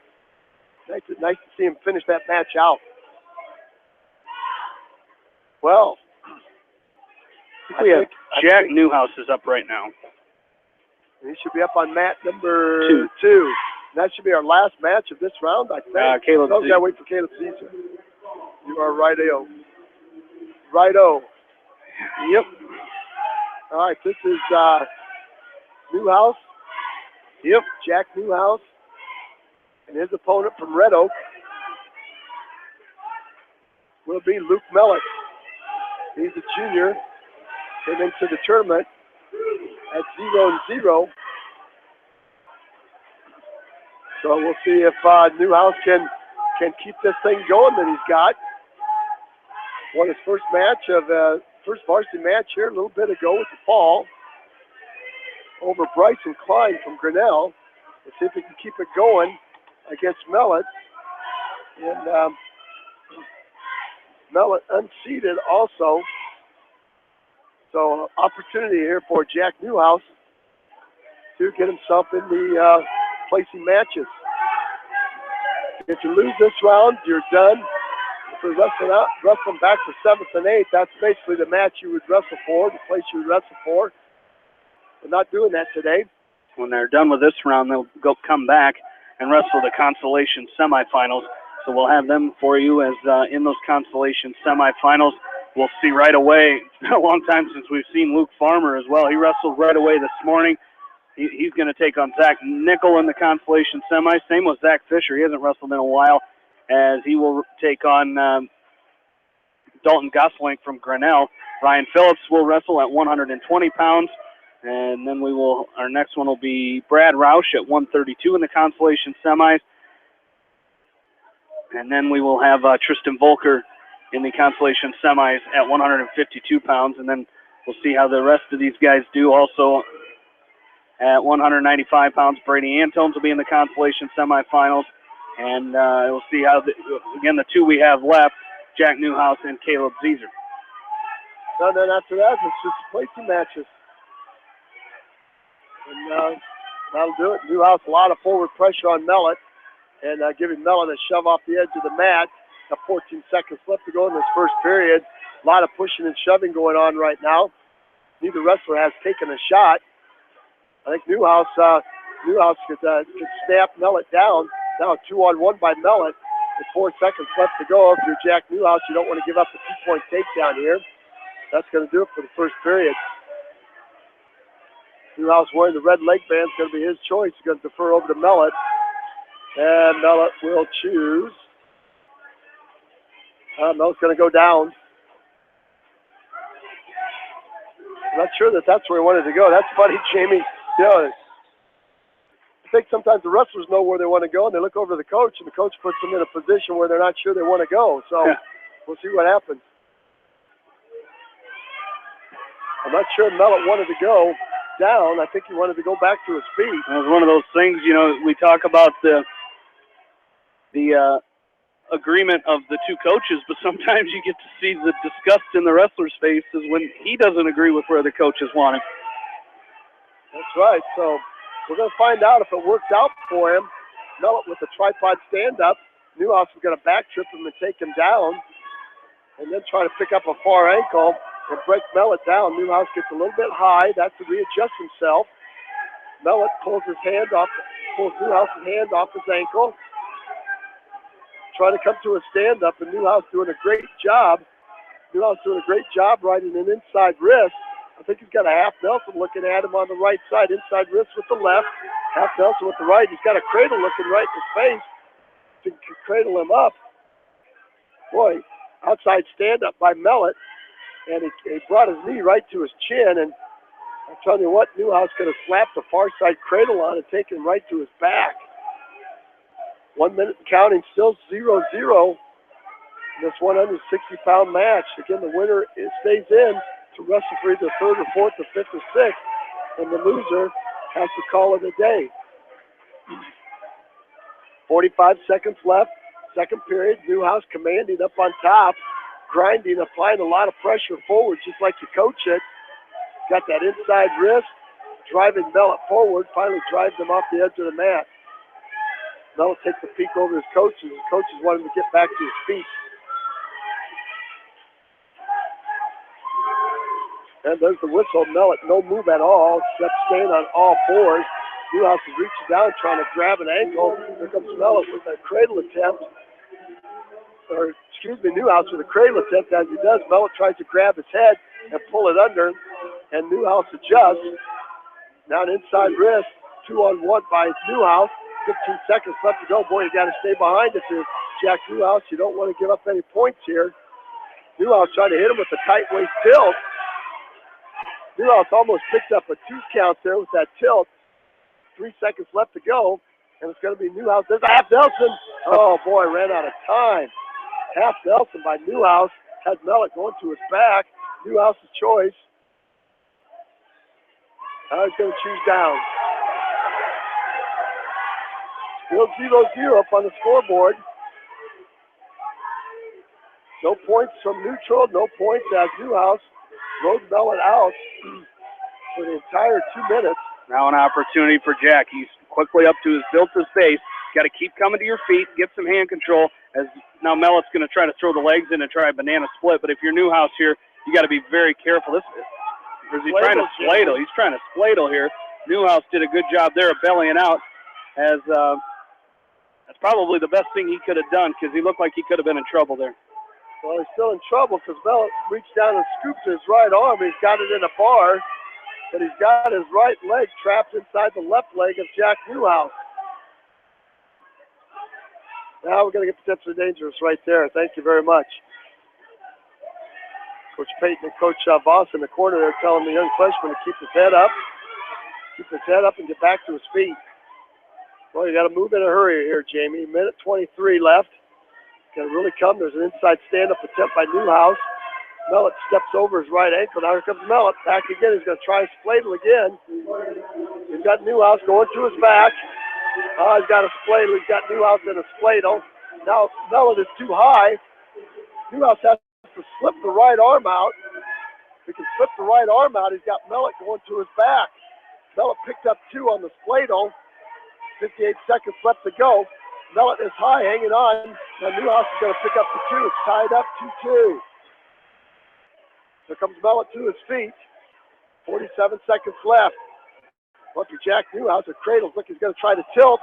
Nice to see him finish that match out. Well, we have Jack Newhouse is up right now. He should be up on mat number 2. That should be our last match of this round, I think. Caleb Caesar. Gotta wait for Caleb Caesar. You are righto. Righto. Yep. All right, this is Newhouse. Yep. Jack Newhouse. And his opponent from Red Oak will be Luke Mellett. He's a junior. Came into the tournament at 0-0. So we'll see if Newhouse can keep this thing going that he's got. Won his first varsity match here a little bit ago with the fall over Bryson Klein from Grinnell. Let's see if he can keep it going against Mellett. And Mellett unseated also. So opportunity here for Jack Newhouse to get himself in the placing matches. If you lose this round, you're done. If you're wrestling back for 7th and 8th, that's basically the match you would wrestle for, the place you would wrestle for. We're not doing that today. When they're done with this round, they'll come back and wrestle the consolation semifinals. So we'll have them for you as in those consolation semifinals. We'll see right away. It's been a long time since we've seen Luke Farmer as well. He wrestled right away this morning. He's going to take on Zach Nickel in the consolation semis. Same with Zach Fisher. He hasn't wrestled in a while, as he will take on Dalton Goslink from Grinnell. Ryan Phillips will wrestle at 120 pounds. And then our next one will be Brad Roush at 132 in the consolation semis. And then we will have Tristan Volker in the consolation semis at 152 pounds. And then we'll see how the rest of these guys do. Also at 195 pounds, Brady Antones will be in the consolation semifinals. And we'll see how, the 2 we have left, Jack Newhouse and Caleb Zeeser. And then after that, it's just placing matches. And that'll do it. Newhouse, a lot of forward pressure on Mellett. And giving Mellett a shove off the edge of the mat. Got 14 seconds left to go in this first period. A lot of pushing and shoving going on right now. Neither wrestler has taken a shot. I think Newhouse could snap Mellett down. Now 2-on-1 by Mellett. With 4 seconds left to go. If you're Jack Newhouse, you don't want to give up the 2-point takedown here. That's going to do it for the first period. Newhouse wearing the red leg band is going to be his choice. He's going to defer over to Mellett. And Mellett will choose. Mellett's going to go down. I'm not sure that's where he wanted to go. That's funny, Jamie. You know, I think sometimes the wrestlers know where they want to go, and they look over to the coach, and the coach puts them in a position where they're not sure they want to go. So we'll see what happens. I'm not sure Mellett wanted to go down. I think he wanted to go back to his feet. It was one of those things, you know, we talk about the agreement of the two coaches, but sometimes you get to see the disgust in the wrestler's faces when he doesn't agree with where the coaches want him. That's right. So we're going to find out if it worked out for him. Mellett with the tripod stand-up. Newhouse is going to back trip him and take him down and then try to pick up a far ankle and break Mellett down. Newhouse gets a little bit high. That's to readjust himself. Mellett pulls Newhouse's hand off his ankle. Trying to come to a stand-up, and Newhouse doing a great job. Newhouse doing a great job riding an inside wrist. I think he's got a half Nelson looking at him on the right side. Inside wrist with the left, half Nelson with the right. He's got a cradle looking right in his face to cradle him up. Boy, outside stand-up by Mellett, and he brought his knee right to his chin, and I'm telling you what, Newhouse could have slapped the far side cradle on and taken him right to his back. 1 minute counting, still 0-0 in this 160-pound match. Again, the winner stays in to wrestle for either third or fourth or fifth or sixth, and the loser has to call it a day. 45 seconds left, second period. Newhouse commanding up on top, grinding, applying a lot of pressure forward, just like you coach it. Got that inside wrist, driving Mellett forward, finally drives him off the edge of the mat. Mellett takes a peek over his coaches. His coaches want him to get back to his feet. And there's the whistle. Mellett, no move at all, except staying on all fours. Newhouse is reaching down, trying to grab an ankle. Here comes Mellett with a cradle attempt. Newhouse with a cradle attempt. As he does, Mellett tries to grab his head and pull it under, and Newhouse adjusts. Now an inside wrist, 2-on-1 by Newhouse. 15 seconds left to go. Boy, you got to stay behind it to Jack Newhouse. You don't want to give up any points here. Newhouse trying to hit him with a tight waist tilt. Newhouse almost picked up a 2 count there with that tilt. 3 seconds left to go, and it's going to be Newhouse. There's a half Nelson. Oh, boy, ran out of time. Half Nelson by Newhouse. Has Mellett going to his back. Newhouse's choice. Now he's going to choose down. Still 0-0 up on the scoreboard. No points from neutral, no points as Newhouse rode Mellett out for the entire 2 minutes. Now an opportunity for Jack. He's quickly up to his face. Got to keep coming to your feet, get some hand control. As now Mellett's going to try to throw the legs in and try a banana split. But if you're Newhouse here, you got to be very careful. Is he trying to spladle? He's trying to spladle here. Newhouse did a good job there of bellying out. As that's probably the best thing he could have done, because he looked like he could have been in trouble there. Well, he's still in trouble because Mellett reached down and scooped his right arm. He's got it in a bar, but he's got his right leg trapped inside the left leg of Jack Newhouse. Now we're going to get potentially dangerous right there. Thank you very much. Coach Payton and Coach Voss in the corner there telling the young freshman to keep his head up. Keep his head up and get back to his feet. Well, you got to move in a hurry here, Jamie. Minute 23 left. Got to really come. There's an inside stand-up attempt by Newhouse. Mellett steps over his right ankle. Now here comes Mellett. Back again. He's going to try spladle again. He's got Newhouse going to his back. He's got a spladle. He's got Newhouse in a spladle. Now Mellett is too high. Newhouse has to slip the right arm out. If he can slip the right arm out, he's got Mellett going to his back. Mellett picked up 2 on the spladle. 58 seconds left to go. Mellett is high, hanging on. Now Newhouse is going to pick up the 2. It's tied up 2-2. Here comes Mellett to his feet. 47 seconds left. Well, for Jack Newhouse, a cradle. Look, he's going to try to tilt.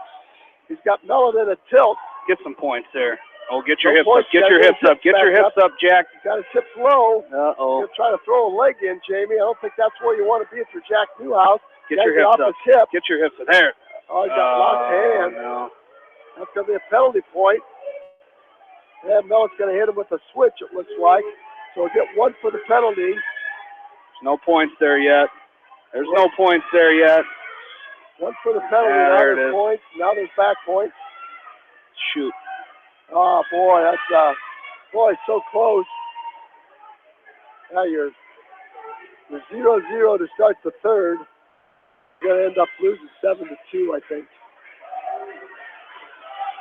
He's got Mellett in a tilt. Get some points there. Oh, get your hips up. Get your hips up. Get your hips up, Jack. He's got his hips low. Uh-oh. He's going to try to throw a leg in, Jamie. I don't think that's where you want to be if you're Jack Newhouse. Get your hips up. His hip. Get your hips up. There. Oh, he got locked hand. No. That's going to be a penalty point. And Mellett's going to hit him with a switch, it looks like. So we'll get one for the penalty. There's no points there yet. There's no points there yet. One for the penalty. Yeah, now there it there's is. points. Now there's back points. Shoot. Oh, boy, that's so close. Now you're 0-0 to start the third. You're going to end up losing 7-2, I think.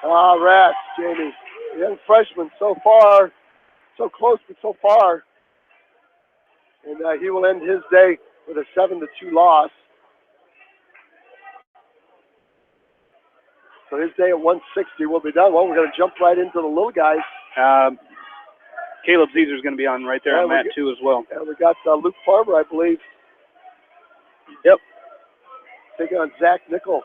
Rats, Jamie. The young freshman so far, so close but so far. And he will end his day with a 7-2 loss. So his day at 160 will be done. Well, we're going to jump right into the little guys. Caleb Zeezer's going to be on right there on mat 2 as well. And we got Luke Farmer, I believe. Yep. Taking on Zach Nickel.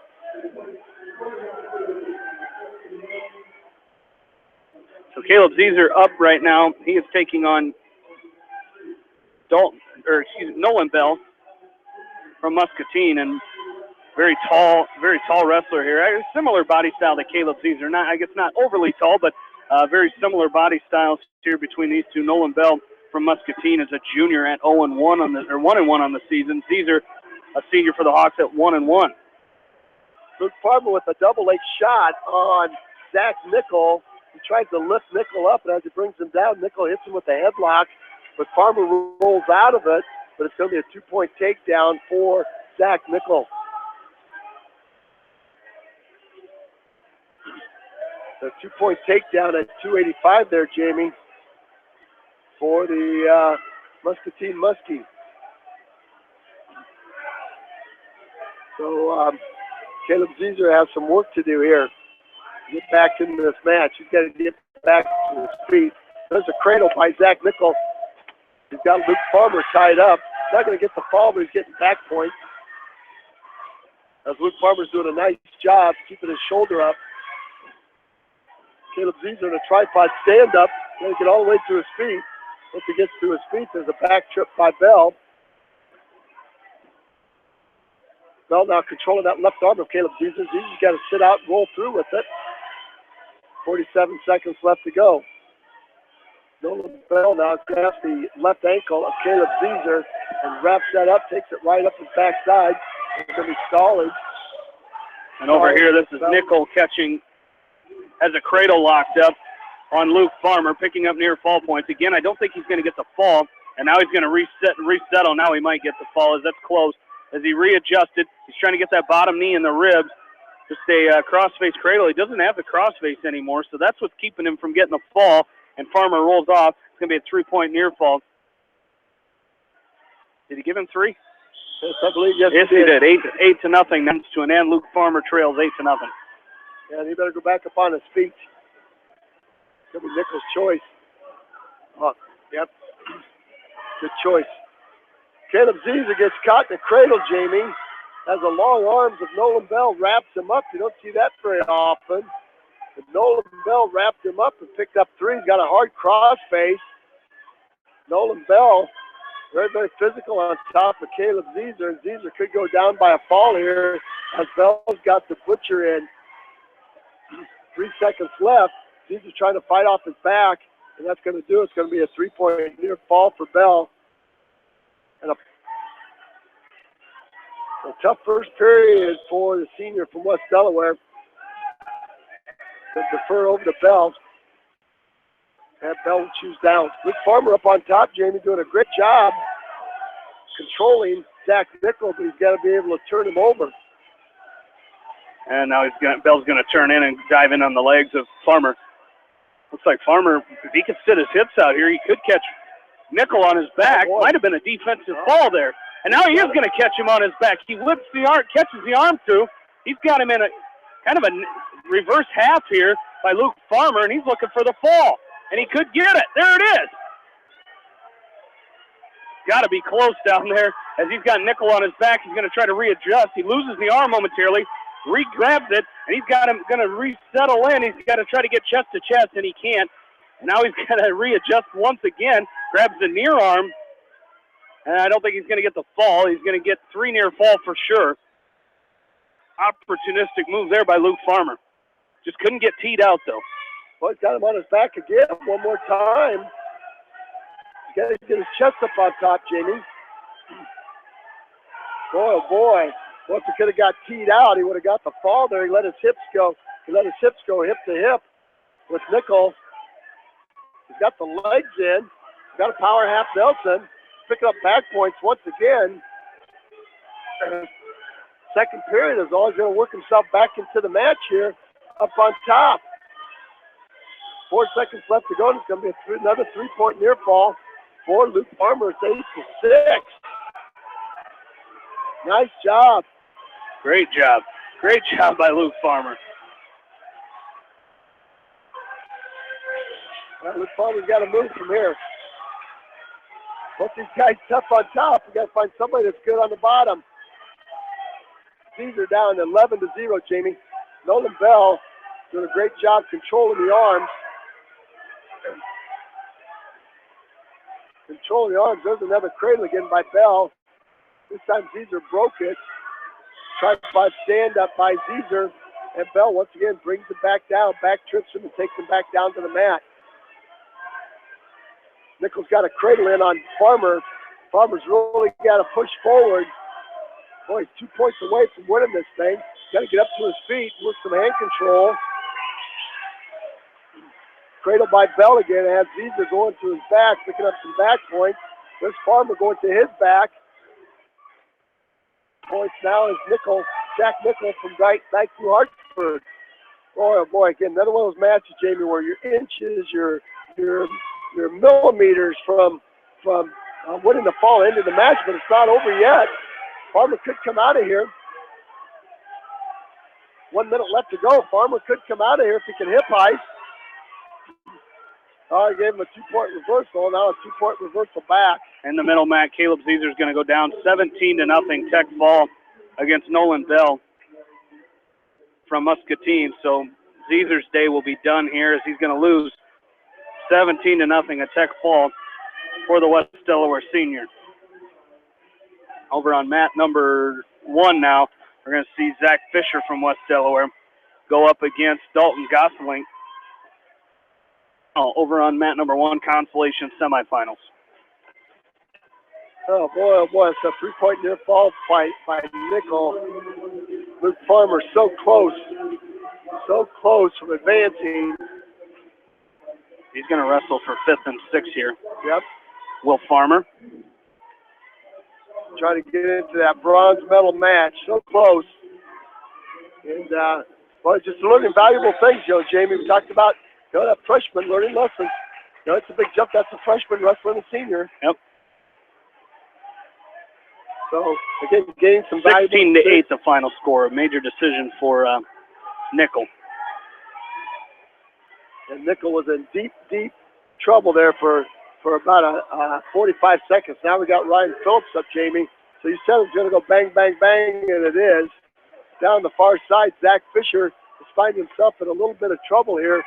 So Caleb Zeezer up right now. He is taking on Nolan Bell from Muscatine, and very tall wrestler here. A similar body style to Caleb Zeezer. Not overly tall, but very similar body styles here between these two. Nolan Bell from Muscatine is a junior at 1-1 on the season. Zeezer, a senior for the Hawks at 1-1. Luke Farmer with a double leg shot on Zach Nickel. He tried to lift Nickel up, and as he brings him down, Nickel hits him with a headlock, but Farmer rolls out of it, but it's going to be a 2-point takedown for Zach Nickel. A 2-point takedown at 285 there, Jamie, for the Muscatine Muskies. So Caleb Zeezer has some work to do here. Get back into this match. He's got to get back to his feet. There's a cradle by Zach Nickel. He's got Luke Farmer tied up. He's not going to get the fall, but he's getting back points. As Luke Farmer's doing a nice job keeping his shoulder up. Caleb Zeezer in a tripod stand-up. Going to get all the way to his feet. Once he gets to his feet, there's a back trip by Bell. Bell now controlling that left arm of Caleb Zeezer. Zeezer's got to sit out and roll through with it. 47 seconds left to go. Nolan Bell now grabs the left ankle of Caleb Zeezer and wraps that up, takes it right up his backside. It's going to be stalling. And over here, this is Nickel catching, has a cradle locked up on Luke Farmer, picking up near fall points. Again, I don't think he's going to get the fall, and now he's going to resettle. Now he might get the fall as that's close. As he readjusted, he's trying to get that bottom knee in the ribs. Just a crossface cradle. He doesn't have the crossface anymore, so that's what's keeping him from getting the fall. And Farmer rolls off. It's going to be a 3-point near fall. Did he give him 3? Yes, I believe yes he did. 8-0. That's to an end. Luke Farmer trails 8-0. Yeah, and he better go back up on his feet. It's going to be Nickel's choice. Oh, yep. Good choice. Caleb Zeezer gets caught in the cradle, Jamie. Has the long arms of Nolan Bell, wraps him up. You don't see that very often. But Nolan Bell wrapped him up and picked up 3. He's got a hard cross face. Nolan Bell, very, very physical on top of Caleb Zeezer. And Zeezer could go down by a fall here as Bell's got the butcher in. 3 seconds left. Zeezer trying to fight off his back, and that's going to do it. It's going to be a 3-point near fall for Bell. And a tough first period for the senior from West Delaware. They defer over to Bell. And Bell chews down. Luke Farmer up on top, Jamie, doing a great job controlling Zach Nickel, but he's got to be able to turn him over. And now Bell's going to turn in and dive in on the legs of Farmer. Looks like Farmer, if he could sit his hips out here, he could catch Nickel on his back. Might have been a defensive fall there. And now he is going to catch him on his back. He whips the arm, catches the arm through. He's got him in a kind of a reverse half here by Luke Farmer, and he's looking for the fall. And he could get it. There it is. Got to be close down there. As he's got Nickel on his back, he's going to try to readjust. He loses the arm momentarily, re-grabs it, and he's got him going to resettle in. He's got to try to get chest to chest, and he can't. And now he's got to readjust once again, grabs the near arm And I don't think he's going to get the fall. He's going to get 3 near fall for sure. Opportunistic move there by Luke Farmer. Just couldn't get teed out, though. Well, he's got him on his back again one more time. He's got to get his chest up on top, Jamie. Boy, oh boy. Once he could have got teed out, he would have got the fall there. He let his hips go. He let his hips go hip to hip with Nickel. He's got the legs in. He's got a power half Nelson. Picking up back points once again. Second period is always going to work himself back into the match here up on top. 4 seconds left to go, and it's going to be another 3-point near fall for Luke Farmer. It's 8-6. Nice job. Great job. Great job by Luke Farmer. Well, Luke Farmer's got to move from here. Both these guys tough on top. We got to find somebody that's good on the bottom. These are down 11-0, Jamie. Nolan Bell doing a great job controlling the arms. Controlling the arms. There's another cradle again by Bell. This time Zezer broke it. Tripod stand up by Zezer. And Bell once again brings it back down, back trips him and takes him back down to the mat. Nichols got a cradle in on Farmer. Farmer's really got to push forward. Boy, he's 2 points away from winning this thing. Got to get up to his feet, work some hand control. Cradle by Bell again. Has Zezer going to his back, picking up some back points. There's Farmer going to his back. Points now is Jack Nickel from Dyke New Hartford. Boy, oh boy, again, another one of those matches, Jamie, where your inches, your millimeters from winning the fall into the match, but it's not over yet. Farmer could come out of here. 1 minute left to go. Farmer could come out of here if he can hip ice. I gave him a 2-point reversal. Now a 2-point reversal back. In the middle, Matt, Caleb Zezer is going to go down 17-0 Tech fall against Nolan Bell from Muscatine. So Zezer's day will be done here as he's going to lose 17-0 at Tech fall for the West Delaware senior. Over on mat number 1 now, we're going to see Zach Fisher from West Delaware go up against Dalton Gosling. Over on mat number 1, consolation semifinals. Oh boy, it's a 3-point near fall fight by Nickel. Luke Farmer so close from advancing. He's going to wrestle for 5th and 6th here. Yep. Will Farmer. Trying to get into that bronze medal match. So close. And, just learning valuable things, Jamie. We talked about, that freshman learning lessons. It's a big jump. That's a freshman wrestling a senior. Yep. So, again, getting some valuable 16-8 the final score. A major decision for Nickel. And Nickel was in deep trouble there for about 45 seconds. Now we got Ryan Phillips up, Jamie. So you said it's going to go bang, bang, bang, and it is. Down the far side, Zach Fisher is finding himself in a little bit of trouble here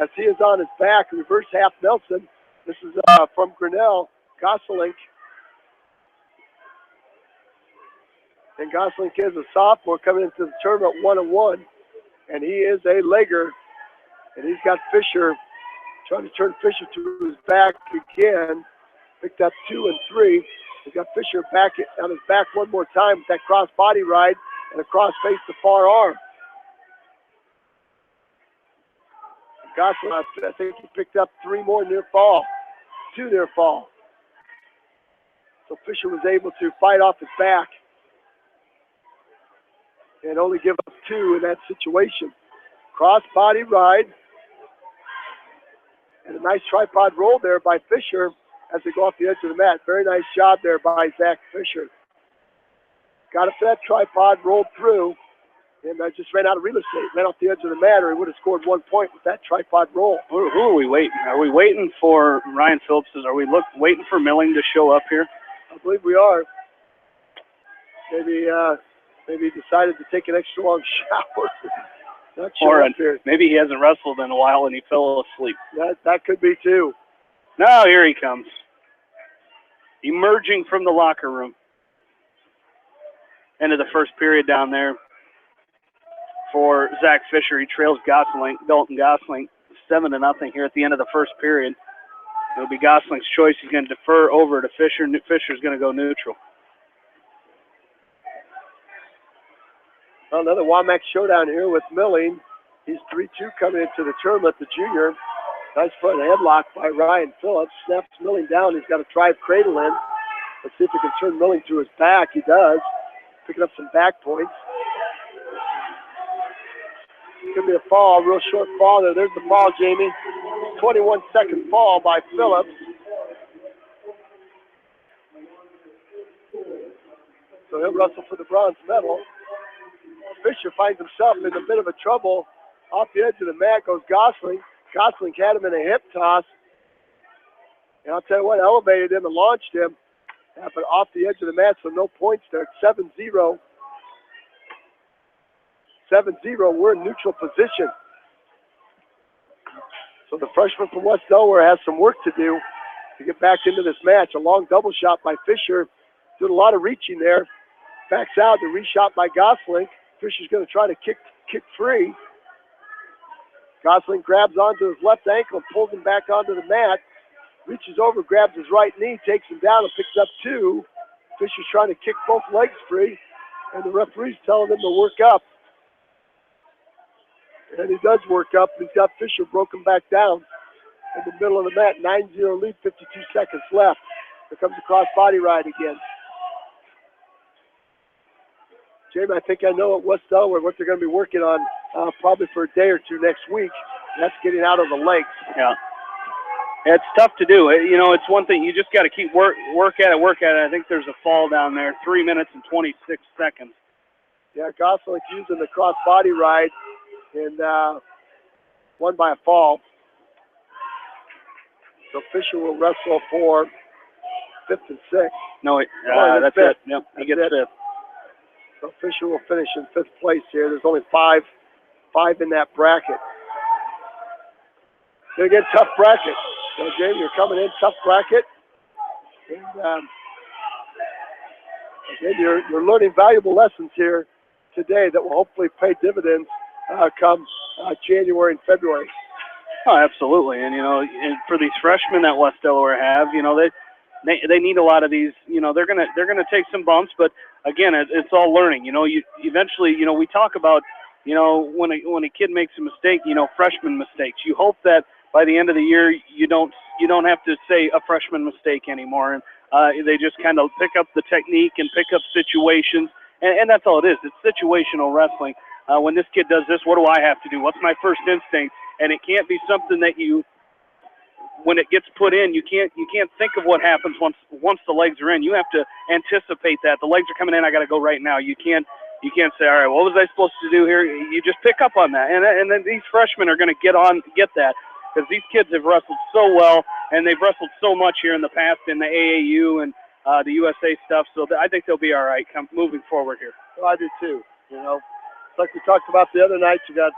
as he is on his back, reverse half Nelson. This is from Grinnell, Gosselink. And Gosselink is a sophomore coming into the tournament 1-1, and he is a legger. And he's got Fisher trying to turn Fisher to his back again. Picked up 2 and 3. He's got Fisher back on his back one more time with that cross body ride and a cross face to far arm. Gosselin, I think he picked up 3 more near fall. 2 near fall. So Fisher was able to fight off his back and only give up 2 in that situation. Cross body ride. And a nice tripod roll there by Fisher as they go off the edge of the mat. Very nice job there by Zach Fisher. Got up to that tripod, rolled through, and just ran out of real estate. Ran off the edge of the mat, or he would have scored 1 point with that tripod roll. Who are we waiting? Are we waiting for Ryan Phillips? Are we waiting for Milling to show up here? I believe we are. Maybe he decided to take an extra long shower. Not sure. Or maybe he hasn't wrestled in a while and he fell asleep. That could be too. No, here he comes. emerging from the locker room. End of the first period down there for Zach Fisher. He trails Dalton Gosling 7-0 here at the end of the first period. It'll be Gosling's choice. He's going to defer over to Fisher. Fisher's going to go neutral. Well, another WAMAC showdown here with Milling. He's 3-2 coming into the tournament, the junior. Nice front headlock by Ryan Phillips. Snaps Milling down. He's got a drive cradle in. Let's see if he can turn Milling to his back. He does. Picking up some back points. Could be a fall, real short fall there. There's the fall, Jamie. 21-second fall by Phillips. So he'll wrestle for the bronze medal. Fisher finds himself in a bit of a trouble. Off the edge of the mat goes Gosling. Gosling had him in a hip toss. And I'll tell you what, elevated him and launched him. But off the edge of the mat, so no points there. 7-0. 7-0. We're in neutral position. So the freshman from West Delaware has some work to do to get back into this match. A long double shot by Fisher. Did a lot of reaching there. Backs out. The reshot by Gosling. Fisher's going to try to kick free. Gosling grabs onto his left ankle and pulls him back onto the mat. Reaches over, grabs his right knee, takes him down and picks up 2. Fisher's trying to kick both legs free, and the referee's telling him to work up. And he does work up. He's got Fisher broken back down in the middle of the mat. 9-0 lead, 52 seconds left. Here comes the cross-body ride again. Jamie, I think I know at West Delaware what they're going to be working on probably for a day or two next week. That's getting out of the legs. Yeah. It's tough to do. It's one thing. You just got to keep work at it. I think there's a fall down there, 3 minutes and 26 seconds. Yeah, Gosling's using the cross-body ride and won by a fall. So Fisher will wrestle for 5th and 6th. No, that's fifth. it. Yep, he gets 5th. So Fisher will finish in 5th place here. There's only five in that bracket. Gonna get a tough bracket. So Jamie, you're coming in tough bracket. And again, you're learning valuable lessons here today that will hopefully pay dividends come January and February. Oh, absolutely. And and for these freshmen that West Delaware have, they need a lot of these. They're gonna take some bumps, but again, it's all learning. You eventually, we talk about, when a kid makes a mistake, freshman mistakes. You hope that by the end of the year, you don't have to say a freshman mistake anymore, and they just kind of pick up the technique and pick up situations, and that's all it is. It's situational wrestling. When this kid does this, what do I have to do? What's my first instinct? And it can't be something that when it gets put in, you can't think of what happens once the legs are in. You have to anticipate that the legs are coming in. I got to go right now. You can't say, all right, what was I supposed to do here? You just pick up on that, and then these freshmen are going to get that. Because these kids have wrestled so well, and they've wrestled so much here in the past in the AAU and the USA stuff. So I think they'll be all right moving forward here. Well, I do too. It's like we talked about the other night. You got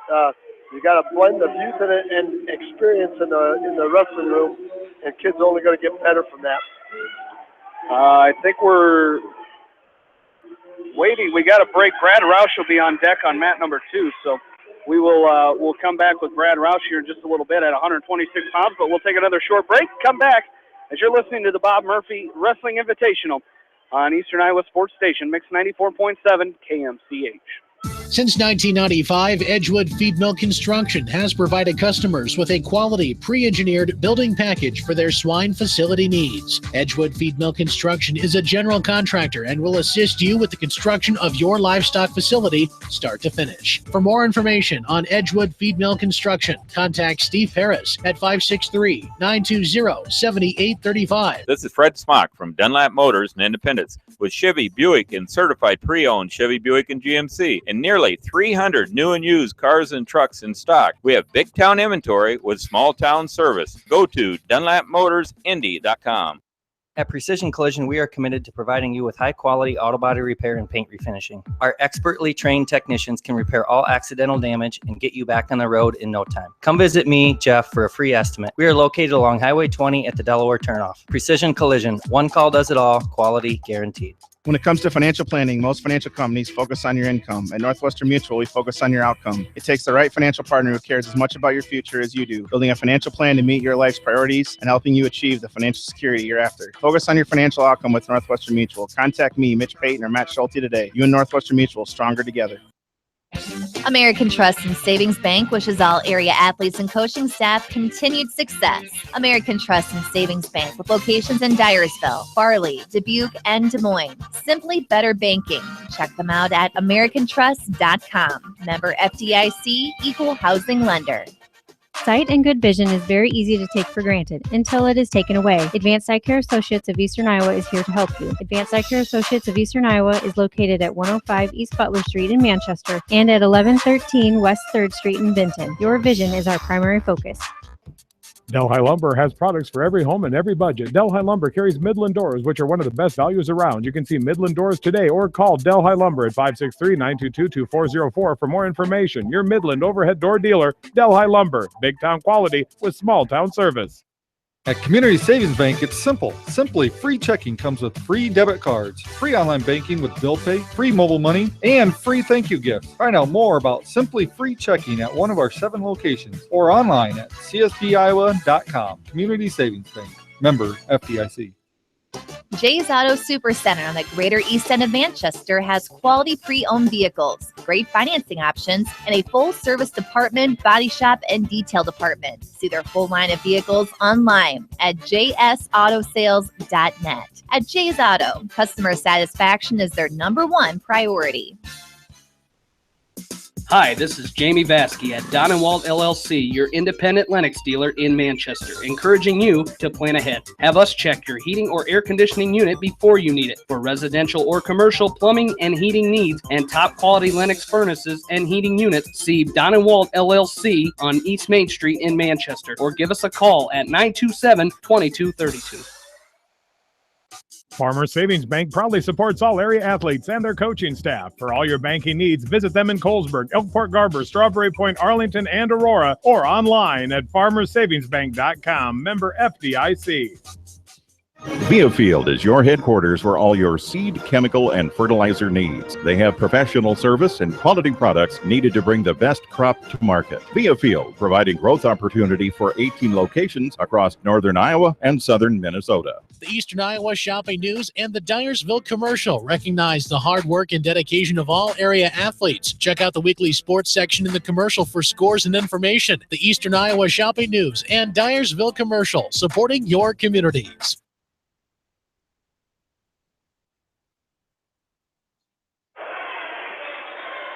a blend of youth and experience in the wrestling room, and kids are only going to get better from that. I think we're waiting. We got a break. Brad Roush will be on deck on mat number 2. So. We'll come back with Brad Roush here in just a little bit at 126 pounds, but we'll take another short break. Come back as you're listening to the Bob Murphy Wrestling Invitational on Eastern Iowa Sports Station, Mix 94.7 KMCH. Since 1995, Edgewood Feed Mill Construction has provided customers with a quality, pre-engineered building package for their swine facility needs. Edgewood Feed Mill Construction is a general contractor and will assist you with the construction of your livestock facility, start to finish. For more information on Edgewood Feed Mill Construction, contact Steve Harris at 563-920-7835. This is Fred Smock from Dunlap Motors and Independence with Chevy, Buick, and certified pre-owned Chevy, Buick, and GMC, and nearly 300 new and used cars and trucks in stock. We have big town inventory with small town service. Go to DunlapMotorsIndy.com. At Precision Collision, we are committed to providing you with high-quality auto body repair and paint refinishing. Our expertly trained technicians can repair all accidental damage and get you back on the road in no time. Come visit me, Jeff, for a free estimate. We are located along Highway 20 at the Delaware turnoff. Precision Collision, one call does it all, quality guaranteed. When it comes to financial planning, most financial companies focus on your income. At Northwestern Mutual, we focus on your outcome. It takes the right financial partner who cares as much about your future as you do, building a financial plan to meet your life's priorities and helping you achieve the financial security you're after. Focus on your financial outcome with Northwestern Mutual. Contact me, Mitch Payton, or Matt Schulte today. You and Northwestern Mutual, stronger together. American Trust and Savings Bank wishes all area athletes and coaching staff continued success. American Trust and Savings Bank with locations in Dyersville, Farley, Dubuque, and Des Moines. Simply better banking. Check them out at americantrust.com. Member FDIC, equal housing lender. Sight and good vision is very easy to take for granted until it is taken away. Advanced Eye Care Associates of Eastern Iowa is here to help you. Advanced Eye Care Associates of Eastern Iowa is located at 105 East Butler Street in Manchester and at 1113 West 3rd Street in Benton. Your vision is our primary focus. Delhi Lumber has products for every home and every budget. Delhi Lumber carries Midland doors, which are one of the best values around. You can see Midland doors today or call Delhi Lumber at 563-922-2404 for more information. Your Midland overhead door dealer, Delhi Lumber. Big town quality with small town service. At Community Savings Bank, it's simple. Simply free checking comes with free debit cards, free online banking with bill pay, free mobile money, and free thank you gifts. Find out more about Simply Free Checking at one of our 7 locations or online at csbiowa.com. Community Savings Bank. Member FDIC. Jay's Auto Supercenter on the Greater East End of Manchester has quality pre-owned vehicles, great financing options, and a full-service department, body shop, and detail department. See their full line of vehicles online at jsautosales.net. At Jay's Auto, customer satisfaction is their #1 priority. Hi, this is Jamie Vaskey at Don & Walt LLC, your independent Lennox dealer in Manchester, encouraging you to plan ahead. Have us check your heating or air conditioning unit before you need it. For residential or commercial plumbing and heating needs and top quality Lennox furnaces and heating units, see Don & Walt LLC on East Main Street in Manchester, or give us a call at 927-2232. Farmers Savings Bank proudly supports all area athletes and their coaching staff. For all your banking needs, visit them in Colesburg, Elkport Garber, Strawberry Point, Arlington, and Aurora, or online at farmersavingsbank.com. Member FDIC. Viafield is your headquarters for all your seed, chemical, and fertilizer needs. They have professional service and quality products needed to bring the best crop to market. Viafield, providing growth opportunity for 18 locations across northern Iowa and southern Minnesota. The Eastern Iowa Shopping News and the Dyersville Commercial recognize the hard work and dedication of all area athletes. Check out the weekly sports section in the commercial for scores and information. The Eastern Iowa Shopping News and Dyersville Commercial, supporting your communities.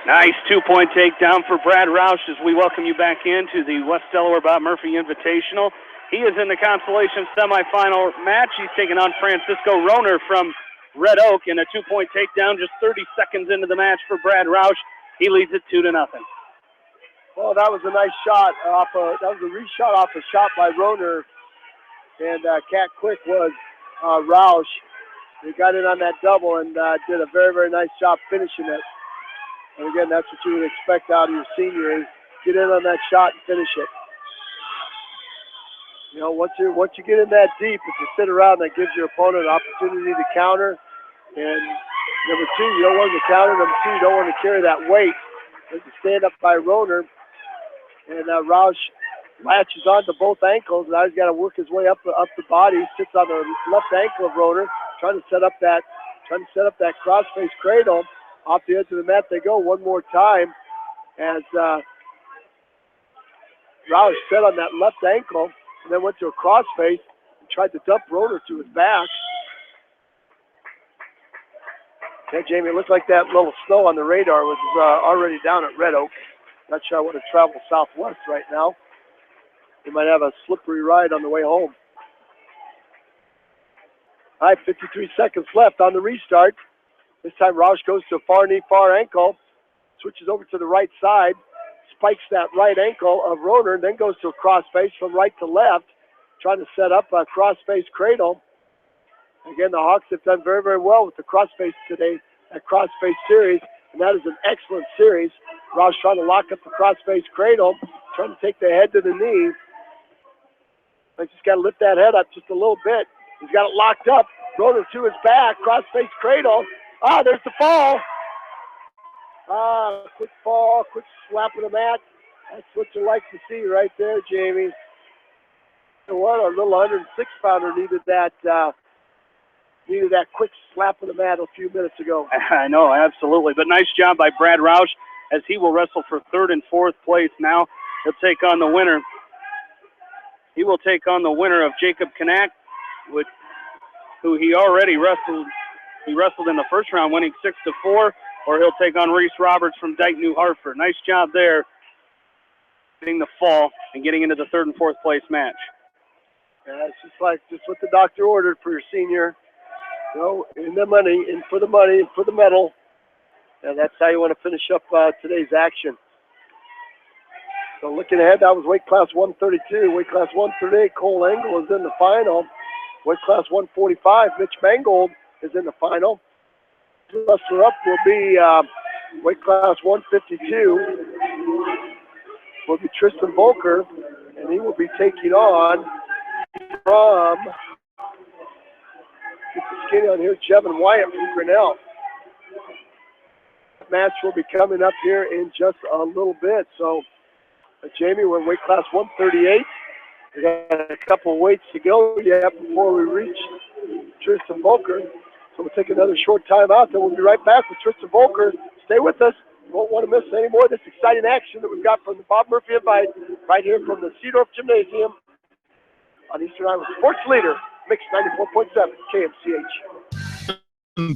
Nice two-point takedown for Brad Roush as we welcome you back into the West Delaware Bob Murphy Invitational. He is in the consolation semifinal match. He's taking on Francisco Roner from Red Oak in a two-point takedown just 30 seconds into the match for Brad Roush. He leads it 2-0. Well, that was a nice shot. That was a reshot off a shot by Roner. And Cat Quick was Roush. He got in on that double and did a very, very nice job finishing it. And again, that's what you would expect out of your senior, is get in on that shot and finish it. You know, once you get in that deep, if you sit around, that gives your opponent an opportunity to counter. And number 2, you don't want to counter. Number 2, you don't want to carry that weight. There's a stand up by Roner. And Roush latches onto both ankles. Now he's got to work his way up the body. He sits on the left ankle of Roner, trying to set up that cross-face cradle. Off the edge of the mat they go one more time as Roush set on that left ankle and then went to a crossface and tried to dump Roner to his back. Okay, Jamie, it looks like that little snow on the radar was already down at Red Oak. Not sure I want to travel southwest right now. We might have a slippery ride on the way home. All right, 53 seconds left on the restart. This time Roush goes to a far knee, far ankle, switches over to the right side, spikes that right ankle of Roner, and then goes to a cross face from right to left, trying to set up a cross face cradle. Again, the Hawks have done very, very well with the crossface today, that crossface series, and that is an excellent series. Roush trying to lock up the crossface cradle, trying to take the head to the knee. He's just got to lift that head up just a little bit. He's got it locked up, rolling to his back, crossface cradle. There's the fall. Quick fall, quick slap of the mat. That's what you like to see right there, Jamie. You know what? Our little 106-pounder needed that quick slap of the mat a few minutes ago. I know, absolutely. But nice job by Brad Roush, as he will wrestle for third and fourth place now. He'll take on the winner. He will take on the winner of Jacob Knack, who he already wrestled. He wrestled in the first round, winning 6-4, or he'll take on Reese Roberts from Dike New Hartford. Nice job there, getting the fall and getting into the third and fourth place match. Yeah, it's just what the doctor ordered for your senior. In the money, in for the money, in for the medal. And that's how you want to finish up today's action. So looking ahead, that was weight class 132. Weight class 138, Cole Engel is in the final. Weight class 145, Mitch Mangold is in the final. Wrestler up will be weight class 152. Will be Tristan Volker, and he will be taking on from, get the skinny on here, Jevin Wyatt from Grinnell. The match will be coming up here in just a little bit. So, Jamie, we're in weight class 138. We got a couple of weights to go yet before we reach Tristan Volker. So we'll take another short time out, then we'll be right back with Tristan Volker. Stay with us. You won't want to miss any more of this exciting action that we've got from the Bob Murphy Invite right here from the Seedorf Gymnasium on Eastern Iowa Sports Leader, Mix 94.7 KMCH.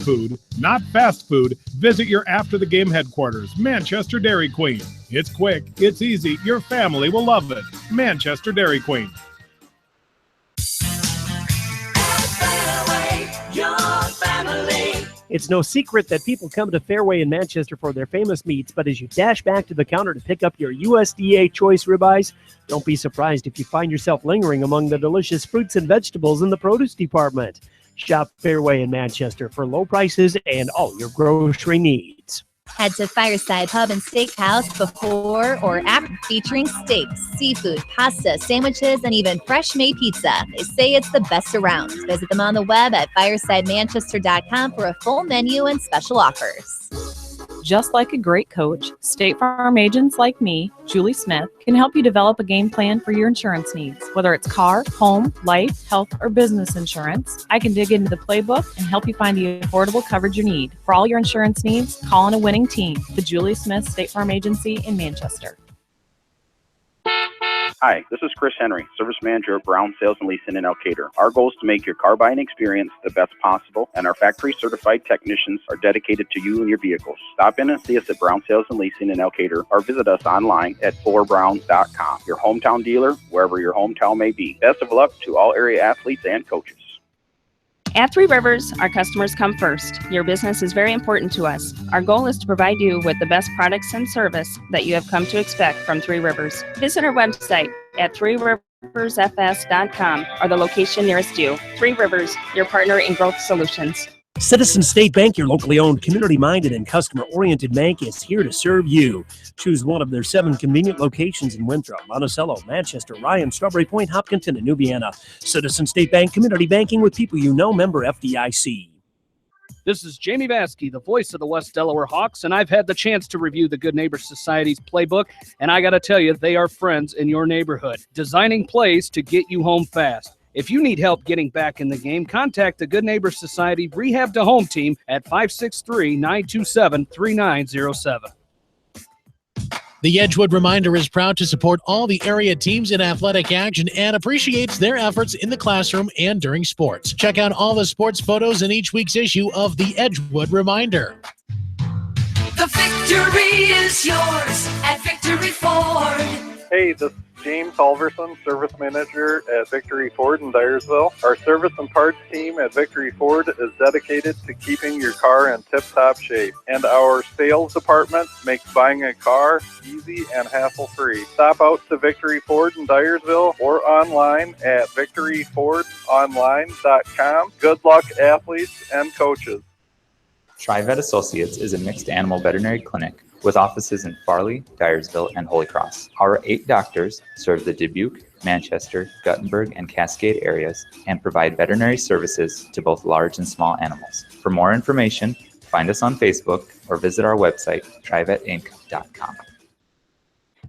Food, not fast food. Visit your after the game headquarters, Manchester Dairy Queen. It's quick, it's easy, your family will love it. Manchester Dairy Queen. It's no secret that people come to Fairway in Manchester for their famous meats, but as you dash back to the counter to pick up your USDA choice ribeyes, don't be surprised if you find yourself lingering among the delicious fruits and vegetables in the produce department. Shop Fairway in Manchester for low prices and all your grocery needs. Head to Fireside Pub and Steakhouse before or after, featuring steaks, seafood, pasta, sandwiches, and even fresh-made pizza. They say it's the best around. Visit them on the web at firesidemanchester.com for a full menu and special offers. Just like a great coach, State Farm agents like me, Julie Smith, can help you develop a game plan for your insurance needs. Whether it's car, home, life, health, or business insurance, I can dig into the playbook and help you find the affordable coverage you need. For all your insurance needs, call on a winning team. The Julie Smith State Farm Agency in Manchester. Hi, this is Chris Henry, Service Manager of Brown Sales and Leasing in Elkader. Our goal is to make your car buying experience the best possible, and our factory-certified technicians are dedicated to you and your vehicles. Stop in and see us at Brown Sales and Leasing in Elkader, or visit us online at FullerBrown.com. Your hometown dealer, wherever your hometown may be. Best of luck to all area athletes and coaches. At Three Rivers, our customers come first. Your business is very important to us. Our goal is to provide you with the best products and service that you have come to expect from Three Rivers. Visit our website at threeriversfs.com or the location nearest you. Three Rivers, your partner in growth solutions. Citizen State Bank, your locally owned, community-minded, and customer-oriented bank, is here to serve you. Choose one of their 7 convenient locations in Winthrop, Monticello, Manchester, Ryan, Strawberry Point, Hopkinton, and New Vienna. Citizen State Bank, community banking with people you know, member FDIC. This is Jamie Vaskey, the voice of the West Delaware Hawks, and I've had the chance to review the Good Neighbor Society's playbook, and I got to tell you, they are friends in your neighborhood, designing plays to get you home fast. If you need help getting back in the game, contact the Good Neighbor Society Rehab to Home team at 563-927-3907. The Edgewood Reminder is proud to support all the area teams in athletic action and appreciates their efforts in the classroom and during sports. Check out all the sports photos in each week's issue of the Edgewood Reminder. The victory is yours at Victory Ford. Hey, this James Halverson, Service Manager at Victory Ford in Dyersville. Our service and parts team at Victory Ford is dedicated to keeping your car in tip-top shape. And our sales department makes buying a car easy and hassle-free. Stop out to Victory Ford in Dyersville or online at victoryfordonline.com. Good luck, athletes and coaches. TriVet Associates is a mixed animal veterinary clinic with offices in Farley, Dyersville, and Holy Cross. Our 8 doctors serve the Dubuque, Manchester, Guttenberg, and Cascade areas and provide veterinary services to both large and small animals. For more information, find us on Facebook or visit our website, trivetinc.com.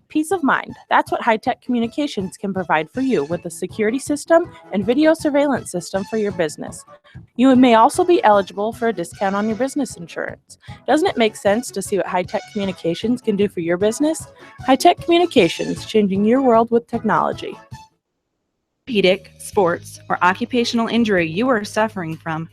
Peace of mind. That's what high-tech communications can provide for you with a security system and video surveillance system for your business. You may also be eligible for a discount on your business insurance. Doesn't it make sense to see what high-tech communications can do for your business? High-tech communications, changing your world with technology. Orthopedic, sports, or occupational injury you are suffering from,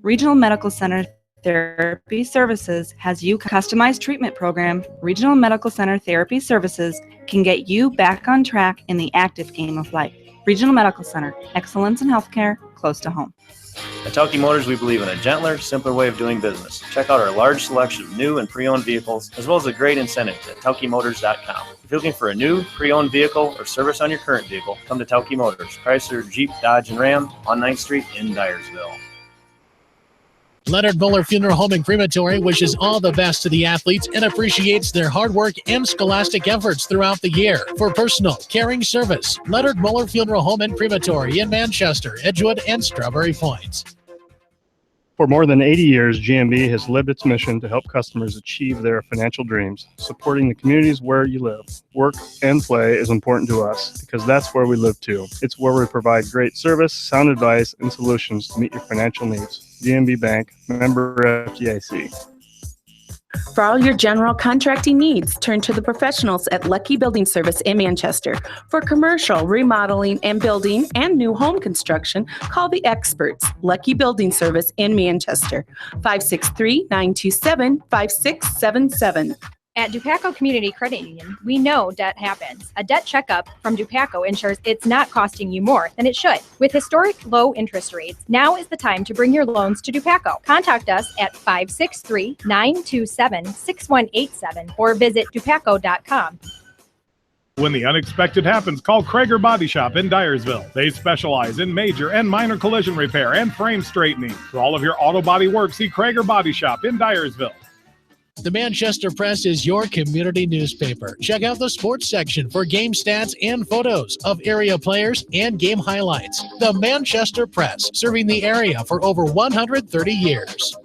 Regional Medical Center Therapy Services has you customized treatment program. Regional Medical Center Therapy Services can get you back on track in the active game of life. Regional Medical Center, excellence in healthcare close to home. At Tauke Motors, we believe in a gentler, simpler way of doing business. Check out our large selection of new and pre-owned vehicles, as well as a great incentive at TaukeMotors.com. If you're looking for a new, pre-owned vehicle or service on your current vehicle, come to Tauke Motors, Chrysler, Jeep, Dodge, and Ram on 9th Street in Dyersville. Leonard Muller Funeral Home and Crematory wishes all the best to the athletes and appreciates their hard work and scholastic efforts throughout the year. For personal, caring service, Leonard Muller Funeral Home and Crematory in Manchester, Edgewood, and Strawberry Point. For more than 80 years, GMB has lived its mission to help customers achieve their financial dreams. Supporting the communities where you live, work, and play is important to us because that's where we live too. It's where we provide great service, sound advice, and solutions to meet your financial needs. GMB Bank, member FDIC. For all your general contracting needs, turn to the professionals at Lucky Building Service in Manchester. For commercial, remodeling, and building and new home construction, call the experts, Lucky Building Service in Manchester, 563-927-5677. At Dupaco Community Credit Union, we know debt happens. A debt checkup from Dupaco ensures it's not costing you more than it should. With historic low interest rates, now is the time to bring your loans to Dupaco. Contact us at 563-927-6187 or visit dupaco.com. When the unexpected happens, call Krager Body Shop in Dyersville. They specialize in major and minor collision repair and frame straightening. For all of your auto body work, see Krager Body Shop in Dyersville. The Manchester Press is your community newspaper. Check out the sports section for game stats and photos of area players and game highlights. The Manchester Press, serving the area for over 130 years.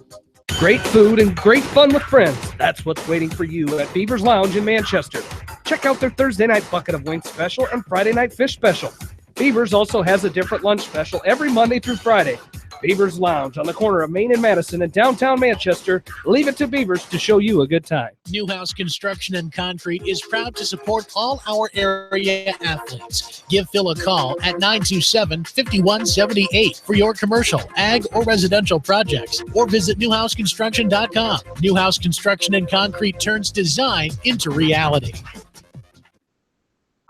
Great food and great fun with friends. That's what's waiting for you at Beaver's Lounge in Manchester. Check out their Thursday night bucket of wings special and Friday night fish special. Beaver's also has a different lunch special every Monday through Friday. Beaver's Lounge on the corner of Main and Madison in downtown Manchester. Leave it to Beaver's to show you a good time. Newhouse Construction and Concrete is proud to support all our area athletes. Give Phil a call at 927-5178 for your commercial, ag, or residential projects, or visit newhouseconstruction.com. Newhouse Construction and Concrete turns design into reality.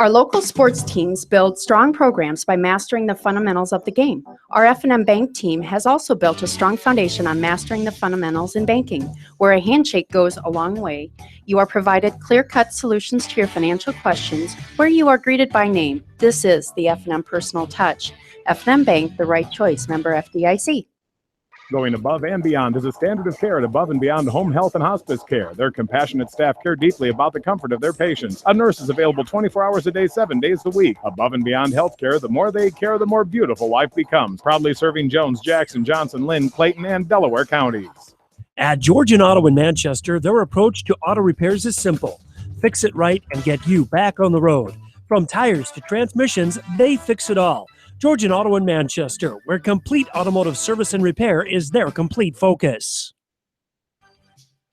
Our local sports teams build strong programs by mastering the fundamentals of the game. Our F&M Bank team has also built a strong foundation on mastering the fundamentals in banking, where a handshake goes a long way. You are provided clear-cut solutions to your financial questions, where you are greeted by name. This is the F&M Personal Touch. F&M Bank, the right choice, member FDIC. Going above and beyond is a standard of care at Above and Beyond Home Health and Hospice Care. Their compassionate staff care deeply about the comfort of their patients. A nurse is available 24 hours a day, 7 days a week. Above and Beyond Healthcare, the more they care, the more beautiful life becomes. Proudly serving Jones, Jackson, Johnson, Lynn, Clayton, and Delaware counties. At Georgian Auto in Manchester, their approach to auto repairs is simple. Fix it right and get you back on the road. From tires to transmissions, they fix it all. Georgian Auto in Manchester, where complete automotive service and repair is their complete focus.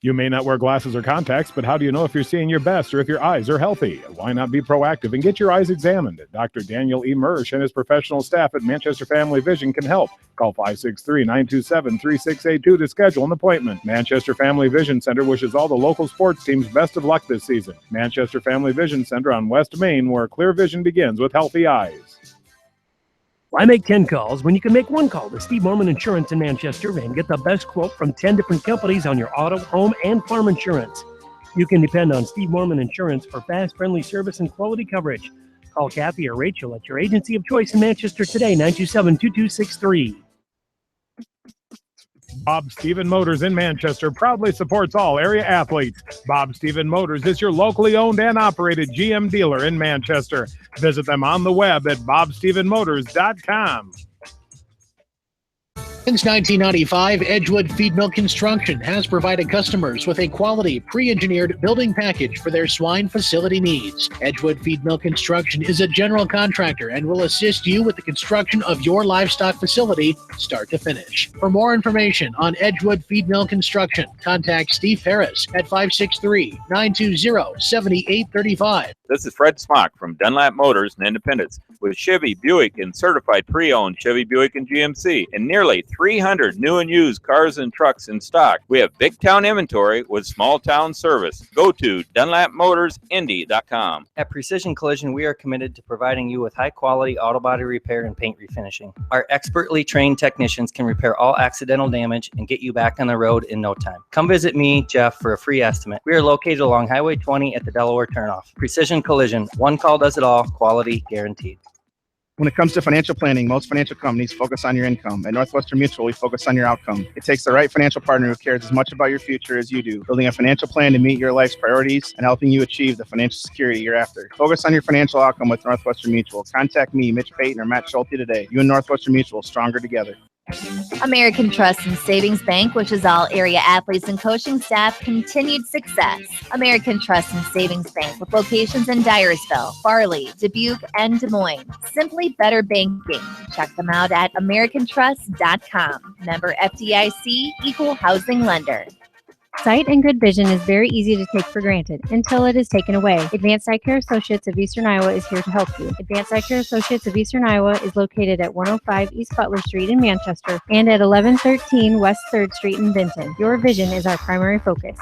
You may not wear glasses or contacts, but how do you know if you're seeing your best or if your eyes are healthy? Why not be proactive and get your eyes examined? Dr. Daniel E. Mersch and his professional staff at Manchester Family Vision can help. Call 563-927-3682 to schedule an appointment. Manchester Family Vision Center wishes all the local sports teams best of luck this season. Manchester Family Vision Center on West Main, where clear vision begins with healthy eyes. Why make 10 calls when you can make one call to Steve Morman Insurance in Manchester and get the best quote from 10 different companies on your auto, home, and farm insurance? You can depend on Steve Morman Insurance for fast, friendly service and quality coverage. Call Kathy or Rachel at your agency of choice in Manchester today, 927-2263. Bob Stephen Motors in Manchester proudly supports all area athletes. Bob Stephen Motors is your locally owned and operated GM dealer in Manchester. Visit them on the web at bobstephenmotors.com. Since 1995, Edgewood Feed Mill Construction has provided customers with a quality, pre-engineered building package for their swine facility needs. Edgewood Feed Mill Construction is a general contractor and will assist you with the construction of your livestock facility, start to finish. For more information on Edgewood Feed Mill Construction, contact Steve Harris at 563-920-7835. This is Fred Smock from Dunlap Motors and Independence with Chevy, Buick, and certified pre-owned Chevy, Buick, and GMC, and nearly 300 new and used cars and trucks in stock. We have big town inventory with small town service. Go to DunlapMotorsIndy.com. At Precision Collision, we are committed to providing you with high-quality auto body repair and paint refinishing. Our expertly trained technicians can repair all accidental damage and get you back on the road in no time. Come visit me, Jeff, for a free estimate. We are located along Highway 20 at the Delaware turnoff. Precision Collision, one call does it all, quality guaranteed. When it comes to financial planning, most financial companies focus on your income. At Northwestern Mutual, we focus on your outcome. It takes the right financial partner who cares as much about your future as you do, building a financial plan to meet your life's priorities and helping you achieve the financial security you're after. Focus on your financial outcome with Northwestern Mutual. Contact me, Mitch Payton, or Matt Schulte today. You and Northwestern Mutual, stronger together. American Trust and Savings Bank wishes all area athletes and coaching staff continued success. American Trust and Savings Bank with locations in Dyersville, Farley, Dubuque, and Des Moines. Simply better banking. Check them out at americantrust.com. Member FDIC, equal housing lender. Sight and good vision is very easy to take for granted until it is taken away. Advanced Eye Care Associates of Eastern Iowa is here to help you. Advanced Eye Care Associates of Eastern Iowa is located at 105 East Butler Street in Manchester and at 1113 West 3rd Street in Vinton. Your vision is our primary focus.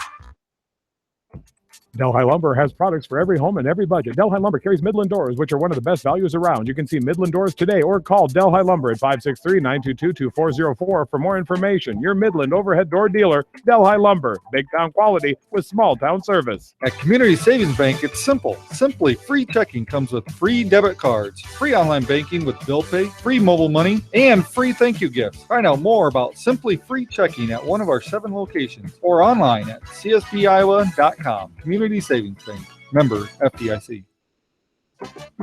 Delhi Lumber has products for every home and every budget. Delhi Lumber carries Midland doors, which are one of the best values around. You can see Midland doors today or call Delhi Lumber at 563-922-2404 for more information. Your Midland overhead door dealer, Delhi Lumber. Big town quality with small town service. At Community Savings Bank, it's simple. Simply free checking comes with free debit cards, free online banking with bill pay, free mobile money, and free thank you gifts. Find out more about Simply Free Checking at one of our 7 locations or online at csbiowa.com. Community Savings Bank. Member FDIC.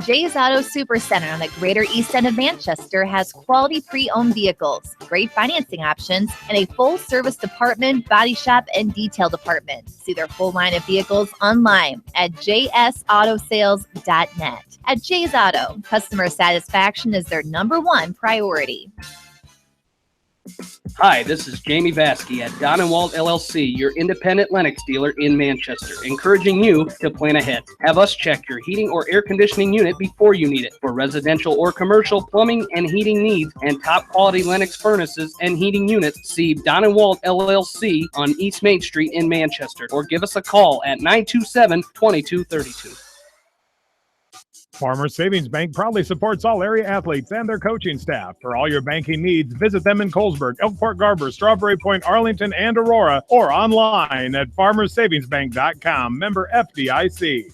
Jay's Auto Supercenter on the Greater East End of Manchester has quality pre-owned vehicles, great financing options, and a full-service department, body shop, and detail department. See their full line of vehicles online at jsautosales.net. At Jay's Auto, customer satisfaction is their #1 priority. Hi, this is Jamie Vaskey at Don & Walt LLC, your independent Lennox dealer in Manchester, encouraging you to plan ahead. Have us check your heating or air conditioning unit before you need it. For residential or commercial plumbing and heating needs and top quality Lennox furnaces and heating units, see Don & Walt LLC on East Main Street in Manchester, or give us a call at 927-2232. Farmers Savings Bank proudly supports all area athletes and their coaching staff. For all your banking needs, visit them in Colesburg, Elkport Garber, Strawberry Point, Arlington, and Aurora, or online at farmersavingsbank.com. Member FDIC.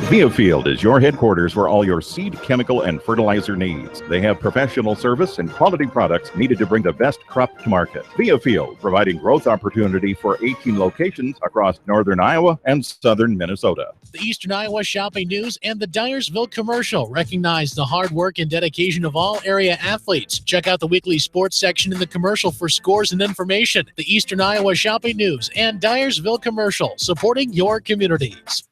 Viafield is your headquarters for all your seed, chemical, and fertilizer needs. They have professional service and quality products needed to bring the best crop to market. Viafield, providing growth opportunity for 18 locations across northern Iowa and southern Minnesota. The Eastern Iowa Shopping News and the Dyersville Commercial recognize the hard work and dedication of all area athletes. Check out the weekly sports section in the commercial for scores and information. The Eastern Iowa Shopping News and Dyersville Commercial, supporting your communities.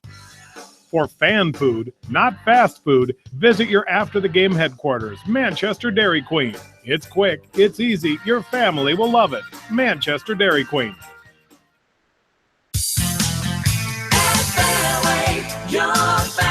For fan food, not fast food, visit your after-the-game headquarters, Manchester Dairy Queen. It's quick, it's easy, your family will love it. Manchester Dairy Queen.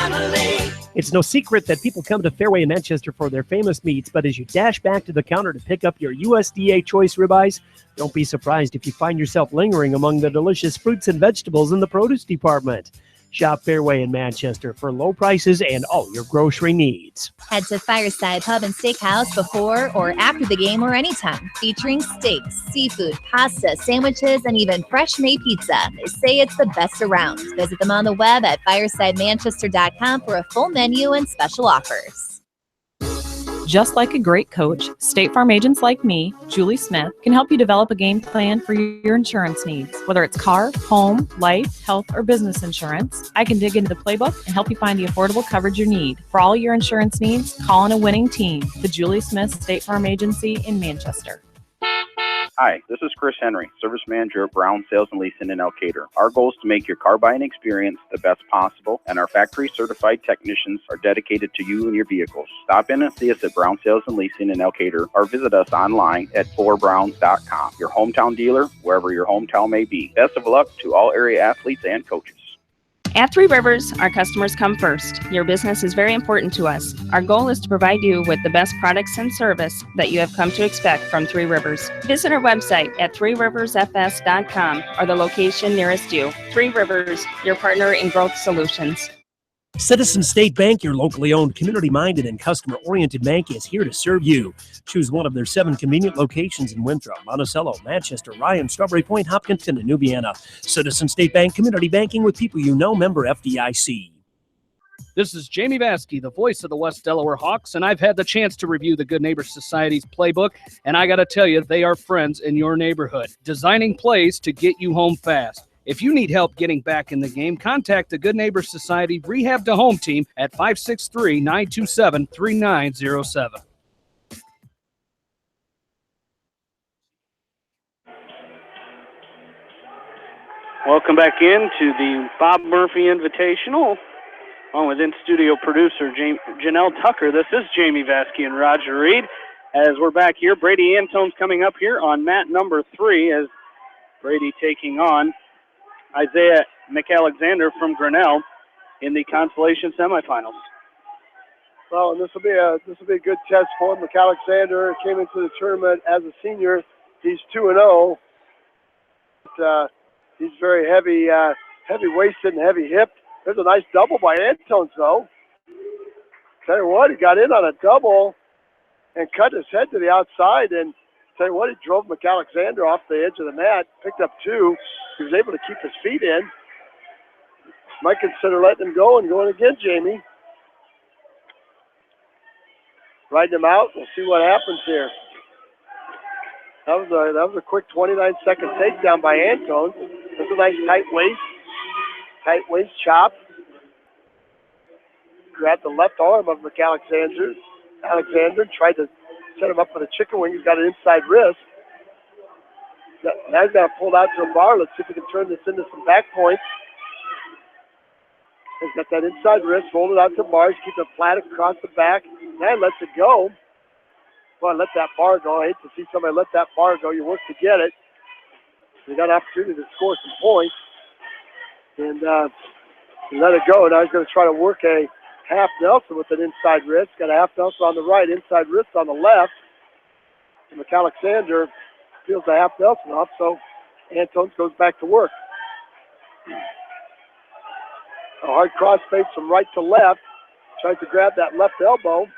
family. It's no secret that people come to Fairway in Manchester for their famous meats, but as you dash back to the counter to pick up your USDA choice ribeyes, don't be surprised if you find yourself lingering among the delicious fruits and vegetables in the produce department. Shop Fairway in Manchester for low prices and all your grocery needs. Head to Fireside Pub and Steakhouse before or after the game or anytime, featuring steaks, seafood, pasta, sandwiches, and even fresh-made pizza. They say it's the best around. Visit them on the web at firesidemanchester.com for a full menu and special offers. Just like a great coach, State Farm agents like me, Julie Smith, can help you develop a game plan for your insurance needs. Whether it's car, home, life, health, or business insurance, I can dig into the playbook and help you find the affordable coverage you need. For all your insurance needs, call on a winning team. The Julie Smith State Farm Agency in Manchester. Hi, this is Chris Henry, Service Manager at Brown Sales and Leasing in Elkader. Our goal is to make your car buying experience the best possible, and our factory-certified technicians are dedicated to you and your vehicles. Stop in and see us at Brown Sales and Leasing in Elkader, or visit us online at forbrowns.com. Your hometown dealer, wherever your hometown may be. Best of luck to all area athletes and coaches. At Three Rivers, our customers come first. Your business is very important to us. Our goal is to provide you with the best products and service that you have come to expect from Three Rivers. Visit our website at threeriversfs.com or the location nearest you. Three Rivers, your partner in growth solutions. Citizen State Bank, your locally owned, community-minded, and customer-oriented bank, is here to serve you. Choose one of their 7 convenient locations in Winthrop, Monticello, Manchester, Ryan, Strawberry Point, Hopkinton, and New Vienna. Citizen State Bank, community banking with people you know, member FDIC. This is Jamie Vaskey, the voice of the West Delaware Hawks, and I've had the chance to review the Good Neighbor Society's playbook, and I got to tell you, they are friends in your neighborhood, designing plays to get you home fast. If you need help getting back in the game, contact the Good Neighbor Society Rehab to Home team at 563-927-3907. Welcome back into the Bob Murphy Invitational. Along with in-studio producer Janelle Tucker. This is Jamie Vaskey and Roger Reed. As we're back here, Brady Antone's coming up here on mat number 3 as Brady taking on Isaiah McAlexander from Grinnell in the consolation semifinals. Well, and this will be a good test for him. McAlexander came into the tournament as a senior. He's 2-0. He's very heavy-waisted and heavy-hipped. There's a nice double by Antones, though. Tell you what, he got in on a double and cut his head to the outside, and tell you what, he drove McAlexander off the edge of the mat, picked up 2. He was able to keep his feet in. Might consider letting him go and going again, Jamie. Riding him out. We'll see what happens here. That was a quick 29-second takedown by Antones. That's a nice tight waist chop. Grabbed the left arm of McAlexander. Alexander tried to set him up with a chicken wing. He's got an inside wrist. Now he's got to pull it out to a bar. Let's see if we can turn this into some back points. He's got that inside wrist, rolled it out to bars, keep it flat across the back. Now he lets it go. Well, let that bar go. I hate to see somebody let that bar go. You work to get it. You got an opportunity to score some points. And let it go. Now he's going to try to work a half Nelson with an inside wrist. Got a half Nelson on the right, inside wrist on the left. And McAlexander feels the half Nelson off, so Antones goes back to work. A hard cross face from right to left. Tries to grab that left elbow.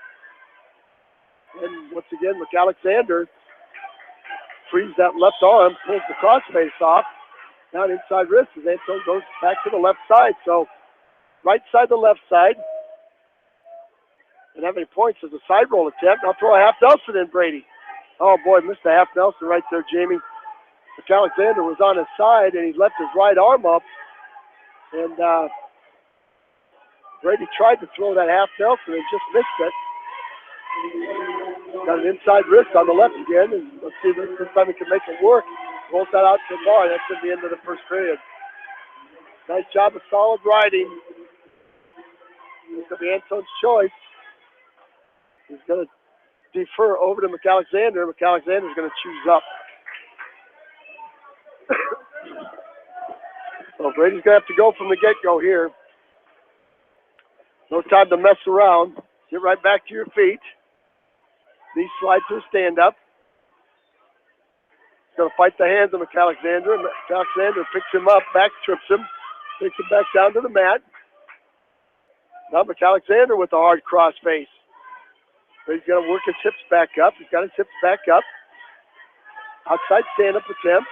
And once again, McAlexander frees that left arm, pulls the cross face off. Now an inside wrist as Antones goes back to the left side. So right side to left side. And how many points is a side roll attempt? I'll throw a half Nelson in, Brady. Oh, boy, missed a half Nelson right there, Jamie. McAlexander was on his side, and he left his right arm up. And Brady tried to throw that half Nelson and just missed it. Got an inside wrist on the left again, and let's see if this time he can make it work. Rolls that out to the bar. That's at the end of the first period. Nice job of solid riding. This will be Antone's choice. He's going to defer over to McAlexander. McAlexander's going to choose up. So Brady's going to have to go from the get-go here. No time to mess around. Get right back to your feet. Knee slide to a stand-up. He's going to fight the hands of McAlexander. McAlexander picks him up, back trips him, takes him back down to the mat. Now McAlexander with a hard cross face. But he's going to work his hips back up. He's got his hips back up. Outside stand-up attempt.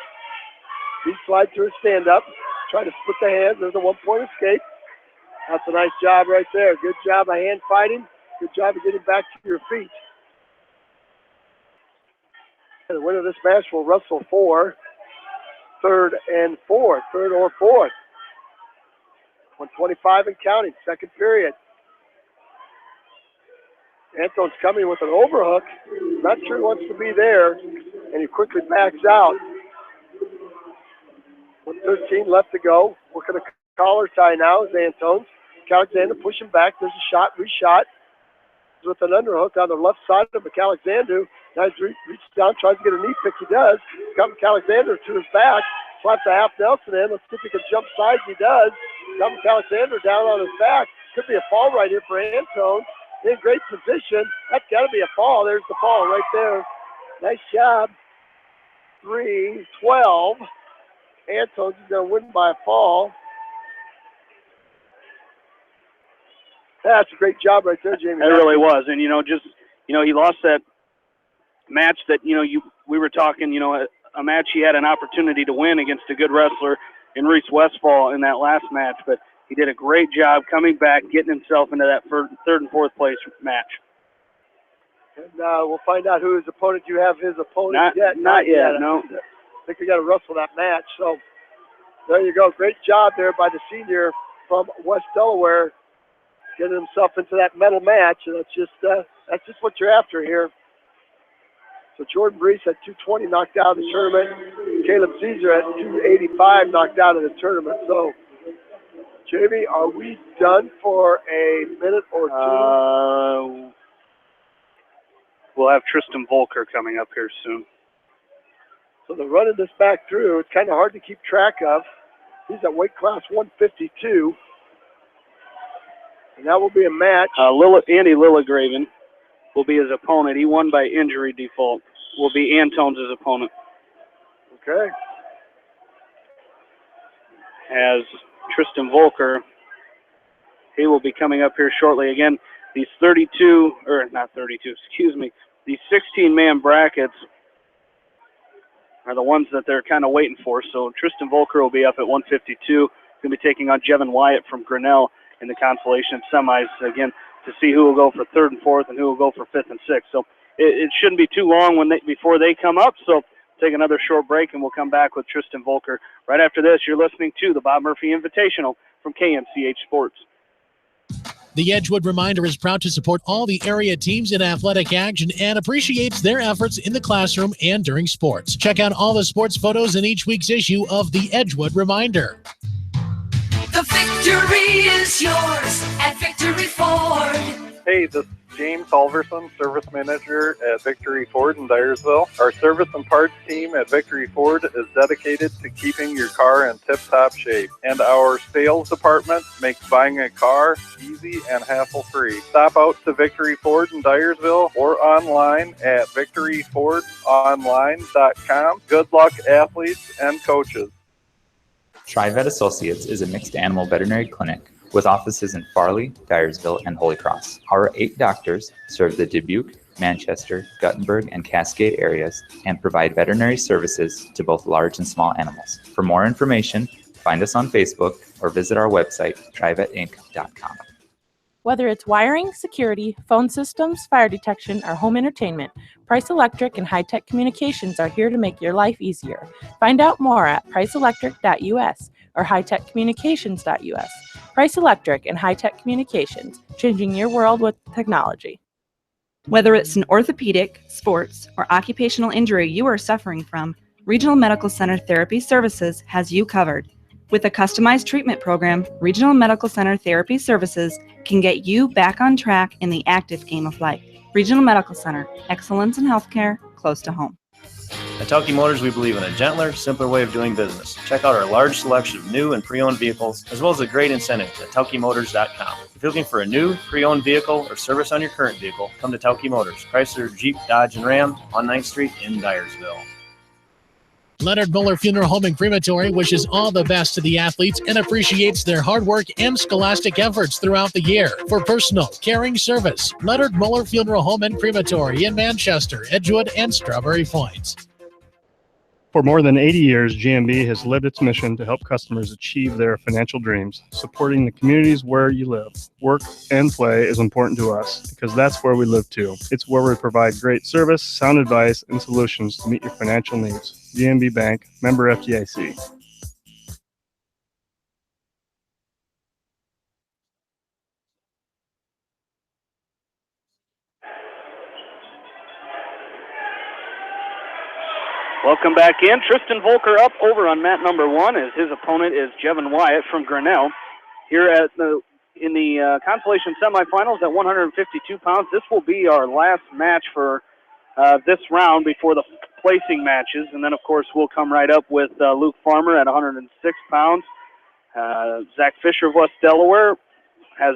Knee slide to a stand-up. Try to split the hands. There's a one-point escape. That's a nice job right there. Good job of hand fighting. Good job of getting back to your feet. And the winner of this match will wrestle for third or fourth. 125 and counting, second period. Anton's coming with an overhook. Not sure he wants to be there, and he quickly backs out. With 13 left to go. Working a collar tie now is Antone's. McAlexander pushing back. There's a shot, reshot. With an underhook on the left side of McAlexander. Now he reaches down, tries to get a knee pick. He does. Got McAlexander to his back. Slaps a half Nelson in. Let's see if he can jump sides. He does. Got McAlexander down on his back. Could be a fall right here for Antone. In great position. That's got to be a fall. There's the fall right there. Nice job. 3-12. Antone's going to win by a fall. That's a great job right there, Jamie. It really was. And, he lost that match that, we were talking, a match he had an opportunity to win against a good wrestler in Reese Westfall in that last match. But he did a great job coming back, getting himself into that third and fourth place match. And we'll find out who his opponent. Do you have his opponent yet? Not yet, no. I think we got to wrestle that match. So there you go. Great job there by the senior from West Delaware, getting himself into that medal match. And that's just what you're after here. So Jordan Brees at 220 knocked out of the tournament. Caleb Caesar at 285 knocked out of the tournament. So, Jamie, are we done for a minute or two? We'll have Tristan Volker coming up here soon. So they're running this back through. It's kind of hard to keep track of. He's at weight class 152. And that will be a match. Andy Lilligraven will be his opponent. He won by injury default. Will be Antone's his opponent. Okay. As Tristan Volker, he will be coming up here shortly. Again, these 16-man brackets are the ones that they're kind of waiting for. So Tristan Volker will be up at 152. He's going to be taking on Jevin Wyatt from Grinnell in the consolation semis, again, to see who will go for third and fourth and who will go for fifth and sixth. So it shouldn't be too long before they come up. So take another short break, and we'll come back with Tristan Volker. Right after this, you're listening to the Bob Murphy Invitational from KMCH Sports. The Edgewood Reminder is proud to support all the area teams in athletic action and appreciates their efforts in the classroom and during sports. Check out all the sports photos in each week's issue of the Edgewood Reminder. The victory is yours at Victory Ford. Hey, this is James Halverson, Service Manager at Victory Ford in Dyersville. Our service and parts team at Victory Ford is dedicated to keeping your car in tip-top shape. And our sales department makes buying a car easy and hassle-free. Stop out to Victory Ford in Dyersville or online at victoryfordonline.com. Good luck, athletes and coaches. TriVet Associates is a mixed animal veterinary clinic with offices in Farley, Dyersville, and Holy Cross. Our 8 doctors serve the Dubuque, Manchester, Guttenberg, and Cascade areas and provide veterinary services to both large and small animals. For more information, find us on Facebook or visit our website, trivetinc.com. Whether it's wiring, security, phone systems, fire detection, or home entertainment, Price Electric and High Tech Communications are here to make your life easier. Find out more at priceelectric.us or hightechcommunications.us. Price Electric and High Tech Communications, changing your world with technology. Whether it's an orthopedic, sports, or occupational injury you are suffering from, Regional Medical Center Therapy Services has you covered. With a customized treatment program, Regional Medical Center Therapy Services can get you back on track in the active game of life. Regional Medical Center, excellence in healthcare, close to home. At Telke Motors, we believe in a gentler, simpler way of doing business. Check out our large selection of new and pre-owned vehicles, as well as a great incentive at telkemotors.com. If If you're looking for a new, pre-owned vehicle or service on your current vehicle, come to Tauke Motors, Chrysler, Jeep, Dodge, and Ram on 9th Street in Dyersville. Leonard Muller Funeral Home and Crematory wishes all the best to the athletes and appreciates their hard work and scholastic efforts throughout the year. For personal, caring service, Leonard Muller Funeral Home and Crematory in Manchester, Edgewood, and Strawberry Point. For more than 80 years, GMB has lived its mission to help customers achieve their financial dreams. Supporting the communities where you live, work, and play is important to us because that's where we live too. It's where we provide great service, sound advice, and solutions to meet your financial needs. GMB Bank, member FDIC. Welcome back in. Tristan Volker up over on mat number 1 as his opponent is Jevin Wyatt from Grinnell. Here in the consolation semifinals at 152 pounds. This will be our last match for this round before the placing matches. And then, of course, we'll come right up with Luke Farmer at 106 pounds. Zach Fisher of West Delaware has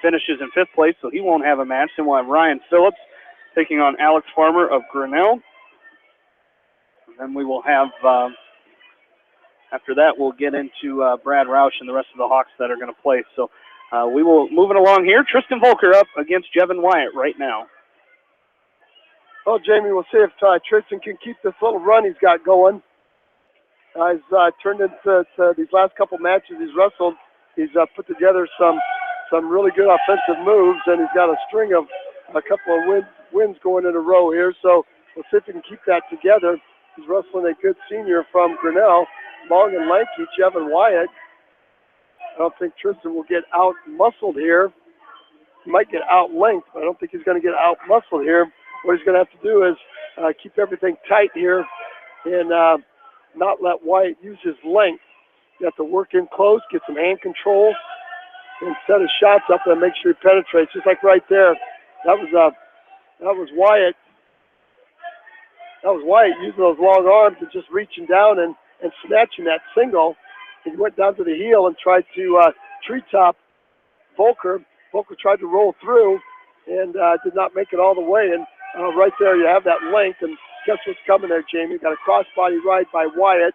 finishes in 5th place, so he won't have a match. Then we'll have Ryan Phillips taking on Alex Farmer of Grinnell. And we will have, after that, we'll get into Brad Roush and the rest of the Hawks that are going to play. So we will move it along here. Tristan Volker up against Jevin Wyatt right now. Well, Jamie, we'll see if Tristan can keep this little run he's got going. He's turned into these last couple matches he's wrestled. He's put together some really good offensive moves, and he's got a string of a couple of wins going in a row here. So we'll see if he can keep that together. He's wrestling a good senior from Grinnell, long and lanky, Jevin Wyatt. I don't think Tristan will get out-muscled here. He might get out-length, but I don't think he's going to get out-muscled here. What he's going to have to do is keep everything tight here and not let Wyatt use his length. You have to work in close, get some hand control, and set his shots up and make sure he penetrates. Just like right there, that was Wyatt. That was Wyatt using those long arms and just reaching down and snatching that single. He went down to the heel and tried to treetop Volker. Volker tried to roll through and did not make it all the way. And right there you have that length. And guess what's coming there, Jamie? Got a crossbody ride by Wyatt.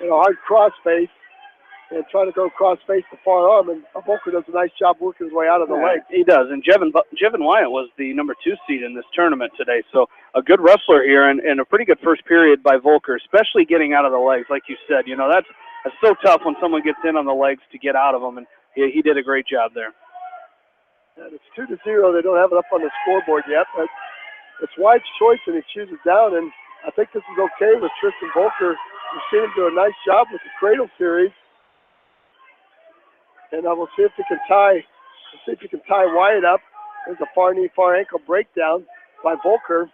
And a hard crossface. And trying to go cross-face the far arm, and Volker does a nice job working his way out of the leg. He does, and Jevin Wyatt was the number 2 seed in this tournament today, so a good wrestler here and a pretty good first period by Volker, especially getting out of the legs, like you said. You know, that's so tough when someone gets in on the legs to get out of them, and he did a great job there. And it's 2-0. They don't have it up on the scoreboard yet, but it's Wyatt's choice, and he chooses down, and I think this is okay with Tristan Volker. We've seen him do a nice job with the Cradle Series. And we'll see if he can tie Wyatt up. There's a far knee, far ankle breakdown by Volker.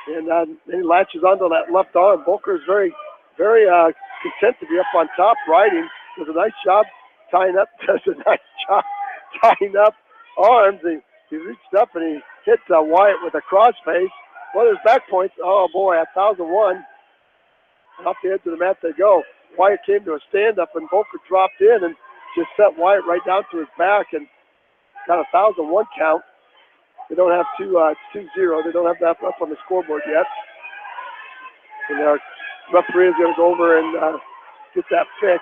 And then he latches onto that left arm. Volker is very, very content to be up on top riding. Does a nice job tying up. Does a nice job tying up arms. He reached up and he hit Wyatt with a crossface. Well, there's back points. Oh boy, 1,001. Off the edge of the mat they go. Wyatt came to a stand-up and Volker dropped in and just set Wyatt right down to his back and got a 1,001 count. They don't have 2-0. They don't have that up on the scoreboard yet. And our referee is going to go over and get that fixed.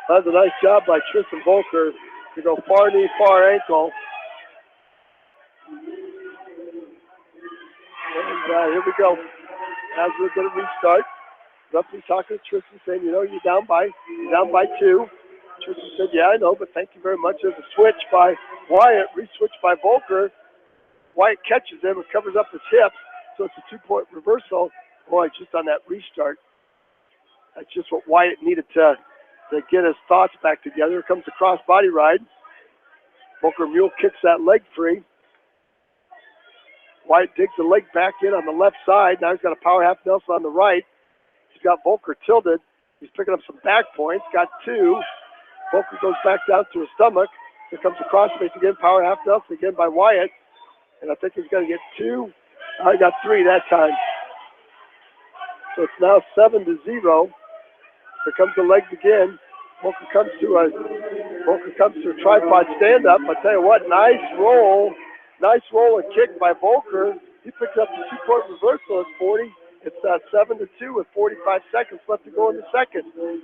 That's a nice job by Tristan Volker to go far knee, far ankle. And here we go. As we're going to restart. Referee talking to Tristan saying, you know, you're down by 2. Tristan said, yeah, I know, but thank you very much. There's a switch by Wyatt, re-switch by Volker. Wyatt catches him and covers up his hips, so it's a 2-point reversal. Boy, just on that restart. That's just what Wyatt needed to get his thoughts back together. Here comes the cross-body ride. Volker mule kicks that leg free. Wyatt digs the leg back in on the left side. Now he's got a power half Nelson on the right. He's got Volker tilted. He's picking up some back points. Got 2. Volker goes back down to his stomach. Here comes the crossface again. Power half Nelson again by Wyatt. And I think he's going to get 2. I got 3 that time. So it's now 7-0. Here comes the legs again. Volker comes to a tripod stand-up. I tell you what, nice roll and kick by Volker. He picks up the 2-point reversal at 40. It's 7-2 with 45 seconds left to go in the second. So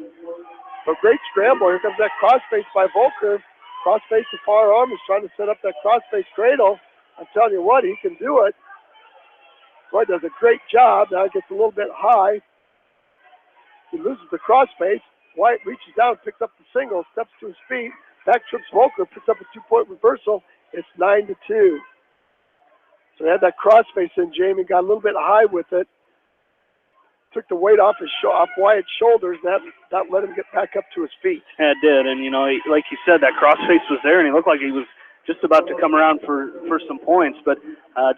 great scramble. Here comes that crossface by Volker. Crossface the far arm is trying to set up that crossface cradle. I'm telling you what, he can do it. Roy does a great job. Now it gets a little bit high. He loses the crossface. Wyatt reaches down, picks up the single, steps to his feet, back trips Volker, picks up a 2-point reversal. It's 9-2. So he had that crossface in, Jamie, got a little bit high with it. Took the weight off Wyatt's shoulders, and that let him get back up to his feet. Yeah, it did, and like you said, that crossface was there, and he looked like he was just about to come around for some points, but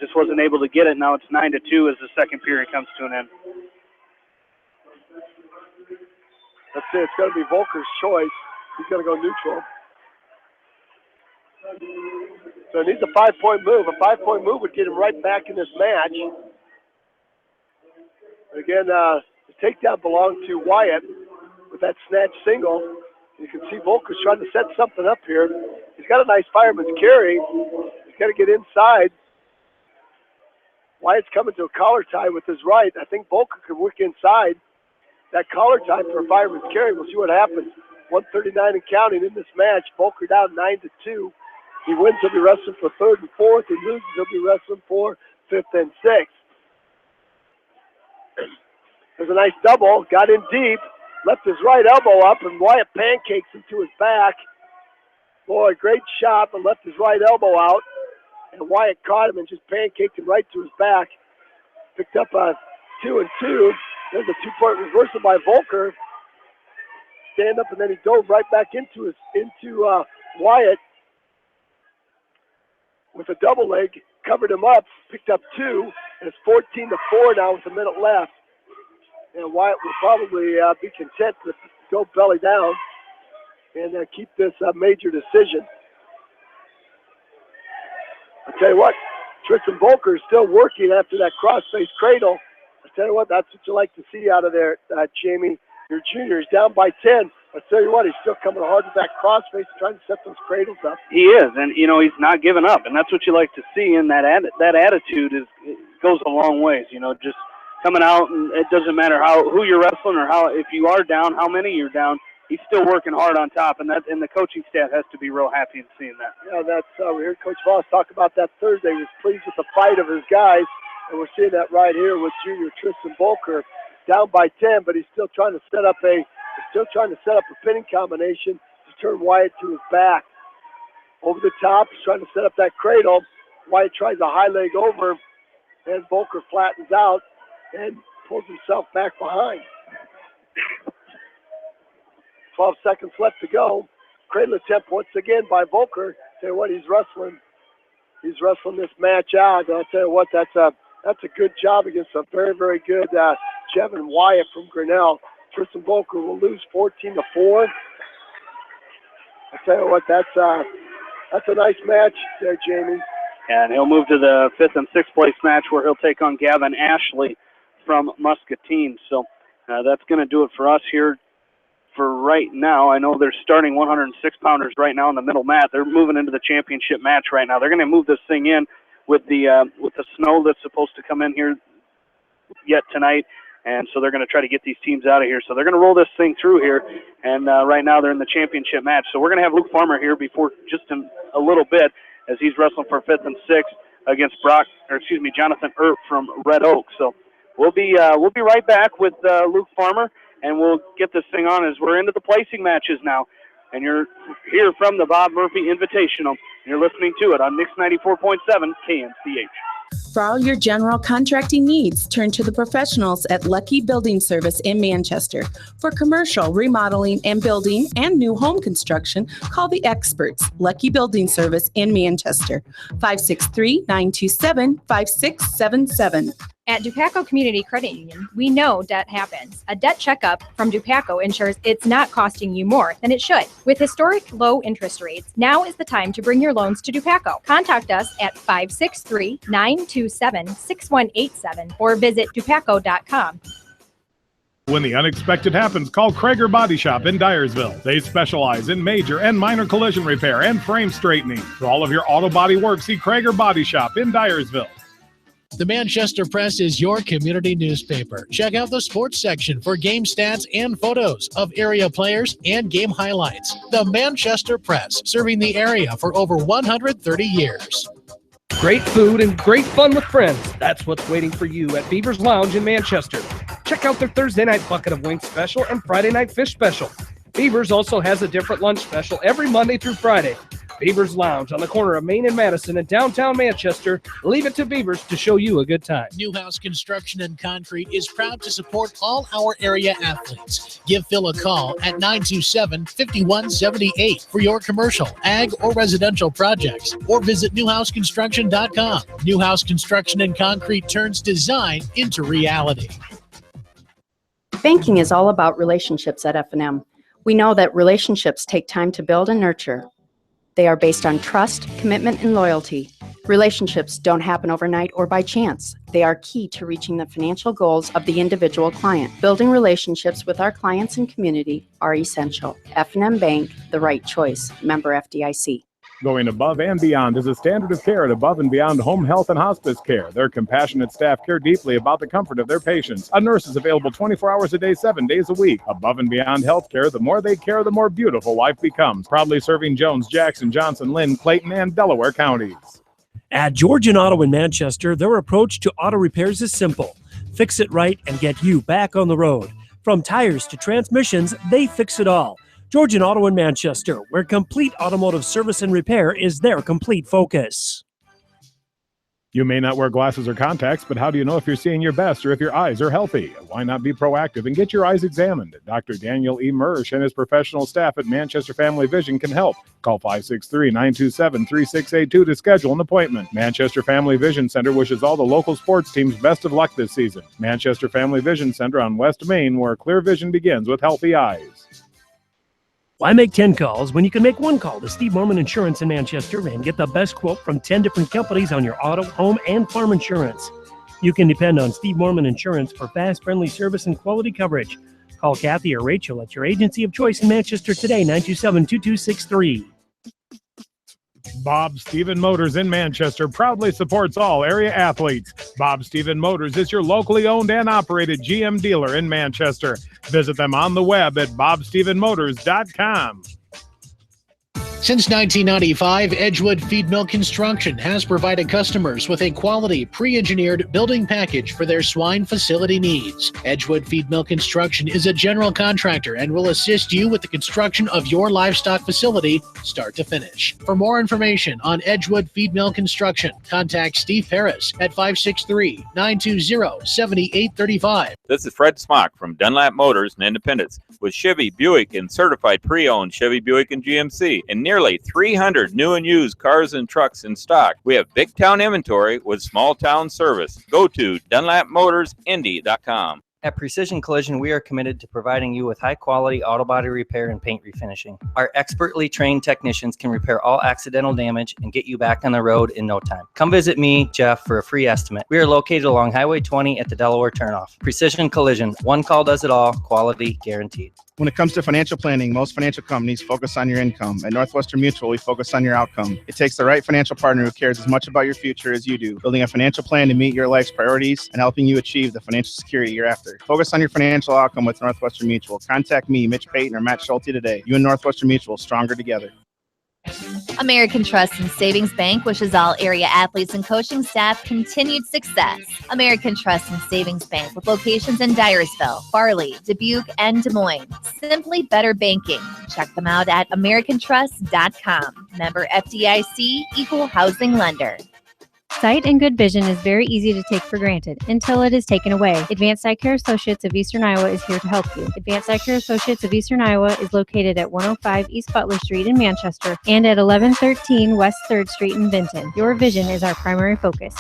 just wasn't able to get it. Now it's 9-2 as the second period comes to an end. Let's see, it's going to be Volker's choice. He's going to go neutral. So he needs a 5-point move. A 5-point move would get him right back in this match. Again, the takedown belonged to Wyatt with that snatch single. You can see Volker's trying to set something up here. He's got a nice fireman's carry. He's got to get inside. Wyatt's coming to a collar tie with his right. I think Volker could work inside. That collar tie for a fireman's carry. We'll see what happens. 139 and counting in this match. Volker down 9-2. He wins, he'll be wrestling for 3rd and 4th. He loses, he'll be wrestling for 5th and 6th. There's a nice double. Got in deep. Left his right elbow up, and Wyatt pancakes him to his back. Boy, great shot, but left his right elbow out. And Wyatt caught him and just pancaked him right to his back. Picked up a 2-2. There's a 2-point reversal by Volker. Stand up, and then he dove right back into Wyatt with a double leg. Covered him up, picked up 2, and it's 14-4 now with a minute left. And Wyatt will probably be content to go belly down and keep this major decision. I tell you what, Tristan Volker is still working after that cross-face cradle. I tell you what, that's what you like to see out of there, Jamie. Your junior is down by 10. I tell you what, he's still coming hard with that crossface, trying to set those cradles up. He is, and he's not giving up, and that's what you like to see. And that attitude goes a long ways. Just coming out, and it doesn't matter who you're wrestling or if you are down, how many you're down. He's still working hard on top, and the coaching staff has to be real happy in seeing that. Yeah, we heard Coach Voss talk about that Thursday. He was pleased with the fight of his guys, and we're seeing that right here with junior Tristan Volker, down by 10, but he's still trying to set up a pinning combination to turn Wyatt to his back. Over the top, he's trying to set up that cradle. Wyatt tries a high leg over, and Volker flattens out and pulls himself back behind. 12 seconds left to go. Cradle attempt once again by Volker. Tell you what, he's wrestling this match out. I'll tell you what, that's a good job against a very, very good Jevin Wyatt from Grinnell. Tristan Volker will lose 14-4. I tell you what, that's a nice match there, Jamie. And he'll move to the 5th and 6th place match where he'll take on Gavin Ashley from Muscatine. So that's going to do it for us here for right now. I know they're starting 106-pounders right now on the middle mat. They're moving into the championship match right now. They're going to move this thing in with the snow that's supposed to come in here yet tonight. And so they're going to try to get these teams out of here. So they're going to roll this thing through here. And right now they're in the championship match. So we're going to have Luke Farmer here before just a little bit as he's wrestling for 5th and 6th against Jonathan Earp from Red Oak. So we'll be right back with Luke Farmer, and we'll get this thing on as we're into the placing matches now. And you're here from the Bob Murphy Invitational. And you're listening to it on Mix 94.7 KNCH. For all your general contracting needs, turn to the professionals at Lucky Building Service in Manchester. For commercial, remodeling, and building and new home construction, call the experts, Lucky Building Service in Manchester, 563-927-5677. At Dupaco Community Credit Union, we know debt happens. A debt checkup from Dupaco ensures it's not costing you more than it should. With historic low interest rates, now is the time to bring your loans to Dupaco. Contact us at 563-927-6187 or visit dupaco.com. When the unexpected happens, call Krager Body Shop in Dyersville. They specialize in major and minor collision repair and frame straightening. For all of your auto body work, see Krager Body Shop in Dyersville. The Manchester Press is your community newspaper. Check out the sports section for game stats and photos of area players and game highlights. The Manchester Press, serving the area for over 130 years. Great food and great fun with friends. That's what's waiting for you at Beaver's Lounge in Manchester. Check out their Thursday night bucket of wings special and Friday night fish special. Beaver's also has a different lunch special every Monday through Friday. Beaver's Lounge on the corner of Main and Madison in downtown Manchester. Leave it to Beaver's to show you a good time. Newhouse Construction and Concrete is proud to support all our area athletes. Give Phil a call at 927-5178 for your commercial, ag, or residential projects, or visit newhouseconstruction.com. Newhouse Construction and Concrete turns design into reality. Banking is all about relationships at F&M. We know that relationships take time to build and nurture. They are based on trust, commitment, and loyalty. Relationships don't happen overnight or by chance. They are key to reaching the financial goals of the individual client. Building relationships with our clients and community are essential. F&M Bank, the right choice. Member FDIC. Going above and beyond is a standard of care at Above and Beyond Home Health and Hospice Care. Their compassionate staff care deeply about the comfort of their patients. A nurse is available 24 hours a day, 7 days a week. Above and Beyond Healthcare, the more they care, the more beautiful life becomes. Proudly serving Jones, Jackson, Johnson, Lynn, Clayton, and Delaware counties. At Georgian Auto in Manchester, their approach to auto repairs is simple. Fix it right and get you back on the road. From tires to transmissions, they fix it all. Georgian Auto in Manchester, where complete automotive service and repair is their complete focus. You may not wear glasses or contacts, but how do you know if you're seeing your best or if your eyes are healthy? Why not be proactive and get your eyes examined? Dr. Daniel E. Mersch and his professional staff at Manchester Family Vision can help. Call 563-927-3682 to schedule an appointment. Manchester Family Vision Center wishes all the local sports teams best of luck this season. Manchester Family Vision Center on West Main, where clear vision begins with healthy eyes. Why make 10 calls when you can make one call to Steve Morman Insurance in Manchester and get the best quote from 10 different companies on your auto, home, and farm insurance? You can depend on Steve Morman Insurance for fast, friendly service and quality coverage. Call Kathy or Rachel at your agency of choice in Manchester today, 927-2263. Bob Stephen Motors in Manchester proudly supports all area athletes. Bob Stephen Motors is your locally owned and operated GM dealer in Manchester. Visit them on the web at bobstephenmotors.com. Since 1995, Edgewood Feed Mill Construction has provided customers with a quality, pre-engineered building package for their swine facility needs. Edgewood Feed Mill Construction is a general contractor and will assist you with the construction of your livestock facility, start to finish. For more information on Edgewood Feed Mill Construction, contact Steve Paris at 563-920-7835. This is Fred Smock from Dunlap Motors and Independence with Chevy, Buick, and certified pre-owned Chevy, Buick, and GMC, and nearly 300 new and used cars and trucks in stock. We have big town inventory with small town service. Go to DunlapMotorsIndy.com. At Precision Collision, we are committed to providing you with high-quality auto body repair and paint refinishing. Our expertly trained technicians can repair all accidental damage and get you back on the road in no time. Come visit me, Jeff, for a free estimate. We are located along Highway 20 at the Delaware turnoff. Precision Collision, one call does it all, quality guaranteed. When it comes to financial planning, most financial companies focus on your income. At Northwestern Mutual, we focus on your outcome. It takes the right financial partner who cares as much about your future as you do, building a financial plan to meet your life's priorities and helping you achieve the financial security you're after. Focus on your financial outcome with Northwestern Mutual. Contact me, Mitch Payton, or Matt Schulte today. You and Northwestern Mutual, stronger together. American Trust and Savings Bank wishes all area athletes and coaching staff continued success. American Trust and Savings Bank with locations in Dyersville, Farley, Dubuque, and Des Moines. Simply better banking. Check them out at americantrust.com. Member FDIC, equal housing lender. Sight and good vision is very easy to take for granted until it is taken away. Advanced Eye Care Associates of Eastern Iowa is here to help you. Advanced Eye Care Associates of Eastern Iowa is located at 105 East Butler Street in Manchester and at 1113 West 3rd Street in Vinton. Your vision is our primary focus.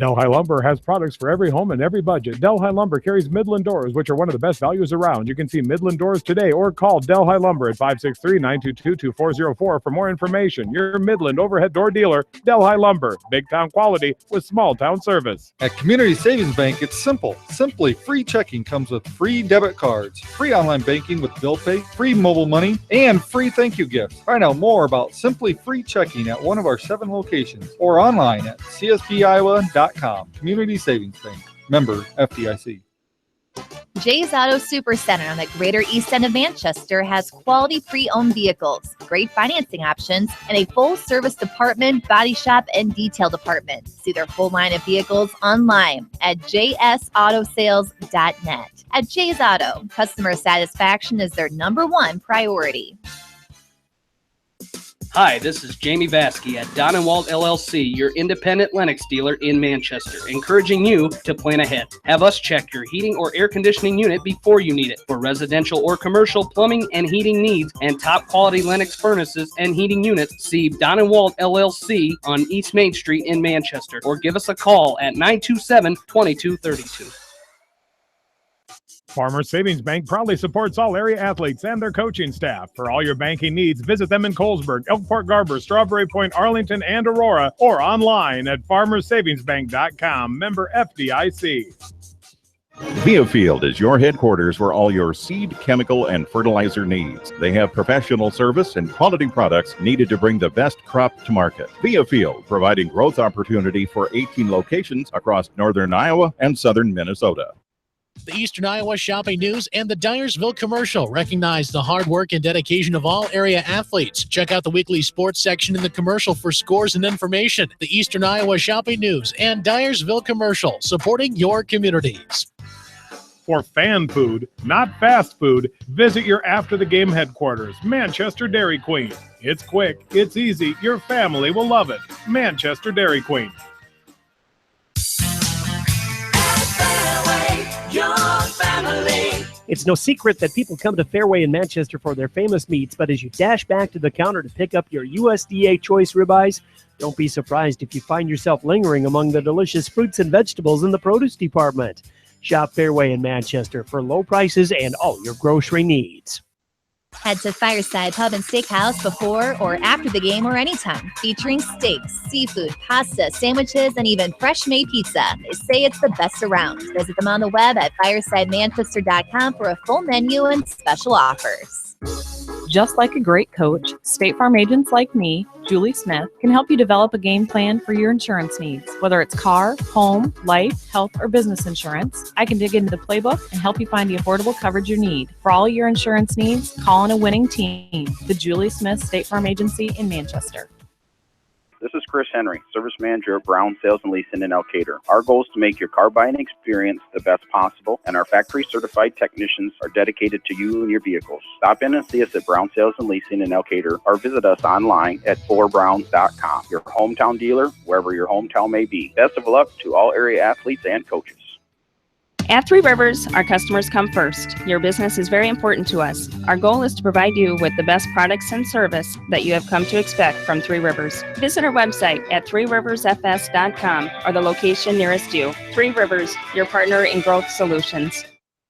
Delhi Lumber has products for every home and every budget. Delhi Lumber carries Midland doors, which are one of the best values around. You can see Midland doors today or call Delhi Lumber at 563-922-2404 for more information. Your Midland overhead door dealer, Delhi Lumber. Big town quality with small town service. At Community Savings Bank, it's simple. Simply free checking comes with free debit cards, free online banking with bill pay, free mobile money, and free thank you gifts. Find out more about Simply Free Checking at one of our 7 locations or online at csbiowa.com. Community Savings Bank. Member FDIC. Jay's Auto Supercenter on the Greater East End of Manchester has quality pre-owned vehicles, great financing options, and a full-service department, body shop, and detail department. See their full line of vehicles online at jsautosales.net. At Jay's Auto, customer satisfaction is their #1 priority. Hi, this is Jamie Vasky at Don & Walt LLC, your independent Lennox dealer in Manchester, encouraging you to plan ahead. Have us check your heating or air conditioning unit before you need it. For residential or commercial plumbing and heating needs and top quality Lennox furnaces and heating units, see Don & Walt LLC on East Main Street in Manchester, or give us a call at 927-2232. Farmers Savings Bank proudly supports all area athletes and their coaching staff. For all your banking needs, visit them in Colesburg, Elkport Garber, Strawberry Point, Arlington, and Aurora, or online at farmersavingsbank.com. Member FDIC. Viafield is your headquarters for all your seed, chemical, and fertilizer needs. They have professional service and quality products needed to bring the best crop to market. Viafield, providing growth opportunity for 18 locations across northern Iowa and southern Minnesota. The Eastern Iowa Shopping News and the Dyersville Commercial recognize the hard work and dedication of all area athletes. Check out the weekly sports section in the commercial for scores and information. The Eastern Iowa Shopping News and Dyersville Commercial, supporting your communities. For fan food, not fast food, visit your after-the-game headquarters, Manchester Dairy Queen. It's quick, it's easy, your family will love it. Manchester Dairy Queen. Your family. It's no secret that people come to Fairway in Manchester for their famous meats, but as you dash back to the counter to pick up your USDA choice ribeyes, don't be surprised if you find yourself lingering among the delicious fruits and vegetables in the produce department. Shop Fairway in Manchester for low prices and all your grocery needs. Head to Fireside Pub and Steakhouse before or after the game or anytime, featuring steaks, seafood, pasta, sandwiches, and even fresh-made pizza. They say it's the best around. Visit them on the web at firesidemanchester.com for a full menu and special offers. Just like a great coach, State Farm agents like me, Julie Smith, can help you develop a game plan for your insurance needs. Whether it's car, home, life, health, or business insurance, I can dig into the playbook and help you find the affordable coverage you need. For all your insurance needs, call on a winning team. The Julie Smith State Farm Agency in Manchester. This is Chris Henry, Service Manager of Brown Sales and Leasing in Elkader. Our goal is to make your car buying experience the best possible, and our factory-certified technicians are dedicated to you and your vehicles. Stop in and see us at Brown Sales and Leasing in Elkader, or visit us online at 4browns.com. Your hometown dealer, wherever your hometown may be. Best of luck to all area athletes and coaches. At Three Rivers, our customers come first. Your business is very important to us. Our goal is to provide you with the best products and service that you have come to expect from Three Rivers. Visit our website at threeriversfs.com or the location nearest you. Three Rivers, your partner in growth solutions.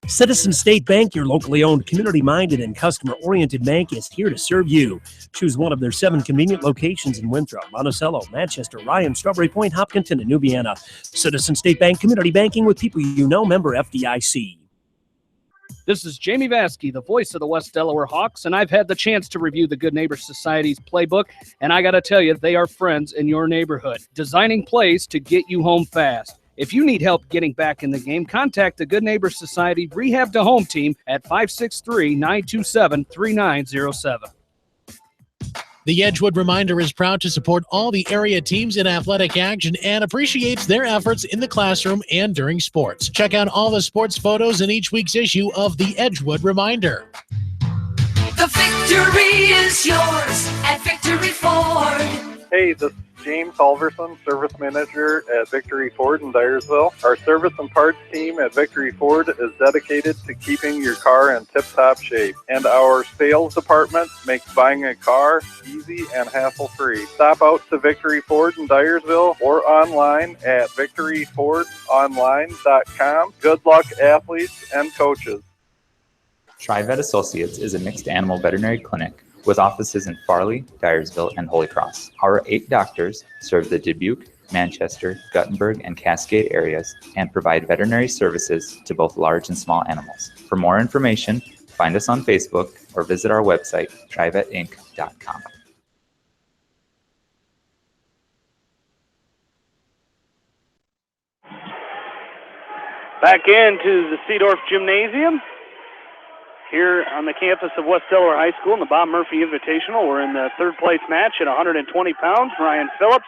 Citizen State Bank, your locally owned, community-minded, and customer-oriented bank, is here to serve you. Choose one of their 7 convenient locations in Winthrop, Monticello, Manchester, Ryan, Strawberry Point, Hopkinton, and Nubiana. Citizen State Bank, community banking with people you know, member FDIC. This is Jamie Vasky, the voice of the West Delaware Hawks, and I've had the chance to review the Good Neighbor Society's playbook, and I got to tell you, they are friends in your neighborhood, designing plays to get you home fast. If you need help getting back in the game, contact the Good Neighbor Society Rehab to Home team at 563-927-3907. The Edgewood Reminder is proud to support all the area teams in athletic action and appreciates their efforts in the classroom and during sports. Check out all the sports photos in each week's issue of the Edgewood Reminder. The victory is yours at Victory Ford. Hey, this is James Halverson, Service Manager at Victory Ford in Dyersville. Our service and parts team at Victory Ford is dedicated to keeping your car in tip-top shape. And our sales department makes buying a car easy and hassle-free. Stop out to Victory Ford in Dyersville or online at victoryfordonline.com. Good luck, athletes and coaches. TriVet Associates is a mixed animal veterinary clinic with offices in Farley, Dyersville, and Holy Cross. Our 8 doctors serve the Dubuque, Manchester, Guttenberg, and Cascade areas and provide veterinary services to both large and small animals. For more information, find us on Facebook or visit our website, trivetinc.com. Back into the Seedorf Gymnasium here on the campus of West Delaware High School in the Bob Murphy Invitational. We're in the third place match at 120 pounds. Ryan Phillips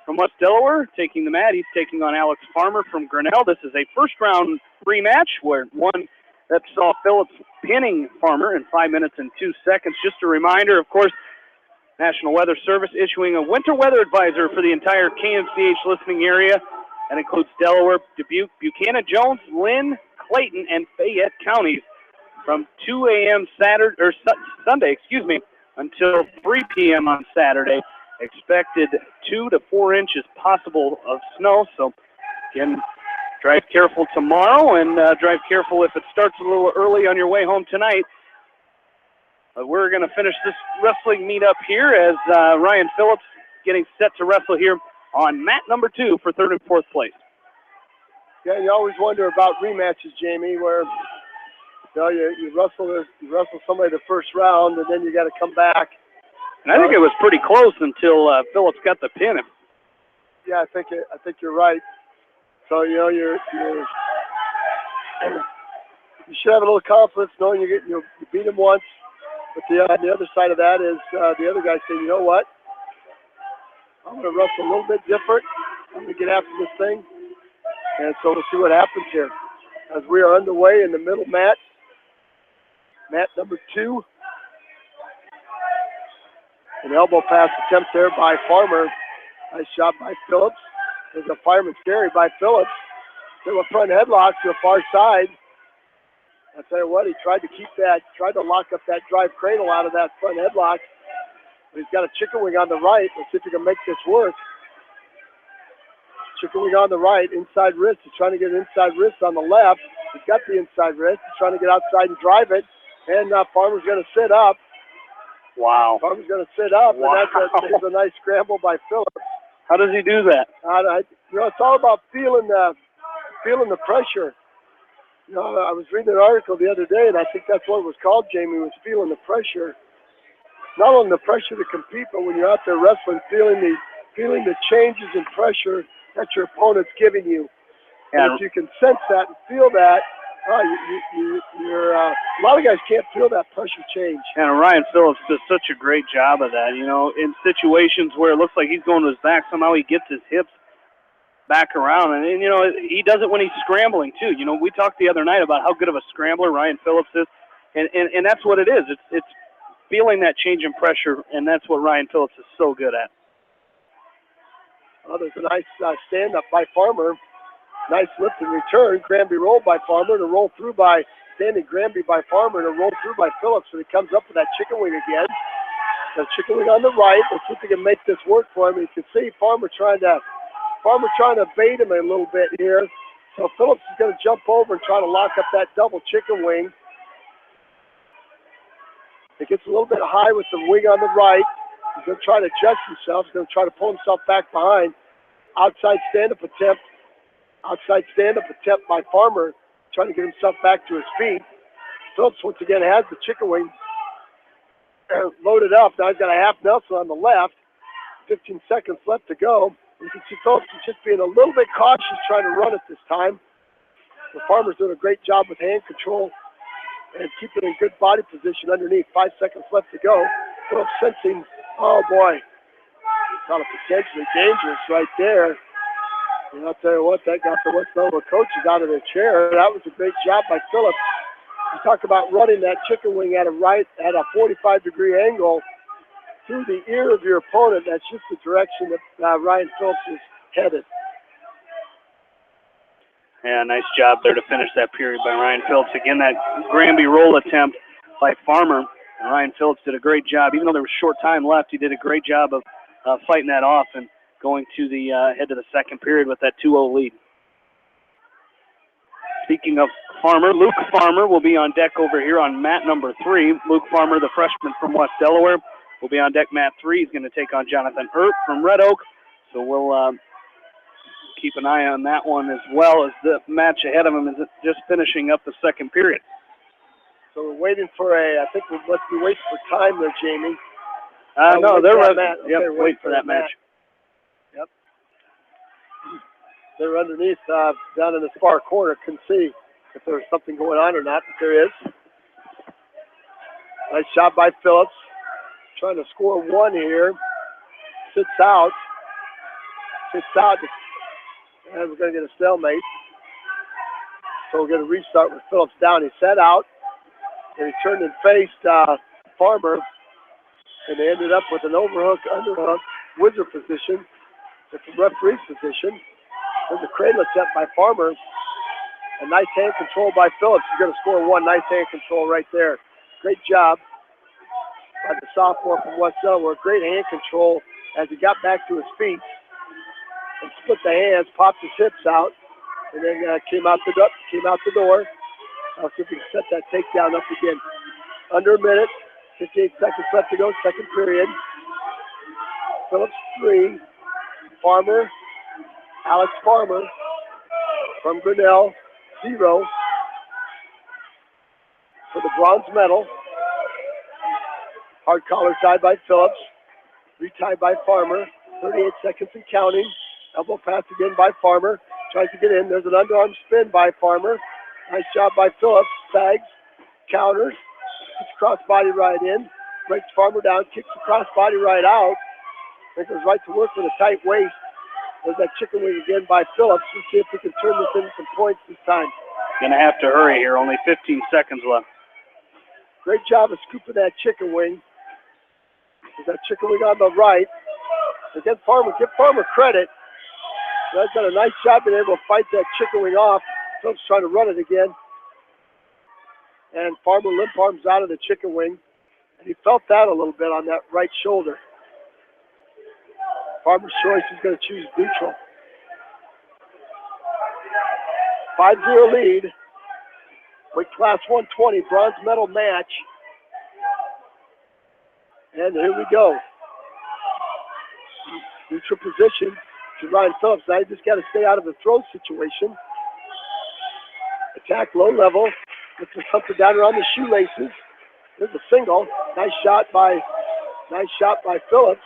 from West Delaware taking the mat. He's taking on Alex Farmer from Grinnell. This is a first round rematch where one that saw Phillips pinning Farmer in 5 minutes and 2 seconds. Just a reminder, of course, National Weather Service issuing a winter weather advisor for the entire KMCH listening area. That includes Delaware, Dubuque, Buchanan, Jones, Lynn, Clayton, and Fayette counties from 2 a.m. Sunday, until 3 p.m. on Saturday. Expected 2 to 4 inches possible of snow. So, again, drive careful tomorrow and drive careful if it starts a little early on your way home tonight. But we're going to finish this wrestling meet up here as Ryan Phillips getting set to wrestle here on mat number 2 for 3rd and 4th place. Yeah, you always wonder about rematches, Jamie, where you wrestle somebody the first round, and then you got to come back. And I think it was pretty close until Phillips got the pin. Yeah, I think you're right. So you should have a little confidence knowing you beat him once. But the other side of that is the other guy saying, you know what? I'm going to wrestle a little bit different. I'm going to get after this thing. And so we'll see what happens here as we are underway in the middle mat. Mat number 2. An elbow pass attempt there by Farmer. Nice job by Phillips. There's a fireman's carry by Phillips. To a front headlock to the far side. I tell you what, he tried to lock up that drive cradle out of that front headlock. But he's got a chicken wing on the right. Let's see if he can make this work. Chicken wing on the right, inside wrist. He's trying to get an inside wrist on the left. He's got the inside wrist. He's trying to get outside and drive it. And Farmer's going to sit up. Wow. Farmer's going to sit up. Wow. And that's a nice scramble by Phillips. How does he do that? It's all about feeling the pressure. I was reading an article the other day, and I think that's what it was called, Jamie, was feeling the pressure. Not only the pressure to compete, but when you're out there wrestling, feeling the changes in pressure that your opponent's giving you. And if you can sense that and feel that, a lot of guys can't feel that pressure change. And Ryan Phillips does such a great job of that. In situations where it looks like he's going to his back, somehow he gets his hips back around. And he does it when he's scrambling, too. We talked the other night about how good of a scrambler Ryan Phillips is. And that's what it is. It's feeling that change in pressure, and that's what Ryan Phillips is so good at. There's a nice stand-up by Farmer. Nice lift and return. Granby roll by Farmer, and a roll through by Sandy Granby by Farmer, and a roll through by Phillips. And he comes up with that chicken wing again. The chicken wing on the right. Let's see if he can make this work for him. You can see Farmer trying to bait him a little bit here. So Phillips is going to jump over and try to lock up that double chicken wing. It gets a little bit high with the wing on the right. He's going to try to adjust himself. He's going to try to pull himself back behind. Outside stand-up attempt. Outside stand-up attempt by Farmer, trying to get himself back to his feet. Phillips once again has the chicken wing loaded up. Now he's got a half Nelson on the left. 15 seconds left to go. You can see Phillips is just being a little bit cautious trying to run it this time. The Farmer's doing a great job with hand control and keeping in good body position underneath. 5 seconds left to go. Phillips sensing, oh boy, kind of potentially dangerous right there. And I'll tell you what, that got the West Delaware coaches out of their chair. That was a great job by Phillips. You talk about running that chicken wing at a 45-degree angle. through the ear of your opponent. That's just the direction that Ryan Phillips is headed. Yeah, nice job there to finish that period by Ryan Phillips. Again, that Granby roll attempt by Farmer. And Ryan Phillips did a great job. Even though there was short time left, he did a great job of fighting that off and going to the head to the second period with that 2-0 lead. Speaking of Farmer, Luke Farmer will be on deck over here on mat number 3. Luke Farmer, the freshman from West Delaware, will be on deck mat 3. He's going to take on Jonathan Earp from Red Oak. So we'll keep an eye on that one as well as the match ahead of him is just finishing up the second period. So we're waiting for I think we must be waiting for time there, Jamie. No, they're waiting for that match. Yep. They're underneath down in the far corner. Couldn't see if there was something going on or not, but there is. Nice shot by Phillips. Trying to score one here. Sits out. And we're going to get a stalemate. So we're going to restart with Phillips down. He set out. And he turned and faced Farmer. And they ended up with an overhook, underhook, whizzer position. It's a referee's position. There's a cradle attempt by Farmer. A nice hand control by Phillips. He's going to score one. Nice hand control right there. Great job by the sophomore from West Delaware. Great hand control as he got back to his feet and split the hands, popped his hips out, and then came out the door. I'll see if we can set that takedown up again. Under a minute, 58 seconds left to go, second period. Phillips 3, Farmer, Alex Farmer from Grinnell, 0 for the bronze medal. Hard collar tied by Phillips, retied by Farmer, 38 seconds and counting. Elbow pass again by Farmer, tries to get in. There's an underarm spin by Farmer. Nice job by Phillips, sags, counters, kicks crossbody right in, breaks Farmer down, kicks the crossbody right out. I think goes right to work with a tight waist. There's that chicken wing again by Phillips. Let's see if we can turn this into some points this time. Going to have to hurry here, only 15 seconds left. Great job of scooping that chicken wing. There's that chicken wing on the right. Again, Farmer, give Farmer credit. He's done a nice job being able to fight that chicken wing off. Phillips trying to run it again. And Farmer limp arms out of the chicken wing. And he felt that a little bit on that right shoulder. Farmer's choice is going to choose neutral. 5-0 lead. Weight class 120, bronze medal match. And here we go. Neutral position to Ryan Phillips. Now you just got to stay out of the throw situation. Attack low level. Looks for something down around the shoelaces. There's a single. Nice shot by Phillips.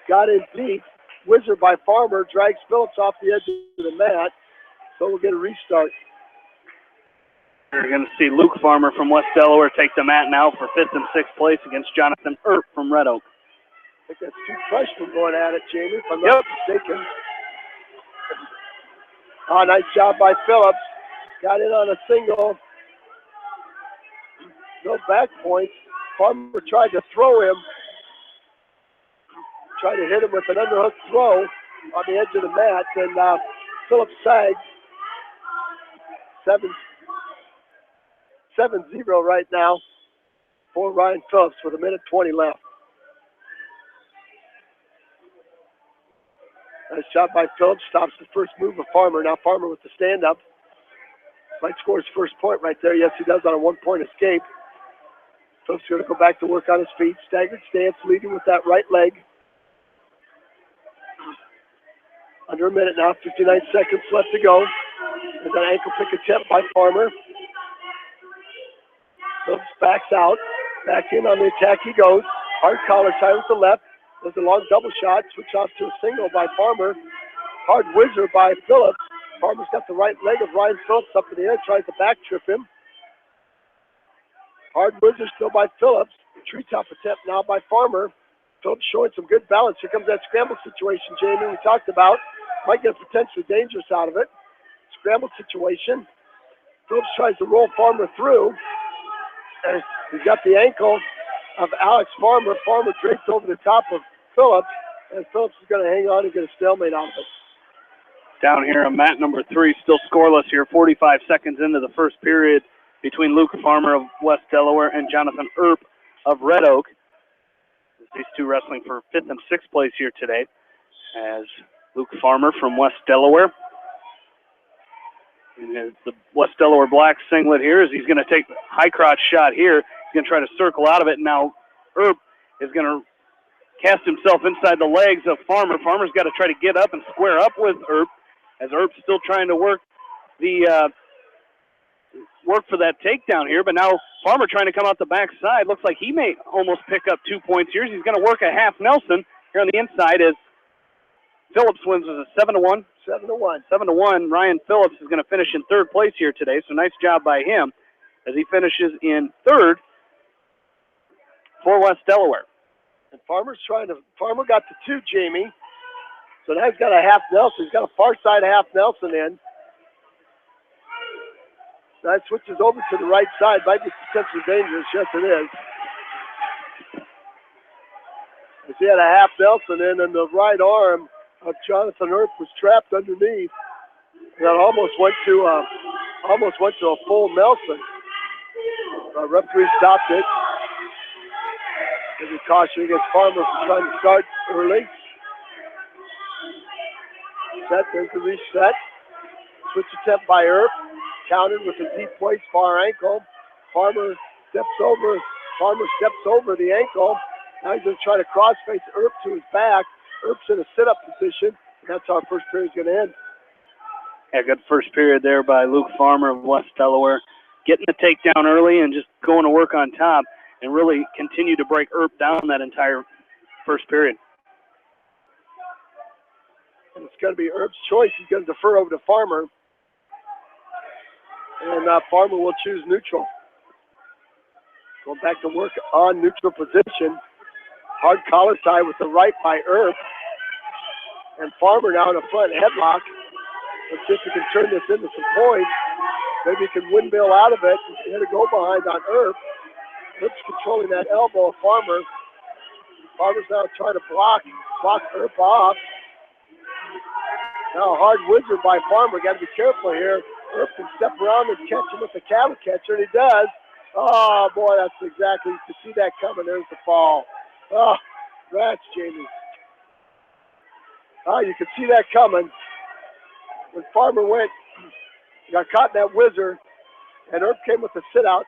Got in deep. Whizzer by Farmer drags Phillips off the edge of the mat. So we'll get a restart. You're going to see Luke Farmer from West Delaware take the mat now for 5th and 6th place against Jonathan Earp from Red Oak. I think that's two freshmen going at it, Jamie, if I'm not mistaken. Oh, nice job by Phillips. Got in on a single. No back points. Farmer tried to throw him. Tried to hit him with an underhook throw on the edge of the mat, and Phillips sagged. 7-0 right now for Ryan Phillips with 1:20 left. Nice job by Phillips. Stops the first move of Farmer. Now Farmer with the stand-up. Might score his first point right there. Yes, he does on a one-point escape. Phillips going to go back to work on his feet. Staggered stance, leading with that right leg. Under a minute now, 59 seconds left to go. There's an ankle pick attempt by Farmer. Phillips backs out. Back in on the attack he goes. Hard collar tie with the left. There's a long double shot. Switch off to a single by Farmer. Hard whizzer by Phillips. Farmer's got the right leg of Ryan Phillips up in the air. Tries to back trip him. Hard whizzer still by Phillips. Treetop attempt now by Farmer. Phillips showing some good balance. Here comes that scramble situation, Jamie, we talked about. Might get potentially dangerous out of it. Scramble situation. Phillips tries to roll Farmer through. And he's got the ankle of Alex Farmer. Farmer draped over the top of Phillips, and Phillips is going to hang on and get a stalemate out of it. Down here on mat number 3, still scoreless here, 45 seconds into the first period between Luke Farmer of West Delaware and Jonathan Earp of Red Oak. These two wrestling for 5th and 6th place here today, as Luke Farmer from West Delaware. And the West Delaware black singlet here, as he's going to take the high crotch shot here. He's going to try to circle out of it. Now Earp is going to cast himself inside the legs of Farmer. Farmer's got to try to get up and square up with Earp, as Earp's still trying to work for that takedown here. But now Farmer trying to come out the backside. Looks like he may almost pick up 2 points here. He's going to work a half Nelson here on the inside as Phillips wins with a 7-1. 7-1. 7-1. Ryan Phillips is going to finish in 3rd place here today, so nice job by him as he finishes in 3rd for West Delaware. And Farmer got to 2, Jamie. So now he's got a half Nelson. He's got a far side half Nelson in. That switches over to the right side. Might be potentially dangerous. Yes, it is. As he had a half Nelson in, and the right arm of Jonathan Earp was trapped underneath. That almost went to a full Nelson. Referee stopped it. There's a caution against Farmer for trying to start early. Set, there's the reset. Switch attempt by Earp. Countered with a deep place far ankle. Farmer steps over the ankle. Now he's going to try to crossface Earp to his back. Earp's in a sit-up position. That's how our first period's going to end. Yeah, good first period there by Luke Farmer of West Delaware. Getting the takedown early and just going to work on top and really continue to break Earp down that entire first period. And it's going to be Earp's choice. He's going to defer over to Farmer. And Farmer will choose neutral. Going back to work on neutral position. Hard collar tie with the right by Earp. And Farmer now in a front headlock. Let's see if he can turn this into some points. Maybe he can windmill out of it. He had to go behind on Earp. Earp's controlling that elbow of Farmer. Farmer's now trying to block Earp off. Now a hard wizard by Farmer. Got to be careful here. Earp can step around and catch him with the cattle catcher, and he does. Oh, boy, that's exactly, you can see that coming. There's the fall. Oh, rats, Jamie. Oh, you can see that coming. When Farmer went, he got caught in that whizzer, and Earp came with a sit-out,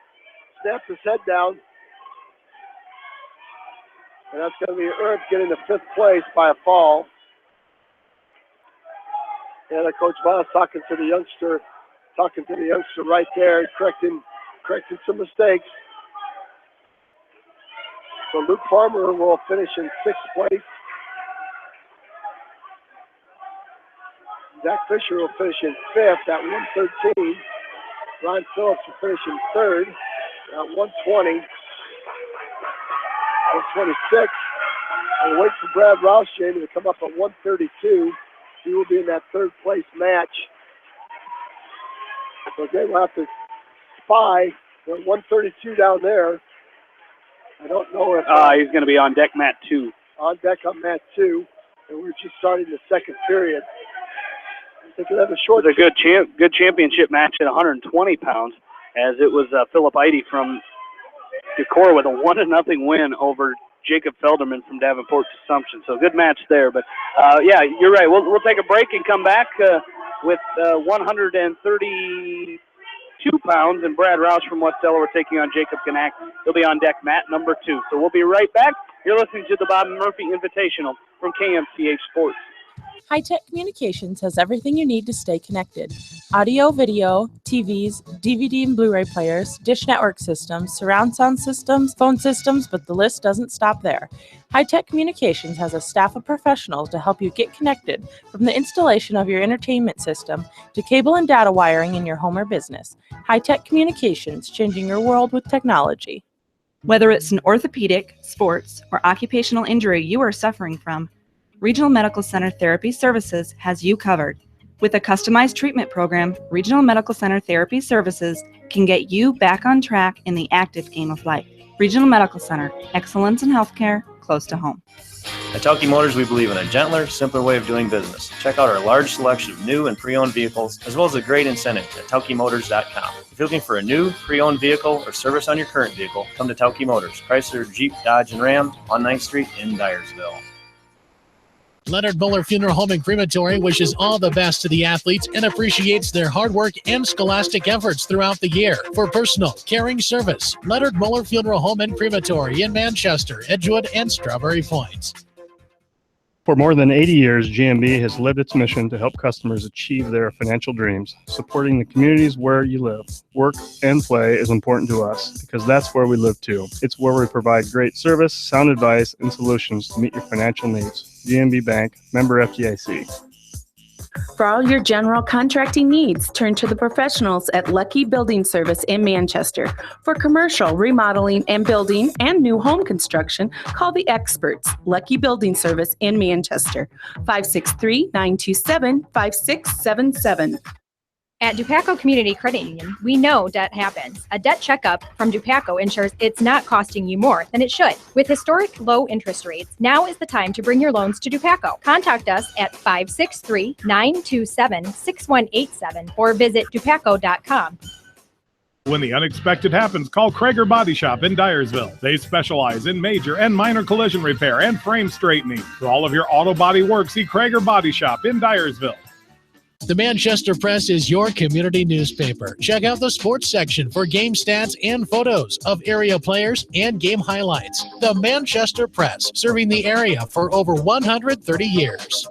snapped his head down, and that's going to be Earp getting to 5th place by a fall. And Coach Miles talking to the youngster right there, correcting some mistakes. So Luke Farmer will finish in 6th place. Zach Fisher will finish in 5th at 113. Ryan Phillips will finish in 3rd at 120. 126. And wait for Brad Rouse, Jamie, to come up at 132. He will be in that 3rd place match. So they will have to spy. They're 132 down there. I don't know if he's going to be on deck mat 2. On deck on mat 2, and we're just starting the 2nd period. They could have a short. It's a good championship match at 120 pounds, as it was Philip Eide from Decorah with a 1-0 win over Jacob Felderman from Davenport Assumption. So good match there. But yeah, you're right. We'll take a break and come back with 132 pounds, and Brad Roush from West Delaware taking on Jacob Knack. He'll be on deck mat number 2. So we'll be right back. You're listening to the Bob Murphy Invitational from KMCH Sports. High-Tech Communications has everything you need to stay connected. Audio, video, TVs, DVD and Blu-ray players, dish network systems, surround sound systems, phone systems, but the list doesn't stop there. High-Tech Communications has a staff of professionals to help you get connected, from the installation of your entertainment system to cable and data wiring in your home or business. High-Tech Communications, changing your world with technology. Whether it's an orthopedic, sports, or occupational injury you are suffering from, Regional Medical Center Therapy Services has you covered. With a customized treatment program, Regional Medical Center Therapy Services can get you back on track in the active game of life. Regional Medical Center, excellence in healthcare close to home. At Tauke Motors, we believe in a gentler, simpler way of doing business. Check out our large selection of new and pre-owned vehicles, as well as a great incentive at TaukeMotors.com. If you're looking for a new, pre-owned vehicle or service on your current vehicle, come to Tauke Motors, Chrysler, Jeep, Dodge, and Ram on 9th Street in Dyersville. Leonard Muller Funeral Home and Crematory wishes all the best to the athletes and appreciates their hard work and scholastic efforts throughout the year. For personal, caring service, Leonard Muller Funeral Home and Crematory in Manchester, Edgewood, and Strawberry Point. For more than 80 years, GMB has lived its mission to help customers achieve their financial dreams. Supporting the communities where you live, work, and play is important to us because that's where we live too. It's where we provide great service, sound advice, and solutions to meet your financial needs. GMB Bank, member FDIC. For all your general contracting needs, turn to the professionals at Lucky Building Service in Manchester. For commercial, remodeling, and building and new home construction, call the experts, Lucky Building Service in Manchester, 563-927-5677. At Dupaco Community Credit Union, we know debt happens. A debt checkup from Dupaco ensures it's not costing you more than it should. With historic low interest rates, now is the time to bring your loans to Dupaco. Contact us at 563-927-6187 or visit dupaco.com. When the unexpected happens, call Krager Body Shop in Dyersville. They specialize in major and minor collision repair and frame straightening. For all of your auto body work, see Krager Body Shop in Dyersville. The Manchester Press is your community newspaper. Check out the sports section for game stats and photos of area players and game highlights. The Manchester Press, serving the area for over 130 years.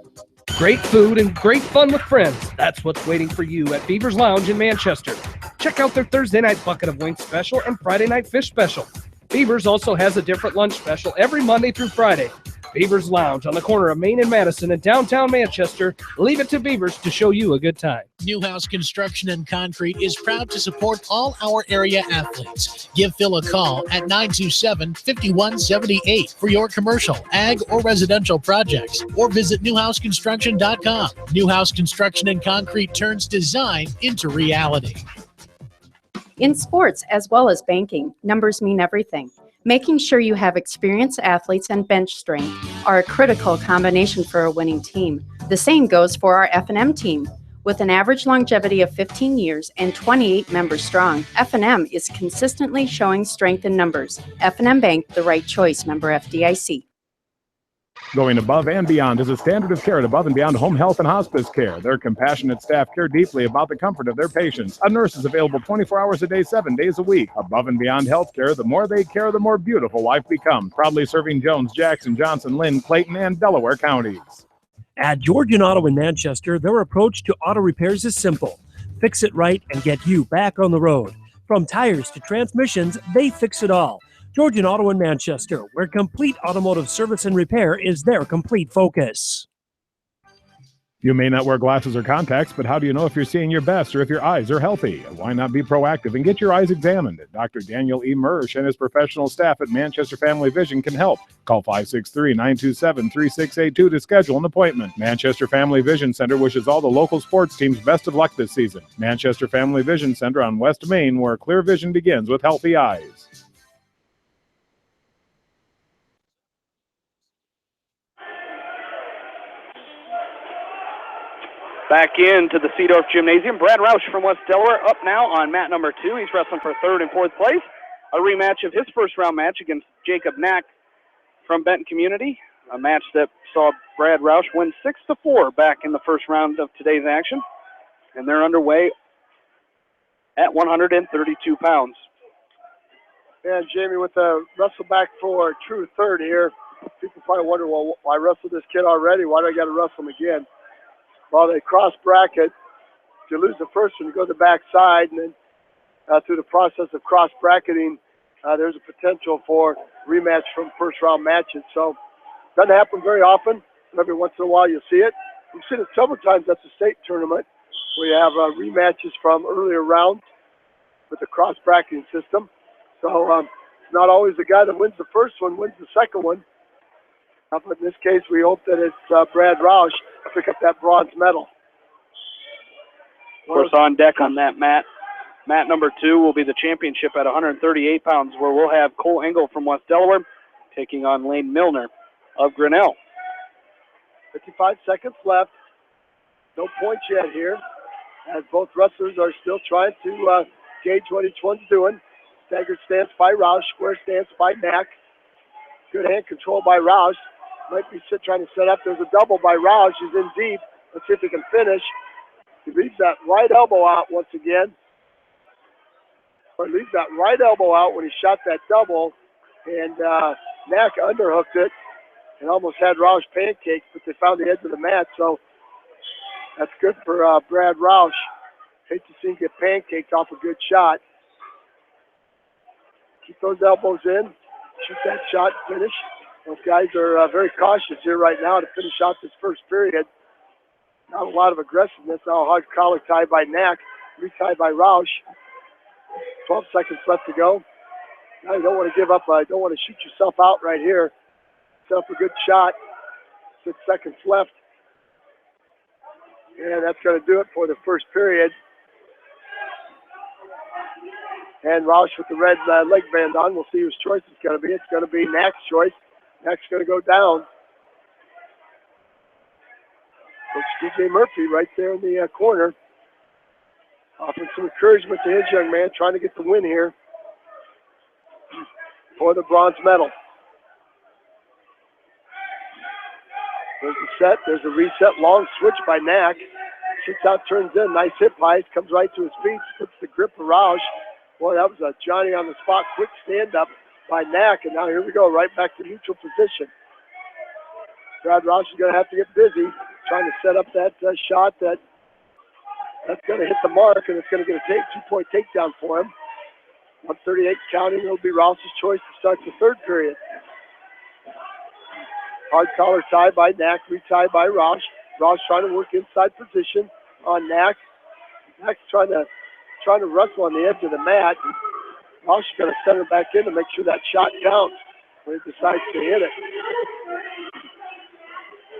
Great food and great fun with friends. That's what's waiting for you at Beaver's Lounge in Manchester. Check out their Thursday night bucket of wings special and Friday night fish special. Beaver's also has a different lunch special every Monday through Friday. Beaver's Lounge on the corner of Main and Madison in downtown Manchester. Leave it to Beaver's to show you a good time. Newhouse Construction and Concrete is proud to support all our area athletes. Give Phil a call at 927-5178 for your commercial, ag, or residential projects, or visit newhouseconstruction.com. Newhouse Construction and Concrete turns design into reality. In sports as well as banking, numbers mean everything. Making sure you have experienced athletes and bench strength are a critical combination for a winning team. The same goes for our F&M team. With an average longevity of 15 years and 28 members strong, F&M is consistently showing strength in numbers. F&M Bank, the right choice, member FDIC. Going above and beyond is a standard of care at Above and Beyond Home Health and Hospice Care. Their compassionate staff care deeply about the comfort of their patients. A nurse is available 24 hours a day, 7 days a week. Above and Beyond Healthcare, the more they care, the more beautiful life becomes. Proudly serving Jones, Jackson, Johnson, Lynn, Clayton, and Delaware counties. At Georgian Auto in Manchester, their approach to auto repairs is simple. Fix it right and get you back on the road. From tires to transmissions, they fix it all. Georgian Auto in Manchester, where complete automotive service and repair is their complete focus. You may not wear glasses or contacts, but how do you know if you're seeing your best or if your eyes are healthy? Why not be proactive and get your eyes examined? Dr. Daniel E. Mersch and his professional staff at Manchester Family Vision can help. Call 563-927-3682 to schedule an appointment. Manchester Family Vision Center wishes all the local sports teams best of luck this season. Manchester Family Vision Center on West Main, where clear vision begins with healthy eyes. Back into the Seedorf Gymnasium. Brad Roush from West Delaware up now on mat number 2. He's wrestling for 3rd and 4th place. A rematch of his first round match against Jacob Knack from Benton Community. A match that saw Brad Roush win 6-4 back in the first round of today's action. And they're underway at 132 pounds. Yeah, Jamie, with the wrestle back for true third here, people probably wonder, well, I wrestled this kid already. Why do I got to wrestle him again? Well, they cross bracket. If you lose the first one, you go to the back side, and then through the process of cross bracketing, there's a potential for rematch from first round matches. So it doesn't happen very often. Every once in a while, you'll see it. We've seen it several times at the state tournament where you have rematches from earlier rounds with the cross bracketing system. So it's not always the guy that wins the first one wins the second one. But in this case, we hope that it's Brad Roush to pick up that bronze medal. Of course, on deck on that mat Mat number 2 will be the championship at 138 pounds, where we'll have Cole Engel from West Delaware taking on Lane Milner of Grinnell. 55 seconds left. No points yet here, as both wrestlers are still trying to gauge what each one's doing. Staggered stance by Roush, square stance by Knack. Good hand control by Roush. Might be trying to set up. There's a double by Roush. He's in deep. Let's see if he can finish. He leaves that right elbow out once again. Or leaves that right elbow out when he shot that double. And Knack underhooked it and almost had Roush pancaked, but they found the edge of the mat. So that's good for Brad Roush. Hate to see him get pancaked off a good shot. Keep those elbows in. Shoot that shot, finish. Those guys are very cautious here right now to finish out this first period. Not a lot of aggressiveness. Now a hard collar tie by Knack. Retie by Roush. 12 seconds left to go. Now you don't want to give up. Don't want to shoot yourself out right here. Set up a good shot. 6 seconds left. And that's going to do it for the first period. And Roush with the red leg band on. We'll see whose choice it's going to be. It's going to be Knack's choice. Knack's going to go down. Coach DJ Murphy right there in the corner. Offering some encouragement to his young man, trying to get the win here for the bronze medal. There's the set. There's a reset. Long switch by Knack. Shoots out, turns in. Nice hip height. Comes right to his feet. Puts the grip of Roush. Boy, that was a Johnny on the spot. Quick stand up by Knack. And now here we go. Right back to neutral position. Brad Roush is going to have to get busy trying to set up that shot that's going to hit the mark, and it's going to get a 2-point takedown for him. 138 counting. It'll be Roush's choice to start the third period. Hard collar tie by Knack, retie by Roush. Roush trying to work inside position on Knack. Knack's trying to wrestle on the edge of the mat. Roush is going to center back in to make sure that shot counts when he decides to hit it.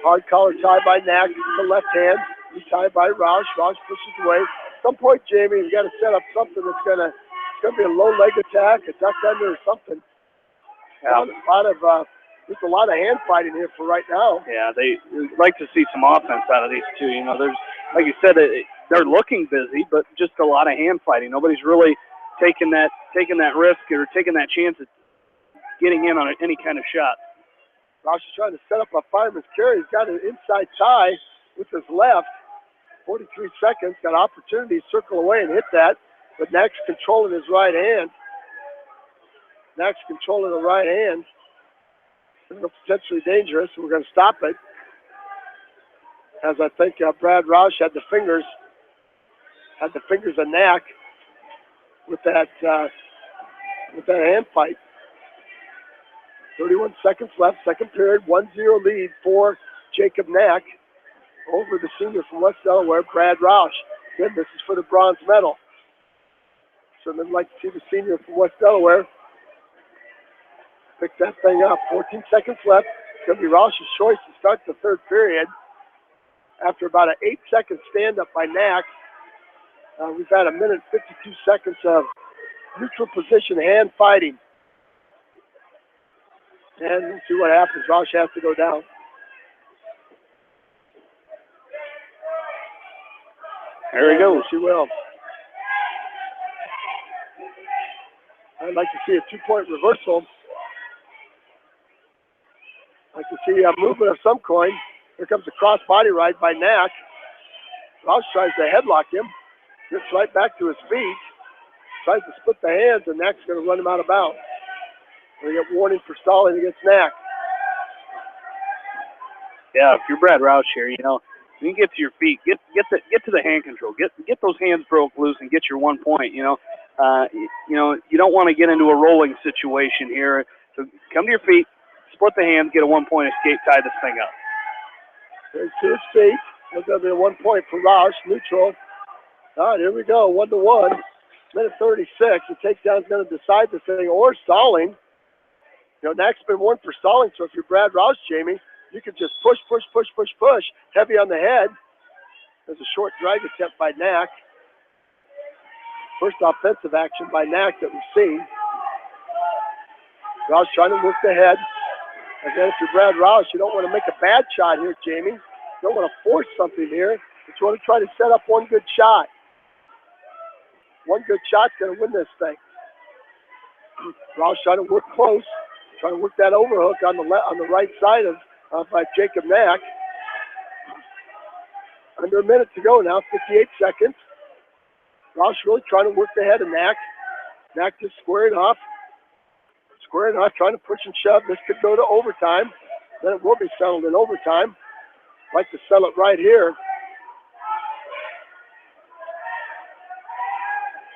Hard collar tie by Knack, the left hand. Retie by Roush. Roush pushes away. At some point, Jamie, you've got to set up something that's going to be a low leg attack, a duck under or something. Yeah. There's a lot of hand fighting here for right now. Yeah, they like to see some offense out of these two. You know, there's, like you said, they're looking busy, but just a lot of hand fighting. Nobody's really taking that risk or taking that chance at getting in on any kind of shot. Roush is trying to set up a fireman's carry. He's got an inside tie with his left. 43 seconds. Got opportunity to circle away and hit that, but Knack's controlling his right hand. Knack's controlling the right hand. Potentially dangerous. We're going to stop it, as I think Brad Roush had the fingers of Knack with that hand fight. 31 seconds left, second period, 1-0 lead for Jacob Knack over the senior from West Delaware, Brad Roush. Again, this is for the bronze medal. Certainly like to see the senior from West Delaware pick that thing up. 14 seconds left. It's going to be Roush's choice to start the third period. After about an 8-second stand-up by Knack, we've had 1 minute 52 seconds of neutral position hand fighting. And we'll see what happens. Roush has to go down. There he goes. She will. I'd like to see a 2-point reversal. I'd like to see a movement of some kind. Here comes a cross body ride by Knack. Roush tries to headlock him. Gets right back to his feet. Tries to split the hands, and Knack's going to run him out of bounds. We get warning for stalling against Knack. Yeah, if you're Brad Roush here, you know, you can get to your feet, get to the hand control, get those hands broke loose, and get your 1 point. You know, you don't want to get into a rolling situation here. So come to your feet, split the hands, get a 1 point escape, tie this thing up. There's to his feet. There's going to be a 1 point for Roush, neutral. All right, here we go, 1-1. Minute 36. The takedown's going to decide the thing, or stalling. You know, Knack's been warned for stalling, so if you're Brad Roush, Jamie, you can just push. Heavy on the head. There's a short drag attempt by Knack. first offensive action by Knack that we've seen. Roush trying to work the head. Again, if you're Brad Roush, you don't want to make a bad shot here, Jamie. You don't want to force something here, but you want to try to set up one good shot. One good shot's going to win this thing. Roush trying to work close, trying to work that overhook on the right side of Jacob Knack. Under a minute to go now, 58 seconds. Roush really trying to work the head of Knack. Knack just squaring off. Squaring off, trying to push and shove. This could go to overtime. Then it will be settled in overtime. Like to settle it right here.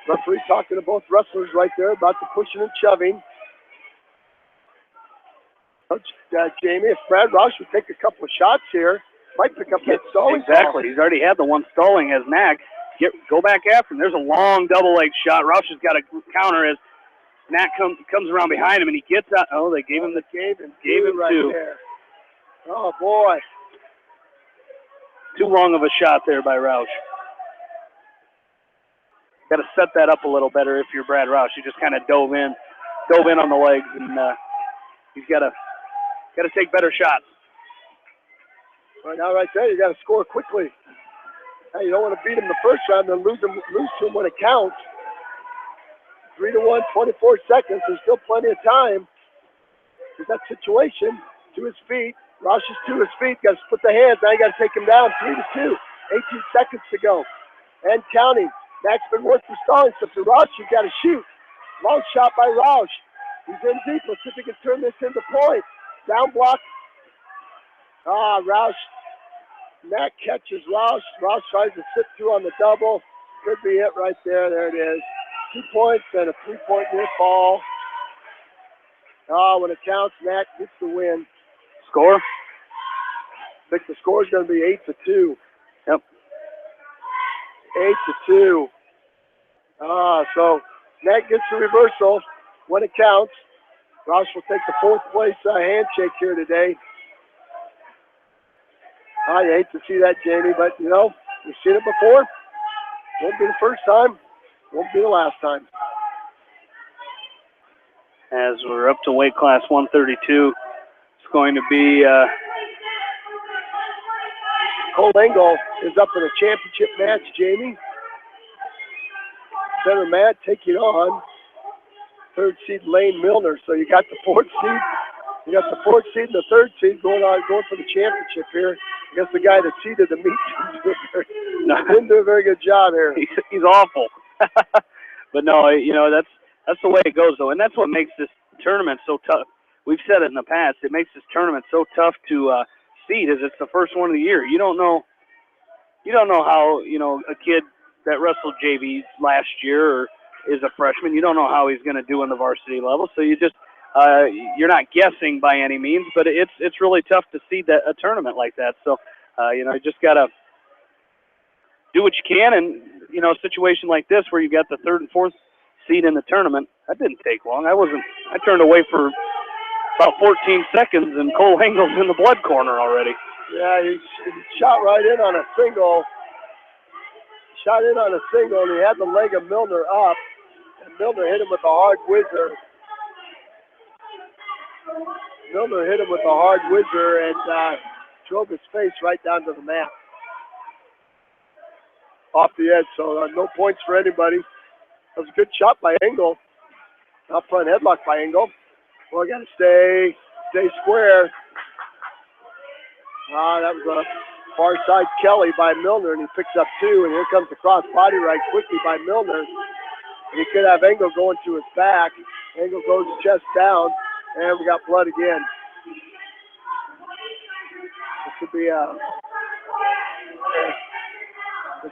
Referee talking to both wrestlers right there about the pushing and shoving. Coach Jamie, if Brad Roush would take a couple of shots here, might pick up that stalling. Exactly. He's already had the one stalling as Knack. Go back after him. There's a long double leg shot. Roush has got a counter as Knack comes around behind him and he gets out. Oh, they gave him right two. There. Oh boy. Too long of a shot there by Roush. Got to set that up a little better if you're Brad Roush. You just kind of dove in on the legs, and he's got to take better shots. Right now, right there, you got to score quickly. Hey, you don't want to beat him the first round and lose to him when it counts. 3-1, 24 seconds. There's still plenty of time. With that situation, to his feet. Roush is to his feet. Got to split the hands. Now you got to take him down. 3-2. 18 seconds to go. And counting. Knack's been worked for stalling. So to Roush, you got to shoot. Long shot by Roush. He's in deep. Let's see if he can turn this into point. Down block. Roush. Knack catches Roush. Roush tries to sit through on the double. Could be it right there. There it is. 2 points and a 3-point near fall. When it counts, Knack gets the win. Score? I think the score is going to be 8-2. Yep. 8-2. So Knack gets the reversal when it counts. Roush will take the fourth place handshake here today. You hate to see that, Jamie, but you know, you've seen it before. Won't be the first time. Won't be the last time. As we're up to weight class 132, it's going to be Cole Engel is up in a championship match, Jamie. Center mat taking on third seed Lane Milner. So you got the fourth seed. You got the fourth seed and the third seed going for the championship here. I guess the guy that seeded the meet didn't do a very good job here. He's awful. But no, you know, that's the way it goes, though. And that's what makes this tournament so tough. We've said it in the past. It makes this tournament so tough to seed, as it's the first one of the year. You don't know how, you know, a kid that wrestled JV last year or is a freshman, you don't know how he's going to do in the varsity level. So you just you're not guessing by any means, but it's really tough to seed a tournament like that. So you know, you just got to do what you can. And you know, a situation like this where you got the third and fourth seed in the tournament, that didn't take long. I turned away for about 14 seconds, and Cole Engel's in the blood corner already. Yeah, he shot right in on a single. Shot in on a single, and he had the leg of Milner up, and Milner hit him with a hard whizzer. Milner hit him with a hard whizzer and drove his face right down to the mat. Off the edge, so no points for anybody. That was a good shot by Engel. Up front headlock by Engel. Well, I got to stay square. That was a far side Kelly by Milner, and he picks up two, and here comes the cross body right quickly by Milner. And he could have Engel going to his back. Engel goes chest down, and we got blood again. This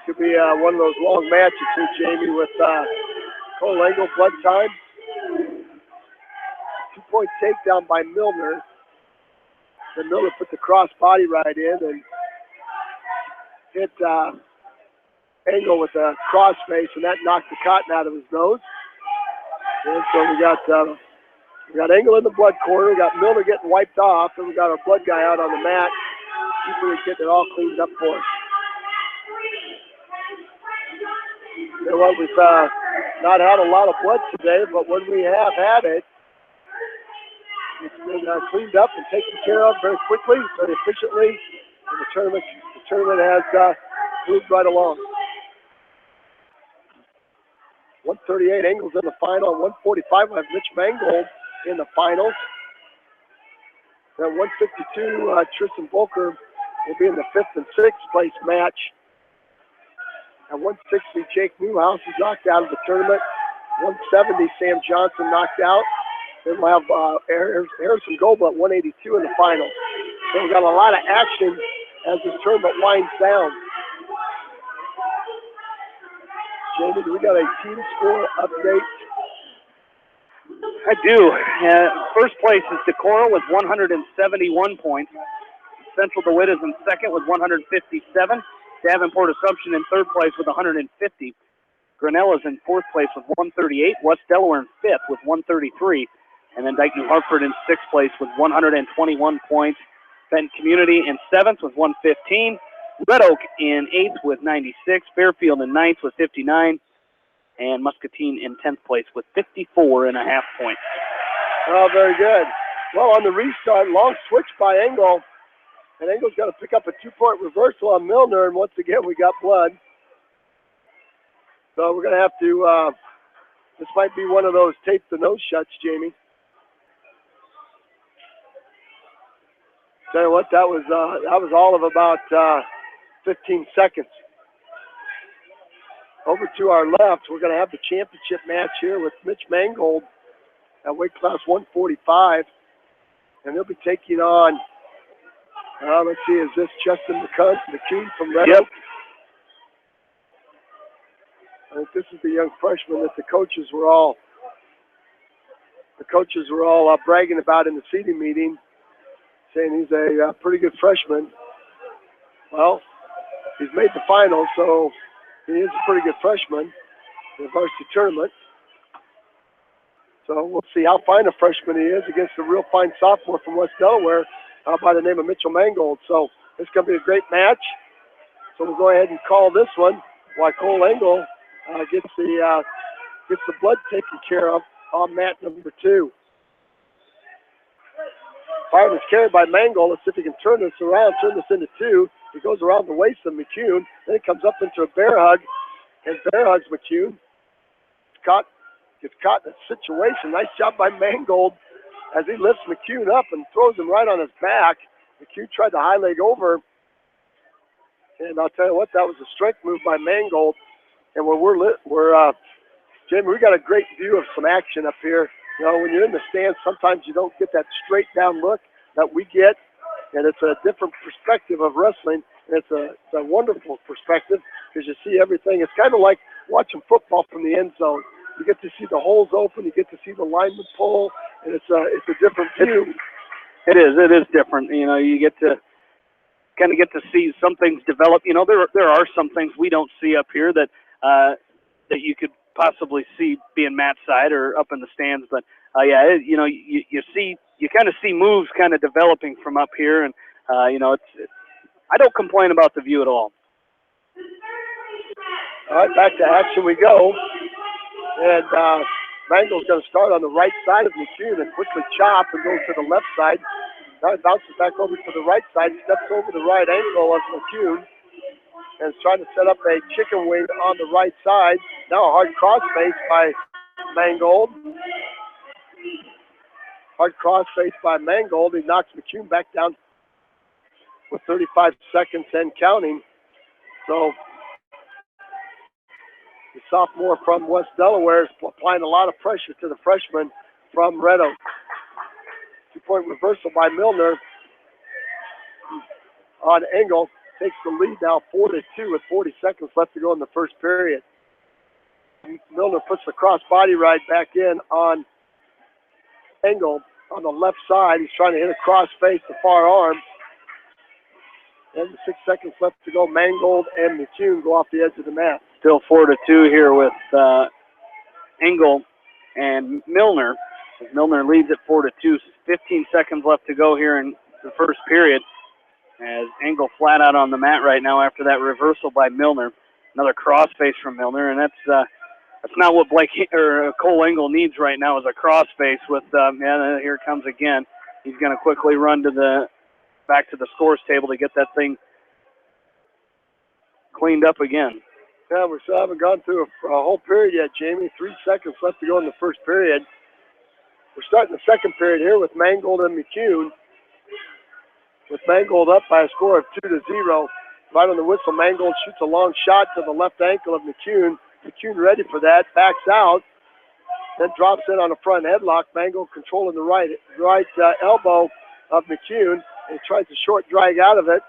could be one of those long matches here, Jamie, with Cole Engel, blood time. 2-point takedown by Milner. Then Milner put the cross body right in and hit Engel with a cross face, and that knocked the cotton out of his nose. And so we got Engel in the blood corner. We got Milner getting wiped off, and we got our blood guy out on the mat. He's getting it all cleaned up for us. You know what, we've not had a lot of blood today, but when we have had it, it's been cleaned up and taken care of very quickly, very efficiently, and the tournament has moved right along. 138 Engels in the final, and 145 we have Mitch Mangold in the finals. At 152, Tristan Volker will be in the 5th and 6th place match. At 160, Jake Newhouse is knocked out of the tournament. 170, Sam Johnson knocked out. Then we'll have Harrison Goble at 182 in the finals. So we've got a lot of action as this tournament winds down. Jamie, do we got a team score update? I do. First place is Decorah with 171 points. Central DeWitt is in second with 157. Davenport Assumption in third place with 150. Grinnell is in fourth place with 138. West Delaware in fifth with 133. And then Dike New Hartford in sixth place with 121 points. Benton Community in seventh with 115. Red Oak in eighth with 96. Fairfield in ninth with 59. And Muscatine in 10th place with 54.5 points. Oh, very good. Well, on the restart, long switch by Engel. And Engel's got to pick up a 2-point reversal on Milner, and once again we got blood. So we're going to have to, this might be one of those tape the nose shuts, Jamie. Tell you what, that was all of about 15 seconds. Over to our left, we're going to have the championship match here with Mitch Mangold at weight class 145. And they'll be taking on, let's see, is this Justin McCune from Red Oak? I think this is the young freshman that the coaches were all bragging about in the seating meeting, saying he's a pretty good freshman. Well, he's made the finals, so he is a pretty good freshman in the varsity tournament. So we'll see how fine a freshman he is against a real fine sophomore from West Delaware by the name of Mitchell Mangold. So it's going to be a great match. So we'll go ahead and call this one while Cole Engel gets the blood taken care of on mat number 2. Fire is carried by Mangold. Let's see if he can turn this around, turn this into 2. He goes around the waist of McCune. Then it comes up into a bear hug, and bear hugs McCune. Gets caught in a situation. Nice job by Mangold as he lifts McCune up and throws him right on his back. McCune tried to high leg over. And I'll tell you what, that was a strength move by Mangold. And Jamie, we got a great view of some action up here. You know, when you're in the stands, sometimes you don't get that straight down look that we get. And it's a different perspective of wrestling. And it's a wonderful perspective because you see everything. It's kind of like watching football from the end zone. You get to see the holes open. You get to see the lineman pull, and it's a different view. It is different. You know, you get to kind of get to see some things develop. You know, there are some things we don't see up here that you could possibly see being mat side or up in the stands. But you kind of see moves kind of developing from up here, and I don't complain about the view at all. All right, back to action we go. And Mangold's going to start on the right side of McCune and quickly chop and go to the left side. Now he bounces back over to the right side, steps over the right ankle of McCune, and is trying to set up a chicken wing on the right side. Now a hard cross face by Mangold. Hard cross face by Mangold. He knocks McCune back down with 35 seconds and counting. So the sophomore from West Delaware is applying a lot of pressure to the freshman from Red Oak. 2-point reversal by Milner on Engel. Takes the lead now 4-2 with 40 seconds left to go in the first period. Milner puts the cross body right back in on Engel on the left side. He's trying to hit a cross face, the far arm. And 6 seconds left to go. Mangold and McCune go off the edge of the mat. Still 4-2 here with Engel and Milner. Milner leads at 4-2. 15 seconds left to go here in the first period. As Engel flat out on the mat right now after that reversal by Milner. Another crossface from Milner, and that's That's not what Cole Engel needs right now is a crossface with, here it comes again. He's going to quickly run back to the scores table to get that thing cleaned up again. Yeah, we still haven't gone through a whole period yet, Jamie. 3 seconds left to go in the first period. We're starting the second period here with Mangold and McCune. With Mangold up by a score of 2-0. Right on the whistle, Mangold shoots a long shot to the left ankle of McCune. McCune ready for that, backs out, then drops in on a front headlock. Mangold controlling the right elbow of McCune. And tries to short drag out of it.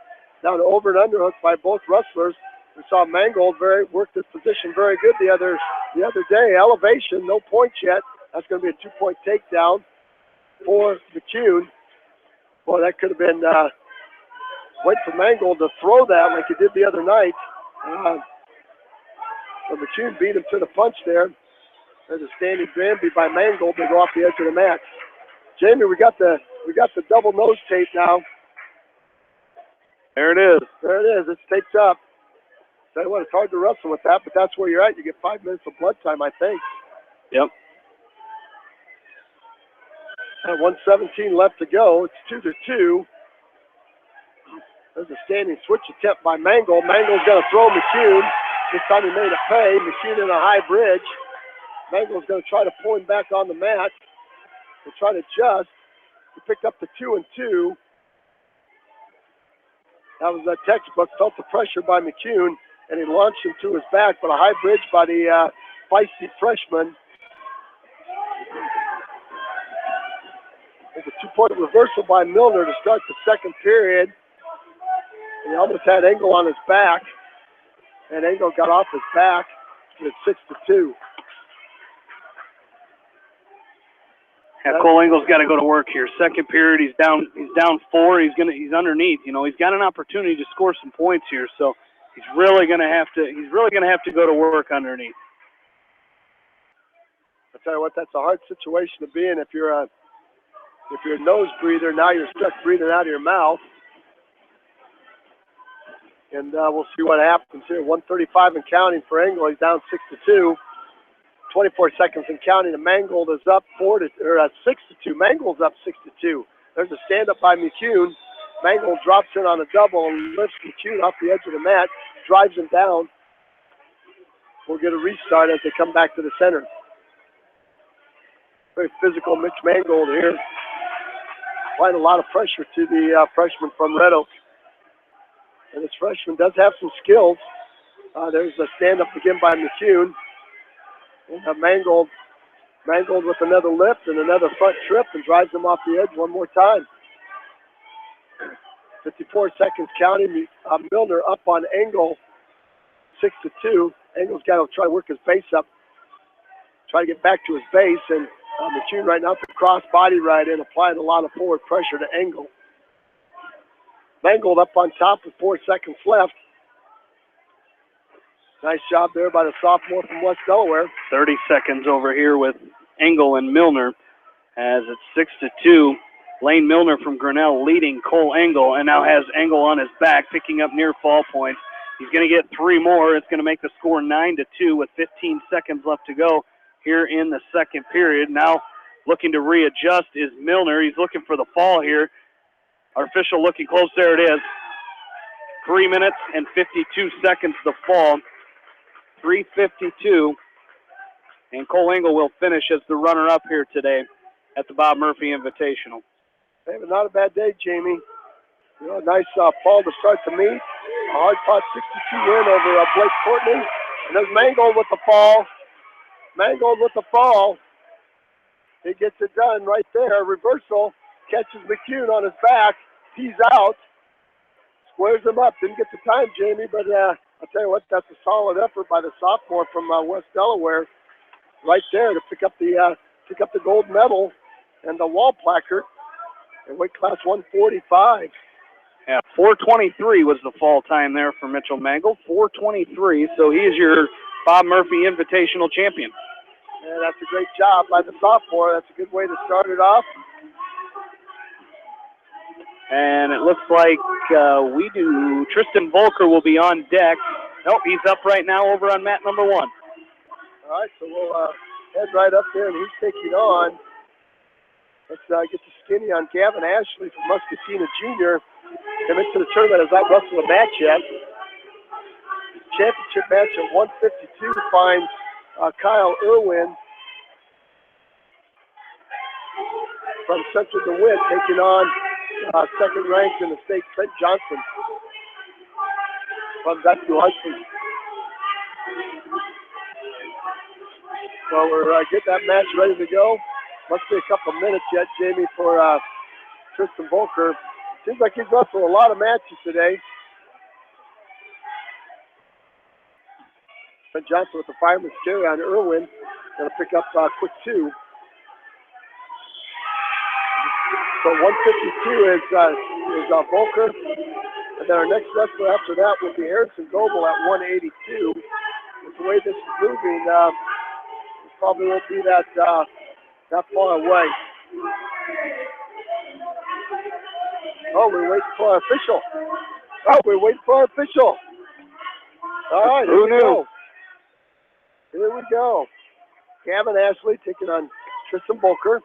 Down to over and underhook by both wrestlers. We saw Mangold work this position very good the other day. Elevation, no points yet. That's going to be a 2-point takedown for McCune. Boy, that could have been wait for Mangold to throw that like he did the other night. But McCune beat him to the punch there. There's a standing Granby by Mangold. They go off the edge of the mat. Jamie, we got the double nose tape now. There it is. There it is. It's taped up. Tell you what, it's hard to wrestle with that, but that's where you're at. You get 5 minutes of blood time, I think. Yep. And 1:17 left to go. It's 2-2. There's a standing switch attempt by Mangold. Mangold's going to throw McCune. This time he made it pay. McCune in a high bridge. Mangold's going to try to pull him back on the mat. He'll try to adjust. He picked up the 2-2. That was that textbook. Felt the pressure by McCune, and he launched him to his back, but a high bridge by the feisty freshman. There's a 2-point reversal by Milner to start the second period. He almost had Engel on his back, and Engel got off his back. It's 6-2. Yeah, Cole Engel's got to go to work here. Second period, he's down 4. He's underneath. You know, he's got an opportunity to score some points here, so he's really going to have to go to work underneath. I'll tell you what, that's a hard situation to be in if you're a nose breather. Now you're stuck breathing out of your mouth. And we'll see what happens here. 1:35 and counting for Engel. He's down 6-2. 24 seconds and counting. And Mangold is up 6-2. Mangold's up 6-2. There's a stand-up by McCune. Mangold drops in on a double and lifts McCune off the edge of the mat, drives him down. We'll get a restart as they come back to the center. Very physical Mitch Mangold here. Applying a lot of pressure to the freshman from Red Oak. And this freshman does have some skills. There's a stand-up again by McCune. And Mangold with another lift and another front trip and drives him off the edge one more time. 54 seconds counting. Milner up on Engel, 6-2. Engel's got to try to work his base up, try to get back to his base. And McCune right now with the cross body right in, applying a lot of forward pressure to Engel. Mangold up on top with 4 seconds left. Nice job there by the sophomore from West Delaware. 30 seconds over here with Engel and Milner as it's 6-2. Lane Milner from Grinnell leading Cole Engel and now has Engel on his back, picking up near fall points. He's going to get 3 more. It's going to make the score 9-2 with 15 seconds left to go here in the second period. Now looking to readjust is Milner. He's looking for the fall here. Our official looking close. There it is. 3 minutes and 52 seconds to fall. 3:52. And Cole Engel will finish as the runner-up here today at the Bob Murphy Invitational. Hey, but not a bad day, Jamie. You know, a nice fall to start the meet. A hard-fought 62 win over Blake Courtney. And there's Mangold with the fall. Mangold with the fall. He gets it done right there. Reversal. Catches McCune on his back. He's out. Squares him up. Didn't get the time, Jamie, but I'll tell you what, that's a solid effort by the sophomore from West Delaware right there to pick up the gold medal and the wall placard in weight class 145. Yeah, 4:23 was the fall time there for Mitchell Mangold. 4:23, so he is your Bob Murphy Invitational champion. And that's a great job by the sophomore. That's a good way to start it off. And it looks like Tristan Volker will be on deck. Nope, he's up right now over on mat number 1. All right, so we'll head right up there, and he's taking on. Let's get the skinny on Gavin Ashley from Muscatine Jr. Came into the tournament, has not wrestled a match yet. Championship match at 152 finds Kyle Irwin from Central DeWitt taking on second ranked in the state, Trent Johnson from Bethlehem Hudson. So we're getting that match ready to go. Must be a couple of minutes yet, Jamie, for Tristan Volker. Seems like he's wrestled a lot of matches today. Trent Johnson with the fireman's carry on Irwin. Going to pick up quick 2. So 152 is Volker. And then our next wrestler after that will be Harrison Goebel at 182. With the way this is moving, it probably won't be that far away. Oh, we're waiting for our official. All right, here we go. Here we go. Gavin Ashley taking on Tristan Volker.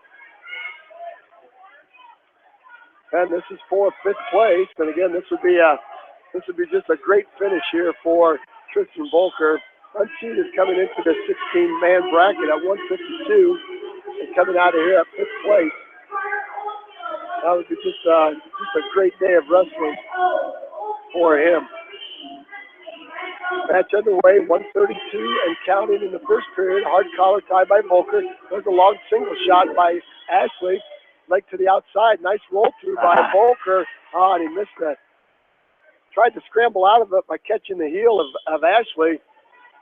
And this is for 5th place. And again, this would be just a great finish here for Tristan Volker. Unseeded coming into the 16-man bracket at 152 and coming out of here at 5th place. That would be just a great day of wrestling for him. Match underway, 132 and counting in the first period. Hard collar tie by Volker. There's a long single shot by Ashley. Leg to the outside. Nice roll through by Volker. Oh, and he missed that. Tried to scramble out of it by catching the heel of Ashley,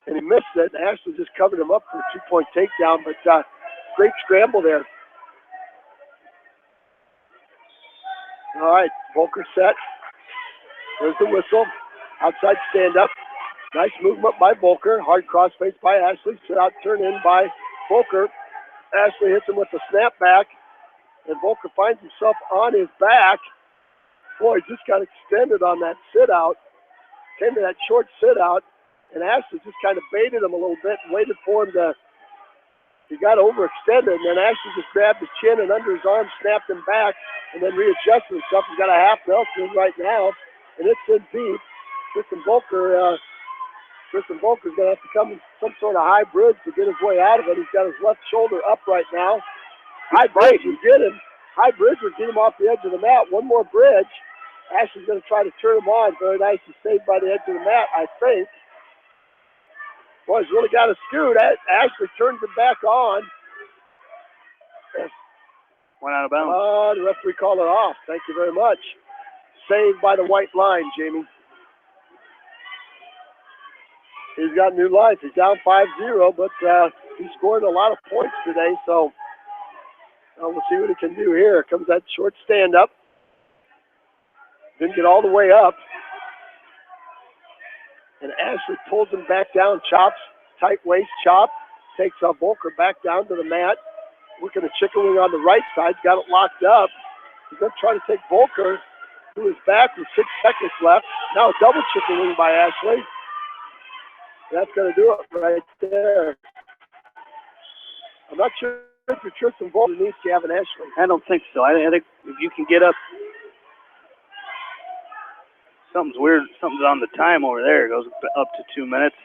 and he missed it. Ashley just covered him up for a 2-point takedown, but great scramble there. All right, Volker set. There's the whistle. Outside stand-up. Nice movement by Volker. Hard crossface by Ashley. Sit out, turn in by Volker. Ashley hits him with the snapback, and Volker finds himself on his back. Boy, he just got extended on that sit-out. Came to that short sit-out, and Ashley just kind of baited him a little bit and waited for him to. He got overextended, and then Ashley just grabbed his chin and under his arm, snapped him back, and then readjusted himself. He's got a half Nelson right now, and it's in deep. Tristan Volker's going to have to come some sort of high bridge to get his way out of it. He's got his left shoulder up right now. High bridge would get him. High bridge would get him off the edge of the mat. One more bridge. Ashley's going to try to turn him on. Very nicely saved by the edge of the mat, I think. Boy, he's really got a scoot. Ashley turns him back on. Went out of bounds. The referee called it off. Thank you very much. Saved by the white line, Jamie. He's got new life. He's down 5-0, but he scored a lot of points today, so we'll see what he can do here. Here comes that short stand-up. Didn't get all the way up. And Ashley pulls him back down, chops, tight waist chop, takes Volker back down to the mat. Working a chicken wing on the right side, got it locked up. He's going to try to take Volker to his back with 6 seconds left. Now a double chicken wing by Ashley. That's going to do it right there. I'm not sure if you're Tristan Volker needs Gavin Ashley. I don't think so. I think if you can get up, something's weird. Something's on the time over there. It goes up to 2 minutes.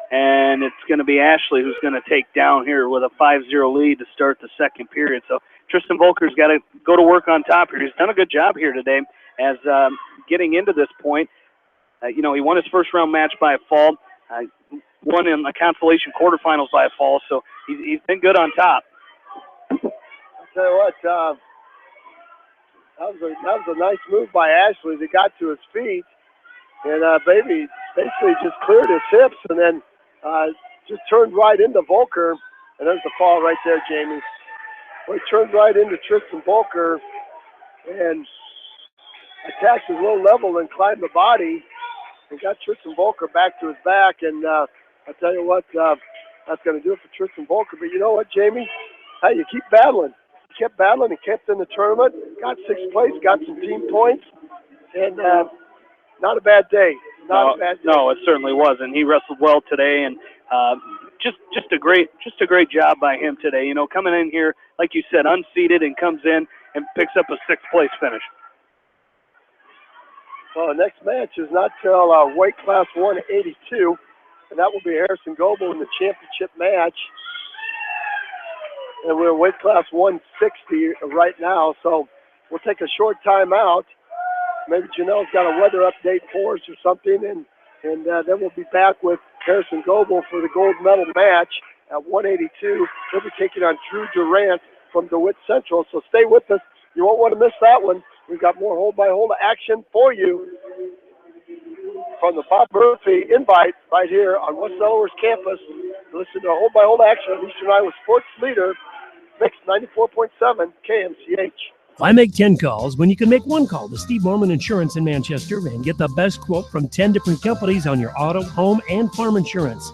And it's going to be Ashley who's going to take down here with a 5-0 lead to start the second period. So Tristan Volker's got to go to work on top here. He's done a good job here today as getting into this point. He won his first round match by a fall. Won in the consolation quarterfinals by a fall. So he's been good on top. I'll tell you what, that was a nice move by Ashley. He got to his feet and basically just cleared his hips and then just turned right into Volker. And there's the fall right there, Jamie. Well, he turned right into Tristan Volker and attacked his low level and climbed the body and got Tristan Volker back to his back. And I'll tell you what, that's going to do it for Tristan Volker. But you know what, Jamie? Hey, you keep battling. He kept battling. He kept in the tournament. Got 6th place. Got some team points. And not a bad day. Not a bad day. No, it certainly wasn't. He wrestled well today and just a great job by him today. You know, coming in here, like you said, unseeded, and comes in and picks up a 6th place finish. Well, the next match is not till weight class 182, and that will be Harrison Goebel in the championship match. And we're weight class 160 right now, so we'll take a short time out. Maybe Janelle's got a weather update for us or something, and then we'll be back with Harrison Goebel for the gold medal match at 182. He'll be taking on Drew Durant from DeWitt Central, so stay with us. You won't want to miss that one. We've got more hold-by-hold action for you from the Bob Murphy invite right here on West Delaware's campus. Listen to hold-by-hold action on Eastern Iowa Sports Leader, Mix 94.7 KMCH. Why make 10 calls when you can make one call to Steve Morman Insurance in Manchester and get the best quote from 10 different companies on your auto, home, and farm insurance?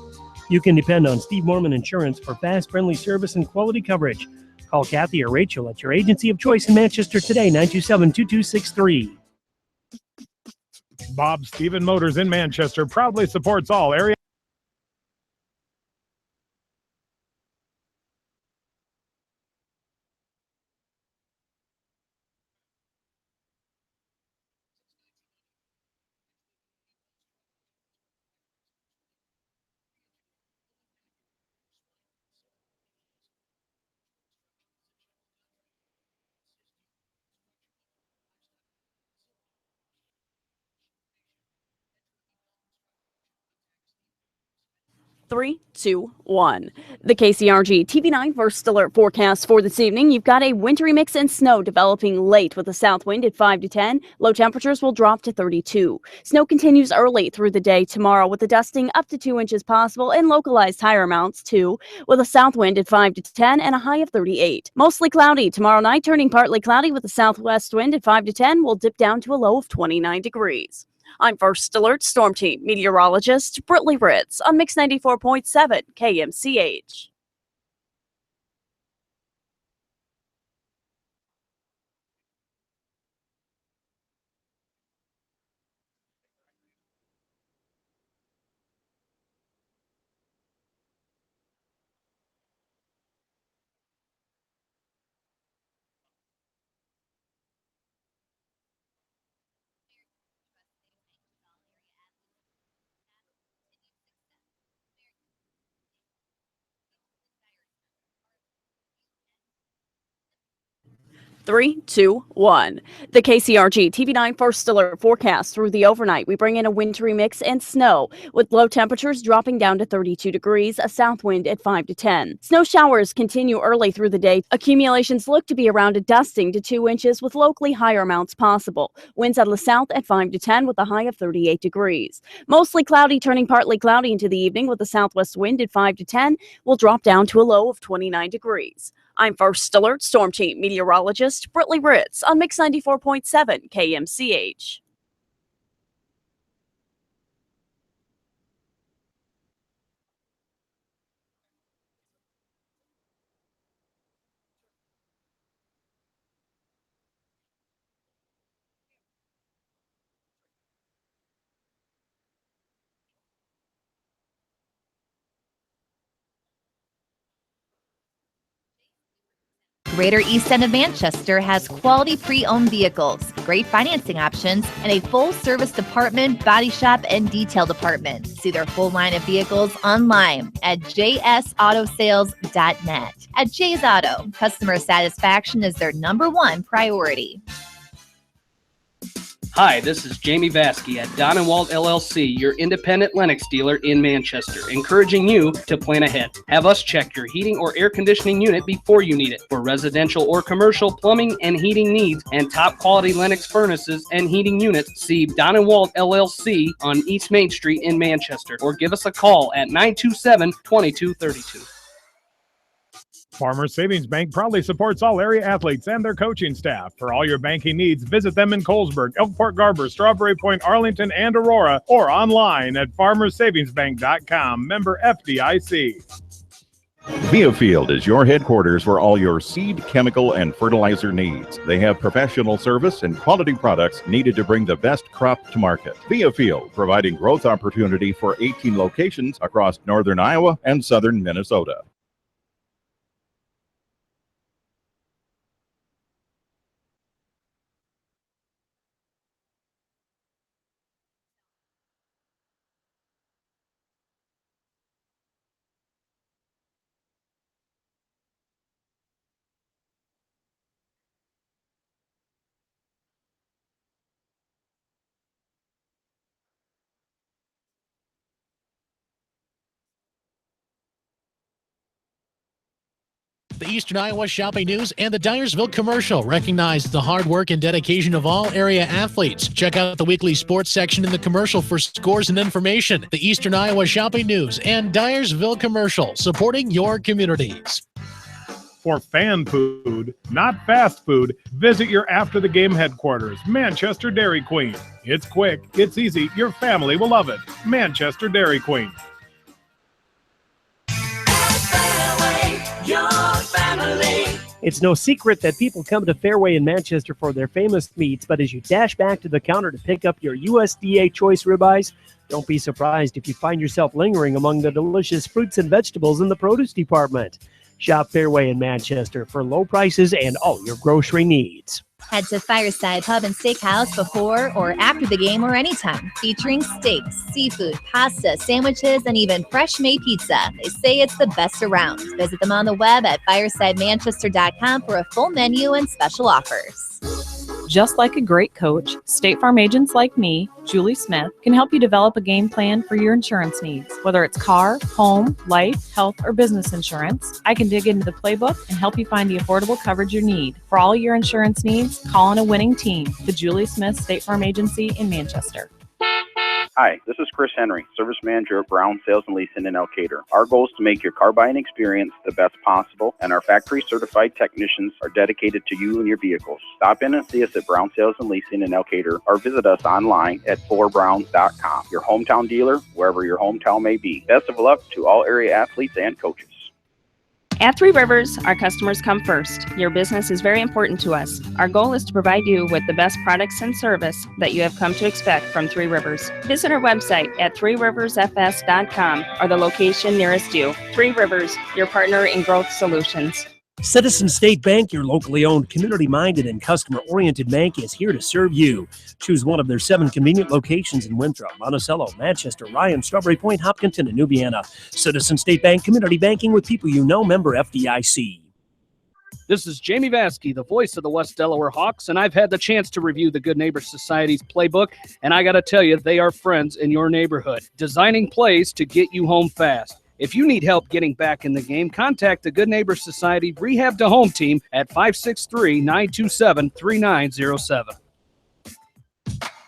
You can depend on Steve Morman Insurance for fast, friendly service and quality coverage. Call Kathy or Rachel at your agency of choice in Manchester today, 927-2263. Bob Stephen Motors in Manchester proudly supports all area. Three, two, one. The KCRG TV9 First Alert forecast for this evening. You've got a wintry mix and snow developing late with a south wind at 5 to 10. Low temperatures will drop to 32. Snow continues early through the day tomorrow with a dusting up to 2 inches possible and localized higher amounts too, with a south wind at 5 to 10 and a high of 38. Mostly cloudy tomorrow night, turning partly cloudy with a southwest wind at 5 to 10. Will dip down to a low of 29 degrees. I'm First Alert Storm Team meteorologist Britley Ritz on Mix 94.7 KMCH. Three, two, one. The KCRG TV9 First Alert forecast through the overnight. We bring in a wintry mix and snow with low temperatures dropping down to 32 degrees, a south wind at 5 to 10. Snow showers continue early through the day. Accumulations look to be around a dusting to 2 inches with locally higher amounts possible. Winds out of the south at 5 to 10 with a high of 38 degrees. Mostly cloudy, turning partly cloudy into the evening with a southwest wind at 5 to 10. Will drop down to a low of 29 degrees. I'm First Alert Storm Team meteorologist Britley Ritz on Mix 94.7 KMCH. Greater East End of Manchester has quality pre-owned vehicles, great financing options, and a full-service department, body shop, and detail department. See their full line of vehicles online at jsautosales.net. At J's Auto, customer satisfaction is their #1 priority. Hi, this is Jamie Vasky at Don & Walt LLC, your independent Lennox dealer in Manchester, encouraging you to plan ahead. Have us check your heating or air conditioning unit before you need it. For residential or commercial plumbing and heating needs and top quality Lennox furnaces and heating units, see Don & Walt LLC on East Main Street in Manchester, or give us a call at 927-2232. Farmers Savings Bank proudly supports all area athletes and their coaching staff. For all your banking needs, visit them in Colesburg, Elkport Garber, Strawberry Point, Arlington, and Aurora, or online at farmersavingsbank.com. Member FDIC. Viafield is your headquarters for all your seed, chemical, and fertilizer needs. They have professional service and quality products needed to bring the best crop to market. Viafield, providing growth opportunity for 18 locations across northern Iowa and southern Minnesota. The Eastern Iowa Shopping News and the Dyersville Commercial recognize the hard work and dedication of all area athletes. Check out the weekly sports section in the commercial for scores and information. The Eastern Iowa Shopping News and Dyersville Commercial, supporting your communities. For fan food, not fast food, visit your after-the-game headquarters, Manchester Dairy Queen. It's quick, it's easy, your family will love it. Manchester Dairy Queen. Your family. It's no secret that people come to Fairway in Manchester for their famous meats, but as you dash back to the counter to pick up your USDA choice ribeyes, don't be surprised if you find yourself lingering among the delicious fruits and vegetables in the produce department. Shop Fairway in Manchester for low prices and all your grocery needs. Head to Fireside Pub and Steakhouse before or after the game or anytime, featuring steaks, seafood, pasta, sandwiches, and even fresh-made pizza. They say it's the best around. Visit them on the web at firesidemanchester.com for a full menu and special offers. Just like a great coach, State Farm agents like me, Julie Smith, can help you develop a game plan for your insurance needs. Whether it's car, home, life, health, or business insurance, I can dig into the playbook and help you find the affordable coverage you need. For all your insurance needs, call on a winning team. The Julie Smith State Farm Agency in Manchester. Hi, this is Chris Henry, Service Manager at Brown Sales and Leasing in Elkader. Our goal is to make your car buying experience the best possible, and our factory certified technicians are dedicated to you and your vehicles. Stop in and see us at Brown Sales and Leasing in Elkader, or visit us online at forbrowns.com. Your hometown dealer, wherever your hometown may be. Best of luck to all area athletes and coaches. At Three Rivers, our customers come first. Your business is very important to us. Our goal is to provide you with the best products and service that you have come to expect from Three Rivers. Visit our website at threeriversfs.com or the location nearest you. Three Rivers, your partner in growth solutions. Citizen State Bank, your locally owned, community-minded, and customer-oriented bank, is here to serve you. Choose one of their 7 convenient locations in Winthrop, Monticello, Manchester, Ryan, Strawberry Point, Hopkinton, and Nubiana. Citizen State Bank, community banking with people you know, member FDIC. This is Jamie Vaskey, the voice of the West Delaware Hawks, and I've had the chance to review the Good Neighbor Society's playbook, and I got to tell you, they are friends in your neighborhood, designing plays to get you home fast. If you need help getting back in the game, contact the Good Neighbor Society Rehab to Home team at 563-927-3907.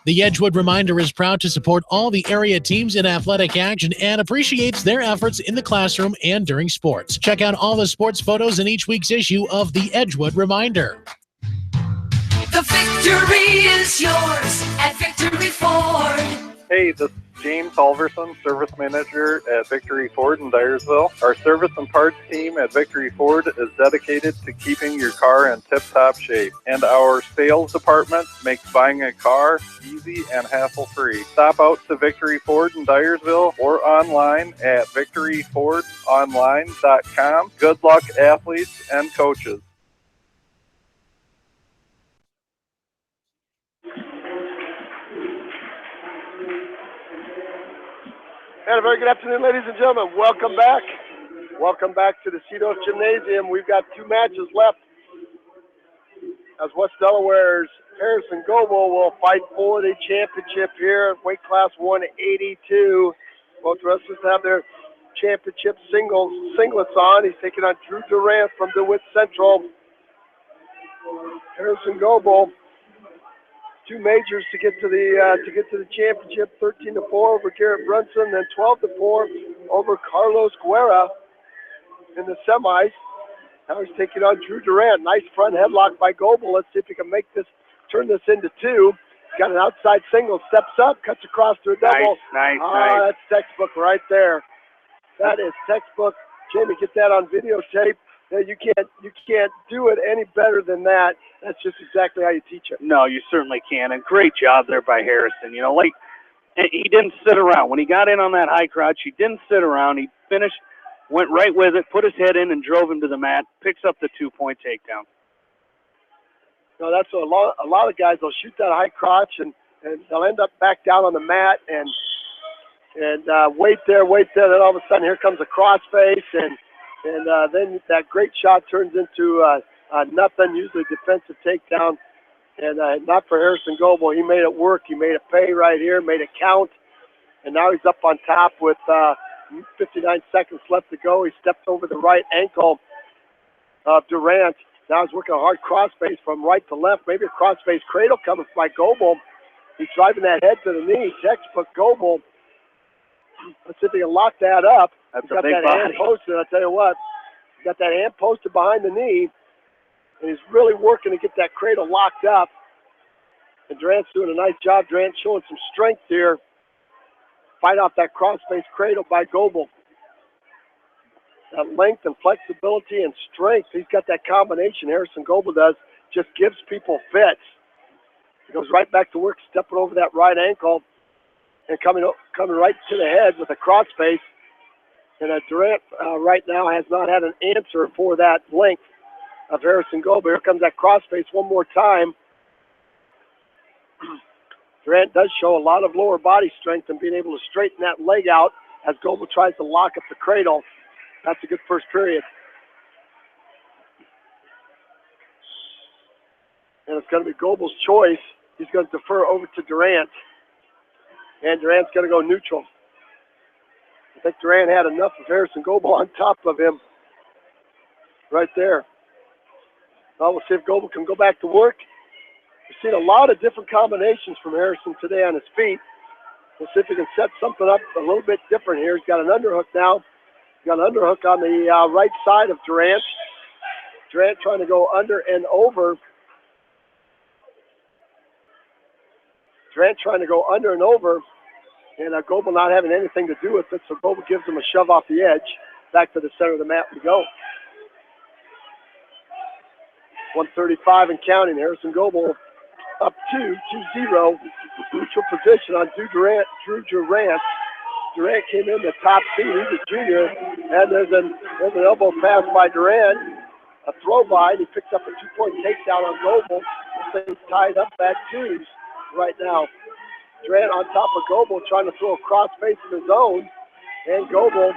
The Edgewood Reminder is proud to support all the area teams in athletic action and appreciates their efforts in the classroom and during sports. Check out all the sports photos in each week's issue of the Edgewood Reminder. The victory is yours at Victory Ford. Hey, this is James Halverson, Service Manager at Victory Ford in Dyersville. Our service and parts team at Victory Ford is dedicated to keeping your car in tip-top shape. And our sales department makes buying a car easy and hassle-free. Stop out to Victory Ford in Dyersville or online at victoryfordonline.com. Good luck, athletes and coaches. And a very good afternoon, ladies and gentlemen. Welcome back. Welcome back to the Cedos Gymnasium. We've got 2 matches left as West Delaware's Harrison Goebel will fight for the championship here, weight class 182. Both wrestlers have their championship singlets on. He's taking on Drew Durant from DeWitt Central. Harrison Goebel, 2 majors to get to the championship, 13-4 over Garrett Brunson, then 12-4 over Carlos Guerra in the semis. Now he's taking on Drew Durant. Nice front headlock by Goebel. Let's see if he can turn this into 2. Got an outside single, steps up, cuts across to a double. Nice. That's textbook right there. That is textbook Jamie, get that on videotape. You can't do it any better than that. That's just exactly how you teach it. No, you certainly can. And great job there by Harrison. He didn't sit around. When he got in on that high crouch, he didn't sit around. He finished, went right with it, put his head in and drove him to the mat, picks up the 2-point takedown. No, that's a lot of guys. They'll shoot that high crotch and they'll end up back down on the mat and wait there. Then all of a sudden, here comes a crossface, and then that great shot turns into nothing. Usually defensive takedown, and not for Harrison Goebel. He made it work. He made it pay right here. Made it count, and now he's up on top with 59 seconds left to go. He steps over the right ankle of Durant. Now he's working a hard crossface from right to left. Maybe a crossface cradle coming by Goebel. He's driving that head to the knee. Textbook Goebel. Let's see if he can lock that up. That's he's got a big that body. hand posted. I'll tell you what. He's got that hand posted behind the knee. And he's really working to get that cradle locked up. And Durant's doing a nice job. Durant showing some strength here. Fight off that crossface cradle by Goebel. That length and flexibility and strength. He's got that combination. Harrison Goebel does. Just gives people fits. He goes right back to work, stepping over that right ankle and coming right to the head with a crossface. And Durant right now has not had an answer for that length of Harrison Goebel. Here comes that crossface one more time. Durant does show a lot of lower body strength and being able to straighten that leg out as Goebel tries to lock up the cradle. That's a good first period. And it's going to be Goebel's choice. He's going to defer over to Durant. And Durant's going to go neutral. I think Durant had enough of Harrison Goebel on top of him right there. Well, we'll see if Goebel can go back to work. We've seen a lot of different combinations from Harrison today on his feet. We'll see if he can set something up a little bit different here. He's got an underhook now. He's got an underhook on the right side of Durant. Durant trying to go under and over. Durant trying to go under and over. And Goebel not having anything to do with it, so Goebel gives him a shove off the edge. Back to the center of the mat we go. 135 and counting. Harrison Goebel up 2-0. Neutral position on Drew Durant. Durant came in the top seed. He's a junior. And there's an elbow pass by Durant. A throw by. He picks up a 2-point takedown on Goebel. This thing's tied up at 2s right now. Durant on top of Goebel trying to throw a crossface of his own. And Goebel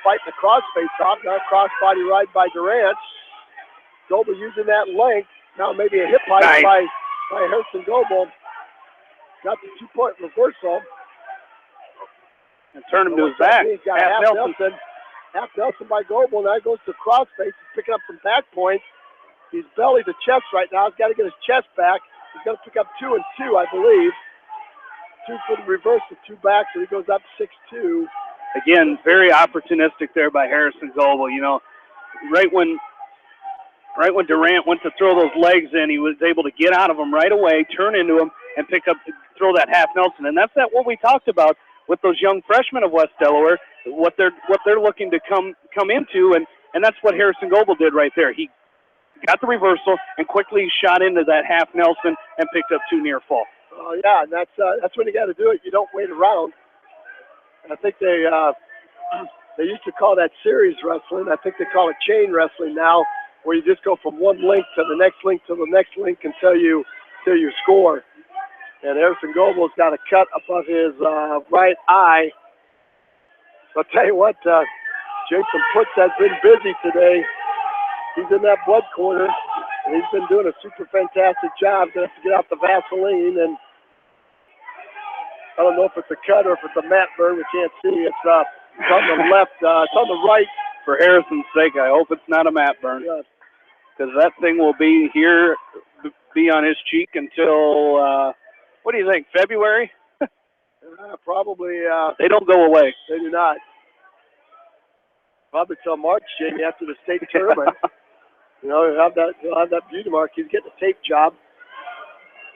fighting the crossface off. Now crossbody ride by Durant. Goebel using that length. Now maybe a hip hike by Harrison Goebel. Got the 2-point reversal. And turn him to his back. He's got half Nelson. Half Nelson by Goebel. Now he goes to crossface. He's picking up some back points. He's belly to chest right now. He's got to get his chest back. He's going to pick up 2 and 2, I believe. 2 for the reversal, 2 back, so he goes up 6-2. Again, very opportunistic there by Harrison Goebel. Right when Durant went to throw those legs in, he was able to get out of them right away, turn into them, and throw that half Nelson. And that's what we talked about with those young freshmen of West Delaware, what they're looking to come into, and that's what Harrison Goebel did right there. He got the reversal and quickly shot into that half Nelson and picked up 2 near fall. Oh yeah, and that's when you got to do it. You don't wait around. I think they used to call that series wrestling. I think they call it chain wrestling now, where you just go from one link to the next link to the next link until you score. And Harrison Goebel's got a cut above his right eye. I'll tell you what, Jason Putz has been busy today. He's in that blood corner, and he's been doing a super fantastic job. Gonna have to get out the Vaseline, and I don't know if it's a cut or if it's a mat burn. We can't see. It's on the left. It's on the right. For Harrison's sake, I hope it's not a mat burn, because that thing will be on his cheek until what do you think? February? Probably. They don't go away. They do not. Probably till March, Jamie, after the state tournament. He'll have that beauty mark. He's getting a tape job.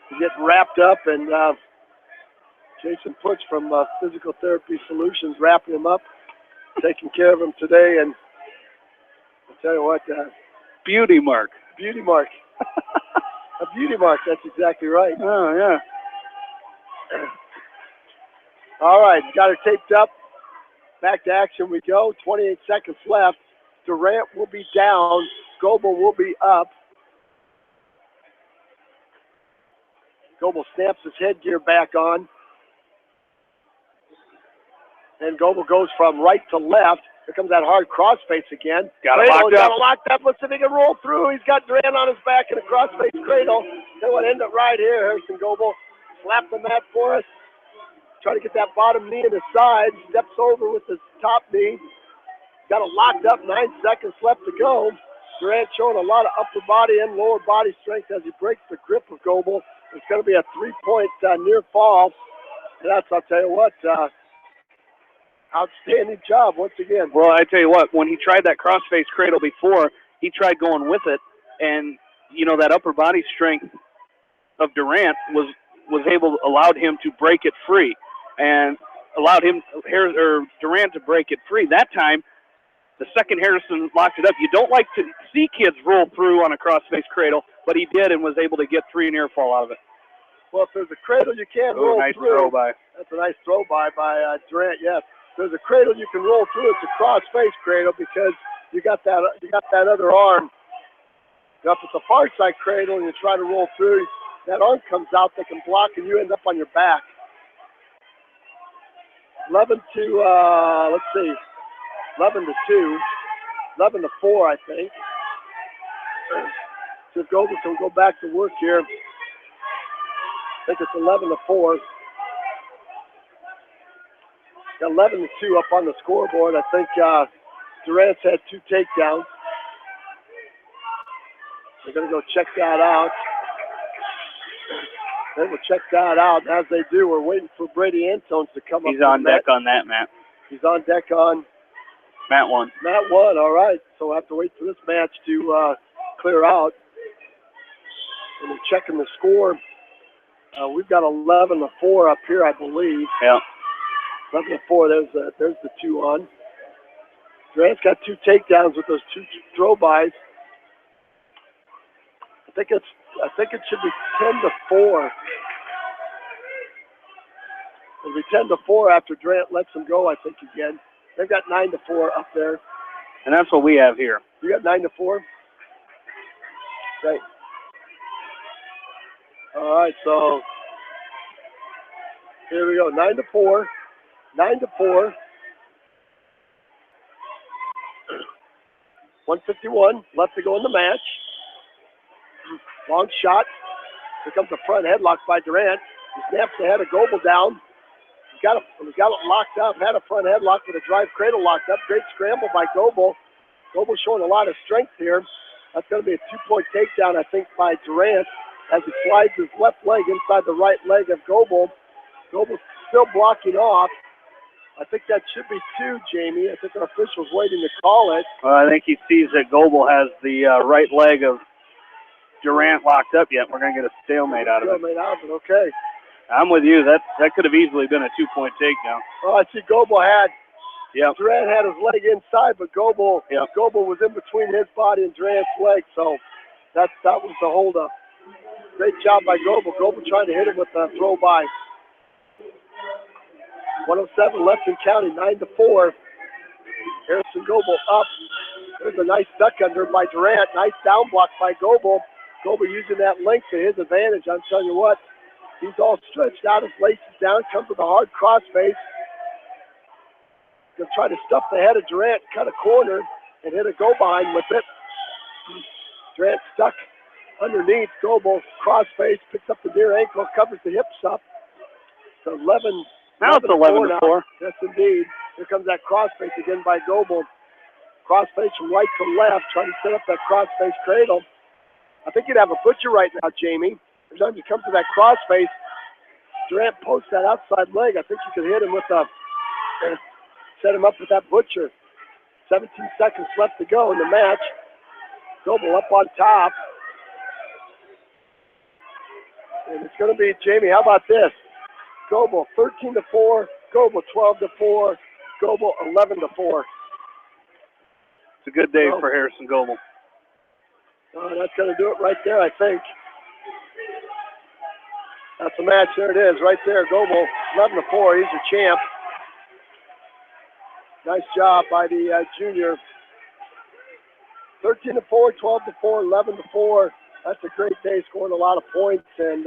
He's getting wrapped up, and Jason Putz from Physical Therapy Solutions wrapping him up. taking care of him today. And I'll tell you what, Beauty mark. beauty mark. A beauty mark, that's exactly right. Oh, yeah. All right, got her taped up. Back to action we go. 28 seconds left. Durant will be down. Goebel will be up. Goebel snaps his headgear back on. And Goebel goes from right to left. Here comes that hard crossface again. Got it locked up. Got it locked up. Let's see if he can roll through. He's got Durant on his back in a crossface cradle. Then we'll end it right here. Harrison Goebel slapped the mat for us. Try to get that bottom knee in the side. Steps over with his top knee. Got it locked up. 9 seconds left to go. Durant showing a lot of upper body and lower body strength as he breaks the grip of Goebel. It's going to be a 3-point near fall. And that's, I'll tell you what, outstanding job once again. Well, I tell you what, when he tried that crossface cradle before, he tried going with it, and that upper body strength of Durant allowed him to break it free, and allowed Durant to break it free. That time, the second Harrison locked it up. You don't like to see kids roll through on a crossface cradle, but he did and was able to get 3 near fall out of it. Well, if there's a cradle you can't roll nice through. Throw by. That's a nice throw by Durant, yes. There's a cradle you can roll through. It's a cross-face cradle because you got that other arm. Now, if it's a far side cradle and you try to roll through, that arm comes out, they can block, and you end up on your back. 11 to 2, 11 to 4, I think. So if Goebel can go back to work here. I think it's 11 to 4. Got 11 to 2 up on the scoreboard. I think Durant's had 2 takedowns. They're going to go check that out. They will check that out. As they do, we're waiting for Brady Antones to come up. He's on deck on that, Matt. He's on deck on Matt 1. Matt 1, all right. So we'll have to wait for this match to clear out. And they're checking the score. We've got 11 to 4 up here, I believe. Yeah. 11 to 4. There's the 2 on. Durant's got 2 takedowns with those 2 throw-bys. I think it should be 10 to 4. It'll be 10 to 4 after Durant lets them go, I think, again. They've got 9 to 4 up there. And that's what we have here. You got 9 to 4? Okay. All right, so here we go. 9 to 4. 9 to 4. 151 left to go in the match. Long shot. Here comes the front headlock by Durant. He snaps the head of Goebel down. He got it locked up. Had a front headlock with a drive cradle locked up. Great scramble by Goebel. Goebel showing a lot of strength here. That's going to be a 2-point takedown, I think, by Durant as he slides his left leg inside the right leg of Goebel. Goebel's still blocking off. I think that should be 2, Jamie. I think our official's waiting to call it. I think he sees that Goebel has the right leg of Durant locked up yet. We're going to get a stalemate out of it. Stalemate out of it, okay. I'm with you. That could have easily been a 2-point takedown. Oh, I see Goebel had. Yep. Durant had his leg inside, but Goebel was in between his body and Durant's leg, so that was the holdup. Great job by Goebel. Goebel trying to hit him with a throw by. 107 left and counting, 9 to 4. Harrison Goebel up. There's a nice duck under by Durant. Nice down block by Goebel. Goebel using that length to his advantage. I'm telling you what, he's all stretched out. His laces down. Comes with a hard crossface. Going to try to stuff the head of Durant, cut a corner, and hit a go-behind with it. Durant stuck underneath. Goebel crossface, picks up the near ankle, covers the hips up. So 11. Now it's 11 to 4. Yes, indeed. Here comes that crossface again by Goebel. Crossface from right to left, trying to set up that crossface cradle. I think you'd have a butcher right now, Jamie. Every time you come to that crossface, Durant posts that outside leg. I think you could hit him with a, set him up with that butcher. 17 seconds left to go in the match. Goebel up on top. And it's going to be, Jamie, how about this? Goebel 13 to 4, Goebel 12 to 4, Goebel 11-4. It's a good day for Harrison Goebel. That's going to do it right there, I think. That's the match. There it is, right there. Goebel 11-4. He's a champ. Nice job by the junior. 13-4, 12-4, 11-4. That's a great day, scoring a lot of points and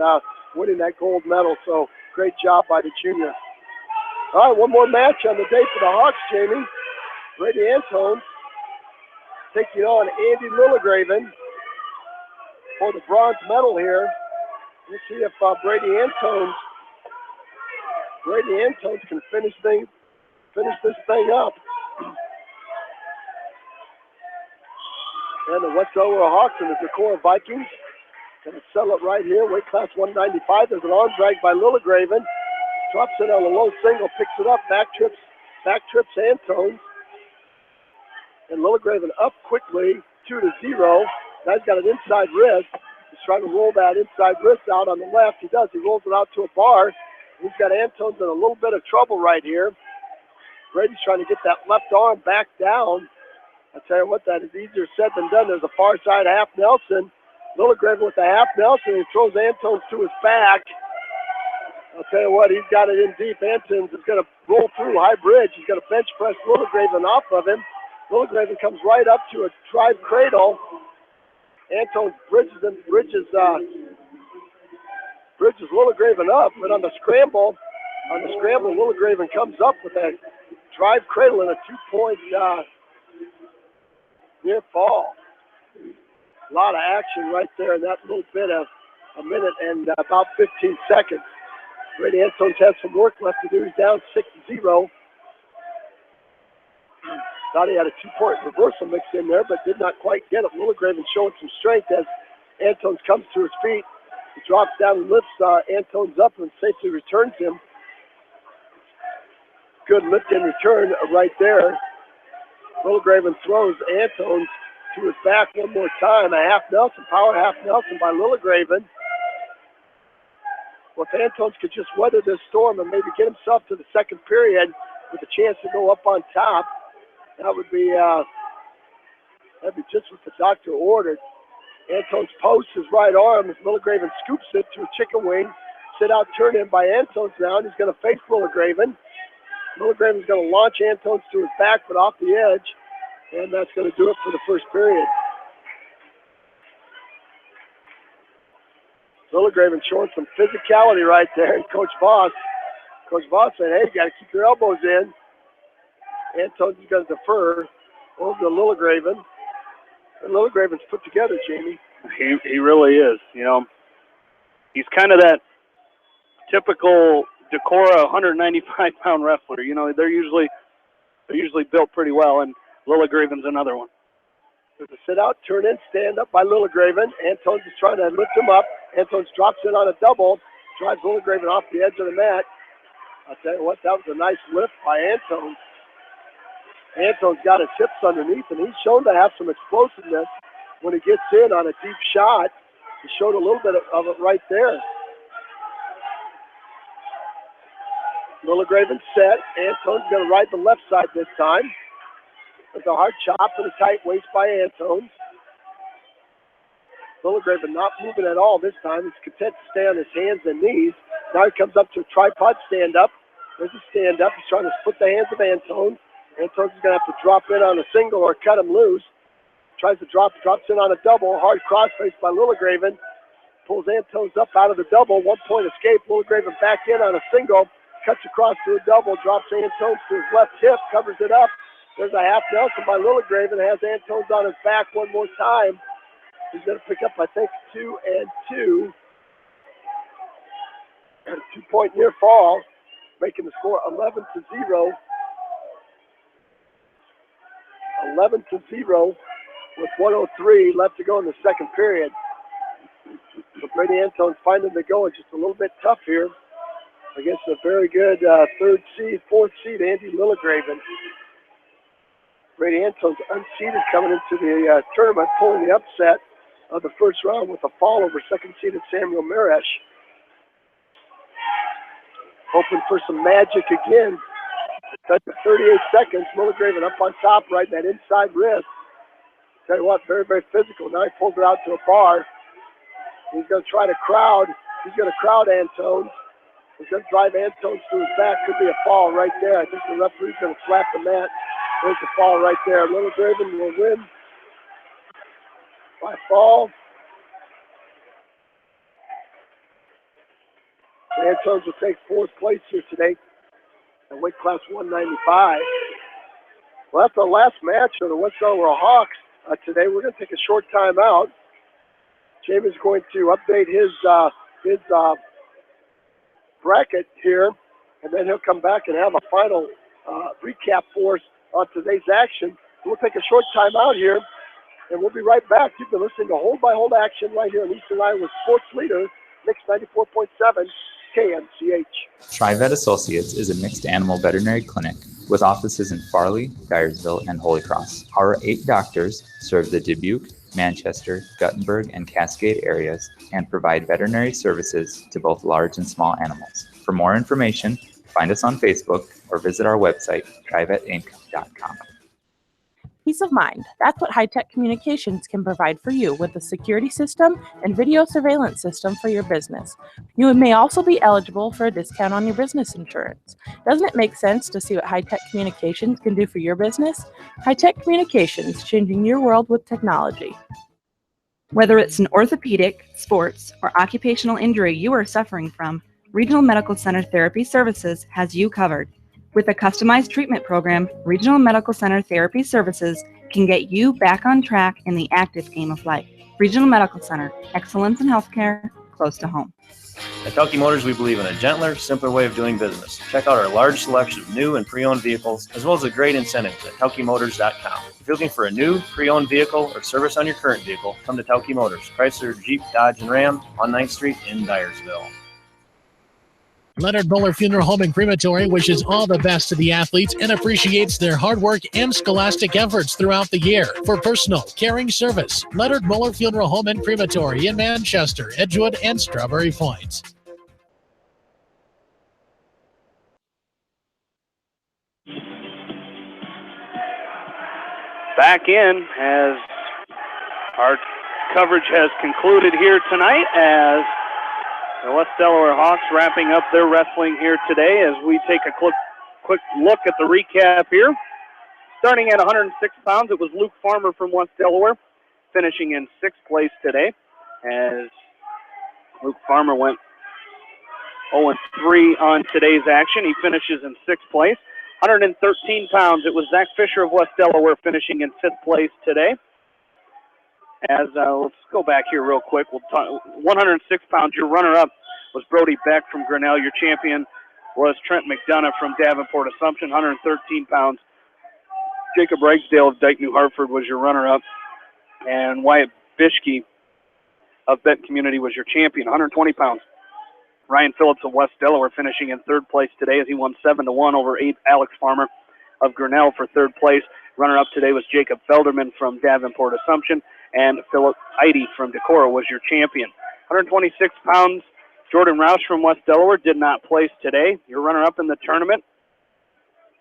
winning that gold medal. So great job by the junior. All right, one more match on the day for the Hawks, Jamie. Brady Antones taking on Andy Lillegraven for the bronze medal here. Let's see if Brady Antones can finish this thing up. And the Westover Hawks and the Decorah Vikings going to settle it right here. Weight class 195. There's an arm drag by Lillegraven. Drops it on a low single, picks it up, back trips Antones. And Lillegraven up quickly, 2-0. Now he's got an inside wrist. He's trying to roll that inside wrist out on the left. He does. He rolls it out to a bar. He's got Antones in a little bit of trouble right here. Brady's trying to get that left arm back down. I'll tell you what, that is easier said than done. There's a far side half Nelson. Lillegraven with the half Nelson. He throws Antones to his back. I'll tell you what, he's got it in deep. Antones is going to roll through high bridge. He's going to bench press Lillegraven off of him. Lillegraven comes right up to a drive cradle. Antones bridges Lillegraven up, but on the scramble, Lillegraven comes up with a drive cradle and a 2-point near fall. A lot of action right there in that little bit of a minute and about 15 seconds. Brady Antones has some work left to do. He's down 6-0. Thought he had a 2-point reversal mixed in there, but did not quite get it. Lillegraven showing some strength as Antones comes to his feet. He drops down and lifts Antones up and safely returns him. Good lift and return right there. Lillegraven throws Antones to his back one more time. A half Nelson, power half Nelson by Lillegraven. Well, if Antones could just weather this storm and maybe get himself to the second period with a chance to go up on top, that'd be just what the doctor ordered. Antones posts his right arm as Lillegraven scoops it to a chicken wing. Sit out, turn in by Antones now, and he's going to face Lillegraven. Lillegraven's going to launch Antones to his back, but off the edge, and that's going to do it for the first period. Lillegraven showing some physicality right there, and Coach Voss said, hey, you got to keep your elbows in. Antones is going to defer over to Lillegraven. And Lillegraven's put together, Jamie. He really is. You know, he's kind of that typical Decorah 195-pound wrestler. You know, they're usually built pretty well, and Lillegraven's another one. There's a sit-out, turn-in, stand-up by Lillegraven. Antones is trying to lift him up. Antones drops it on a double, drives Lillegraven off the edge of the mat. I'll tell you what, that was a nice lift by Antones. Antones got his hips underneath, and he's shown to have some explosiveness when he gets in on a deep shot. He showed a little bit of it right there. Lillegraven set. Antones going to ride the left side this time. With a hard chop and a tight waist by Antones. Lillegraven not moving at all this time. He's content to stay on his hands and knees. Now he comes up to a tripod stand-up. There's a stand-up. He's trying to split the hands of Antones. Antones is going to have to drop in on a single or cut him loose. Tries to drops in on a double. Hard crossface by Lillegraven. Pulls Antones up out of the double. 1-point escape. Lillegraven back in on a single. Cuts across to a double. Drops Antones to his left hip. Covers it up. There's a half Nelson by Lillegraven. Has Antones on his back one more time. He's going to pick up, I think, 2 and 2. And a 2-point near fall. Making the score 11-0. 11-0 with 1:03 left to go in the second period. So Brady Antones finding the going just a little bit tough here against a very good fourth seed, Andy Lillegraven. Brady Antones unseeded coming into the tournament, pulling the upset of the first round with a fall over second-seeded Samuel Maresh. Hoping for some magic again That's 38 seconds. Mulligraven up on top, right in that inside wrist. Tell you what, very, very physical. Now he pulls it out to a bar. He's going to try to crowd. He's going to crowd Antone. He's going to drive Antone to his back. Could be a fall right there. I think the referee's going to slap the mat. There's the fall right there. Littlegraven will win by fall. The Antones will take fourth place here today in weight class 195. Well, that's the last match of the West Delaware Hawks today. We're going to take a short time out. Jamie's going to update his bracket here, and then he'll come back and have a final recap for us on today's action. We'll take a short time out here, and we'll be right back. You've been listening to Hold by Hold action right here on Eastern Iowa Sports Leader, Mix 94.7 KMCH. TriVet Associates is a mixed animal veterinary clinic with offices in Farley, Dyersville, and Holy Cross. Our 8 doctors serve the Dubuque, Manchester, Guttenberg, and Cascade areas and provide veterinary services to both large and small animals. For more information, find us on Facebook or visit our website, trivetinc.com. Peace of mind. That's what high-tech communications can provide for you with a security system and video surveillance system for your business. You may also be eligible for a discount on your business insurance. Doesn't it make sense to see what high-tech communications can do for your business? High-tech communications, changing your world with technology. Whether it's an orthopedic, sports, or occupational injury you are suffering from, Regional Medical Center Therapy Services has you covered. With a customized treatment program, Regional Medical Center Therapy Services can get you back on track in the active game of life. Regional Medical Center, excellence in healthcare, close to home. At Telke Motors, we believe in a gentler, simpler way of doing business. Check out our large selection of new and pre-owned vehicles, as well as a great incentives at TelkeMotors.com. If you're looking for a new, pre-owned vehicle or service on your current vehicle, come to Telke Motors, Chrysler, Jeep, Dodge, and Ram on 9th Street in Dyersville. Leonard Muller Funeral Home and Crematory wishes all the best to the athletes and appreciates their hard work and scholastic efforts throughout the year. For personal, caring service, Leonard Muller Funeral Home and Crematory in Manchester, Edgewood, and Strawberry Point. Back in as our coverage has concluded here tonight as the West Delaware Hawks wrapping up their wrestling here today as we take a quick look at the recap here. Starting at 106 pounds, it was Luke Farmer from West Delaware, finishing in 6th place today as Luke Farmer went 0-3 on today's action. He finishes in 6th place. 113 pounds, it was Zach Fisher of West Delaware finishing in 5th place today. As let's go back here real quick. 106 pounds. Your runner-up was Brody Beck from Grinnell. Your champion was Trent McDonough from Davenport Assumption. 113 pounds. Jacob Ragsdale of Dike New Hartford was your runner-up, and Wyatt Bishke of Benton Community was your champion. 120 pounds. Ryan Phillips of West Delaware finishing in 3rd place today as he won 7-1 over Alex Farmer of Grinnell for 3rd place. Runner-up today was Jacob Felderman from Davenport Assumption. And Philip Eide from Decorah was your champion. 126 pounds, Jordan Roush from West Delaware did not place today. Your runner-up in the tournament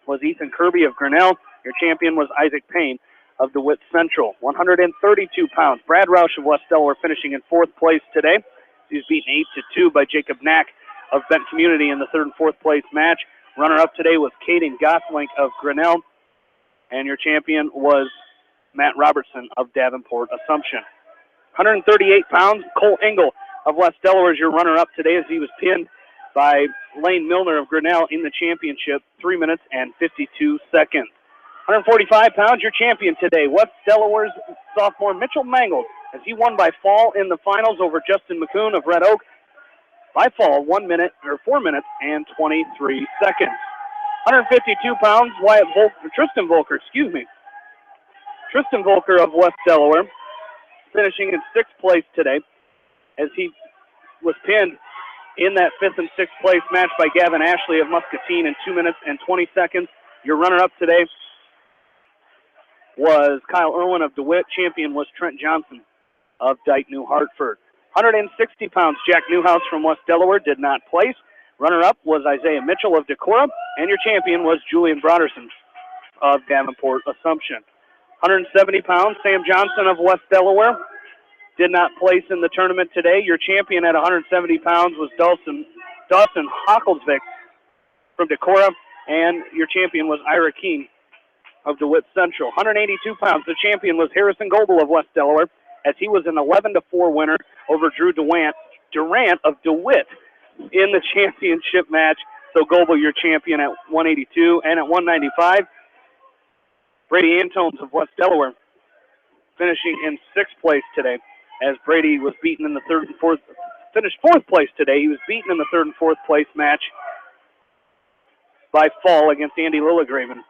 was Ethan Kirby of Grinnell. Your champion was Isaac Payne of DeWitt Central. 132 pounds, Brad Roush of West Delaware finishing in 4th place today. He was beaten 8-2 by Jacob Knack of Benton Community in the 3rd and 4th place match. Runner-up today was Caden Gosselink of Grinnell. And your champion was Matt Robertson of Davenport Assumption. 138 pounds, Cole Engel of West Delaware is your runner-up today as he was pinned by Lane Milner of Grinnell in the championship, 3 minutes and 52 seconds. 145 pounds, your champion today, West Delaware's sophomore Mitchell Mangold, as he won by fall in the finals over Justin McCoon of Red Oak. By fall, 4 minutes and 23 seconds. 152 pounds, Tristan Volker, Tristan Volker of West Delaware, finishing in 6th place today as he was pinned in that 5th and 6th place match by Gavin Ashley of Muscatine in 2 minutes and 20 seconds. Your runner-up today was Kyle Irwin of DeWitt. Champion was Trent Johnson of Dike New Hartford. 160 pounds, Jack Newhouse from West Delaware did not place. Runner-up was Isaiah Mitchell of Decorah, and your champion was Julian Broderson of Davenport Assumption. 170 pounds, Sam Johnson of West Delaware did not place in the tournament today. Your champion at 170 pounds was Dawson Hocklesvik from Decorah, and your champion was Ira Keene of DeWitt Central. 182 pounds, the champion was Harrison Goebel of West Delaware, as he was an 11-4 winner over Drew Durant of DeWitt in the championship match. So Goebel, your champion at 182, and at 195, Brady Antones of West Delaware finishing in 6th place today, as Brady was beaten in the finished 4th place today. He was beaten in the 3rd and 4th place match by fall against Andy Lillegraven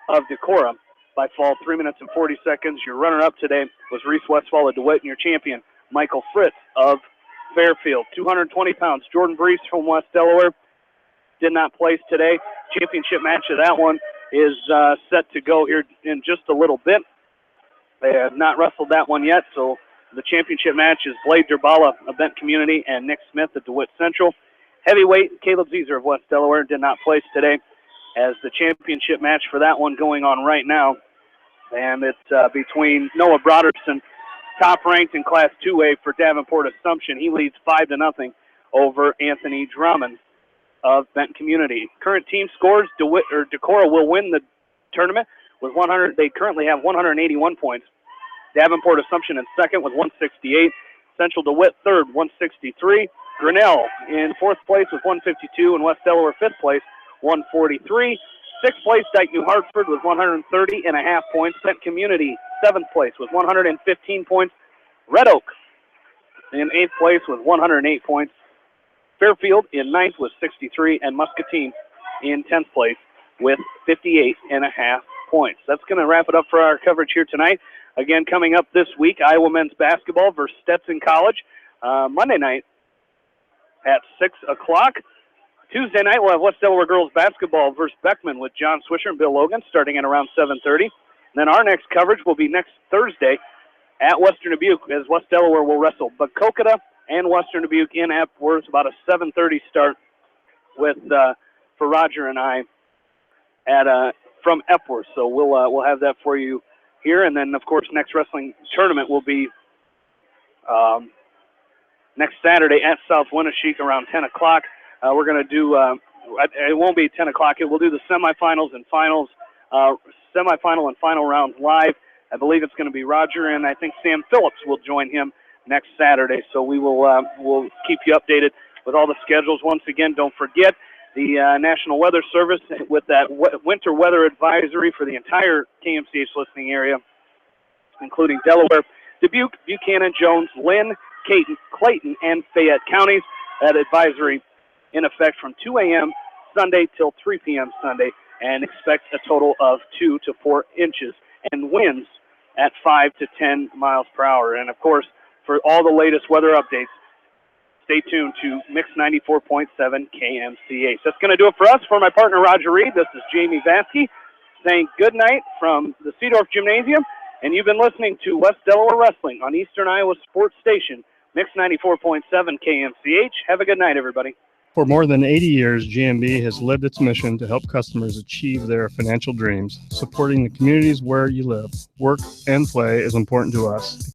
of Decorah by fall, 3 minutes and 40 seconds. Your runner-up today was Reese Westfall of DeWitt, and your champion, Michael Fritz of Fairfield. 220 pounds, Jordan Brees from West Delaware did not place today. Championship match of that one is set to go here in just a little bit. They have not wrestled that one yet, so the championship match is Blade Durbala of Bent Community and Nick Smith of DeWitt Central. Heavyweight, Caleb Zeeser of West Delaware did not place today, as the championship match for that one going on right now. And it's between Noah Broderson, top ranked in Class 2A for Davenport Assumption. He leads 5-0 over Anthony Drummond of Benton Community. Current team scores, Decorah will win the tournament with 100. They currently have 181 points. Davenport Assumption in second with 168. Central DeWitt third, 163. Grinnell in 4th place with 152, and West Delaware 5th place, 143. 6th place, Dyke New Hartford with 130.5 points. Benton Community 7th place with 115 points. Red Oak in 8th place with 108 points. Fairfield in 9th with 63, and Muscatine in 10th place with 58.5 points. That's going to wrap it up for our coverage here tonight. Again, coming up this week, Iowa men's basketball versus Stetson College. Monday night at 6 o'clock. Tuesday night, we'll have West Delaware girls basketball versus Beckman with John Swisher and Bill Logan starting at around 7:30. And then our next coverage will be next Thursday at Western Dubuque, as West Delaware will wrestle Buckokota and Western Dubuque in Epworth. About a 7:30 start with for Roger and I at from Epworth. So we'll have that for you here. And then, of course, next wrestling tournament will be next Saturday at South Winneshiek around 10 o'clock. We're going to do, it won't be 10 o'clock. We'll do the semifinals and finals, semifinal and final rounds live. I believe it's going to be Roger, and I think Sam Phillips will join him next Saturday. So we will we'll keep you updated with all the schedules. Once again, don't forget the National Weather Service with that winter weather advisory for the entire KMCH listening area, including Delaware, Dubuque, Buchanan, Jones, Lynn, Clayton, and Fayette counties. That advisory in effect from 2 a.m. Sunday till 3 p.m. Sunday, and expect a total of 2 to 4 inches and winds at 5 to 10 miles per hour. And, of course, for all the latest weather updates, stay tuned to Mix 94.7 KMCH. That's going to do it for us. For my partner, Roger Reed, this is Jamie Vasky saying good night from the Seedorf Gymnasium, and you've been listening to West Delaware Wrestling on Eastern Iowa Sports Station, Mix 94.7 KMCH. Have a good night, everybody. For more than 80 years, GMB has lived its mission to help customers achieve their financial dreams. Supporting the communities where you live, work, and play is important to us.